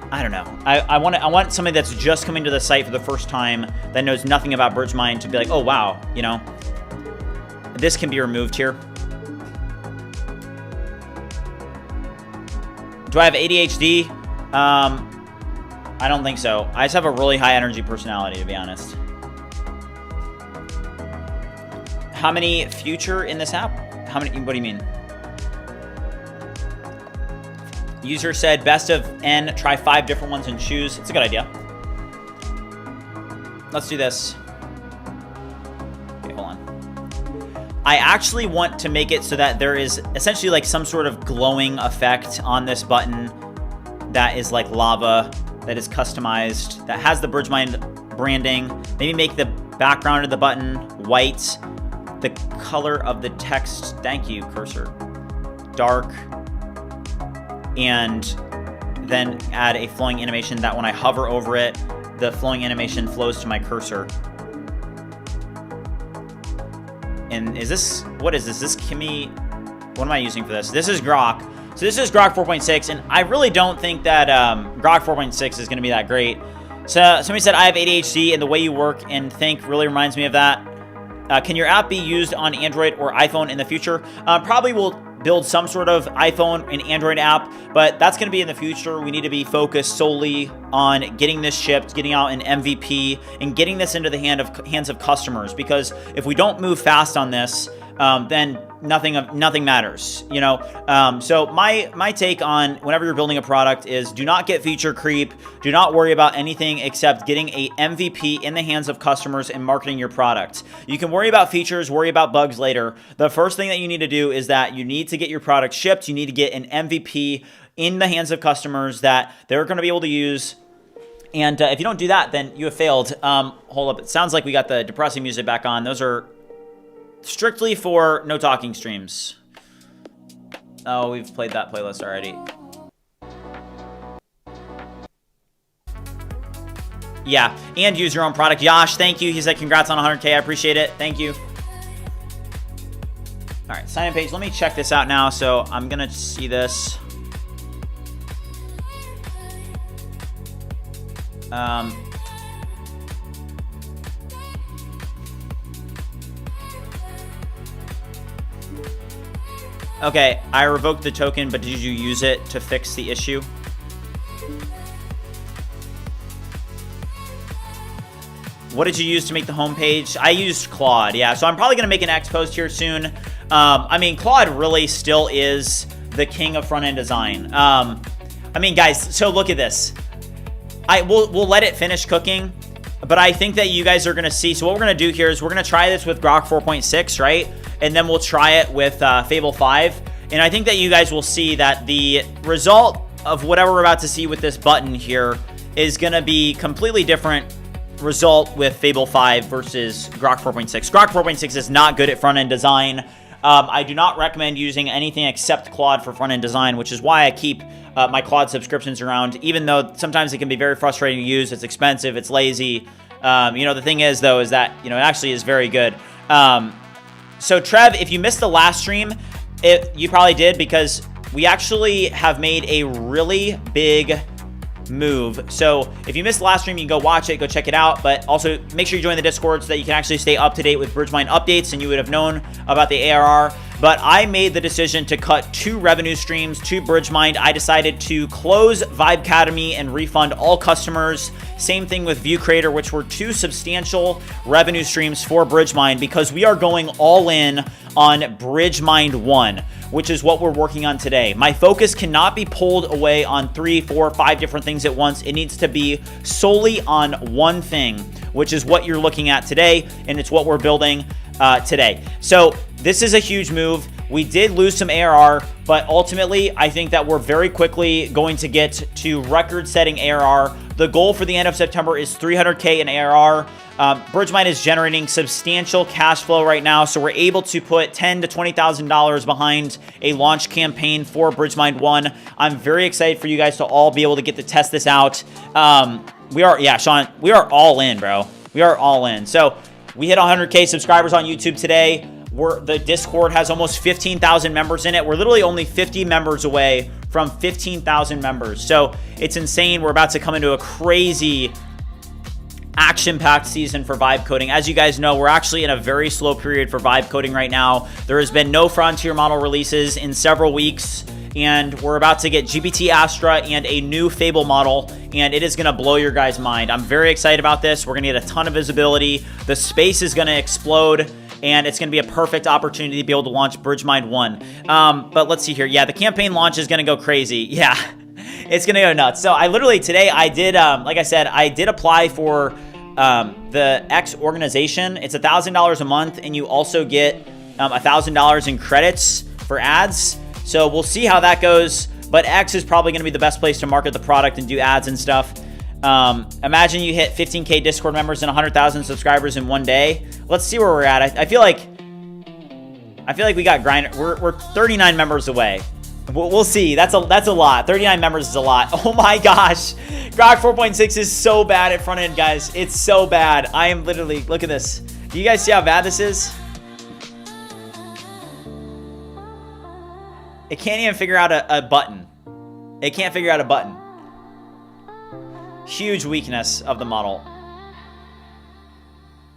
I don't know. I want somebody that's just coming to the site for the first time that knows nothing about BridgeMind to be like, oh wow, you know, this can be removed here. Do I have ADHD? I don't think so. I just have a really high energy personality, to be honest. How many future in this app? How many? What do you mean? User said best of N. Try 5 different ones and choose. It's a good idea. Let's do this. Okay, hold on. I actually want to make it so that there is essentially like some sort of glowing effect on this button that is like lava, that is customized, that has the BridgeMind branding. Maybe make the background of the button white, the color of the text, thank you, cursor, dark, and then add a flowing animation that when I hover over it, the flowing animation flows to my cursor. And is this, what is this? This Kimi, what am I using for this? This is Grok. So this is Grok 4.6, and I really don't think that Grok 4.6 is going to be that great. So somebody said, I have ADHD, and the way you work and think really reminds me of that. Can your app be used on Android or iPhone in the future? Probably will build some sort of iPhone and Android app, but that's going to be in the future. We need to be focused solely on getting this shipped, getting out an MVP, and getting this into the hands of customers. Because if we don't move fast on this, then nothing matters, you know. So my take on whenever you're building a product is do not get feature creep. Do not worry about anything except getting a MVP in the hands of customers and marketing your product. You can worry about features, worry about bugs later. The first thing that you need to do is that you need to get your product shipped. You need to get an MVP in the hands of customers that they're going to be able to use. And if you don't do that, then you have failed. Hold up. It sounds like we got the depressing music back on. Those are strictly for no talking streams. Oh, we've played that playlist already. Yeah, and use your own product. Yash, thank you. He said congrats on 100K. I appreciate it. Thank you. All right, sign in page. Let me check this out now. So I'm going to see this. Okay, I revoked the token, but did you use it to fix the issue? What did you use to make the homepage? I used Claude, yeah. So I'm probably going to make an X post here soon. I mean, Claude really still is the king of front-end design. I mean, guys, so look at this. We'll let it finish cooking, but I think that you guys are going to see. So what we're going to do here is we're going to try this with Grok 4.6, right? And then we'll try it with Fable 5. And I think that you guys will see that the result of whatever we're about to see with this button here is going to be completely different result with Fable 5 versus Grok 4.6. Grok 4.6 is not good at front-end design. I do not recommend using anything except Claude for front-end design, which is why I keep my Claude subscriptions around, even though sometimes it can be very frustrating to use. It's expensive. It's lazy. The thing is, though, is that, it actually is very good. So, Trev, if you missed the last stream, you probably did, because we actually have made a really big move. So if you missed the last stream, you can go watch it, go check it out, but also make sure you join the Discord so that you can actually stay up to date with BridgeMind updates and you would have known about the ARR. But I made the decision to cut 2 revenue streams to BridgeMind. I decided to close Vibe Academy and refund all customers. Same thing with View Creator, which were 2 substantial revenue streams for BridgeMind, because we are going all in on BridgeMind One, which is what we're working on today. My focus cannot be pulled away on 3, 4, 5 different things at once. It needs to be solely on one thing, which is what you're looking at today, and it's what we're building today. So this is a huge move. We did lose some ARR, but ultimately, I think that we're very quickly going to get to record-setting ARR. The goal for the end of September is 300K in ARR. BridgeMind is generating substantial cash flow right now, so we're able to put $10,000 to $20,000 behind a launch campaign for BridgeMind One. I'm very excited for you guys to all be able to get to test this out. Sean, we are all in, bro. We are all in. So we hit 100K subscribers on YouTube today. The Discord has almost 15,000 members in it. We're literally only 50 members away from 15,000 members. So it's insane. We're about to come into a crazy action-packed season for vibe coding. As you guys know, we're actually in a very slow period for vibe coding right now. There has been no frontier model releases in several weeks, and we're about to get GPT Astra and a new Fable model, and it is going to blow your guys' mind. I'm very excited about this. We're going to get a ton of visibility. The space is going to explode, and it's going to be a perfect opportunity to be able to launch BridgeMind One. But let's see here. Yeah, the campaign launch is going to go crazy. Yeah, it's going to go nuts. So I literally today I did, like I said, I did apply for the X organization. It's $1,000 a month, and you also get $1,000 in credits for ads. So we'll see how that goes. But X is probably going to be the best place to market the product and do ads and stuff. Imagine you hit 15K Discord members and 100,000 subscribers in one day. Let's see where we're at. I feel like we got grind. We're 39 members away. We'll see. That's a lot. 39 members is a lot. Oh my gosh. Grok 4.6 is so bad at front end, guys. It's so bad. I am literally, look at this. Do you guys see how bad this is? It can't even figure out a button. It can't figure out a button. Huge weakness of the model.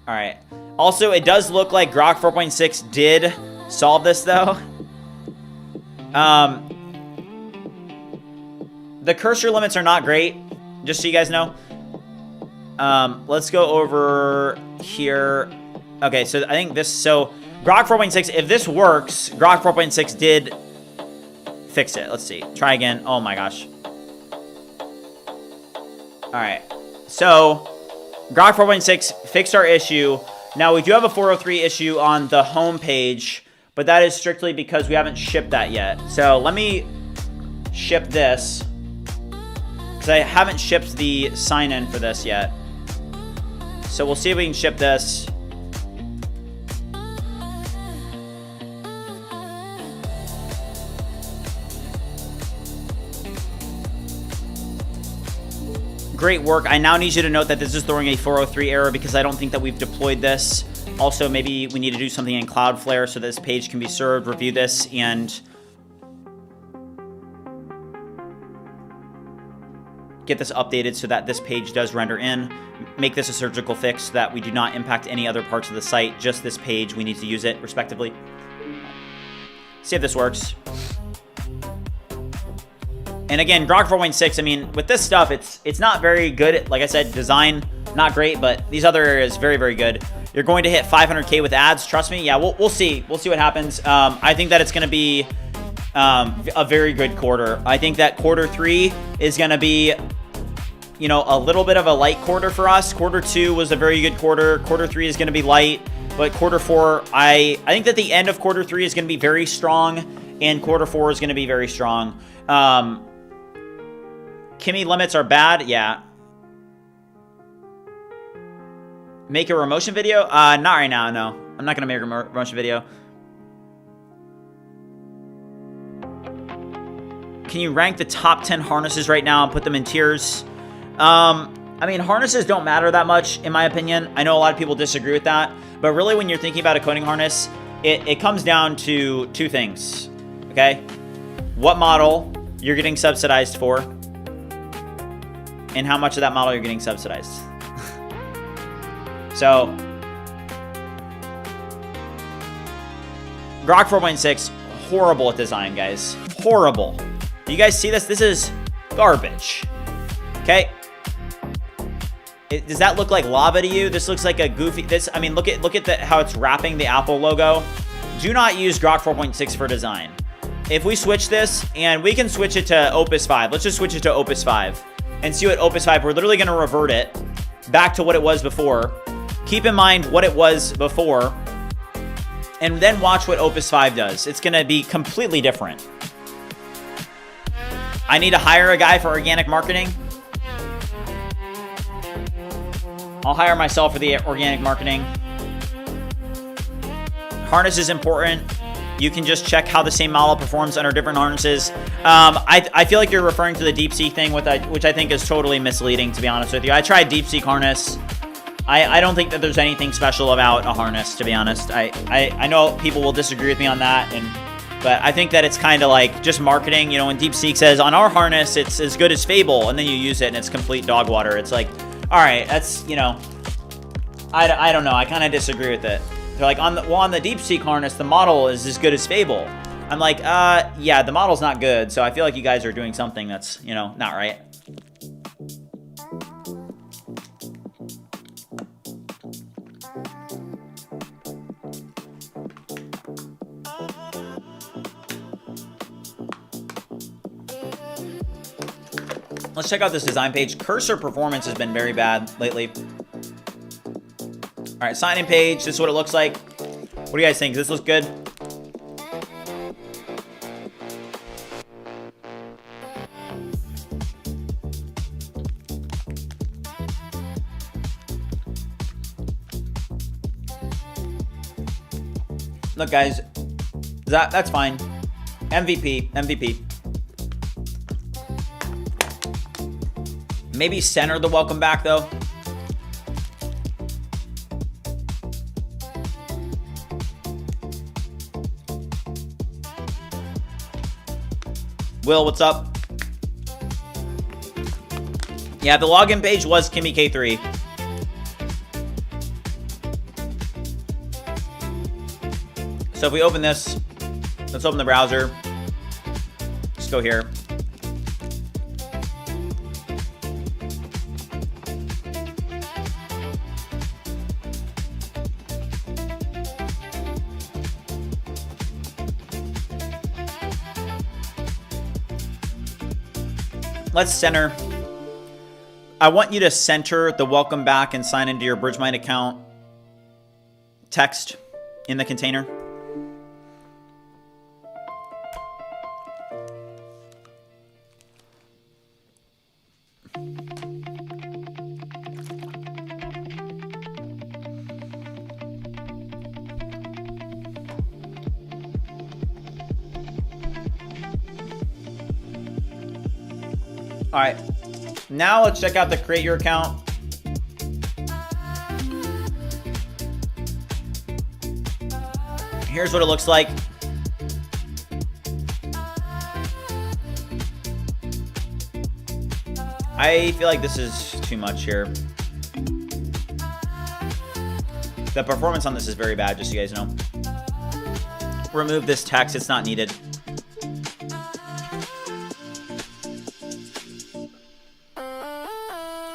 All right. Also, it does look like Grok 4.6 did solve this, though. The cursor limits are not great, just so you guys know. Let's go over here. Okay, so I think this, so Grok 4.6, if this works, Grok 4.6 did fix it. Let's see. Try again. Oh my gosh. All right. So Grok 4.6 fixed our issue. Now we do have a 403 issue on the home page, but that is strictly because we haven't shipped that yet. So let me ship this, because I haven't shipped the sign-in for this yet. So we'll see if we can ship this. Great work. I now need you to note that this is throwing a 403 error because I don't think that we've deployed this. Also, maybe we need to do something in Cloudflare so this page can be served. Review this and get this updated so that this page does render in. Make this a surgical fix so that we do not impact any other parts of the site. Just this page, we need to use it respectively. See if this works. And again, Grok 4.6, I mean, with this stuff, it's not very good. Like I said, design, not great, but these other areas, very, very good. You're going to hit 500K with ads. Trust me. Yeah, we'll see. We'll see what happens. I think that it's going to be a very good quarter. I think that quarter 3 is going to be, you know, a little bit of a light quarter for us. Quarter 2 was a very good quarter. Quarter 3 is going to be light, but quarter 4, I think that the end of quarter 3 is going to be very strong, and quarter 4 is going to be very strong. Kimmy limits are bad. Yeah. Make a remotion video? Not right now, no. I'm not going to make a remotion video. Can you rank the top 10 harnesses right now and put them in tiers? I mean, harnesses don't matter that much, in my opinion. I know a lot of people disagree with that, but really when you're thinking about a coding harness, it comes down to 2 things, okay? What model you're getting subsidized for, and how much of that model you're getting subsidized. So, Grok 4.6, horrible at design, guys. Horrible. Do you guys see this? This is garbage. Okay? Does that look like lava to you? This looks like a goofy... I mean, look at how it's wrapping the Apple logo. Do not use Grok 4.6 for design. If we switch this, and we can switch it to Opus 5. Let's just switch it to Opus 5 and see what Opus 5... We're literally going to revert it back to what it was before. Keep in mind what it was before, and then watch what Opus 5 does. It's going to be completely different. I need to hire a guy for organic marketing. I'll hire myself for the organic marketing. Harness is important. You can just check how the same model performs under different harnesses. I feel like you're referring to the DeepSeek thing, which I think is totally misleading, to be honest with you. I tried DeepSeek harness. I don't think that there's anything special about a harness, to be honest. I know people will disagree with me on that, but I think that it's kind of like just marketing. You know, when DeepSeek says, on our harness, it's as good as Fable, and then you use it and it's complete dog water. It's like, all right, that's, you know, I don't know. I kind of disagree with it. They're like, on the DeepSeek harness, the model is as good as Fable. I'm like, yeah, the model's not good, so I feel like you guys are doing something that's, you know, not right. Let's check out this design page. Cursor performance has been very bad lately. All right, sign-in page. This is what it looks like. What do you guys think? Does this look good? Look, guys, that's fine. MVP. Maybe center the welcome back, though. Will, what's up? Yeah, the login page was Kimmy K3. So if we open this, let's open the browser. Let's go here. Let's center. I want you to center the welcome back and sign into your BridgeMind account text in the container. All right, now let's check out the create your account. Here's what it looks like. I feel like this is too much here. The performance on this is very bad, just so you guys know. Remove this text, it's not needed.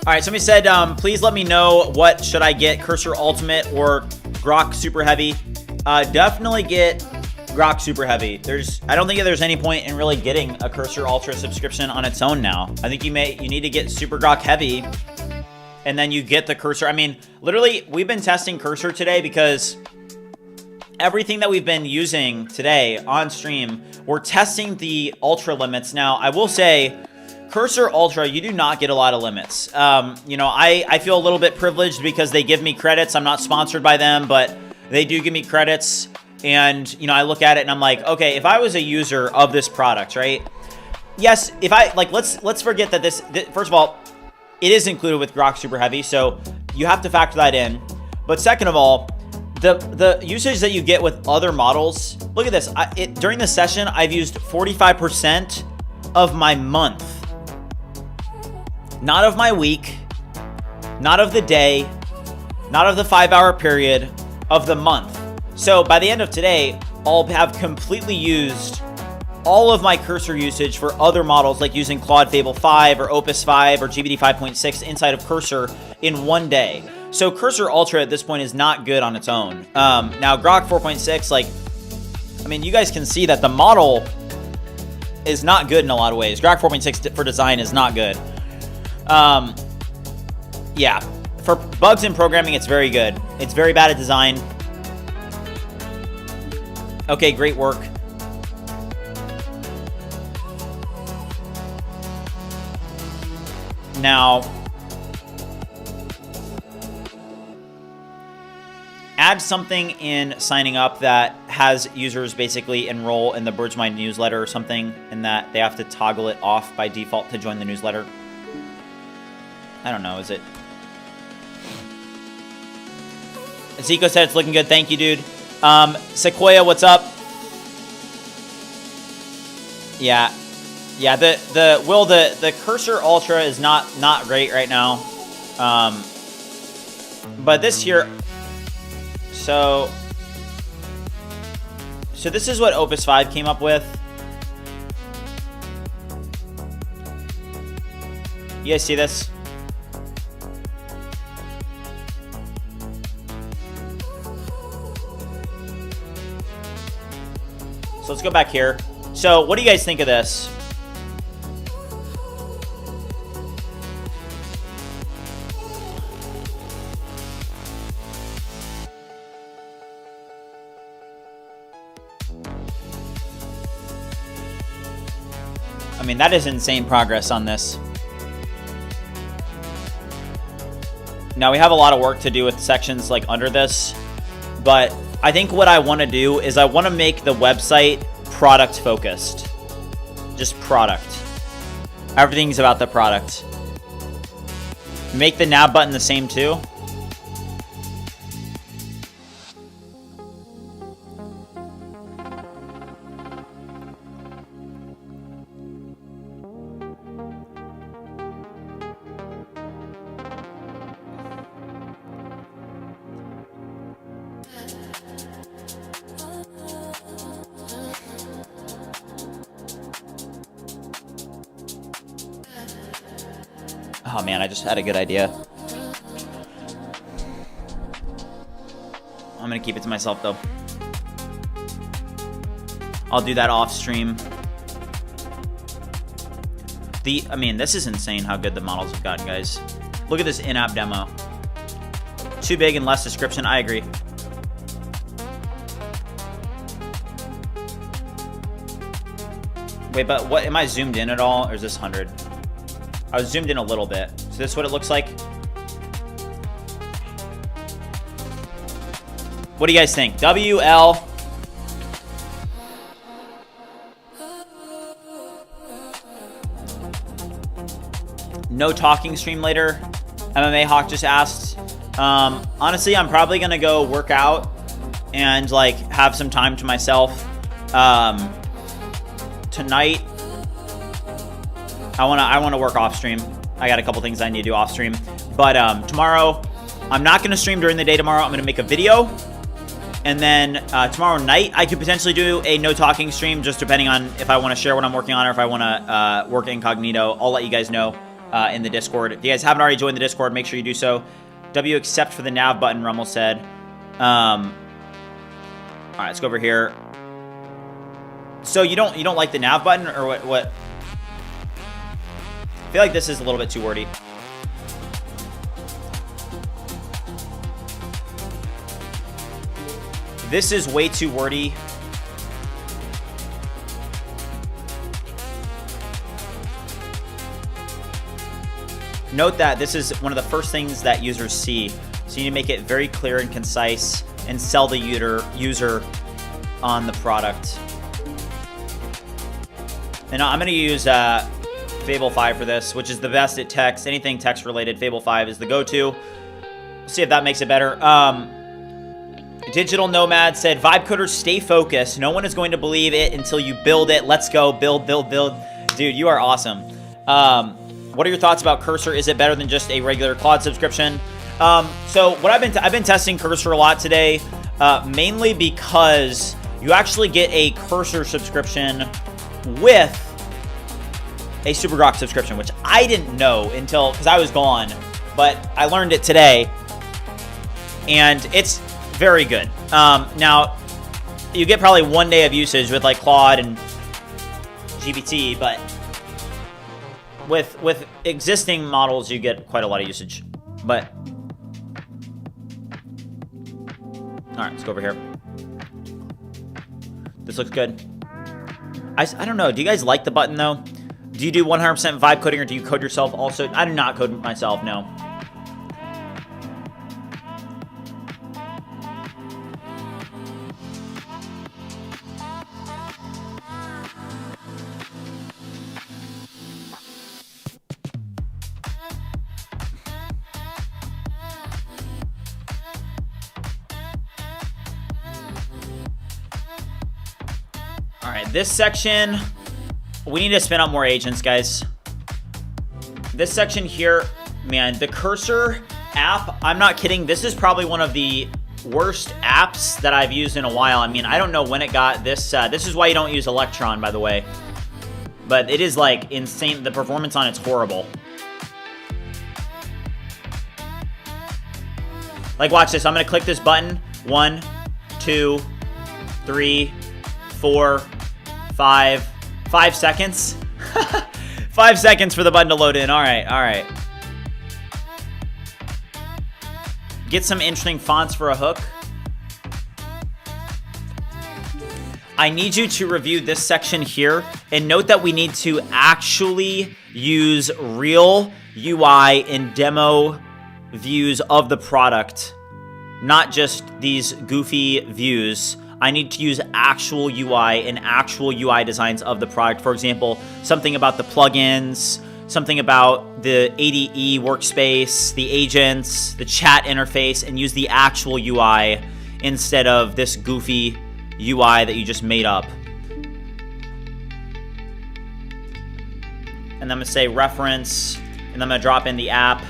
All right, somebody said, please let me know what should I get, Cursor Ultimate or Grok Super Heavy. Definitely get Grok super heavy. I don't think there's any point in really getting a Cursor Ultra subscription on its own now. I think you need to get super Grok heavy, and then you get the Cursor. I mean, literally, we've been testing Cursor today because everything that we've been using today on stream, we're testing the Ultra limits. Now, I will say, Cursor Ultra, you do not get a lot of limits. You know, I feel a little bit privileged because they give me credits. I'm not sponsored by them, but they do give me credits. And, you know, I look at it and I'm like, okay, if I was a user of this product, right? Yes, if I, like, let's forget that this, first of all, it is included with Grok Super Heavy, so you have to factor that in. But second of all, the usage that you get with other models, look at this. During the session, I've used 45% of my month. Not of my week, not of the day, not of the 5-hour period, of the month. So by the end of today, I'll have completely used all of my Cursor usage for other models, like using Claude Fable 5 or Opus 5 or GPT 5.6 inside of Cursor in one day. So Cursor Ultra at this point is not good on its own. Now Grok 4.6, like, I mean, you guys can see that the model is not good in a lot of ways. Grok 4.6 for design is not good. Yeah, for bugs in programming, it's very good. It's very bad at design. Okay, great work. Now, add something in signing up that has users basically enroll in the BridgeMind newsletter or something, and that they have to toggle it off by default to join the newsletter. I don't know, is it? Zico said it's looking good. Thank you, dude. Sequoia, what's up? Yeah. Yeah, the Cursor Ultra is not great right now. But this here, so this is what Opus 5 came up with. You guys see this? So let's go back here. So what do you guys think of this? I mean, that is insane progress on this. Now, we have a lot of work to do with sections like under this, but I think what I want to do is I want to make the website product focused. Just product. Everything's about the product. Make the nav button the same too. Oh man, I just had a good idea. I'm gonna keep it to myself though. I'll do that off stream. I mean, this is insane how good the models have gotten, guys. Look at this in-app demo. Too big and less description, I agree. Wait, but what, am I zoomed in at all, or is this 100? I was zoomed in a little bit. So this is what it looks like. What do you guys think? WL. No talking stream later. MMA Hawk just asked. Honestly, I'm probably gonna go work out and like have some time to myself. Tonight, I wanna work off stream. I got a couple things I need to do off stream. But tomorrow, I'm not gonna stream during the day tomorrow. I'm gonna make a video. And then tomorrow night, I could potentially do a no talking stream, just depending on if I want to share what I'm working on or if I want to work incognito. I'll let you guys know in the Discord. If you guys haven't already joined the Discord, make sure you do so. W except for the nav button, Rummel said. All right, let's go over here. So you don't like the nav button, or what? I feel like this is a little bit too wordy. This is way too wordy. Note that this is one of the first things that users see. So you need to make it very clear and concise and sell the user on the product. And I'm going to use Fable 5 for this, which is the best at text. Anything text related, Fable 5 is the go-to. See if that makes it better. Digital Nomad said, Vibe coders, stay focused. No one is going to believe it until you build it. Let's go. Build, build, build. Dude, you are awesome. What are your thoughts about Cursor? Is it better than just a regular Claude subscription? So what I've been testing Cursor a lot today, mainly because you actually get a Cursor subscription with a SuperGrok subscription, which I didn't know until, because I was gone, but I learned it today, and it's very good. Now, you get probably 1 day of usage with like Claude and GPT, but with existing models, you get quite a lot of usage. But all right, let's go over here. This looks good. I don't know. Do you guys like the button though? Do you do 100% vibe coding, or do you code yourself also? I do not code myself, no. All right, this section, we need to spin up more agents, guys. This section here, man, the Cursor app, I'm not kidding. This is probably one of the worst apps that I've used in a while. I mean, I don't know when it got this. This is why you don't use Electron, by the way. But it is like insane. The performance on it's horrible. Like, watch this. I'm going to click this button. 1, 2, 3, 4, 5 seconds. 5 seconds for the button to load in. All right, all right. Get some interesting fonts for a hook. I need you to review this section here and note that we need to actually use real UI and demo views of the product, not just these goofy views. I need to use actual UI and actual UI designs of the product. For example, something about the plugins, something about the ADE workspace, the agents, the chat interface, and use the actual UI instead of this goofy UI that you just made up. And then I'm gonna say reference, and I'm gonna drop in the app.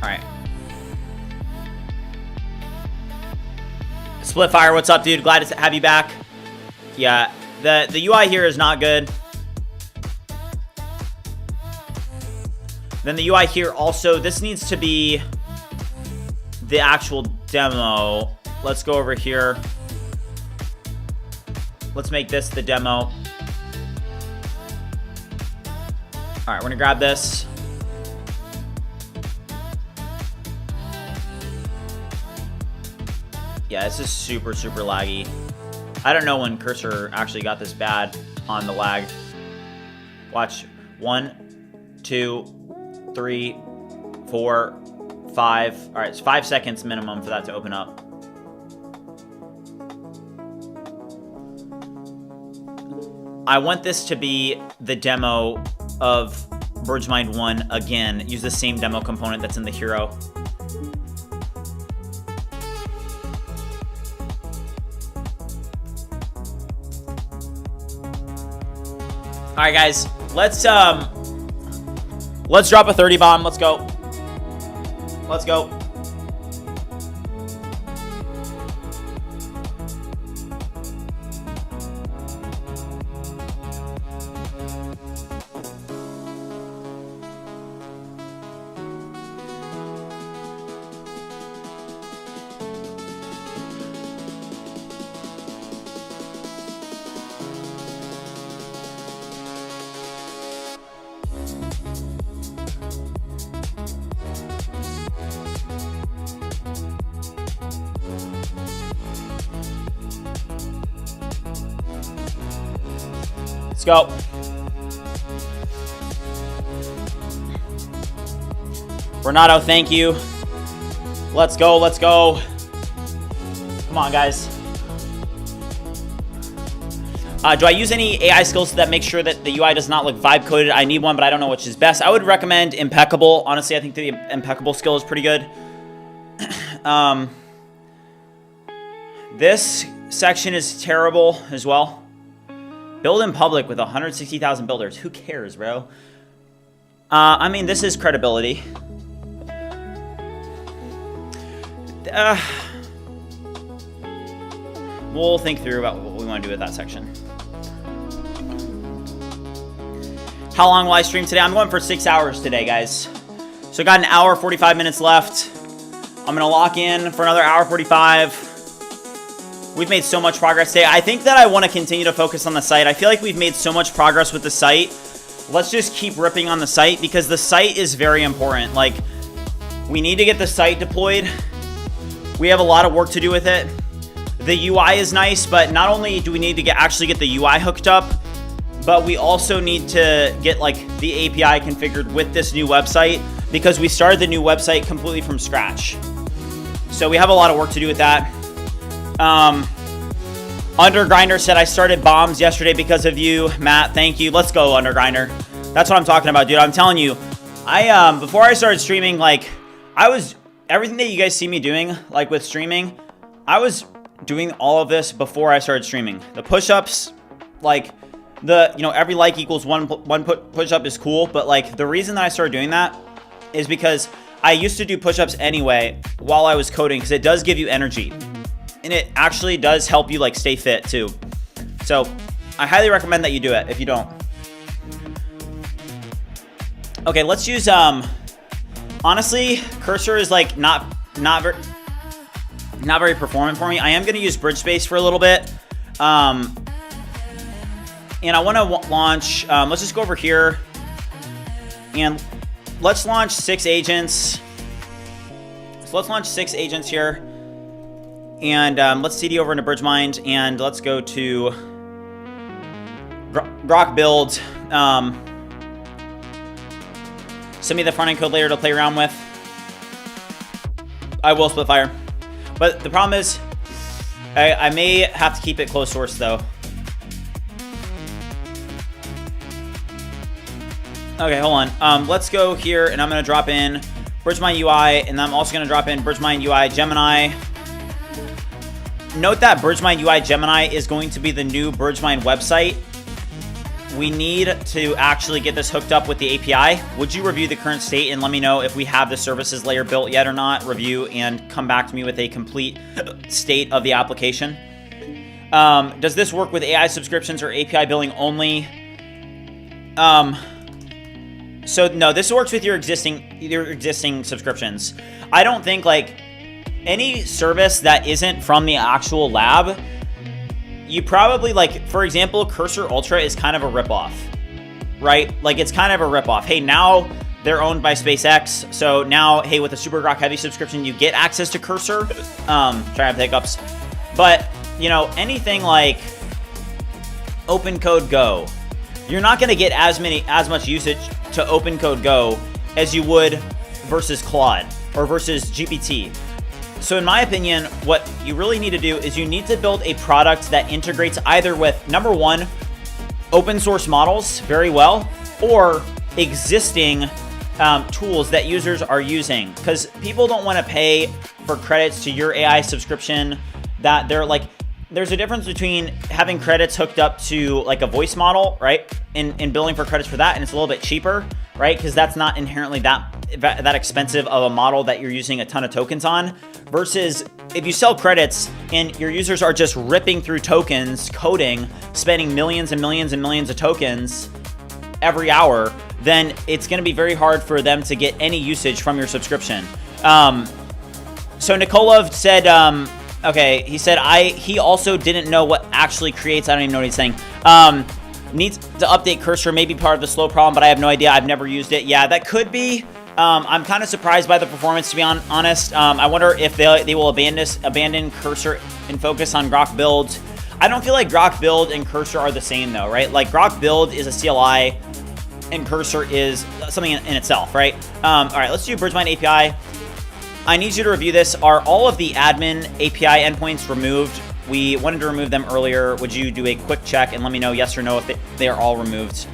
All right. Splitfire, what's up, dude? Glad to have you back. Yeah, the UI here is not good. Then the UI here also, this needs to be the actual demo. Let's go over here. Let's make this the demo. All right, we're gonna grab this. Yeah, this is super, super laggy. I don't know when Cursor actually got this bad on the lag. Watch. 1, 2, 3, 4, 5. All right, it's 5 seconds minimum for that to open up. I want this to be the demo of BridgeMind One again. Use the same demo component that's in the hero. All right, guys, let's drop a 30 bomb. Let's go. Let's go. Let's go. Renato, thank you. Let's go, let's go. Come on, guys. Do I use any AI skills that make sure that the UI does not look vibe coded? I need one, but I don't know which is best. I would recommend Impeccable. Honestly, I think the Impeccable skill is pretty good. This section is terrible as well. Build in public with 160,000 builders. Who cares, bro? I mean, this is credibility. We'll think through about what we want to do with that section. How long will I stream today? I'm going for 6 hours today, guys. So I got an hour, 45 minutes left. I'm going to lock in for another hour, 45. We've made so much progress today. I think that I want to continue to focus on the site. I feel like we've made so much progress with the site. Let's just keep ripping on the site because the site is very important. Like, we need to get the site deployed. We have a lot of work to do with it. The UI is nice, but not only do we need to actually get the UI hooked up, but we also need to get like the API configured with this new website because we started the new website completely from scratch. So we have a lot of work to do with that. Undergrinder said, I started bombs yesterday because of you. Matt, thank you. Let's go, Undergrinder. That's what I'm talking about, dude. I'm telling you, before I started streaming, like, everything that you guys see me doing, like with streaming, I was doing all of this before I started streaming. The push-ups, like, every like equals one push-up is cool, but like, the reason that I started doing that is because I used to do push-ups anyway while I was coding because it does give you energy. And it actually does help you like stay fit too. So I highly recommend that you do it if you don't. Okay, let's use, honestly, Cursor is like not very performant for me. I am going to use BridgeSpace for a little bit. And I want to launch, let's just go over here and let's launch 6 agents. So let's launch 6 agents here. And let's CD over into BridgeMind and let's go to Grok build. Send me the front end code later to play around with. I will split fire. But the problem is, I may have to keep it closed source though. Okay, hold on. Let's go here and I'm going to drop in BridgeMind UI and I'm also going to drop in BridgeMind UI Gemini. Note that BridgeMind UI Gemini is going to be the new BridgeMind website. We need to actually get this hooked up with the API. Would you review the current state and let me know if we have the services layer built yet or not? Review and come back to me with a complete state of the application. Does this work with AI subscriptions or API billing only? So no, this works with your existing subscriptions. I don't think like any service that isn't from the actual lab, you probably like, for example, Cursor Ultra is kind of a ripoff, right? Like it's kind of a ripoff. Hey, now they're owned by SpaceX. So now, hey, with a Super Grok Heavy subscription, you get access to Cursor. Try to have hiccups. But, anything like Open Code Go, you're not going to get as much usage to Open Code Go as you would versus Claude or versus GPT. So in my opinion, what you really need to do is you need to build a product that integrates either with, number one, open source models very well, or existing tools that users are using. Because people don't want to pay for credits to your AI subscription that they're like, there's a difference between having credits hooked up to like a voice model, right? And billing for credits for that, and it's a little bit cheaper, right? Because that's not inherently that expensive of a model that you're using a ton of tokens on, versus if you sell credits and your users are just ripping through tokens, coding, spending millions and millions and millions of tokens every hour, then it's going to be very hard for them to get any usage from your subscription. So Nikolov said, okay, he said, he also didn't know what actually creates. I don't even know what he's saying. Needs to update Cursor, maybe part of the slow problem, but I have no idea. I've never used it. Yeah, that could be. I'm kind of surprised by the performance, to be honest. I wonder if they will abandon Cursor and focus on Grok builds. I don't feel like Grok build and cursor are the same though, right? Like Grok build is a CLI and cursor is something in itself, right? All right, let's do BridgeMind API. I need you to review this. Are all of the admin API endpoints removed? We wanted to remove them earlier. Would you do a quick check and let me know yes or no if they are all removed?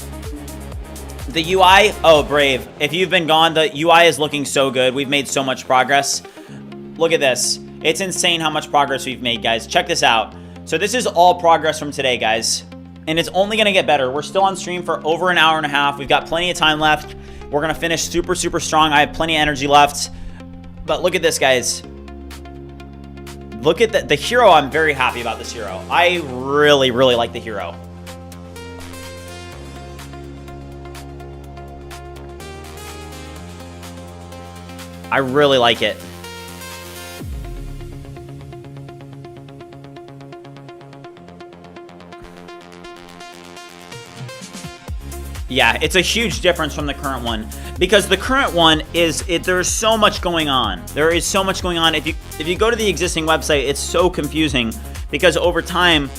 The UI, oh, Brave. If you've been gone, the UI is looking so good. We've made so much progress. Look at this. It's insane how much progress we've made, guys. Check this out. So this is all progress from today, guys. And it's only going to get better. We're still on stream for over an hour and a half. We've got plenty of time left. We're going to finish super, super strong. I have plenty of energy left. But look at this, guys. Look at the hero. I'm very happy about this hero. I really, really like the hero. I really like it. Yeah, it's a huge difference from the current one because the current one is there's so much going on. There is so much going on. If you go to the existing website, it's so confusing because over time,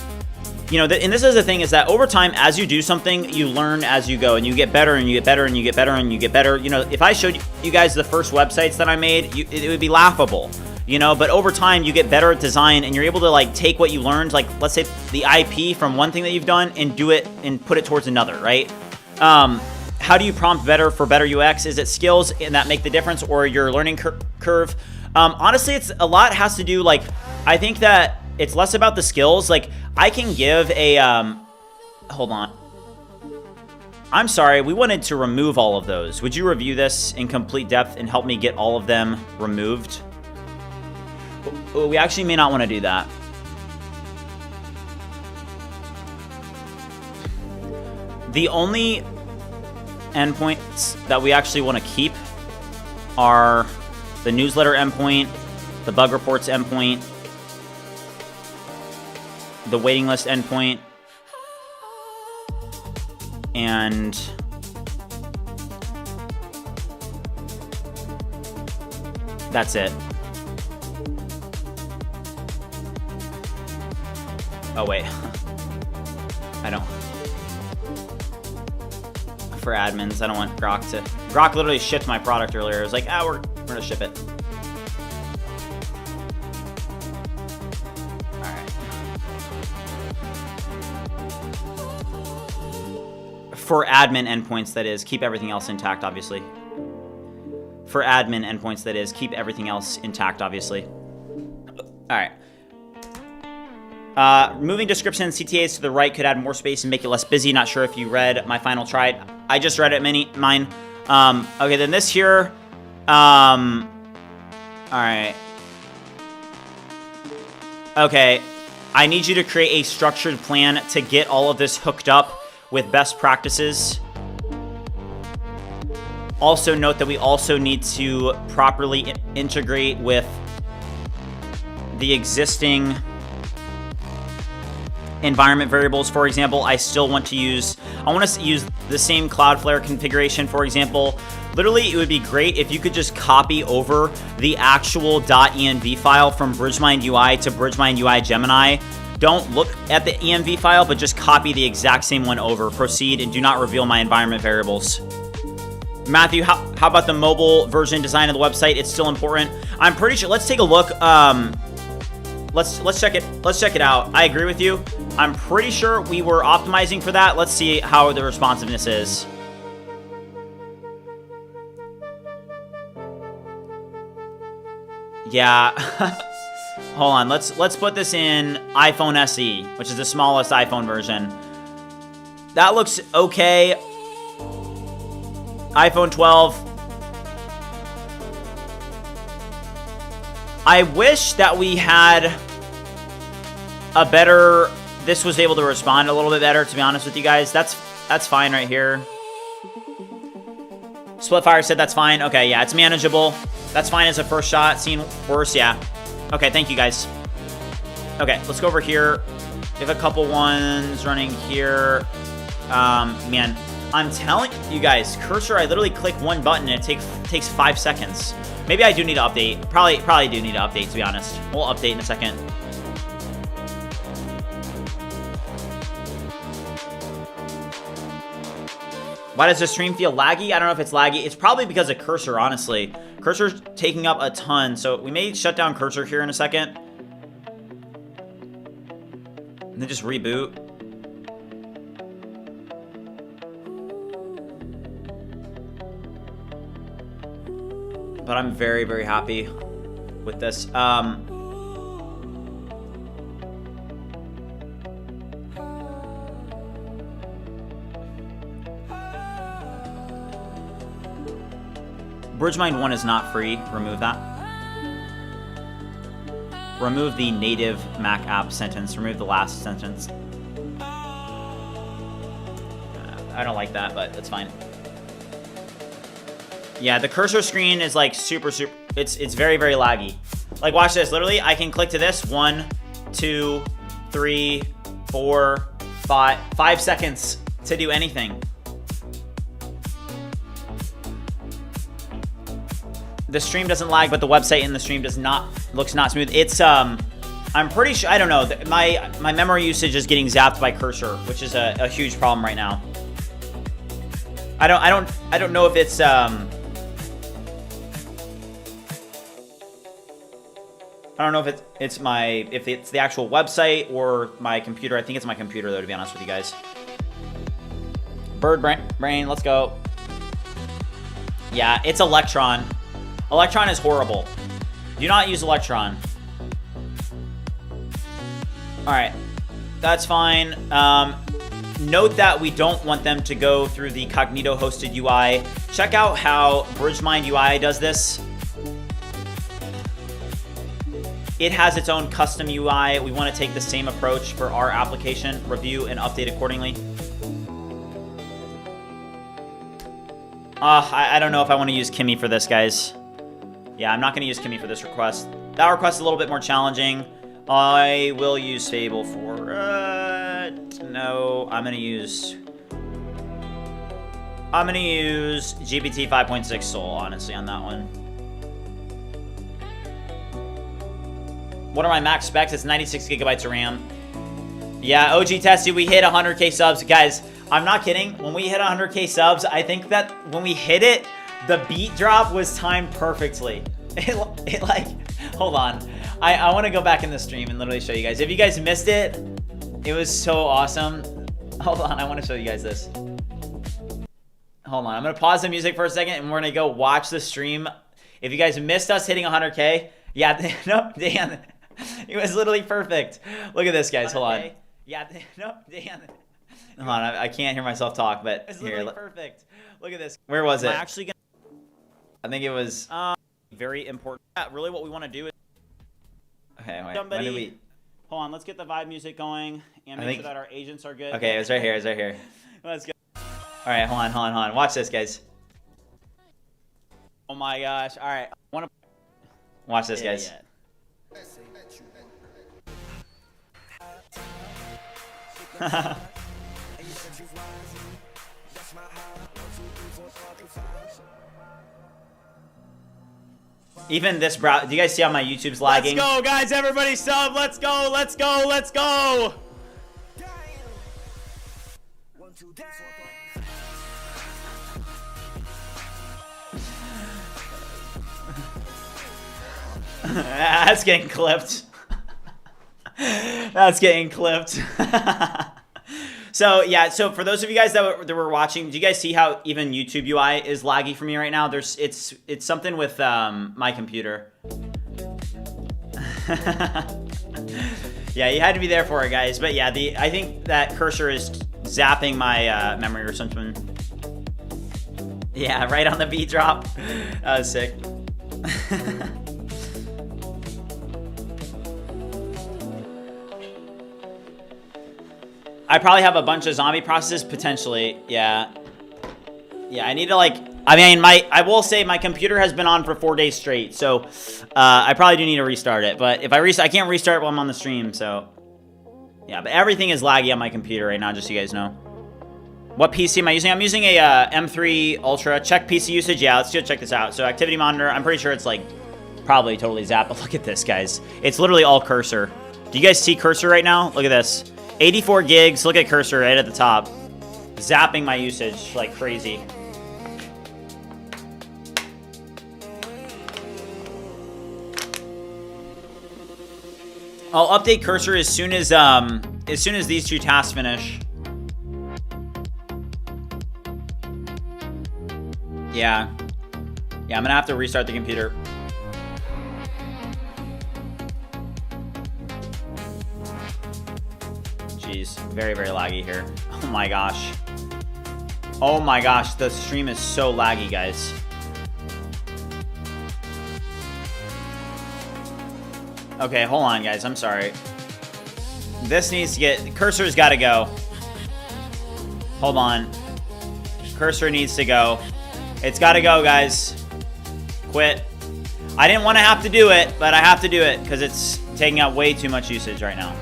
you know, and this is the thing is that over time, as you do something, you learn as you go and you get better and you get better and you get better and you get better. You know, if I showed you guys the first websites that I made, it would be laughable, you know, but over time you get better at design and you're able to like take what you learned, like let's say the IP from one thing that you've done and do it and put it towards another, right? How do you prompt better for better UX? Is it skills and that make the difference or your learning curve? Honestly, it's a lot has to do, like, I think that it's less about the skills. Like I can give a, hold on. I'm sorry, we wanted to remove all of those. Would you review this in complete depth and help me get all of them removed? We actually may not want to do that. The only endpoints that we actually want to keep are the newsletter endpoint, the bug reports endpoint, the waiting list endpoint, and that's it. Oh wait, I don't. For admins, I don't want Grok to. Grok literally shipped my product earlier. It was like, we're gonna ship it. All right. For admin endpoints, that is, keep everything else intact, obviously. For admin endpoints, that is, keep everything else intact, obviously. All right. Moving description CTAs to the right could add more space and make it less busy. Not sure if you read my final try. I just read it, mine. Okay, then this here. All right. Okay, I need you to create a structured plan to get all of this hooked up with best practices. Also note that we also need to properly integrate with the existing environment variables. For example, I want to use the same Cloudflare configuration, for example. Literally, it would be great if you could just copy over the actual .env file from BridgeMind UI to BridgeMind UI Gemini. Don't look at the env file, but just copy the exact same one over. Proceed and do not reveal my environment variables. Matthew, how about the mobile version design of the website? It's still important. I'm pretty sure. Let's take a look. Let's check it. Let's check it out. I agree with you. I'm pretty sure we were optimizing for that. Let's see how the responsiveness is. Yeah. Hold on. Let's put this in iPhone SE, which is the smallest iPhone version. That looks okay. iPhone 12. I wish that we had a better. This was able to respond a little bit better, to be honest with you guys. That's fine right here. Splitfire said that's fine. Okay, yeah, it's manageable. That's fine as a first shot. Seen worse, yeah. Okay, thank you guys. Okay, let's go over here. We have a couple ones running here. Man, I'm telling you guys, cursor, I literally click one button and it takes 5 seconds. Maybe I do need to update. Probably do need to update, to be honest. We'll update in a second. Why does the stream feel laggy? I don't know if it's laggy. It's probably because of cursor, honestly. Cursor's taking up a ton, so we may shut down cursor here in a second. And then just reboot. But I'm very, very happy with this. BridgeMind One is not free. Remove that. Remove the native Mac app sentence. Remove the last sentence. I don't like that, but it's fine. Yeah, the cursor screen is like super. It's very, very laggy. Like, watch this. Literally, I can click to this. 1, 2, 3, 4, 5. 5 seconds to do anything. The stream doesn't lag, but the website in the stream looks not smooth. It's I'm pretty sure, I don't know. My memory usage is getting zapped by cursor, which is a huge problem right now. I don't know if it's I don't know if it's the actual website or my computer. I think it's my computer though, to be honest with you guys. Bird brain, let's go. Yeah, it's Electron. Electron is horrible. Do not use Electron. Alright. That's fine. Note that we don't want them to go through the Cognito hosted UI. Check out how BridgeMind UI does this. It has its own custom UI. We want to take the same approach for our application. Review and update accordingly. I don't know if I want to use Kimmy for this, guys. Yeah, I'm not going to use Kimmy for this request. That request is a little bit more challenging. I will use Fable for... no, I'm going to use GPT 5.6 Soul, honestly, on that one. What are my max specs? It's 96 gigabytes of RAM. Yeah, OG Testy, we hit 100k subs. Guys, I'm not kidding. When we hit 100k subs, I think that when we hit it, the beat drop was timed perfectly. It like, hold on. I want to go back in the stream and literally show you guys. If you guys missed it, it was so awesome. Hold on, I want to show you guys this. Hold on, I'm going to pause the music for a second and we're going to go watch the stream. If you guys missed us hitting 100k, yeah, no, Dan, it was literally perfect. Look at this, guys, hold on. Yeah, no, Dan. Hold on, I can't hear myself talk, but it's literally perfect. Look at this. Where was it? I think it was very important. Yeah, really what we want to do is... Okay, wait. When did we... Hold on, let's get the vibe music going and make sure that our agents are good. Okay, it's right here, it's right here. Let's go. Alright, hold on. Watch this, guys. Oh my gosh. Alright. Watch this, guys. Even this browser, do you guys see how my YouTube's lagging? Let's go, guys, everybody sub, let's go. That's getting clipped. That's getting clipped. So yeah, so for those of you guys that were watching, do you guys see how even YouTube UI is laggy for me right now? It's something with my computer. Yeah, you had to be there for it, guys. But yeah, I think that cursor is zapping my memory or something. Yeah, right on the beat drop. That was sick. I probably have a bunch of zombie processes, potentially. Yeah. Yeah, I need to I will say my computer has been on for 4 days straight, so I probably do need to restart it. But if I can't restart while I'm on the stream, so yeah. But everything is laggy on my computer right now, just so you guys know. What PC am I using? I'm using a M3 Ultra. Check PC usage. Yeah, let's go check this out. So activity monitor. I'm pretty sure it's like probably totally zapped. But look at this, guys. It's literally all cursor. Do you guys see cursor right now? Look at this. 84 gigs. Look at cursor right at the top. zapping my usage like crazy. I'll update cursor as soon as these 2 tasks finish. Yeah. Yeah, I'm gonna have to restart the computer. Jeez, very, very laggy here. Oh my gosh. Oh my gosh, the stream is so laggy, guys. Okay, hold on, guys. I'm sorry. This needs to get... Cursor's got to go. Hold on. Cursor needs to go. It's got to go, guys. Quit. I didn't want to have to do it, but I have to do it because it's taking up way too much usage right now.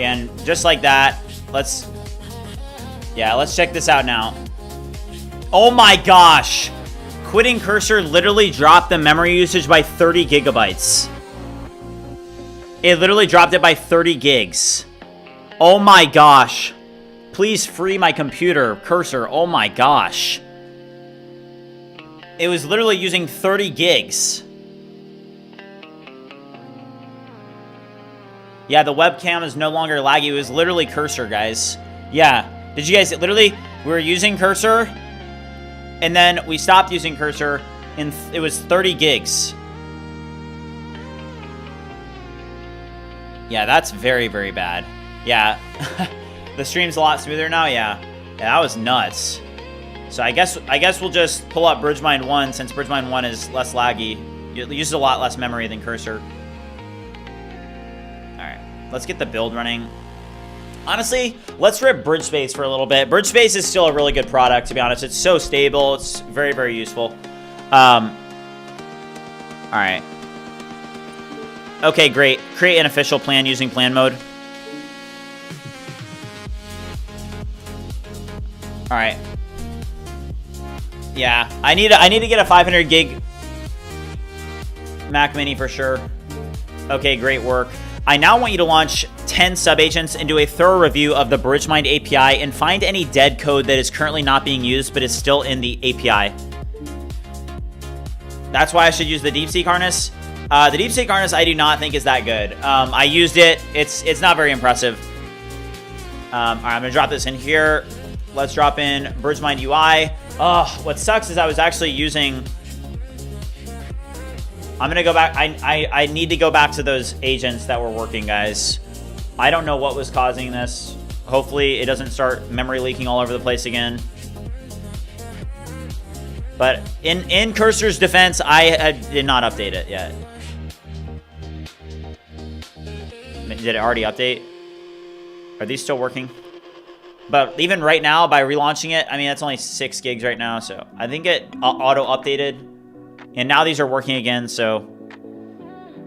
And just like that, let's check this out now. Oh my gosh. Quitting cursor literally dropped the memory usage by 30 gigabytes. It literally dropped it by 30 gigs. Oh my gosh. Please free my computer, cursor. Oh my gosh. It was literally using 30 gigs. Yeah, the webcam is no longer laggy. It was literally cursor, guys. Yeah. Did you guys... Literally, we were using cursor, and then we stopped using cursor, and it was 30 gigs. Yeah, that's very, very bad. Yeah. The stream's a lot smoother now. Yeah. Yeah, that was nuts. So I guess we'll just pull up BridgeMind One, since BridgeMind One is less laggy. It uses a lot less memory than cursor. All right, let's get the build running. Honestly, let's rip BridgeSpace for a little bit. BridgeSpace is still a really good product, to be honest. It's so stable. It's very, very useful. All right. Okay, great. Create an official plan using plan mode. All right. Yeah, I need to get a 500 gig Mac Mini for sure. Okay, great work. I now want you to launch 10 subagents and do a thorough review of the BridgeMind API and find any dead code that is currently not being used but is still in the API. That's why I should use the DeepSeek harness. The DeepSeek harness I do not think is that good. I used it. It's not very impressive. All right, I'm gonna drop this in here. Let's drop in BridgeMind UI. Oh, what sucks is I was actually using... I'm gonna go back. I need to go back to those agents that were working, guys. I don't know what was causing this. Hopefully it doesn't start memory leaking all over the place again. But in Cursor's defense, I did not update it yet. Did it already update? Are these still working? But even right now, by relaunching it, I mean, that's only 6 gigs right now. So I think it auto-updated. And now these are working again, so...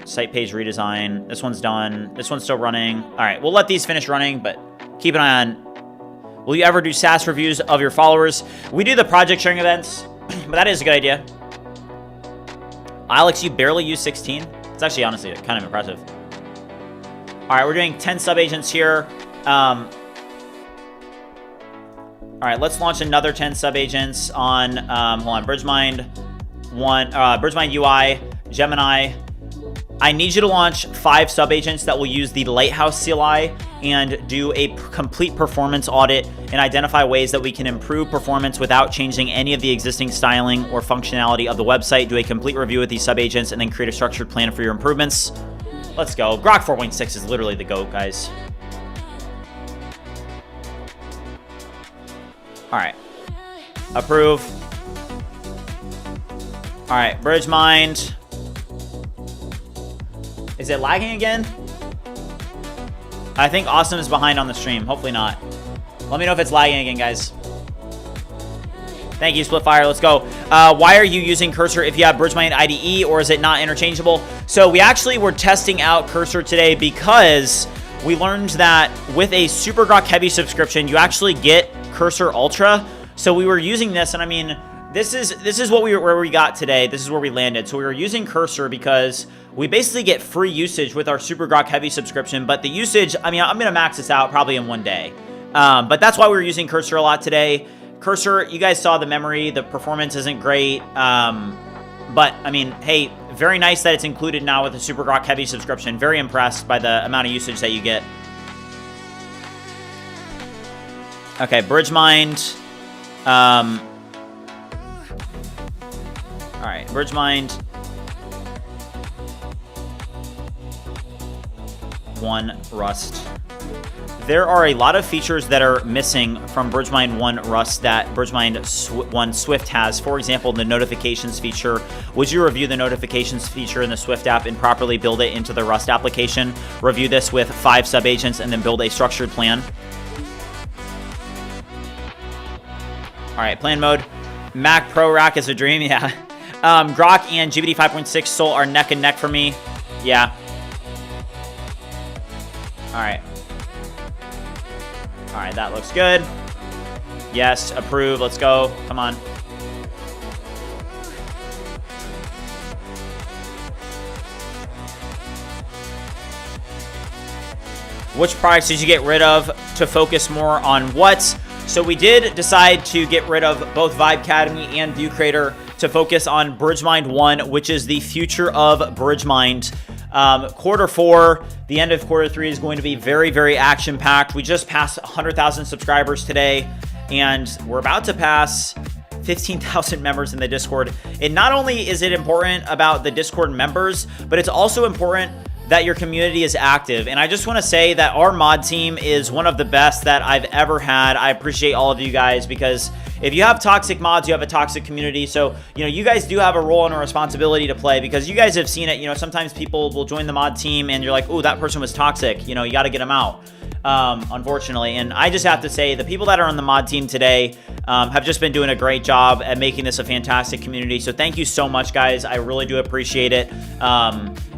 Site page redesign. This one's done. This one's still running. All right, we'll let these finish running, but keep an eye on... Will you ever do SaaS reviews of your followers? We do the project sharing events, but that is a good idea. Alex, you barely use 16? It's actually, honestly, kind of impressive. All right, we're doing 10 subagents here. All right, let's launch another 10 subagents on, hold on, BridgeMind One, BridgeMind UI, Gemini. I need you to launch 5 subagents that will use the Lighthouse CLI and do a complete performance audit and identify ways that we can improve performance without changing any of the existing styling or functionality of the website. Do a complete review with these subagents and then create a structured plan for your improvements. Let's go. Grok 4.6 is literally the GOAT, guys. All right. Approve. All right, BridgeMind. Is it lagging again? I think Austin is behind on the stream. Hopefully not. Let me know if it's lagging again, guys. Thank you, Splitfire. Let's go. Why are you using Cursor if you have BridgeMind IDE, or is it not interchangeable? So we actually were testing out Cursor today because we learned that with a Super Grok Heavy subscription, you actually get Cursor Ultra. So we were using this, and I mean, this is what where we got today. This is where we landed. So we were using Cursor because we basically get free usage with our Super Grok Heavy subscription, but the usage, I mean, I'm going to max this out probably in one day. But that's why we're using Cursor a lot today. Cursor, you guys saw the memory. The performance isn't great. But, I mean, hey, very nice that it's included now with the Super Grok Heavy subscription. Very impressed by the amount of usage that you get. Okay, BridgeMind. All right, BridgeMind One Rust. There are a lot of features that are missing from BridgeMind One Rust that BridgeMind One Swift has. For example, the notifications feature. Would you review the notifications feature in the Swift app and properly build it into the Rust application? Review this with 5 sub-agents and then build a structured plan. All right, plan mode. Mac Pro Rack is a dream, yeah. Grok and GPT 5.6 Sol are neck and neck for me. Yeah. All right. All right, that looks good. Yes, approve. Let's go. Come on. Which products did you get rid of to focus more on what? So we did decide to get rid of both Vibe Academy and View Creator to focus on BridgeMind One, which is the future of BridgeMind. Quarter 4, the end of quarter 3 is going to be very, very action-packed. We just passed 100,000 subscribers today, and we're about to pass 15,000 members in the Discord. And not only is it important about the Discord members, but it's also important that your community is active. And I just want to say that our mod team is one of the best that I've ever had. I appreciate all of you guys, because if you have toxic mods, you have a toxic community. So, you know, you guys do have a role and a responsibility to play, because you guys have seen it. You know, sometimes people will join the mod team and you're like, oh, that person was toxic. You know, you got to get them out, unfortunately. And I just have to say, the people that are on the mod team today have just been doing a great job at making this a fantastic community. So thank you so much, guys. I really do appreciate it.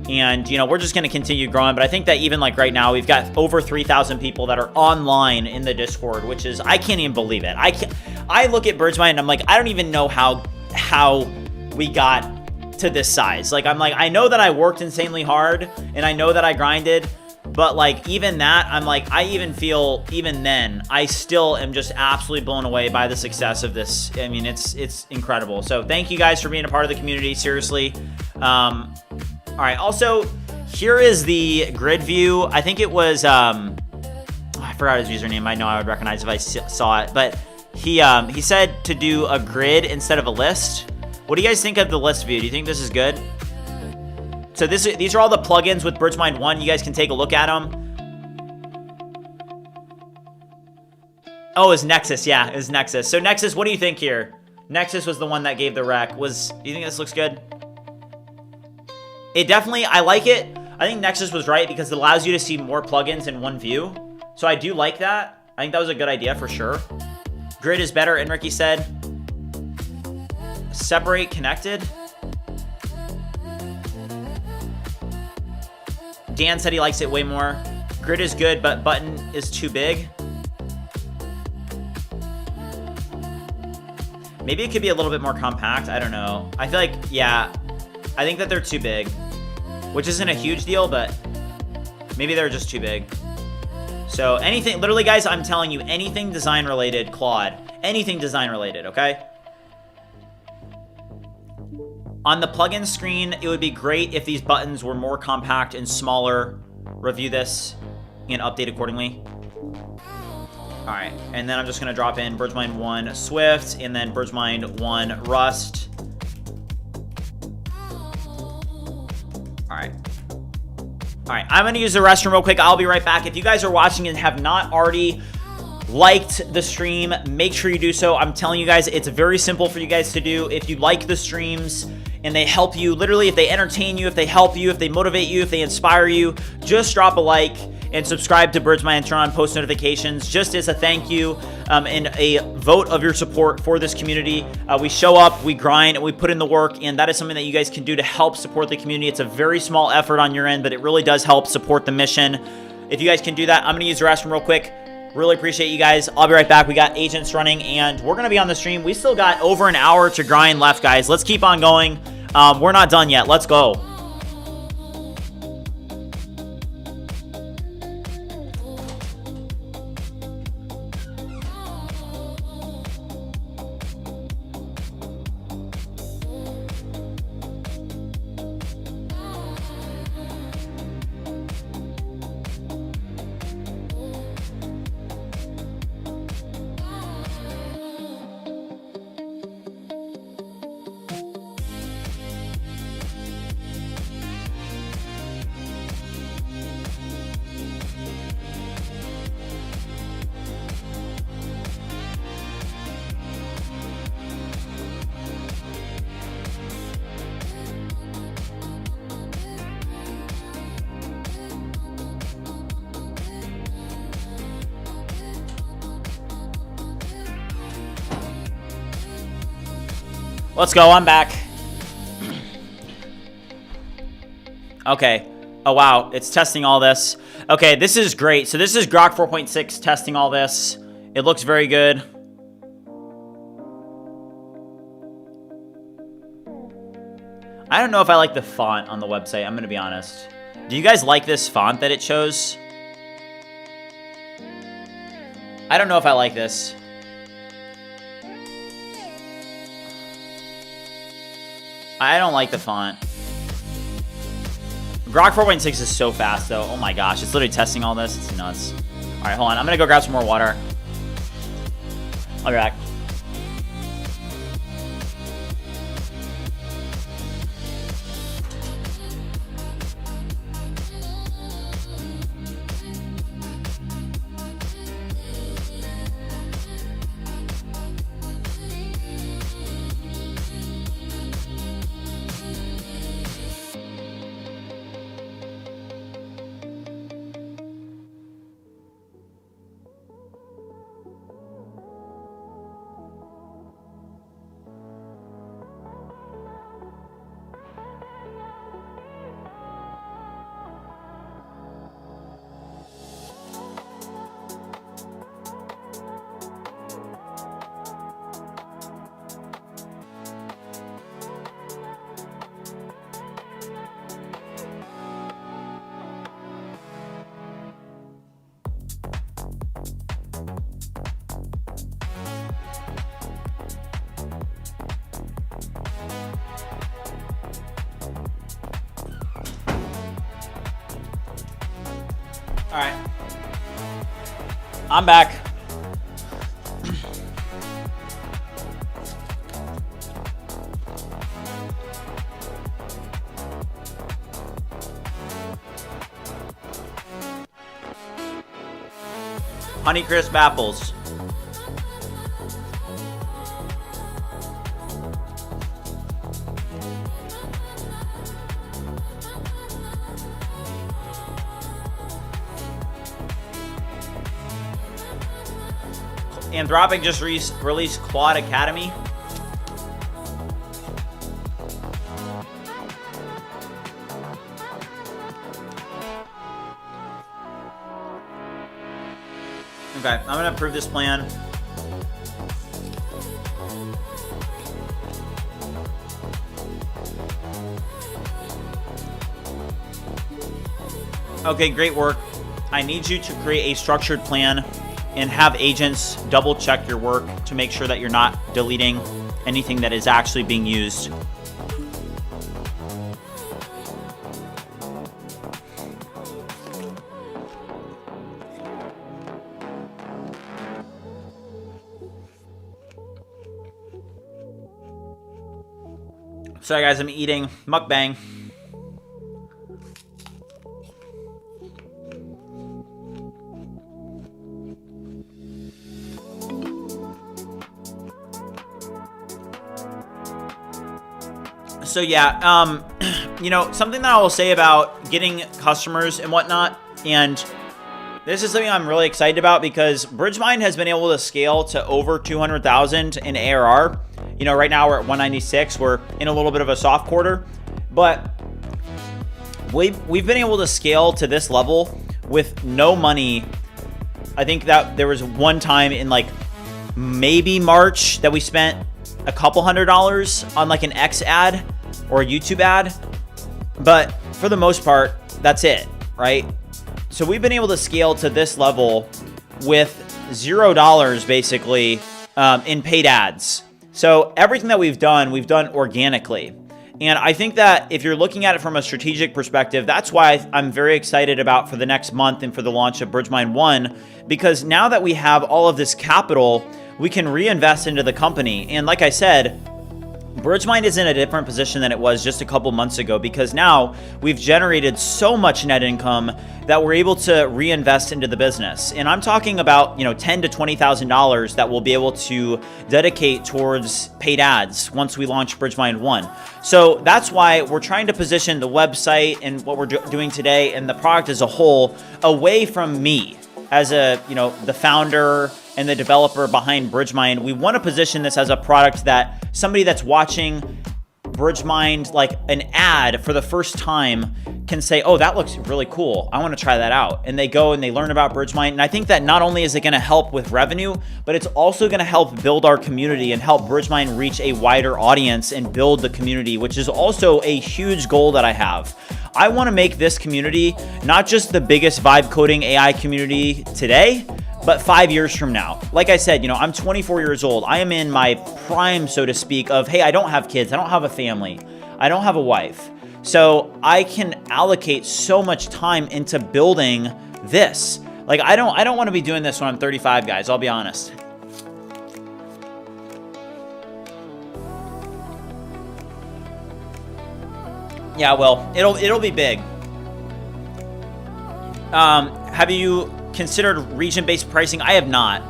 And, you know, we're just going to continue growing. But I think that even like right now, we've got over 3,000 people that are online in the Discord, which is, I can't even believe it. I look at BridgeMind and I'm like, I don't even know how we got to this size. Like, I'm like, I know that I worked insanely hard and I know that I grinded, but like, even that, I'm like, I even feel, even then, I still am just absolutely blown away by the success of this. I mean, it's incredible. So thank you guys for being a part of the community. Seriously. All right, also, here is the grid view. I think it was, I forgot his username. I know I would recognize if I saw it, but he said to do a grid instead of a list. What do you guys think of the list view? Do you think this is good? So these are all the plugins with BridgeMind One. You guys can take a look at them. Oh, it's Nexus. Yeah, it's Nexus. So Nexus, what do you think here? Nexus was the one that gave the rec. Do you think this looks good? It definitely, I like it. I think Nexus was right because it allows you to see more plugins in one view. So I do like that. I think that was a good idea for sure. Grid is better, Enrique said. Separate connected. Dan said he likes it way more. Grid is good, but button is too big. Maybe it could be a little bit more compact. I don't know. I feel like, yeah, I think that they're too big, which isn't a huge deal, but maybe they're just too big. So anything, literally guys, I'm telling you, anything design related, Claude, anything design related, okay? On the plugin screen, it would be great if these buttons were more compact and smaller. Review this and update accordingly. All right, and then I'm just gonna drop in BridgeMind One Swift and then BridgeMind One Rust. All right, I'm gonna use the restroom real quick. I'll be right back. If you guys are watching and have not already liked the stream, make sure you do so. I'm telling you guys, it's very simple for you guys to do. If you like the streams and they help you, literally, if they entertain you, if they help you, if they motivate you, if they inspire you, just drop a like and subscribe to BridgeMind and turn on post notifications just as a thank you and a vote of your support for this community. We show up, we grind, and we put in the work, and that is something that you guys can do to help support the community. It's a very small effort on your end, but it really does help support the mission. If you guys can do that, I'm going to use the restroom real quick. Really appreciate you guys. I'll be right back. We got agents running, and we're going to be on the stream. We still got over an hour to grind left, guys. Let's keep on going. We're not done yet. Let's go. Let's go. I'm back. Okay. Oh, wow. It's testing all this. Okay, this is great. So this is Grok 4.6 testing all this. It looks very good. I don't know if I like the font on the website. I'm going to be honest. Do you guys like this font that it shows? I don't know if I like this. I don't like the font. Grok 4.6 is so fast, though. Oh my gosh, it's literally testing all this. It's nuts. All right, hold on. I'm going to go grab some more water. I'll be back. All right. I'm back. Honeycrisp apples. Anthropic just released Claude Academy. Okay, I'm gonna approve this plan. Okay, great work. I need you to create a structured plan and have agents double check your work to make sure that you're not deleting anything that is actually being used. Sorry guys, I'm eating mukbang. So yeah, you know, something that I will say about getting customers and whatnot, and this is something I'm really excited about because BridgeMind has been able to scale to over 200,000 in ARR. You know, right now we're at 196. We're in a little bit of a soft quarter, but we've been able to scale to this level with no money. I think that there was one time in like maybe March that we spent a couple $100s on like an X ad or a YouTube ad, but for the most part, that's it, right? So we've been able to scale to this level with $0 basically in paid ads. So everything that we've done organically. And I think that if you're looking at it from a strategic perspective, that's why I'm very excited about for the next month and for the launch of BridgeMind One, because now that we have all of this capital, we can reinvest into the company. And like I said, BridgeMind is in a different position than it was just a couple months ago because now we've generated so much net income that we're able to reinvest into the business. And I'm talking about, you know, $10,000 to $20,000 that we'll be able to dedicate towards paid ads once we launch BridgeMind One. So that's why we're trying to position the website and what we're doing today and the product as a whole away from me as a, you know, the founder and the developer behind BridgeMind, we want to position this as a product that somebody that's watching BridgeMind, like an ad for the first time, can say, oh, that looks really cool, I want to try that out. And they go and they learn about BridgeMind. And I think that not only is it going to help with revenue, but it's also going to help build our community and help BridgeMind reach a wider audience and build the community, which is also a huge goal that I have. I want to make this community not just the biggest vibe coding AI community today, but 5 years from now. Like I said, I'm 24 years old. I am in my prime, so to speak, of, hey, I don't have kids, I don't have a family, I don't have a wife. So I can allocate so much time into building this. Like, I don't want to be doing this when I'm 35, guys, I'll be honest. Yeah, well, it'll be big. Have you considered region-based pricing? I have not.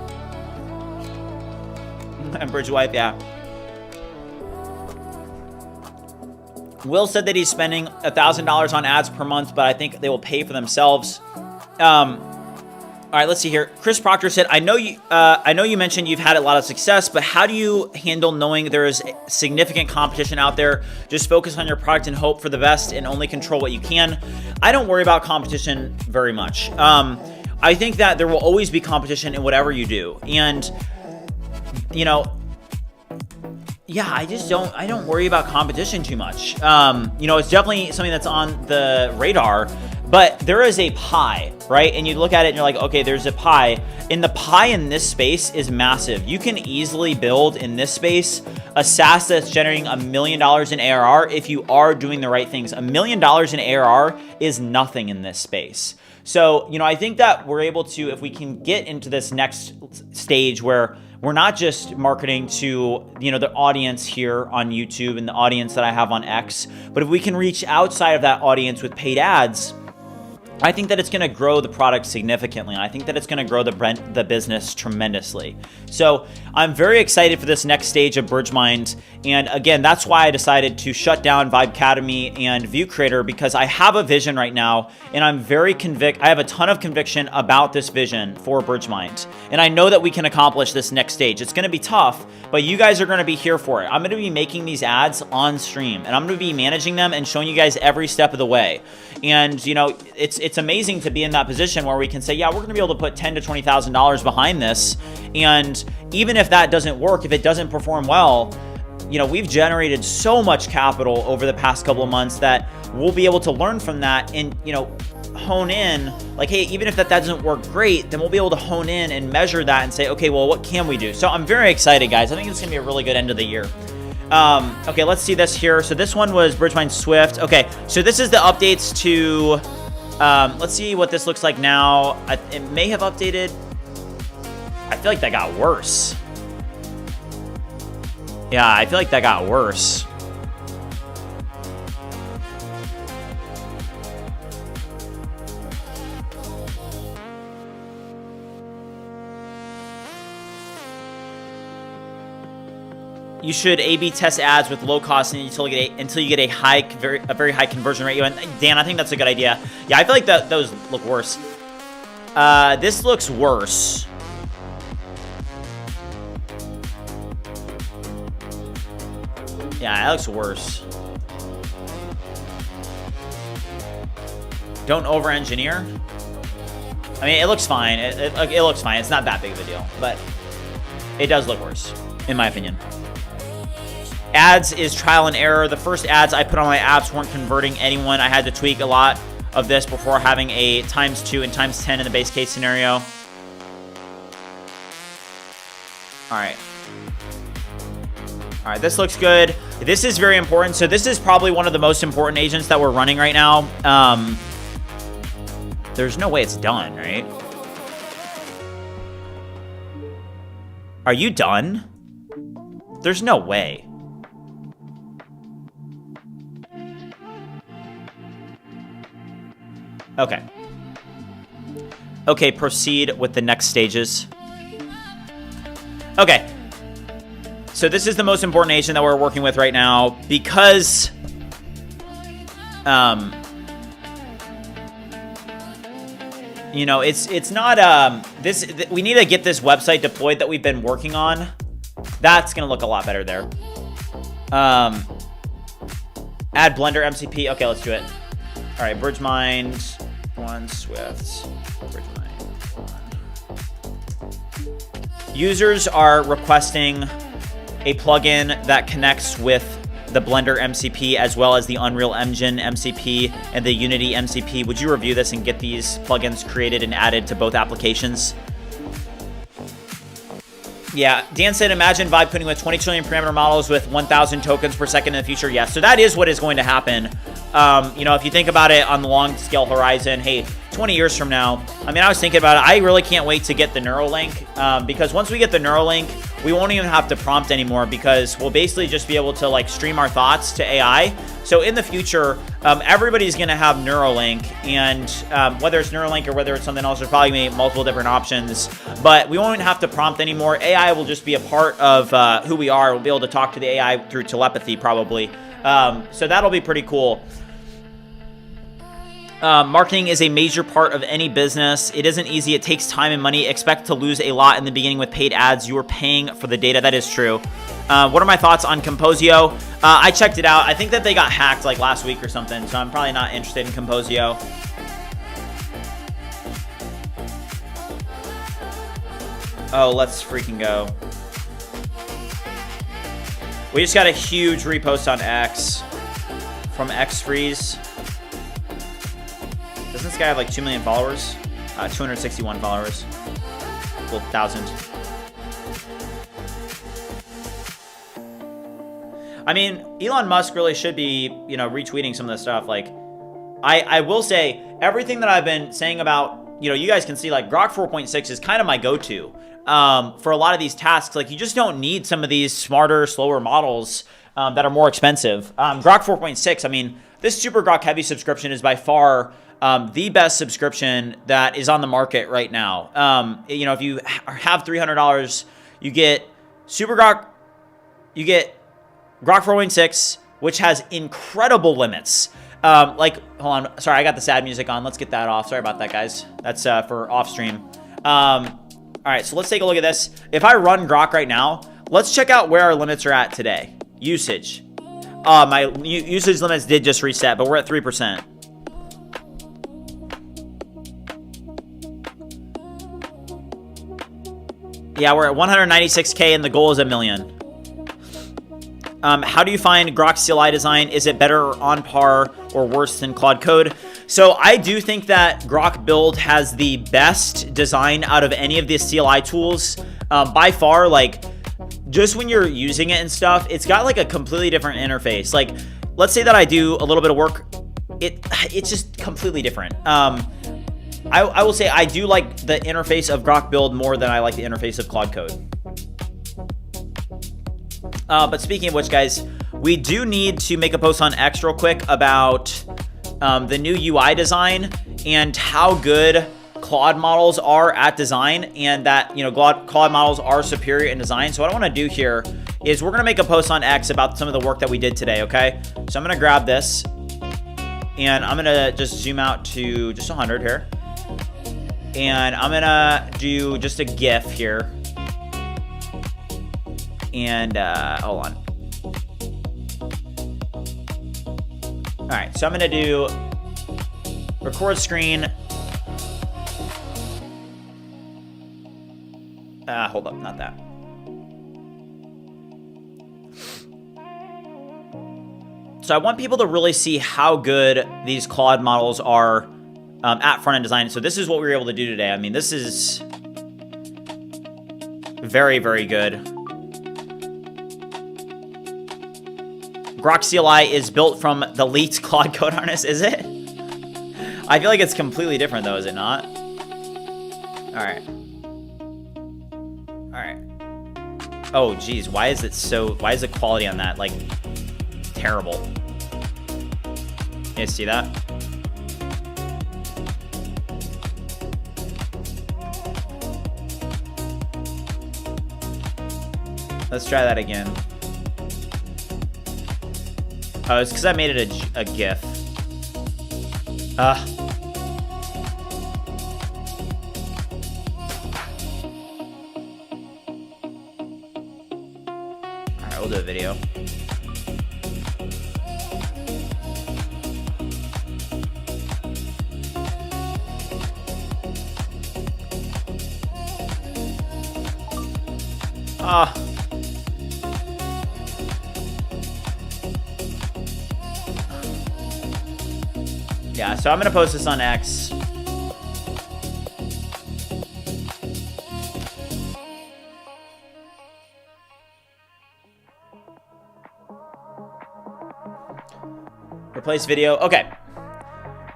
And BridgeWife, yeah. Will said that he's spending $1,000 on ads per month, but I think they will pay for themselves. All right, let's see here. Chris Proctor said, I know you mentioned you've had a lot of success, but how do you handle knowing there is significant competition out there? Just focus on your product and hope for the best and only control what you can. I don't worry about competition very much. I think that there will always be competition in whatever you do. And, yeah, I don't worry about competition too much. It's definitely something that's on the radar, but there is a pie, right? And you look at it and you're like, okay, there's a pie. And the pie in this space is massive. You can easily build in this space a SaaS that's generating $1 million in ARR if you are doing the right things. $1 million in ARR is nothing in this space. So, I think that we're able to, if we can get into this next stage where we're not just marketing to, the audience here on YouTube and the audience that I have on X, but if we can reach outside of that audience with paid ads, I think that it's going to grow the product significantly. And I think that it's going to grow the business tremendously. So I'm very excited for this next stage of BridgeMind. And again, that's why I decided to shut down Vibe Academy and View Creator, because I have a vision right now and I'm very I have a ton of conviction about this vision for BridgeMind. And I know that we can accomplish this next stage. It's going to be tough, but you guys are going to be here for it. I'm going to be making these ads on stream and I'm going to be managing them and showing you guys every step of the way. And, it's amazing to be in that position where we can say, yeah, we're going to be able to put $10,000 to $20,000 behind this. And even if that doesn't work, if it doesn't perform well, we've generated so much capital over the past couple of months that we'll be able to learn from that and, hone in, like, hey, even if that doesn't work great, then we'll be able to hone in and measure that and say, okay, well, what can we do? So I'm very excited, guys. I think it's going to be a really good end of the year. Okay, let's see this here. So this one was BridgeMind Swift. Okay, so this is the updates to, let's see what this looks like now. It may have updated. I feel like that got worse. Yeah, I feel like that got worse. You should A/B test ads with low cost until you get a very high conversion rate. And Dan, I think that's a good idea. Yeah, I feel like those look worse. This looks worse. Yeah, that looks worse. Don't over-engineer. I mean, it looks fine. It looks fine. It's not that big of a deal, but it does look worse, in my opinion. Ads is trial and error. The first ads I put on my apps weren't converting anyone. I had to tweak a lot of this before having a ×2 and ×10 in the base case scenario. All right, this looks good. This is very important. So this is probably one of the most important agents that we're running right now. There's no way it's done, right? Are you done? There's no way. Okay. Okay, proceed with the next stages. Okay. So this is the most important agent that we're working with right now because You know, it's not we need to get this website deployed that we've been working on. That's gonna look a lot better there. Add Blender MCP. Okay, let's do it. All right, BridgeMind One Swift. BridgeMind One. Users are requesting a plugin that connects with the Blender MCP as well as the Unreal Engine MCP and the Unity MCP. Would you review this and get these plugins created and added to both applications? Yeah, Dan said, imagine vibe coding with 20 trillion parameter models with 1,000 tokens per second in the future. Yeah, so that is what is going to happen. You know, if you think about it on the long scale horizon, hey, 20 years from now, I mean, I was thinking about it. I really can't wait to get the Neuralink because once we get the Neuralink, we won't even have to prompt anymore because we'll basically just be able to like stream our thoughts to AI. So in the future, everybody's going to have Neuralink, and whether it's Neuralink or whether it's something else, there's probably going to be multiple different options, but we won't have to prompt anymore. AI will just be a part of who we are. We'll be able to talk to the AI through telepathy probably. So that'll be pretty cool. Marketing is a major part of any business. It isn't easy. It takes time and money. Expect to lose a lot in the beginning with paid ads. You are paying for the data. That is true. What are my thoughts on Composio? I checked it out. I think that they got hacked like last week or something, so I'm probably not interested in Composio. Oh, let's freaking go. We just got a huge repost on X from XFreeze. Doesn't this guy have like 2 million followers? 261 followers. Well, 1,000. I mean, Elon Musk really should be, you know, retweeting some of this stuff. Like, I will say everything that I've been saying about, you know, you guys can see like Grok 4.6 is kind of my go-to for a lot of these tasks. Like, you just don't need some of these smarter, slower models that are more expensive. Grok 4.6, I mean, this Super Grok Heavy subscription is by far the best subscription that is on the market right now. You know, if you have $300, you get Super Grok, you get Grok 4.6, which has incredible limits. Like, hold on, sorry, I got the sad music on. Let's get that off. Sorry about that, guys. That's for off stream. All right, so let's take a look at this. If I run Grok right now, let's check out where our limits are at today. Usage. My usage limits did just reset, but we're at 3%. Yeah, we're at 196K and the goal is 1 million. How do you find Grok CLI design? Is it better or on par or worse than Claude Code? So I do think that Grok Build has the best design out of any of the CLI tools. By far, like, just when you're using it and stuff, it's got like a completely different interface. Like, let's say that I do a little bit of work. It's just completely different. I will say I do like the interface of Grok Build more than I like the interface of Claude Code. But speaking of which, guys, we do need to make a post on X real quick about the new UI design and how good Claude models are at design, and that, you know, Claude models are superior in design. So what I want to do here is we're going to make a post on X about some of the work that we did today, okay? So I'm going to grab this, and I'm going to just zoom out to just 100 here. And I'm going to do just a GIF here. And hold on. All right, so I'm going to do record screen. Hold up, not that. So I want people to really see how good these Claude models are at front-end design. So this is what we were able to do today. I mean, this is very, very good. Grok CLI is built from the leaked Claude code harness, is it? I feel like it's completely different though, is it not? All right. All right. Oh, geez, why is the quality on that, like, terrible? You guys see that? Let's try that again. Oh, it's because I made it a GIF. right, we'll do a video. Yeah, so I'm gonna post this on X. Replace video. Okay.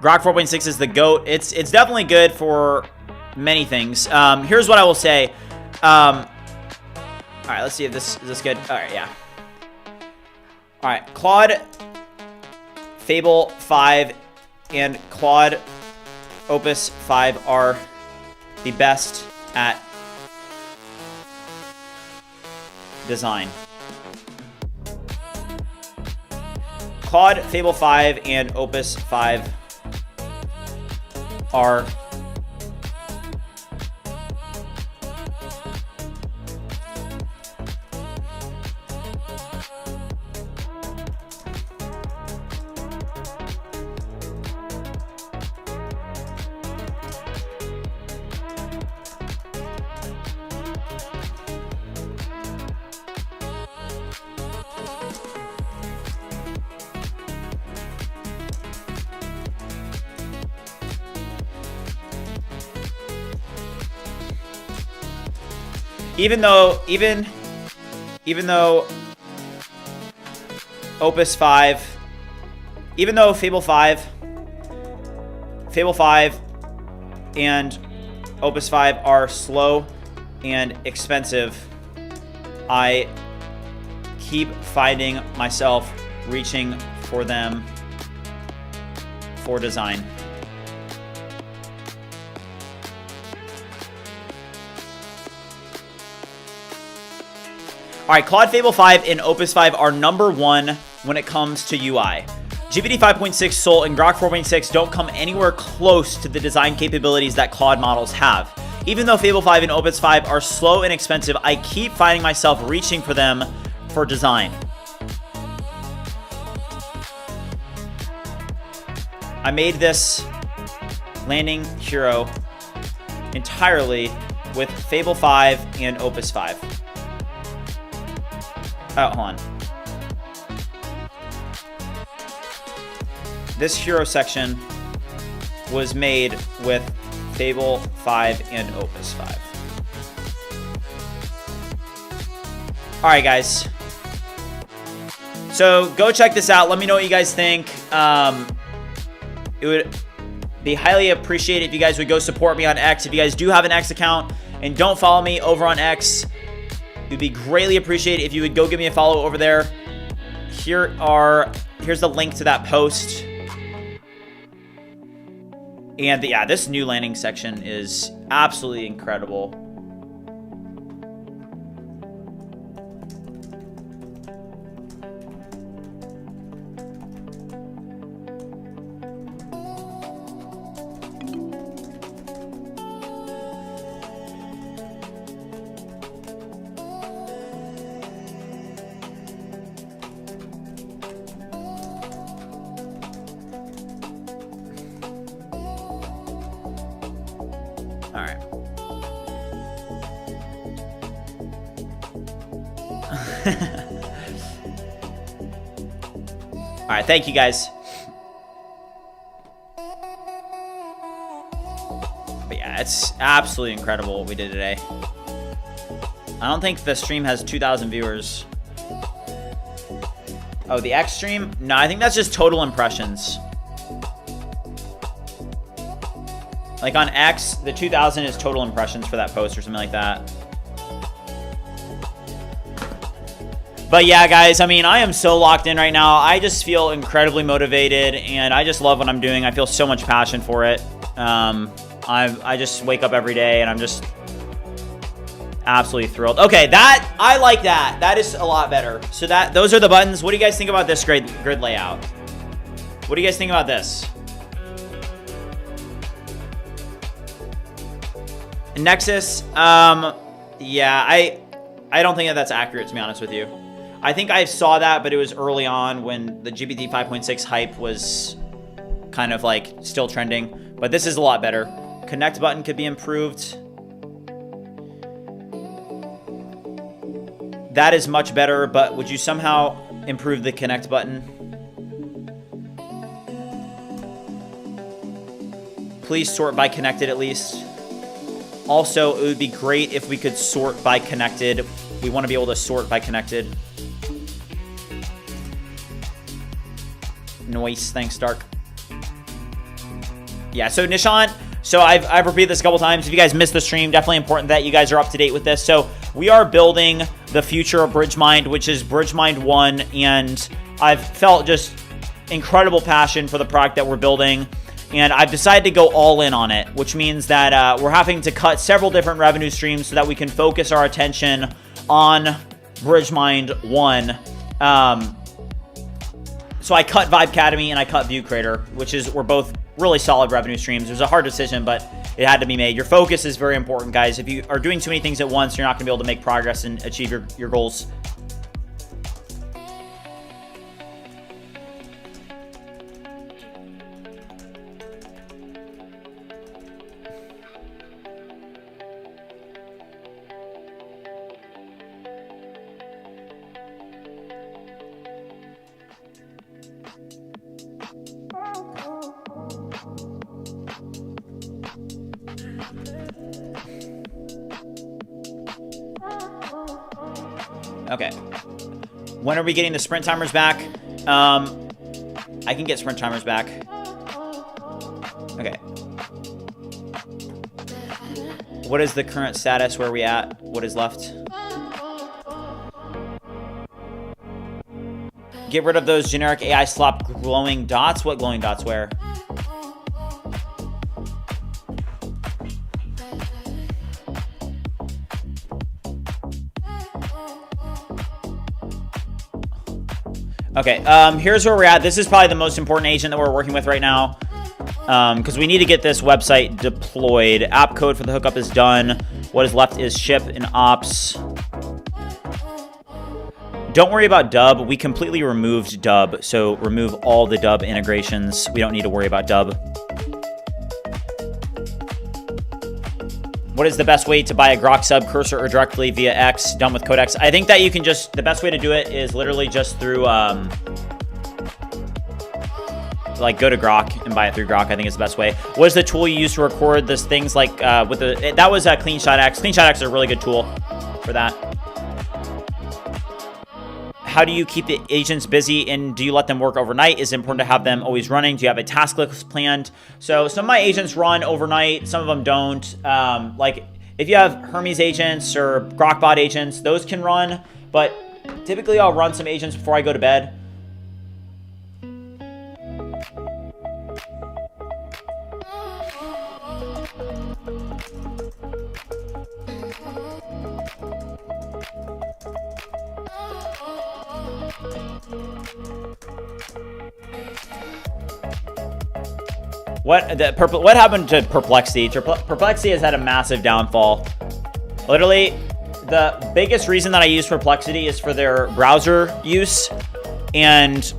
Grok 4.6 is the GOAT. It's definitely good for many things. Here's what I will say. All right, let's see if this is this good. All right, yeah. All right, Claude, Fable 5, and Claude Opus 5 are the best at design. Claude, Fable 5, and Opus 5 are even though Opus 5, even though Fable 5 and Opus 5 are slow and expensive, I keep finding myself reaching for them for design. All right, Claude, Fable 5, and Opus 5 are #1 when it comes to UI. GPT 5.6 Soul and Grok 4.6 don't come anywhere close to the design capabilities that Claude models have. Even though Fable 5 and Opus 5 are slow and expensive, I keep finding myself reaching for them for design. I made this landing hero entirely with Fable 5 and Opus 5. Oh, hold on. This hero section was made with Fable 5 and Opus 5. Alright, guys. So, go check this out. Let me know what you guys think. It would be highly appreciated if you guys would go support me on X. If you guys do have an X account and don't follow me over on X, it would be greatly appreciated if you would go give me a follow over there. Here's the link to that post. And yeah, this new landing section is absolutely incredible. All right. All right, thank you guys. But yeah, it's absolutely incredible what we did today. I don't think the stream has 2,000 viewers. Oh, the X stream? No, I think that's just total impressions. Like on X, the 2,000 is total impressions for that post or something like that. But yeah, guys, I mean, I am so locked in right now. I just feel incredibly motivated, and I just love what I'm doing. I feel so much passion for it. I just wake up every day, and I'm just absolutely thrilled. Okay, I like that. That is a lot better. So those are the buttons. What do you guys think about this grid layout? What do you guys think about this? Nexus, yeah, I don't think that's accurate, to be honest with you. I think I saw that, but it was early on when the GPT 5.6 hype was kind of like still trending. But this is a lot better. Connect button could be improved. That is much better, but would you somehow improve the connect button? Please sort by connected at least. Also, it would be great if we could sort by connected. We want to be able to sort by connected. Noise, thanks, Dark. Yeah, so Nishant, so I've repeated this a couple times. If you guys missed the stream, definitely important that you guys are up to date with this. So we are building the future of BridgeMind, which is BridgeMind One, and I've felt just incredible passion for the product that we're building. And I've decided to go all in on it, which means that we're having to cut several different revenue streams so that we can focus our attention on BridgeMind One. So I cut Vibe Academy and I cut View Creator, were both really solid revenue streams. It was a hard decision, but it had to be made. Your focus is very important, guys. If you are doing too many things at once, you're not going to be able to make progress and achieve your goals. Okay. When are we getting the sprint timers back? I can get sprint timers back. Okay. What is the current status? Where are we at? What is left? Get rid of those generic AI slop glowing dots. What glowing dots where? Okay, here's where we're at. This is probably the most important agent that we're working with right now, because we need to get this website deployed. App code for the hookup is done. What is left is ship and ops. Don't worry about Dub. We completely removed Dub, so remove all the Dub integrations. We don't need to worry about Dub. What is the best way to buy a Grok sub, cursor, or directly via X, done with Codex? I think that you can just, the best way to do it is literally just through, like go to Grok and buy it through Grok. I think is the best way. What is the tool you use to record this things like, with the, that was a CleanShot X. CleanShot X is a really good tool for that. How do you keep the agents busy, and do you let them work overnight? Is it important to have them always running? Do you have a task list planned? So some of my agents run overnight, some of them don't. Like if you have Hermes agents or Grokbot agents, those can run, but typically I'll run some agents before I go to bed. What happened to Perplexity? Perplexity has had a massive downfall. Literally, the biggest reason that I use Perplexity is for their browser use, and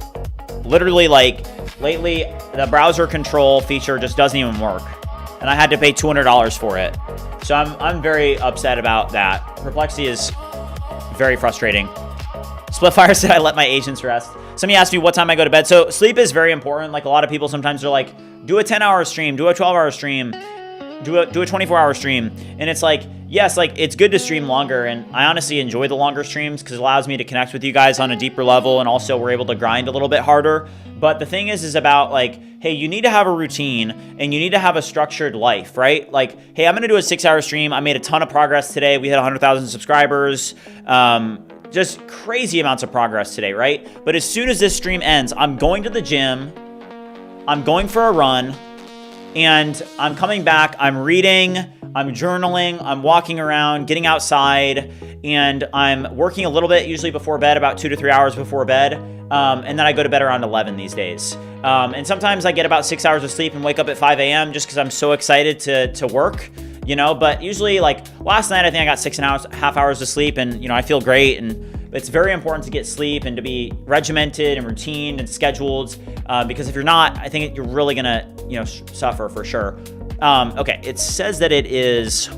literally, like lately, the browser control feature just doesn't even work, and I had to pay $200 for it. So I'm very upset about that. Perplexity is very frustrating. Splitfire said I let my agents rest. Somebody asked me what time I go to bed. So sleep is very important. Like a lot of people sometimes are like, do a 10-hour stream, do a 12-hour stream, do a 24-hour stream. And it's like, yes, like it's good to stream longer. And I honestly enjoy the longer streams because it allows me to connect with you guys on a deeper level. And also we're able to grind a little bit harder. But the thing is about like, hey, you need to have a routine and you need to have a structured life, right? Like, hey, I'm going to do a 6-hour stream. I made a ton of progress today. We hit 100,000 subscribers. Just crazy amounts of progress today, right? But as soon as this stream ends, I'm going to the gym, I'm going for a run, and I'm coming back, I'm reading, I'm journaling, I'm walking around, getting outside, and I'm working a little bit, usually before bed, about 2 to 3 hours before bed, and then I go to bed around 11 these days. And sometimes I get about 6 hours of sleep and wake up at 5 a.m. just because I'm so excited to work. You know, but usually like last night, I think I got 6.5 hours of sleep and, you know, I feel great and it's very important to get sleep and to be regimented and routine and scheduled, because if you're not, I think you're really gonna, suffer for sure. Okay, it says that it is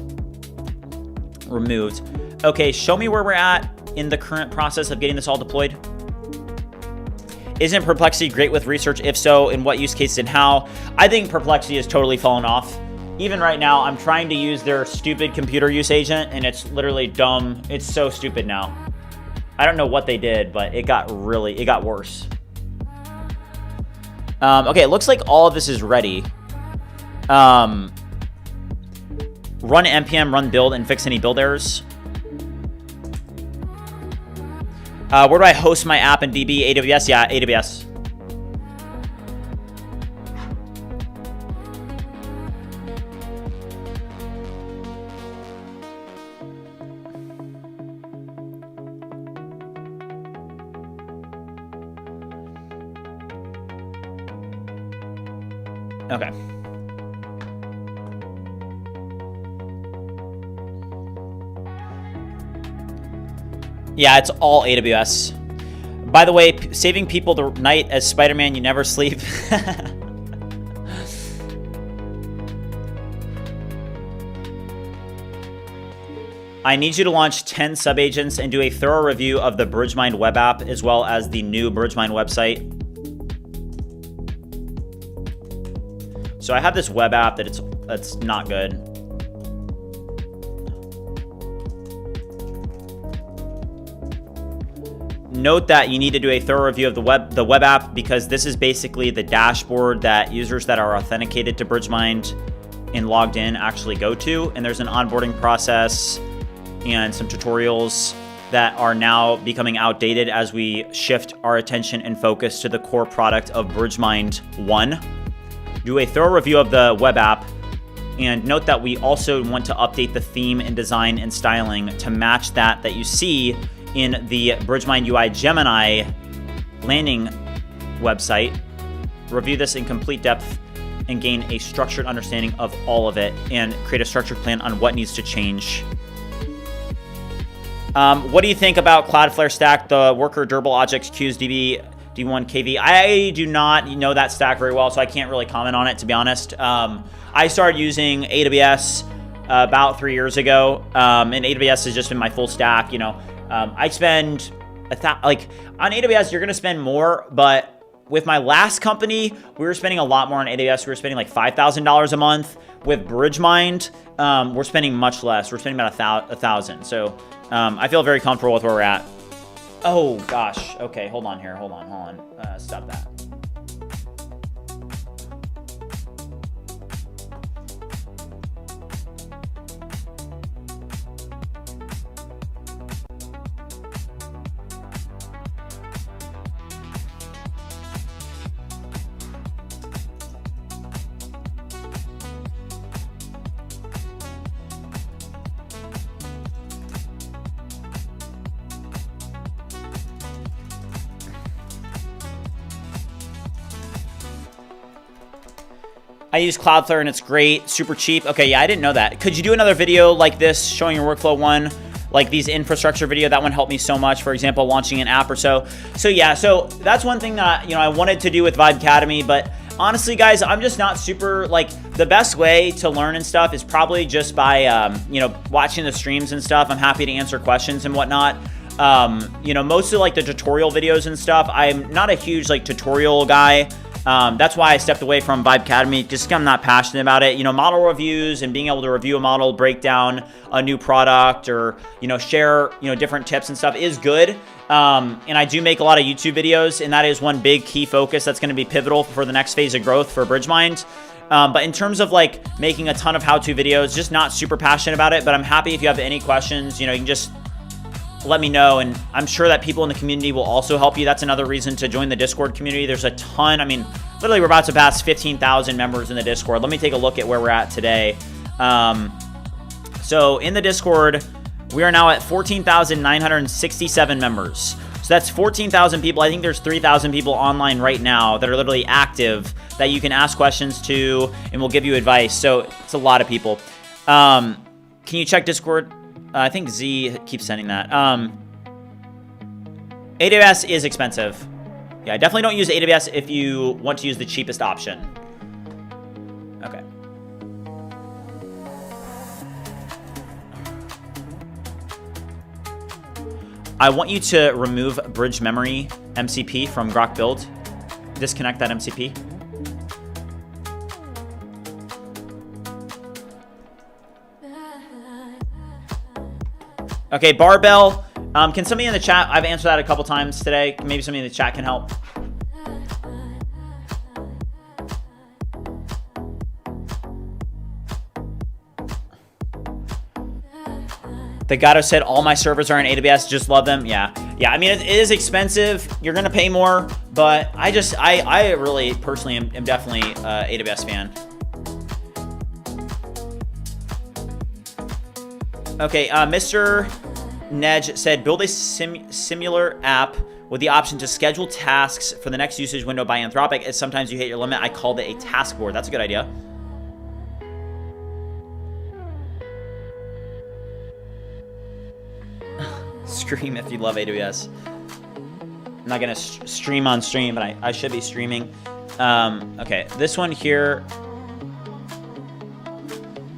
removed. Okay, show me where we're at in the current process of getting this all deployed. Isn't Perplexity great with research? If so, in what use cases and how? I think Perplexity has totally fallen off. Even right now, I'm trying to use their stupid computer use agent, and it's literally dumb. It's so stupid now. I don't know what they did, but it got worse. Okay, it looks like all of this is ready. Run npm, run build, and fix any build errors. Where do I host my app in DB? AWS? Yeah, AWS. Okay. Yeah, it's all AWS. By the way, saving people the night as Spider-Man, you never sleep. I need you to launch 10 subagents and do a thorough review of the BridgeMind web app as well as the new BridgeMind website. So I have this web app that's not good. Note that you need to do a thorough review of the web app, because this is basically the dashboard that users that are authenticated to BridgeMind and logged in actually go to. And there's an onboarding process and some tutorials that are now becoming outdated as we shift our attention and focus to the core product of BridgeMind One. Do a thorough review of the web app, and note that we also want to update the theme and design and styling to match that you see in the BridgeMind UI Gemini landing website. Review this in complete depth and gain a structured understanding of all of it, and create a structured plan on what needs to change. What do you think about Cloudflare stack, the worker durable objects, queues, DB, D1, KV? I do not know that stack very well, so I can't really comment on it, to be honest. I started using AWS about 3 years ago, and AWS has just been my full stack. I spend on AWS, you're gonna spend more, but with my last company, we were spending a lot more on AWS. We were spending like $5,000 a month. With BridgeMind, we're spending much less. We're spending about $1,000. So I feel very comfortable with where we're at. Oh gosh. Okay, hold on here. Hold on. Stop that. I use Cloudflare and it's great, super cheap. Okay, yeah, I didn't know that. Could you do another video like this showing your workflow one, like these infrastructure video? That one helped me so much. For example, launching an app or so. So yeah, so that's one thing that, I wanted to do with Vibe Academy, but honestly, guys, I'm just not super, the best way to learn and stuff is probably just by, watching the streams and stuff. I'm happy to answer questions and whatnot. Most of the tutorial videos and stuff, I'm not a huge tutorial guy. That's why I stepped away from Vibe Academy, just because I'm not passionate about it. Model reviews and being able to review a model, break down a new product, or, share, different tips and stuff is good. And I do make a lot of YouTube videos, and that is one big key focus that's going to be pivotal for the next phase of growth for BridgeMind. But in terms of making a ton of how-to videos, just not super passionate about it. But I'm happy if you have any questions, you can just let me know, and I'm sure that people in the community will also help you. That's another reason to join the Discord community. There's a ton. Literally we're about to pass 15,000 members in the Discord. Let me take a look at where we're at today. So in the Discord, we are now at 14,967 members. So that's 14,000 people. I think there's 3,000 people online right now that are literally active that you can ask questions to, and we'll give you advice. So it's a lot of people. Can you check Discord? I think Z keeps sending that. AWS is expensive. Yeah, definitely don't use AWS if you want to use the cheapest option. Okay. I want you to remove bridge memory MCP from Grok build. Disconnect that MCP. Okay, barbell. Can somebody in the chat, I've answered that a couple times today. Maybe somebody in the chat can help. The Gato said, all my servers are in AWS, just love them. Yeah. I mean, it is expensive. You're going to pay more, but I really personally am definitely AWS fan. Okay, Mr. Nej said, build a similar app with the option to schedule tasks for the next usage window by Anthropic, as sometimes you hit your limit. I called it a task board. That's a good idea. Stream if you love AWS. I'm not gonna stream on stream, but I should be streaming. Okay, this one here.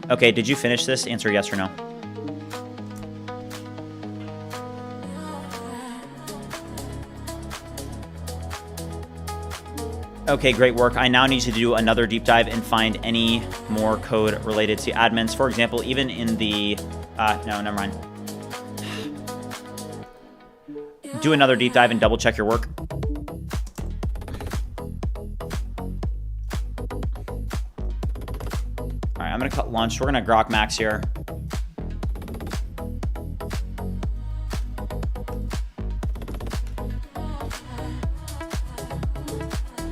Okay, did you finish this? Answer yes or no. Okay, great work. I now need to do another deep dive and find any more code related to admins. For example, even in the, no, never mind. Do another deep dive and double check your work. All right, I'm gonna cut lunch. We're gonna grok max here.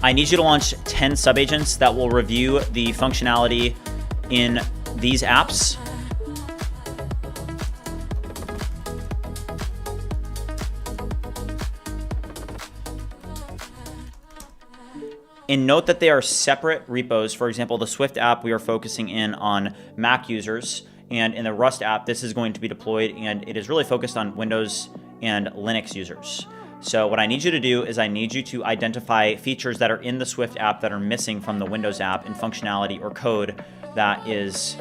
I need you to launch 10 subagents that will review the functionality in these apps. And note that they are separate repos. For example, the Swift app, we are focusing in on Mac users. And in the Rust app, this is going to be deployed, and it is really focused on Windows and Linux users. So what I need you to do is I need you to identify features that are in the Swift app that are missing from the Windows app in functionality or code that is,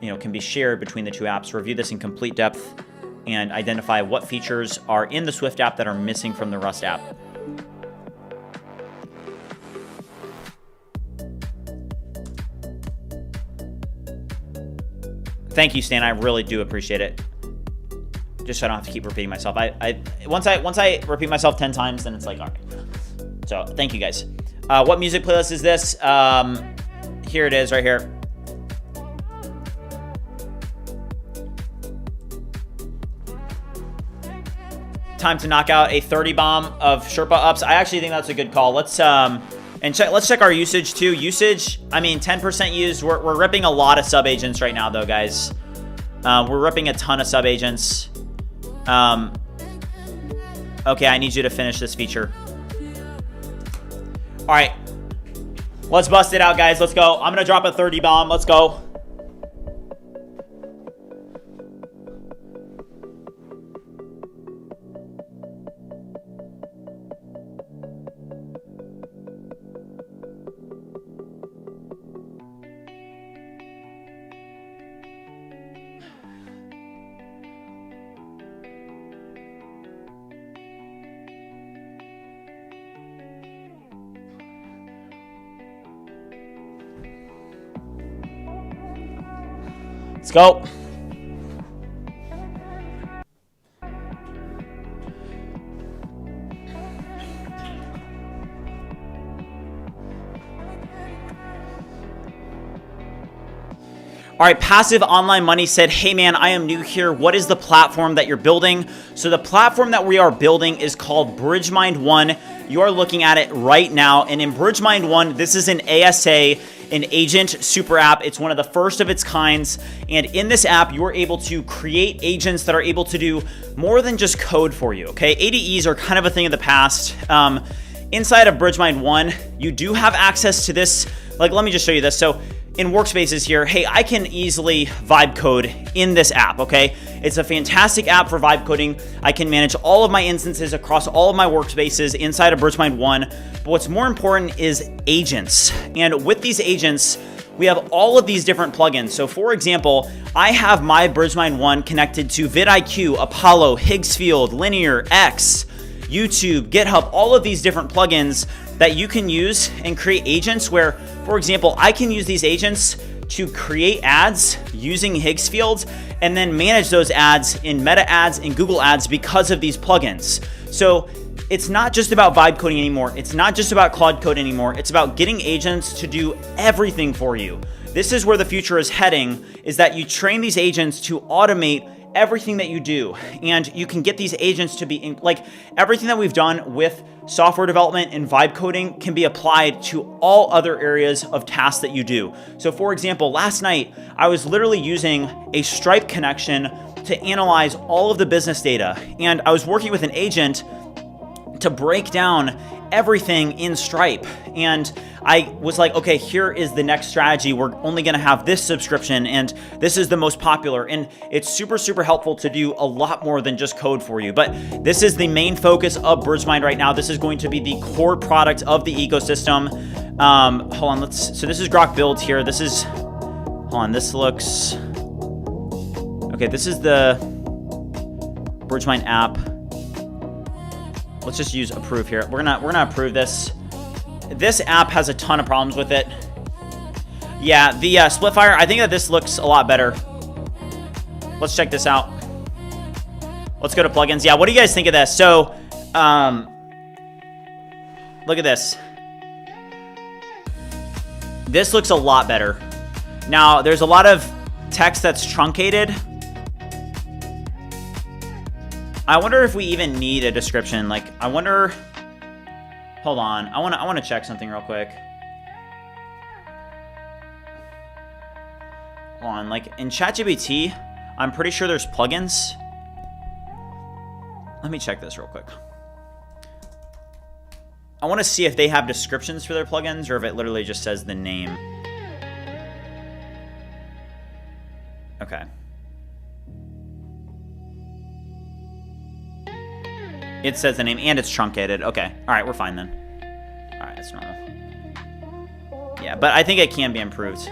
can be shared between the two apps. Review this in complete depth and identify what features are in the Swift app that are missing from the Rust app. Thank you, Stan. I really do appreciate it. Just so I don't have to keep repeating myself. Once I repeat myself 10 times, then it's like, all right. So thank you guys. What music playlist is this? Here it is right here. Time to knock out a 30 bomb of Sherpa ups. I actually think that's a good call. Let's check our usage too. Usage, I mean, 10% used. We're ripping a lot of sub agents right now though, guys. We're ripping a ton of sub agents. Okay, I need you to finish this feature. All right, let's bust it out, guys. Let's go. I'm gonna drop a 30 bomb. Let's go. Let's go. All right, Passive Online Money said, hey man, I am new here. What is the platform that you're building? So the platform that we are building is called BridgeMind One. You are looking at it right now. And in BridgeMind One, this is an ASA, an agent super app. It's one of the first of its kinds. And in this app, you're able to create agents that are able to do more than just code for you, okay? ADEs are kind of a thing of the past. Inside of BridgeMind One, you do have access to this. Like, let me just show you this. So in workspaces here, hey, I can easily vibe code in this app, okay? It's a fantastic app for vibe coding. I can manage all of my instances across all of my workspaces inside of BridgeMind One. But what's more important is agents. And with these agents, we have all of these different plugins. So for example, I have my BridgeMind One connected to vidIQ, Apollo, Higgsfield, Linear, X, YouTube, GitHub, all of these different plugins that you can use and create agents where, for example, I can use these agents to create ads using Higgsfield and then manage those ads in Meta Ads and Google Ads because of these plugins. So it's not just about vibe coding anymore. It's not just about Claude Code anymore. It's about getting agents to do everything for you. This is where the future is heading, is that you train these agents to automate everything that you do. And you can get these agents to be like everything that we've done with software development and vibe coding can be applied to all other areas of tasks that you do. So for example, last night, I was literally using a Stripe connection to analyze all of the business data. And I was working with an agent to break down everything in Stripe. And I was like, okay, here is the next strategy. We're only gonna have this subscription and this is the most popular. And it's super, super helpful to do a lot more than just code for you. But this is the main focus of BridgeMind right now. This is going to be the core product of the ecosystem. Hold on, so this is Grok Build here. This is, hold on, this looks, okay, this is the BridgeMind app. Let's just use approve here. We're gonna approve this. This app has a ton of problems with it. Yeah, the Splitfire, I think that this looks a lot better. Let's check this out. Let's go to plugins. Yeah, what do you guys think of this? So, look at this. This looks a lot better. Now, there's a lot of text that's truncated. I wonder if we even need a description. Like, I wonder, hold on. I want to check something real quick. Hold on, like in ChatGPT, I'm pretty sure there's plugins. Let me check this real quick. I want to see if they have descriptions for their plugins or if it literally just says the name. Okay. It says the name and it's truncated. Okay. All right, we're fine then. All right, that's normal. Yeah, but I think it can be improved.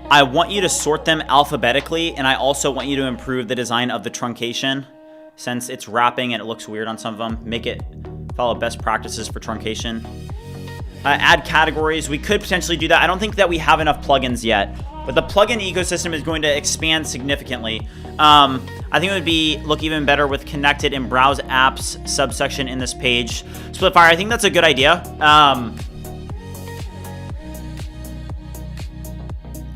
I want you to sort them alphabetically, and I also want you to improve the design of the truncation. Since it's wrapping and it looks weird on some of them, make it follow best practices for truncation. Add categories. We could potentially do that. I don't think that we have enough plugins yet, but the plugin ecosystem is going to expand significantly. I think it would look even better with connected and browse apps subsection in this page. Splitfire, I think that's a good idea.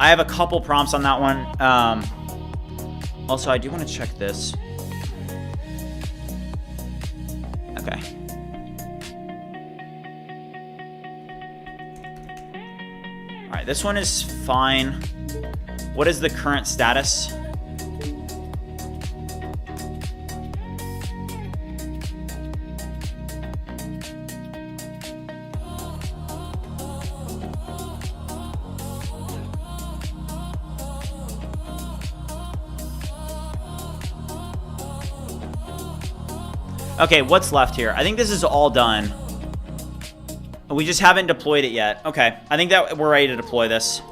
I have a couple prompts on that one. Also, I do want to check this. Okay. All right, this one is fine. What is the current status? Okay, what's left here? I think this is all done. We just haven't deployed it yet. Okay, I think that we're ready to deploy this.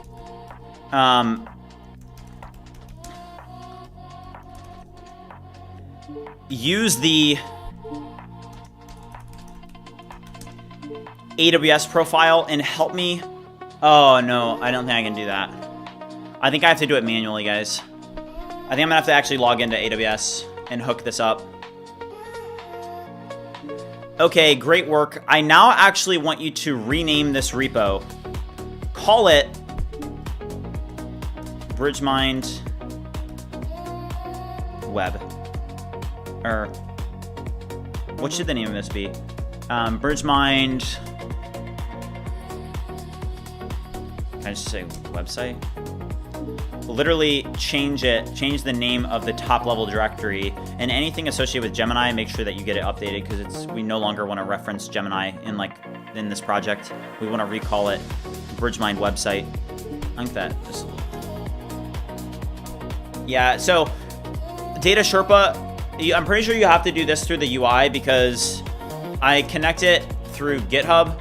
Use the AWS profile and help me. Oh, no, I don't think I can do that. I think I have to do it manually, guys. I think I'm gonna have to actually log into AWS and hook this up. Okay, great work. I now actually want you to rename this repo. Call it BridgeMind Web. Or what should the name of this be? BridgeMind. Can I just say website? Literally change the name of the top level directory, and anything associated with Gemini, make sure that you get it updated, because we no longer want to reference Gemini in like in this project. We want to recall it BridgeMind website. I think that just... Yeah, so Data Sherpa, I'm pretty sure you have to do this through the UI because I connect it through GitHub.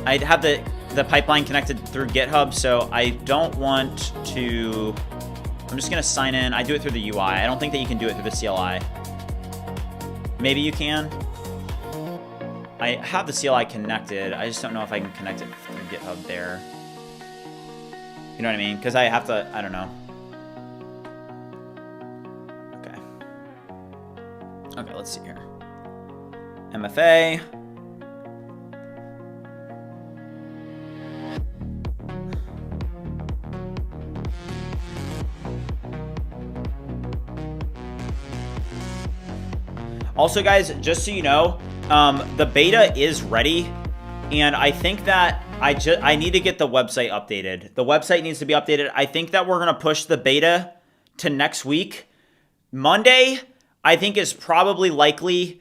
I have the pipeline connected through GitHub, so I don't want to... I'm just going to sign in. I do it through the UI. I don't think that you can do it through the CLI. Maybe you can. I have the CLI connected. I just don't know if I can connect it through GitHub there. You know what I mean? Because I have to... I don't know. Okay, let's see here. MFA. Also, guys, just so you know, the beta is ready, and I think that I need to get the website updated. The website needs to be updated. I think that we're gonna push the beta to next week. Monday, I think, is probably likely,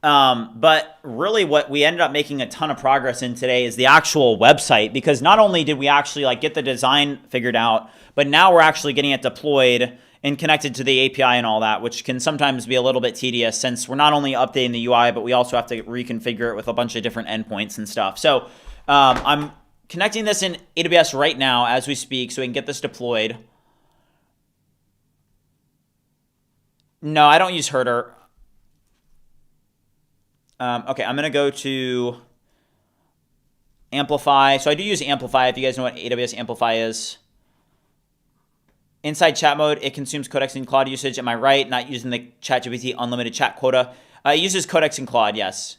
but really what we ended up making a ton of progress in today is the actual website, because not only did we actually like get the design figured out, but now we're actually getting it deployed and connected to the API and all that, which can sometimes be a little bit tedious since we're not only updating the UI, but we also have to reconfigure it with a bunch of different endpoints and stuff. So I'm connecting this in AWS right now as we speak so we can get this deployed. No, I don't use Herder. Okay, I'm going to go to Amplify. So I do use Amplify if you guys know what AWS Amplify is. Inside chat mode, it consumes codecs and Claude usage. Am I right? Not using the ChatGPT unlimited chat quota. It uses codecs and Claude, yes.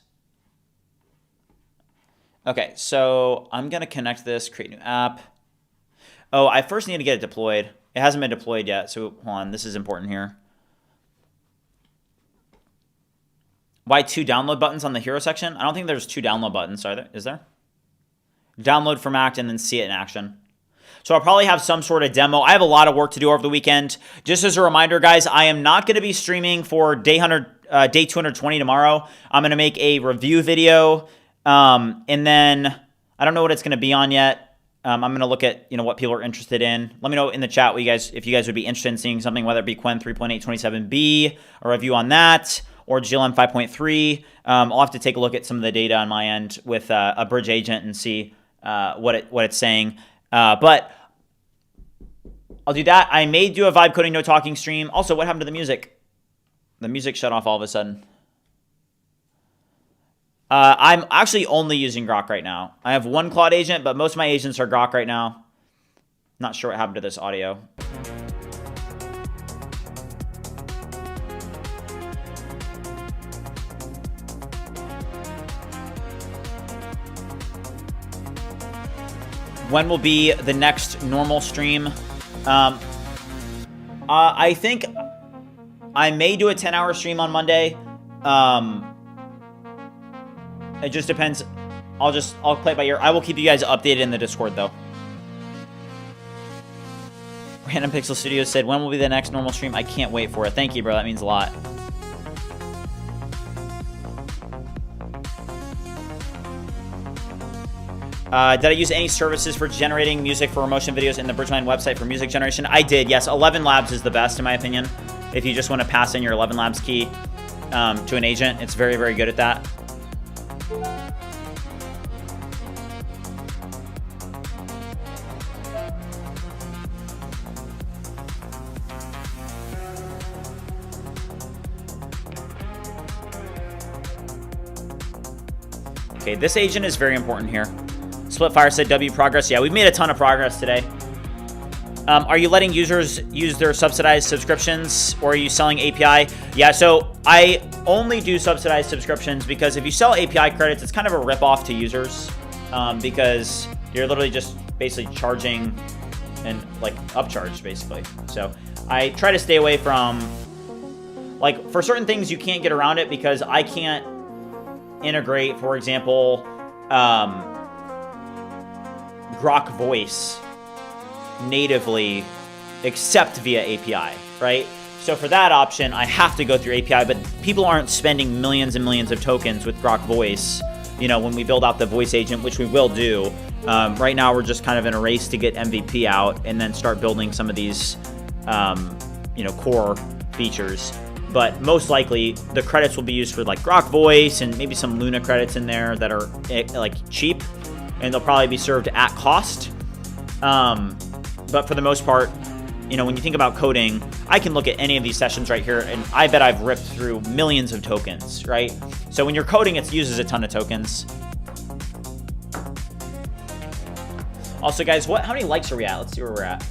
Okay, so I'm going to connect this, create new app. Oh, I first need to get it deployed. It hasn't been deployed yet, so hold on. This is important here. Why 2 download buttons on the hero section? I don't think there's 2 download buttons, are there? Is there? Download from act and then see it in action. So I'll probably have some sort of demo. I have a lot of work to do over the weekend. Just as a reminder, guys, I am not going to be streaming for day 220 tomorrow. I'm going to make a review video, and then I don't know what it's going to be on yet. I'm going to look at what people are interested in. Let me know in the chat if you guys would be interested in seeing something, whether it be Quen 3.827b, a review on that, or GLM 5.3. I'll have to take a look at some of the data on my end with a bridge agent and see what it's saying. But I'll do that. I may do a vibe coding, no talking stream. Also, what happened to the music? The music shut off all of a sudden. I'm actually only using Grok right now. I have one Claude agent, but most of my agents are Grok right now. Not sure what happened to this audio. When will be the next normal stream? I think I may do a 10-hour stream on Monday. It just depends. I'll play it by ear. I will keep you guys updated in the Discord though. Random Pixel Studios said, when will be the next normal stream? I can't wait for it. Thank you, bro. That means a lot. Did I use any services for generating music for motion videos in the BridgeMind website for music generation? I did, yes. 11 Labs is the best, in my opinion. If you just want to pass in your 11 Labs key to an agent, it's very, very good at that. Okay, this agent is very important here. Splitfire said W progress. Yeah, we've made a ton of progress today. Are you letting users use their subsidized subscriptions, or are you selling API? Yeah, so I only do subsidized subscriptions because if you sell API credits, it's kind of a ripoff to users because you're literally just basically charging and like upcharge basically. So I try to stay away from, like, for certain things you can't get around it because I can't integrate, for example, Grok Voice natively except via API, right? So for that option, I have to go through API, but people aren't spending millions and millions of tokens with Grok Voice you know, when we build out the voice agent, which we will do. Right now, we're just kind of in a race to get MVP out and then start building some of these, you know, core features. But most likely, the credits will be used for like Grok Voice and maybe some Luna credits in there that are like cheap, and they'll probably be served at cost. But for the most part, you know, when you think about coding, I can look at any of these sessions right here, and I bet I've ripped through millions of tokens, right? So when you're coding, it uses a ton of tokens. Also, guys, how many likes are we at? Let's see where we're at.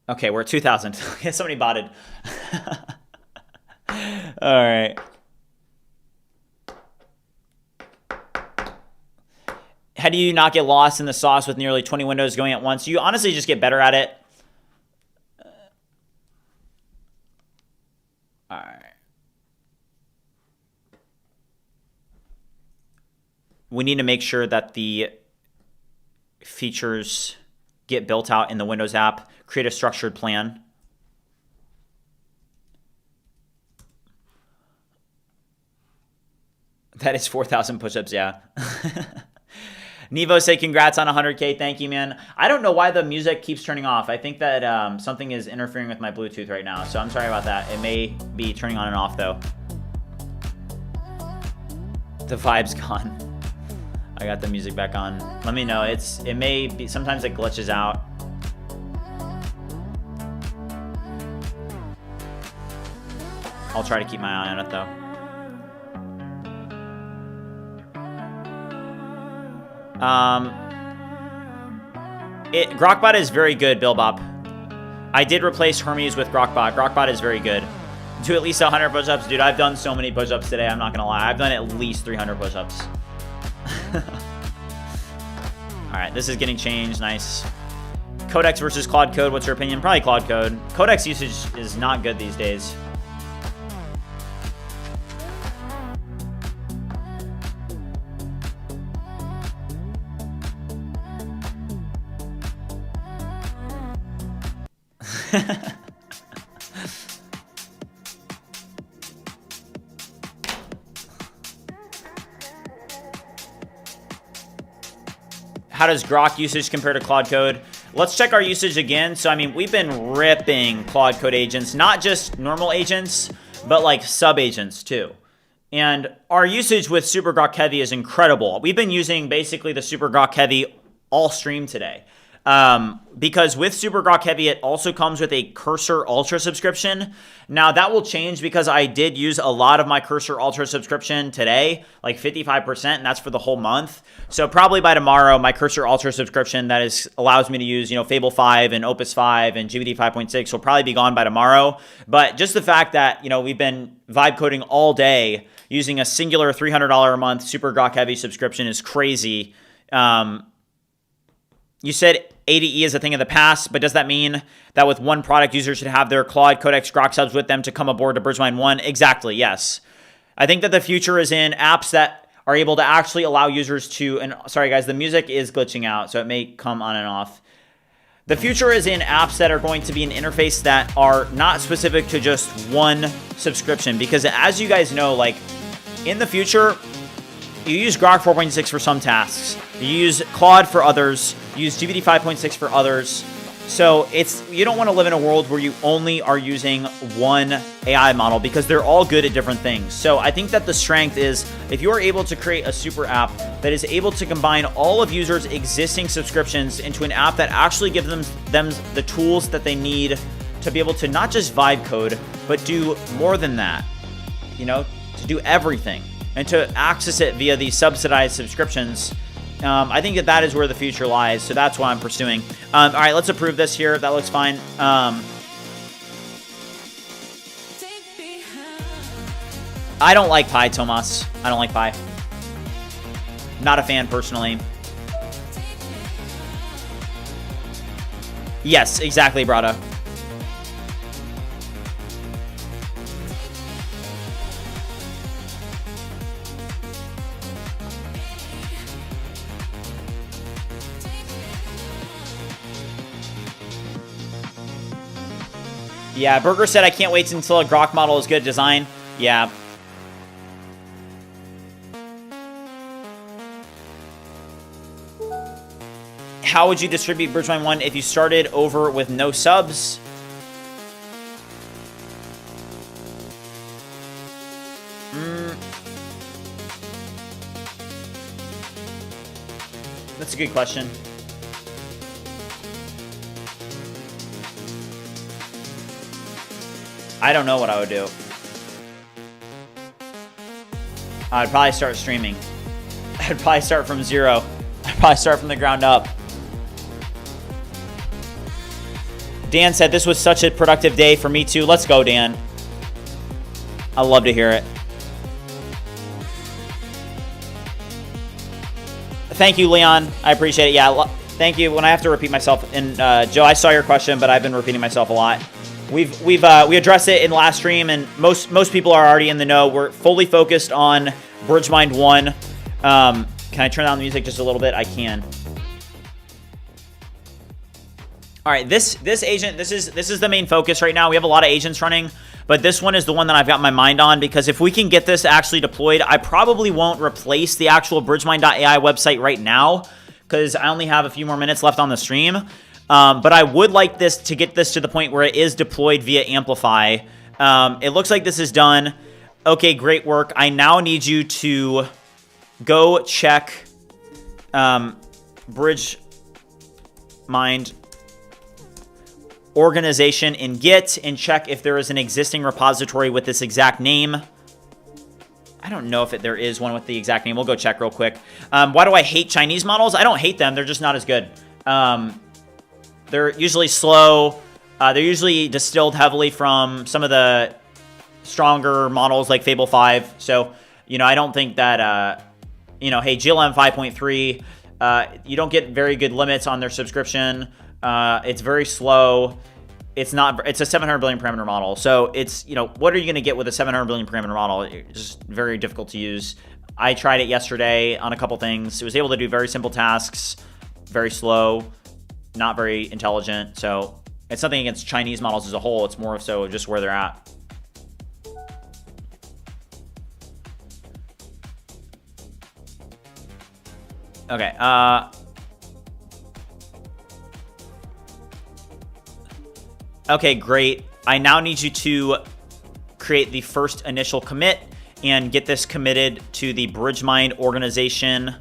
Okay, we're at 2,000. Somebody botted. All right. How do you not get lost in the sauce with nearly 20 windows going at once? You honestly just get better at it. All right. We need to make sure that the features get built out in the Windows app. Create a structured plan. That is 4,000 push-ups, yeah. Nevo say congrats on 100K. Thank you, man. I don't know why the music keeps turning off. I think that something is interfering with my Bluetooth right now, so I'm sorry about that. It may be turning on and off, though. The vibe's gone. I got the music back on. Let me know. It may be, sometimes it glitches out. I'll try to keep my eye on it, though. Grokbot is very good, Billbop. I did replace Hermes with Grokbot. Grokbot is very good. Do at least 100 push-ups. Dude, I've done so many push-ups today, I'm not gonna lie. I've done at least 300 push-ups. Alright, this is getting changed. Nice. Codex versus Claude Code. What's your opinion? Probably Claude Code. Codex usage is not good these days. How does Grok usage compare to Claude Code? Let's check our usage again. So, I mean, we've been ripping Claude Code agents, not just normal agents, but like sub agents too. And our usage with Super Grok Heavy is incredible. We've been using basically the Super Grok Heavy all stream today. Because with Super Grok Heavy, it also comes with a Cursor Ultra subscription. Now, that will change because I did use a lot of my Cursor Ultra subscription today, like 55%, and that's for the whole month. So probably by tomorrow, my Cursor Ultra subscription that allows me to use, you know, Fable 5 and Opus 5 and GPT 5.6 will probably be gone by tomorrow. But just the fact that, you know, we've been vibe coding all day using a singular $300 a month Super Grok Heavy subscription is crazy. You said ADE is a thing of the past, but does that mean that with one product, users should have their Claude Codex Grok subs with them to come aboard to BridgeMind One? Exactly, yes. I think that the future is in apps that are able to actually allow users to, and sorry guys, the music is glitching out, so it may come on and off. The future is in apps that are going to be an interface that are not specific to just one subscription, because as you guys know, like in the future, you use Grok 4.6 for some tasks. You use Claude for others. You use GPT 5.6 for others. So you don't want to live in a world where you only are using one AI model because they're all good at different things. So I think that the strength is if you're able to create a super app that is able to combine all of users' existing subscriptions into an app that actually gives them the tools that they need to be able to not just vibe code, but do more than that, you know, to do everything. And to access it via these subsidized subscriptions, I think that is where the future lies. So that's why I'm pursuing. All right, let's approve this here. That looks fine. I don't like pie, Tomas. I don't like pie. Not a fan personally. Yes, exactly, Brada. Yeah, Burger said, I can't wait until a Grok model is good at design. Yeah. How would you distribute BridgeMind One if you started over with no subs? That's a good question. I don't know what I would do. I'd probably start streaming. I'd probably start from zero. I'd probably start from the ground up. Dan said this was such a productive day for me too. Let's go, Dan. I love to hear it. Thank you, Leon. I appreciate it. Yeah, thank you. When I have to repeat myself, and Joe, I saw your question, but I've been repeating myself a lot. We addressed it in the last stream, and most people are already in the know. We're fully focused on BridgeMind One. Can I turn down the music just a little bit? I can. All right, this agent, this is the main focus right now. We have a lot of agents running, but this one is the one that I've got my mind on, because if we can get this actually deployed, I probably won't replace the actual BridgeMind.ai website right now, because I only have a few more minutes left on the stream. But I would like this to get this to the point where it is deployed via Amplify. It looks like this is done. Okay, great work. I now need you to go check BridgeMind organization in Git and check if there is an existing repository with this exact name. I don't know if there is one with the exact name. We'll go check real quick. Why do I hate Chinese models? I don't hate them. They're just not as good. They're usually slow. They're usually distilled heavily from some of the stronger models like Fable 5. So, I don't think that, hey, GLM 5.3, you don't get very good limits on their subscription. It's very slow. It's a 700 billion parameter model. So it's, what are you going to get with a 700 billion parameter model? It's just very difficult to use. I tried it yesterday on a couple things. It was able to do very simple tasks, very slow, not very intelligent. So it's nothing against Chinese models as a whole. It's more so just where they're at. Okay. Okay, great. I now need you to create the first initial commit and get this committed to the BridgeMind organization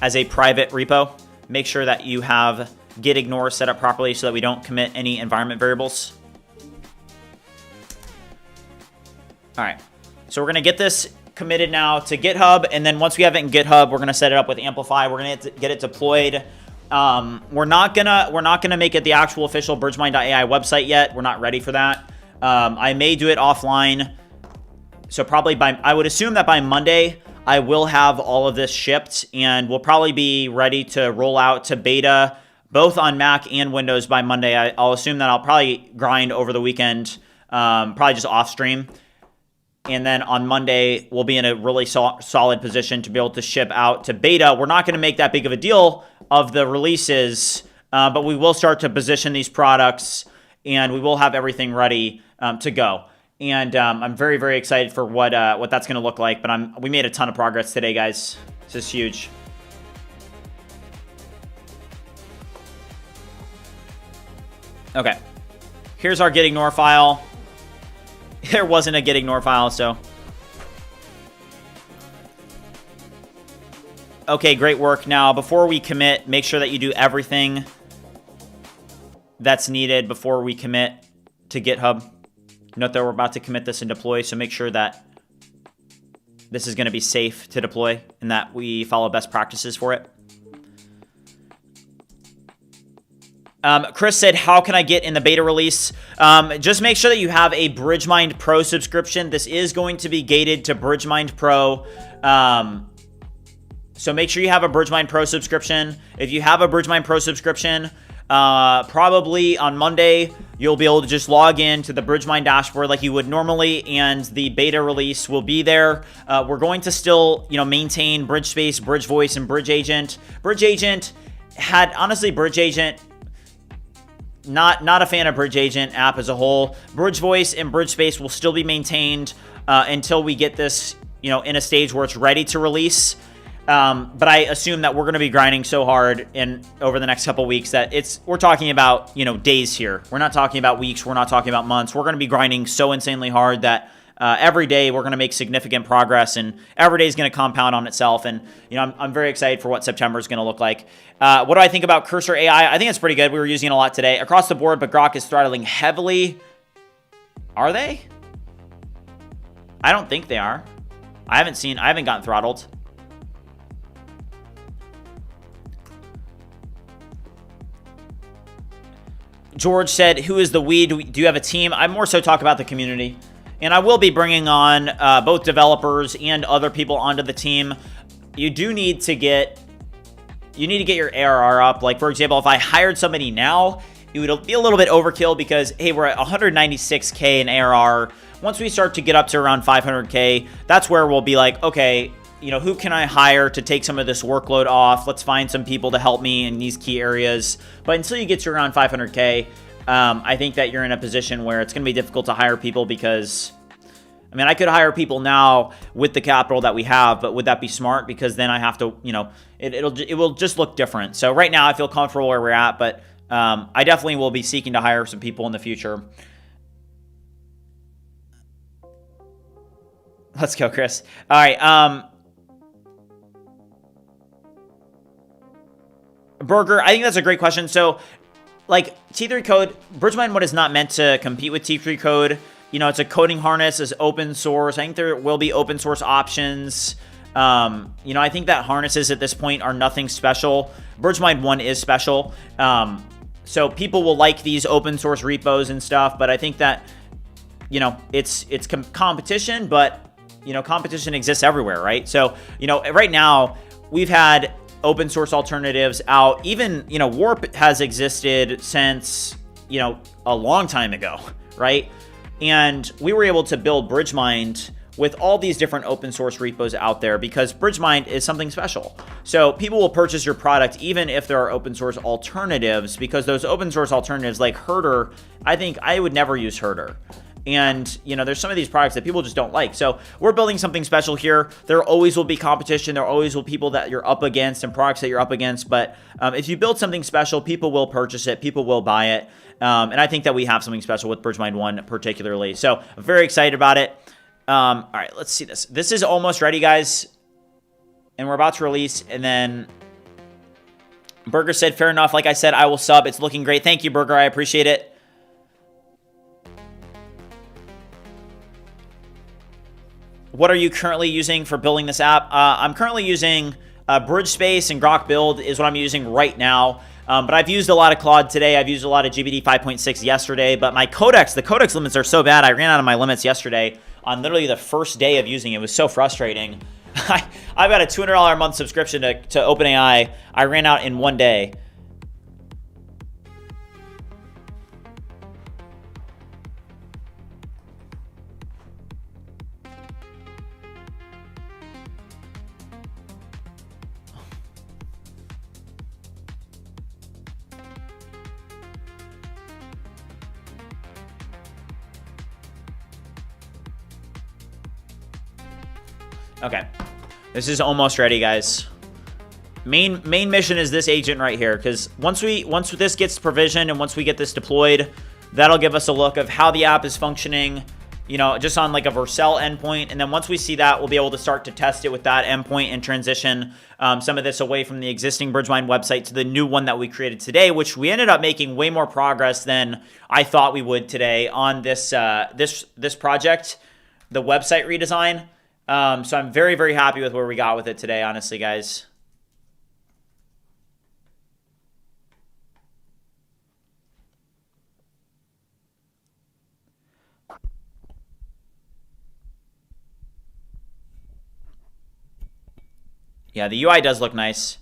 as a private repo. Make sure that you have git ignore set up properly so that we don't commit any environment variables. All right, so we're gonna get this committed now to GitHub, and then once we have it in GitHub, we're gonna set it up with Amplify. We're gonna get it deployed. We're not gonna make it the actual official BridgeMind.ai website yet. We're not ready for that. I may do it offline. So probably I would assume that by Monday, I will have all of this shipped, and we'll probably be ready to roll out to beta, both on Mac and Windows by Monday. I'll assume that I'll probably grind over the weekend, probably just off stream. And then on Monday, we'll be in a really solid position to be able to ship out to beta. We're not going to make that big of a deal of the releases, but we will start to position these products, and we will have everything ready to go. And I'm very, very excited for what that's going to look like. But we made a ton of progress today, guys. This is huge. Okay, here's our git ignore file. There wasn't a git ignore file, so. Okay, great work. Now, before we commit, make sure that you do everything that's needed before we commit to GitHub. Note that we're about to commit this and deploy, so make sure that this is going to be safe to deploy and that we follow best practices for it. Chris said, how can I get in the beta release? Just make sure that you have a BridgeMind Pro subscription. This is going to be gated to BridgeMind Pro. So make sure you have a BridgeMind Pro subscription. If you have a BridgeMind Pro subscription, probably on Monday, you'll be able to just log in to the BridgeMind dashboard like you would normally, and the beta release will be there. We're going to still, maintain BridgeSpace, BridgeVoice, and BridgeAgent. BridgeAgent had, honestly, BridgeAgent, not a fan of BridgeAgent app as a whole. BridgeVoice and BridgeSpace will still be maintained until we get this, in a stage where it's ready to release. But I assume that we're going to be grinding so hard over the next couple weeks that we're talking about, days here. We're not talking about weeks. We're not talking about months. We're going to be grinding so insanely hard that every day we're going to make significant progress, and every day is going to compound on itself. And, I'm very excited for what September is going to look like. What do I think about Cursor AI? I think it's pretty good. We were using it a lot today across the board, but Grok is throttling heavily. Are they? I don't think they are. I haven't gotten throttled. George said, who is the we? Do you have a team? I more so talk about the community. And I will be bringing on both developers and other people onto the team. You need to get your ARR up. Like, for example, if I hired somebody now, it would be a little bit overkill because, hey, we're at 196K in ARR. Once we start to get up to around 500K, that's where we'll be like, okay, who can I hire to take some of this workload off? Let's find some people to help me in these key areas. But until you get to around 500K, I think that you're in a position where it's going to be difficult to hire people because, I could hire people now with the capital that we have, but would that be smart? Because then I have to, it will just look different. So right now I feel comfortable where we're at, but I definitely will be seeking to hire some people in the future. Let's go, Chris. All right. Burger, I think that's a great question. So, like, T3 Code, BridgeMind One is not meant to compete with T3 Code. It's a coding harness, it's open source. I think there will be open source options. I think that harnesses at this point are nothing special. BridgeMind One is special. So people will like these open source repos and stuff, but I think that, it's competition, but, competition exists everywhere, right? So, right now we've had open source alternatives out. Even, Warp has existed since, a long time ago, right? And we were able to build BridgeMind with all these different open source repos out there because BridgeMind is something special. So people will purchase your product even if there are open source alternatives, because those open source alternatives like Herder, I think I would never use Herder. And, there's some of these products that people just don't like. So we're building something special here. There always will be competition. There always will be people that you're up against and products that you're up against. But if you build something special, people will purchase it. People will buy it. And I think that we have something special with BridgeMind One particularly. So I'm very excited about it. All right, let's see this. This is almost ready, guys. And we're about to release. And then Burger said, fair enough. Like I said, I will sub. It's looking great. Thank you, Burger. I appreciate it. What are you currently using for building this app? I'm currently using BridgeSpace, and Grok Build is what I'm using right now. But I've used a lot of Claude today. I've used a lot of GPT 5.6 yesterday. But the codex limits are so bad. I ran out of my limits yesterday on literally the first day of using it. It was so frustrating. I've got a $200 a month subscription to OpenAI. I ran out in one day. Okay, this is almost ready, guys. Main mission is this agent right here, because once this gets provisioned and once we get this deployed, that'll give us a look of how the app is functioning, just on like a Vercel endpoint. And then once we see that, we'll be able to start to test it with that endpoint and transition some of this away from the existing BridgeMind website to the new one that we created today, which we ended up making way more progress than I thought we would today on this this project, the website redesign. So I'm very, very happy with where we got with it today, honestly, guys. Yeah, the UI does look nice.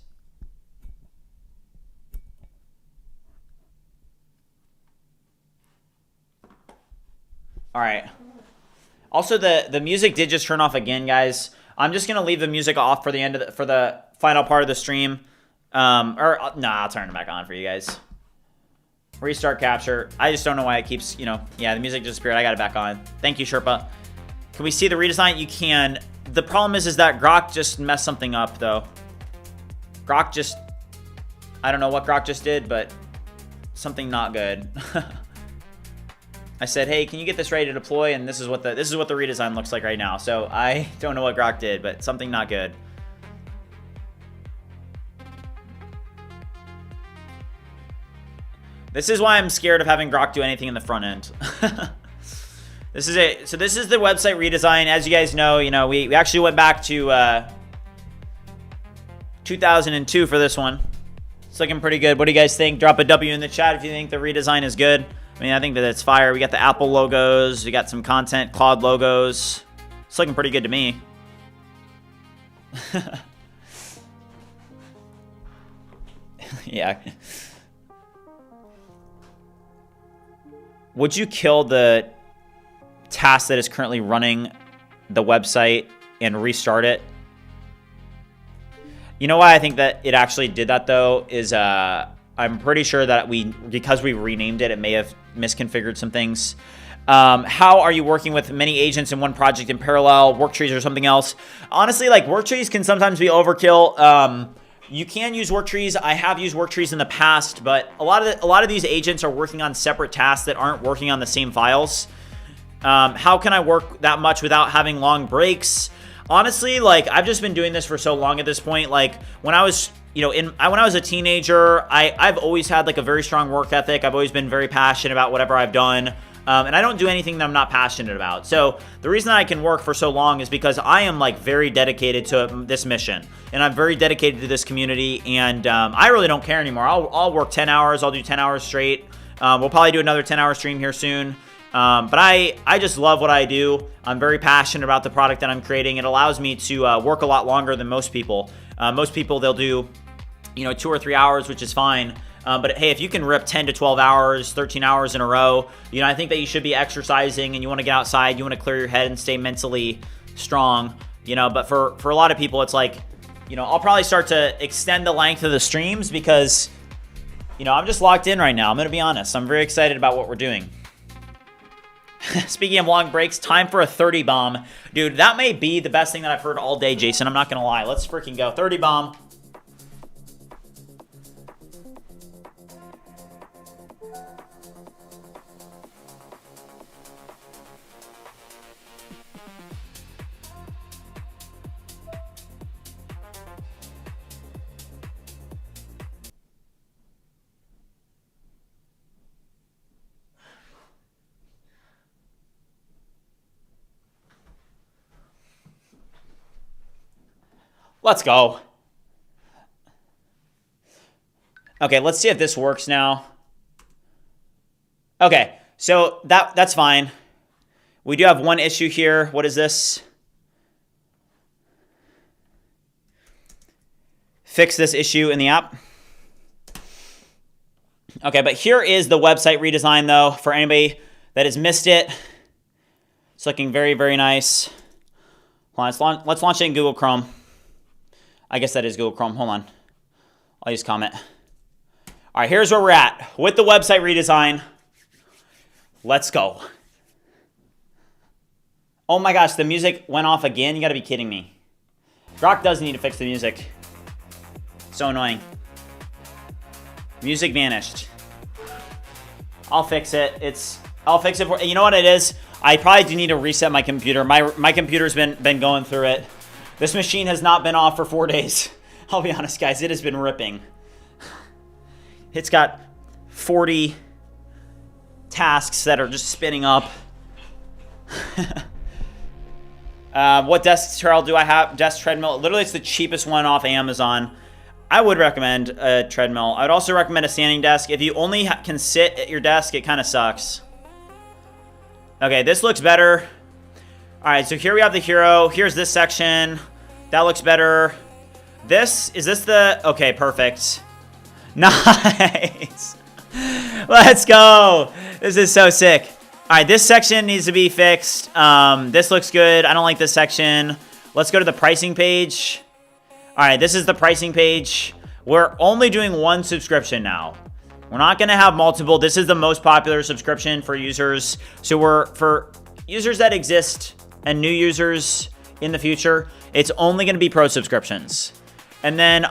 All right. Also, the music did just turn off again, guys. I'm just gonna leave the music off for the for the final part of the stream. I'll turn it back on for you guys. Restart capture. I just don't know why it keeps, yeah, the music disappeared. I got it back on. Thank you, Sherpa. Can we see the redesign? You can. the problem is that Grok just messed something up, though. Grok just, I don't know what Grok just did, but something not good. I said, hey, can you get this ready to deploy? And this is what the redesign looks like right now. So I don't know what Grok did, but something not good. This is why I'm scared of having Grok do anything in the front end. This is it. So this is the website redesign. As you guys know, we actually went back to 2002 for this one. It's looking pretty good. What do you guys think? Drop a W in the chat if you think the redesign is good. I mean, I think that it's fire. We got the Apple logos. We got some content Claude logos. It's looking pretty good to me. Yeah. Would you kill the task that is currently running the website and restart it? You know why I think that it actually did that, though, is I'm pretty sure that because we renamed it, it may have misconfigured some things. How are you working with many agents in one project in parallel, work trees or something else? Honestly, like, work trees can sometimes be overkill. You can use work trees. I have used work trees in the past, but a lot of these agents are working on separate tasks that aren't working on the same files. How can I work that much without having long breaks? Honestly, like, I've just been doing this for so long at this point. Like, when I was, when I was a teenager, I've always had like a very strong work ethic. I've always been very passionate about whatever I've done. And I don't do anything that I'm not passionate about. So the reason that I can work for so long is because I am like very dedicated to this mission, and I'm very dedicated to this community. And I really don't care anymore. I'll work 10 hours. I'll do 10 hours straight. We'll probably do another 10-hour stream here soon. But I just love what I do. I'm very passionate about the product that I'm creating. It allows me to work a lot longer than most people. Most people, they'll do 2 or 3 hours, which is fine. But hey, if you can rip 10 to 12 hours, 13 hours in a row, I think that you should be exercising, and you want to get outside, you want to clear your head and stay mentally strong, but for a lot of people, it's like, I'll probably start to extend the length of the streams because, I'm just locked in right now. I'm going to be honest. I'm very excited about what we're doing. Speaking of long breaks, time for a 30 bomb. Dude, that may be the best thing that I've heard all day, Jason. I'm not going to lie. Let's freaking go. 30 bomb. Let's go. Okay, let's see if this works now. Okay, so that's fine. We do have one issue here. What is this? Fix this issue in the app. Okay, but here is the website redesign, though, for anybody that has missed it. It's looking very, very nice. Hold on, let's launch it in Google Chrome. I guess that is Google Chrome. Hold on. I'll use comment. All right, here's where we're at with the website redesign. Let's go. Oh my gosh, the music went off again. You got to be kidding me. Grok does need to fix the music. So annoying. Music vanished. I'll fix it. I'll fix it. You know what it is? I probably do need to reset my computer. My computer's been going through it. This machine has not been off for 4 days. I'll be honest, guys. It has been ripping. It's got 40 tasks that are just spinning up. What desk trail do I have? Desk treadmill. Literally, it's the cheapest one off Amazon. I would recommend a treadmill. I would also recommend a standing desk. If you only can sit at your desk, it kind of sucks. Okay, this looks better. All right, so here we have the hero. Here's this section. That looks better. Is this the... Okay, perfect. Nice. Let's go. This is so sick. All right, this section needs to be fixed. This looks good. I don't like this section. Let's go to the pricing page. All right, this is the pricing page. We're only doing one subscription now. We're not going to have multiple. This is the most popular subscription for users. So for users that exist and new users, in the future, it's only going to be pro subscriptions. And then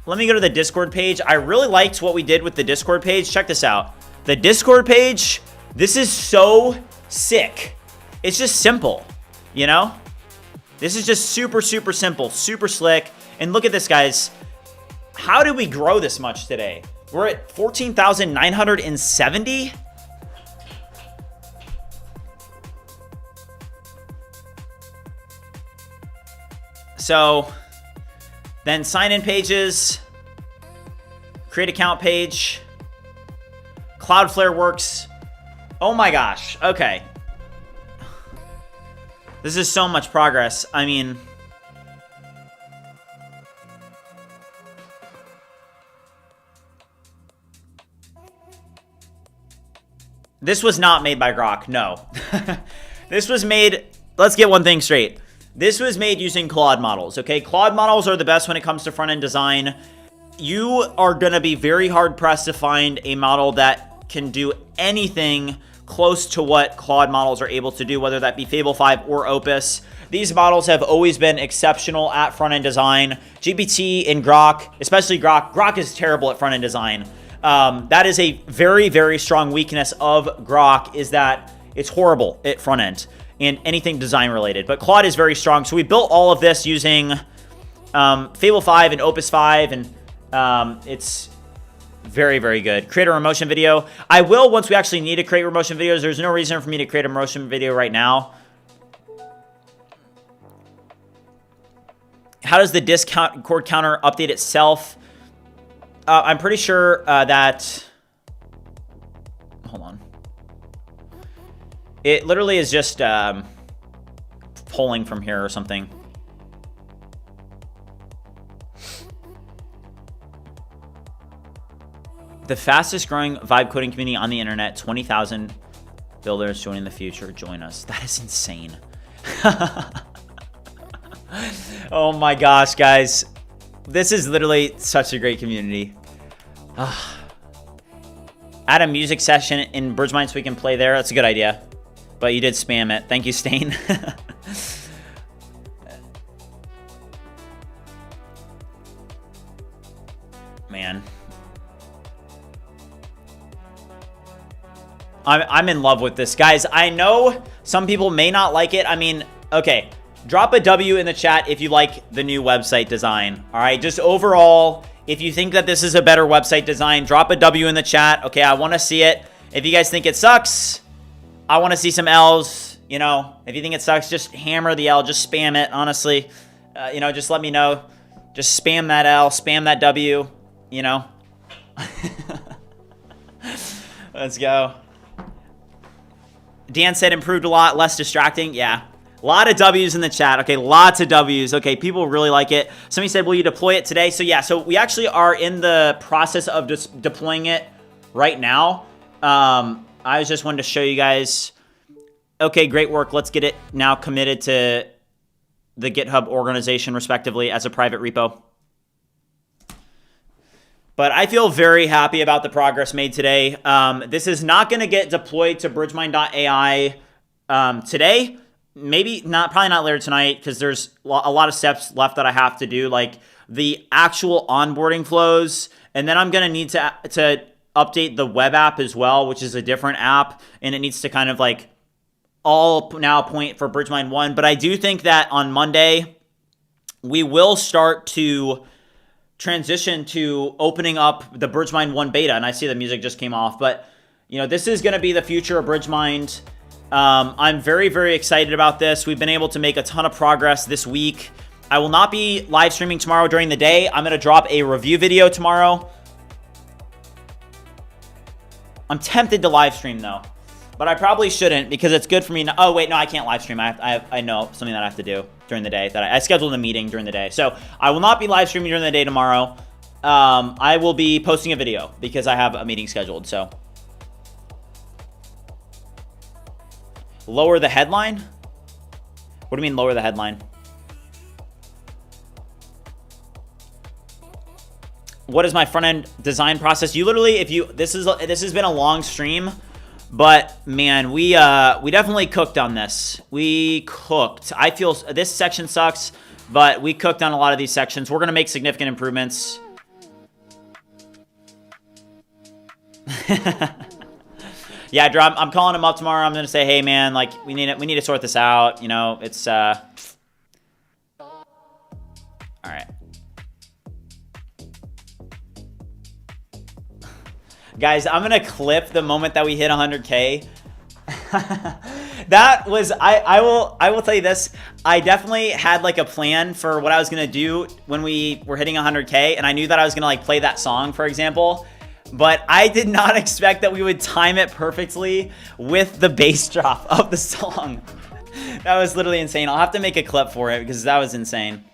let me go to the Discord page. I really liked what we did with the Discord page. Check this out. The Discord page, this is so sick. It's just simple, you know? This is just super, super simple, super slick. And look at this, guys. How did we grow this much today? We're at 14,970. So then sign-in pages, create account page, Cloudflare works. Oh my gosh. Okay. This is so much progress. I mean, this was not made by Grok. No. This was made, let's get one thing straight. This was made using Claude models, okay? Claude models are the best when it comes to front-end design. You are going to be very hard-pressed to find a model that can do anything close to what Claude models are able to do, whether that be Fable 5 or Opus. These models have always been exceptional at front-end design. GPT and Grok, especially Grok is terrible at front-end design. That is a very, very strong weakness of Grok, is that it's horrible at front-end and anything design-related. But Claude is very strong. So we built all of this using Fable 5 and Opus 5, and it's very, very good. Create a remotion video. I will once we actually need to create remotion videos. There's no reason for me to create a remotion video right now. How does the Discord counter update itself? I'm pretty sure that... Hold on. It literally is just pulling from here or something. The fastest growing vibe coding community on the internet, 20,000 builders joining the future. Join us. That is insane. Oh my gosh, guys. This is literally such a great community. Add a music session in BridgeMind so we can play there. That's a good idea. But you did spam it. Thank you, Stain. Man. I'm in love with this. Guys, I know some people may not like it. I mean, okay. Drop a W in the chat if you like the new website design. All right, just overall, if you think that this is a better website design, drop a W in the chat. Okay, I want to see it. If you guys think it sucks, I want to see some L's. You know, if you think it sucks, just hammer the L. Just spam it, honestly. You know, just let me know. Just spam that L, spam that W, you know. Let's go. Dan said improved a lot, less distracting. Yeah. A lot of W's in the chat. Okay, lots of W's. Okay, people really like it. Somebody said, will you deploy it today? So yeah, so we actually are in the process of just deploying it right now. I just wanted to show you guys. Okay, great work. Let's get it now committed to the GitHub organization, respectively, as a private repo. But I feel very happy about the progress made today. This is not going to get deployed to BridgeMind.ai today. Maybe not, probably not later tonight, because there's a lot of steps left that I have to do, like the actual onboarding flows. And then I'm going to need to update the web app as well, which is a different app. And it needs to kind of like all now point for BridgeMind One. But I do think that on Monday, we will start to transition to opening up the BridgeMind One beta. And I see the music just came off. But, you know, this is going to be the future of BridgeMind. I'm very, very excited about this. We've been able to make a ton of progress this week. I will not be live streaming tomorrow during the day. I'm going to drop a review video tomorrow. I'm tempted to live stream though, but I probably shouldn't because it's good for me. Oh wait, no, I can't live stream. I know something that I have to do during the day that I scheduled a meeting during the day. So I will not be live streaming during the day tomorrow. I will be posting a video because I have a meeting scheduled. So lower the headline. What do you mean lower the headline? What is my front end design process? You literally, if you this has been a long stream, But man, we definitely cooked on this. We cooked. I feel this section sucks, but we cooked on a lot of these sections. We're gonna make significant improvements. Yeah, Drew, I'm calling him up tomorrow. I'm gonna say, hey man, like we need to sort this out. You know, it's all right. Guys, I'm gonna clip the moment that we hit 100K. That was I will tell you this. I definitely had like a plan for what I was gonna do when we were hitting 100K, and I knew that I was gonna like play that song, for example. But I did not expect that we would time it perfectly with the bass drop of the song. That was literally insane. I'll have to make a clip for it because that was insane.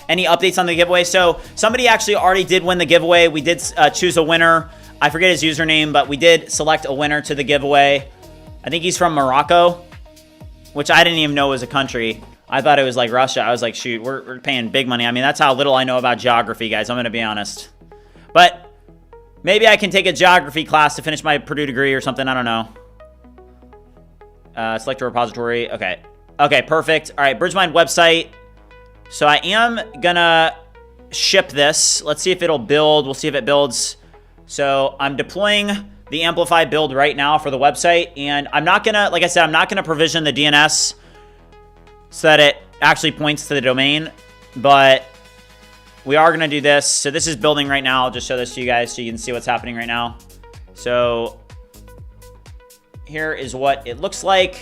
Any updates on the giveaway? So somebody actually already did win the giveaway. We did choose a winner. I forget his username, but we did select a winner to the giveaway. I think he's from Morocco, which I didn't even know was a country. I thought it was like Russia. I was like, shoot, we're paying big money. I mean, that's how little I know about geography, guys. I'm going to be honest. But maybe I can take a geography class to finish my Purdue degree or something. I don't know. Select a repository. Okay. Okay, perfect. All right, BridgeMind website. So I am going to ship this. Let's see if it'll build. We'll see if it builds. So I'm deploying the Amplify build right now for the website. And I'm not going to, like I said, I'm not going to provision the DNS so that it actually points to the domain. But we are going to do this. So this is building right now. I'll just show this to you guys so you can see what's happening right now. So here is what it looks like.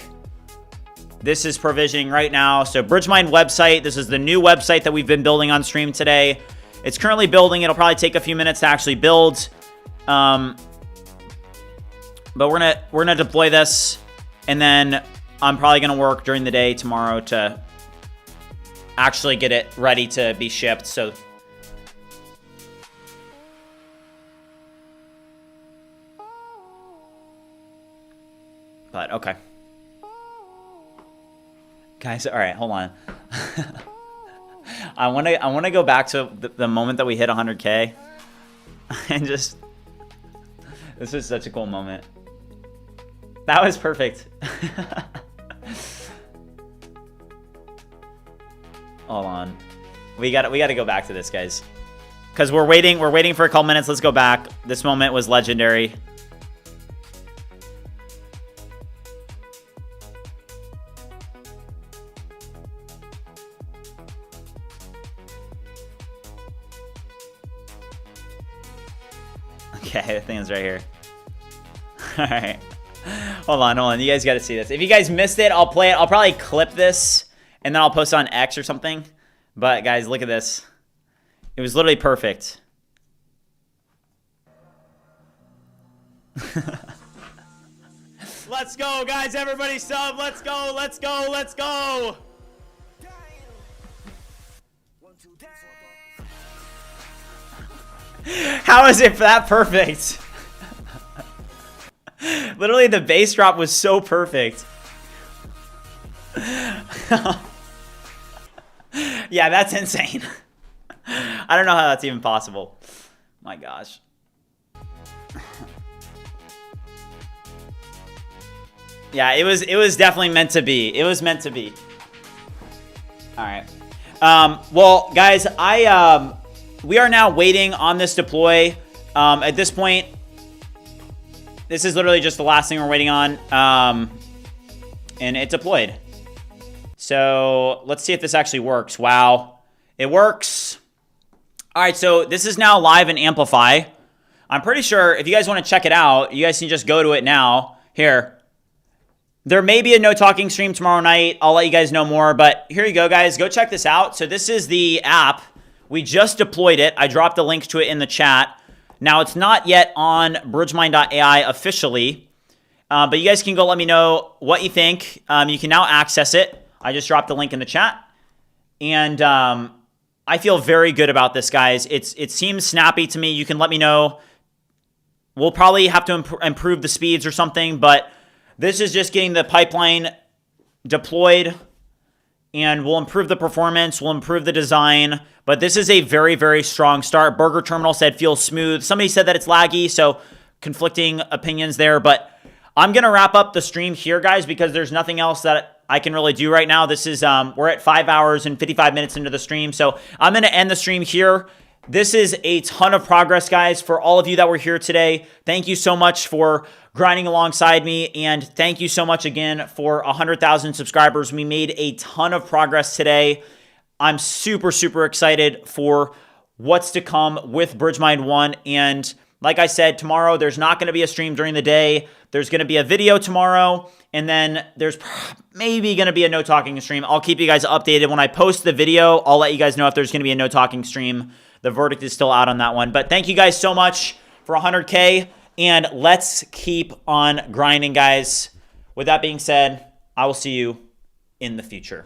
This is provisioning right now. So BridgeMind website. This is the new website that we've been building on stream today. It's currently building. It'll probably take a few minutes to actually build. But we're gonna deploy this, and then I'm probably gonna work during the day tomorrow to actually get it ready to be shipped. So but okay, guys. All right, hold on. I want to go back to the moment that we hit 100K, and just. This was such a cool moment. That was perfect. Hold on. We got to go back to this, guys. Cuz we're waiting for a couple minutes. Let's go back. This moment was legendary. Okay, the thing is right here. Alright. Hold on. You guys got to see this. If you guys missed it, I'll play it. I'll probably clip this, and then I'll post it on X or something. But, guys, look at this. It was literally perfect. Let's go, guys. Everybody sub. Let's go. Let's go. Let's go. How is it that perfect? Literally, the bass drop was so perfect. Yeah, that's insane. I don't know how that's even possible. My gosh. Yeah, it was definitely meant to be. It was meant to be. All right. Well, guys, we are now waiting on this deploy. At this point, this is literally just the last thing we're waiting on. And it deployed. So let's see if this actually works. Wow. It works. All right, so this is now live in Amplify. I'm pretty sure if you guys want to check it out, you guys can just go to it now. Here. There may be a no talking stream tomorrow night. I'll let you guys know more, but here you go, guys. Go check this out. So this is the app. We just deployed it. I dropped a link to it in the chat. Now, it's not yet on BridgeMind.ai officially, but you guys can go let me know what you think. You can now access it. I just dropped the link in the chat. And I feel very good about this, guys. It seems snappy to me. You can let me know. We'll probably have to improve the speeds or something, but this is just getting the pipeline deployed, and we'll improve the performance. We'll improve the design, but this is a very, very strong start. Burger Terminal said feels smooth. Somebody said that it's laggy, so conflicting opinions there, but I'm going to wrap up the stream here, guys, because there's nothing else that I can really do right now. This is, we're at 5 hours and 55 minutes into the stream. So I'm going to end the stream here. This is a ton of progress, guys, for all of you that were here today. Thank you so much for grinding alongside me. And thank you so much again for 100,000 subscribers. We made a ton of progress today. I'm super, super excited for what's to come with BridgeMind One. And like I said, tomorrow there's not going to be a stream during the day. There's going to be a video tomorrow. And then there's maybe going to be a no talking stream. I'll keep you guys updated. When I post the video, I'll let you guys know if there's going to be a no talking stream. The verdict is still out on that one. But thank you guys so much for 100K. And let's keep on grinding, guys. With that being said, I will see you in the future.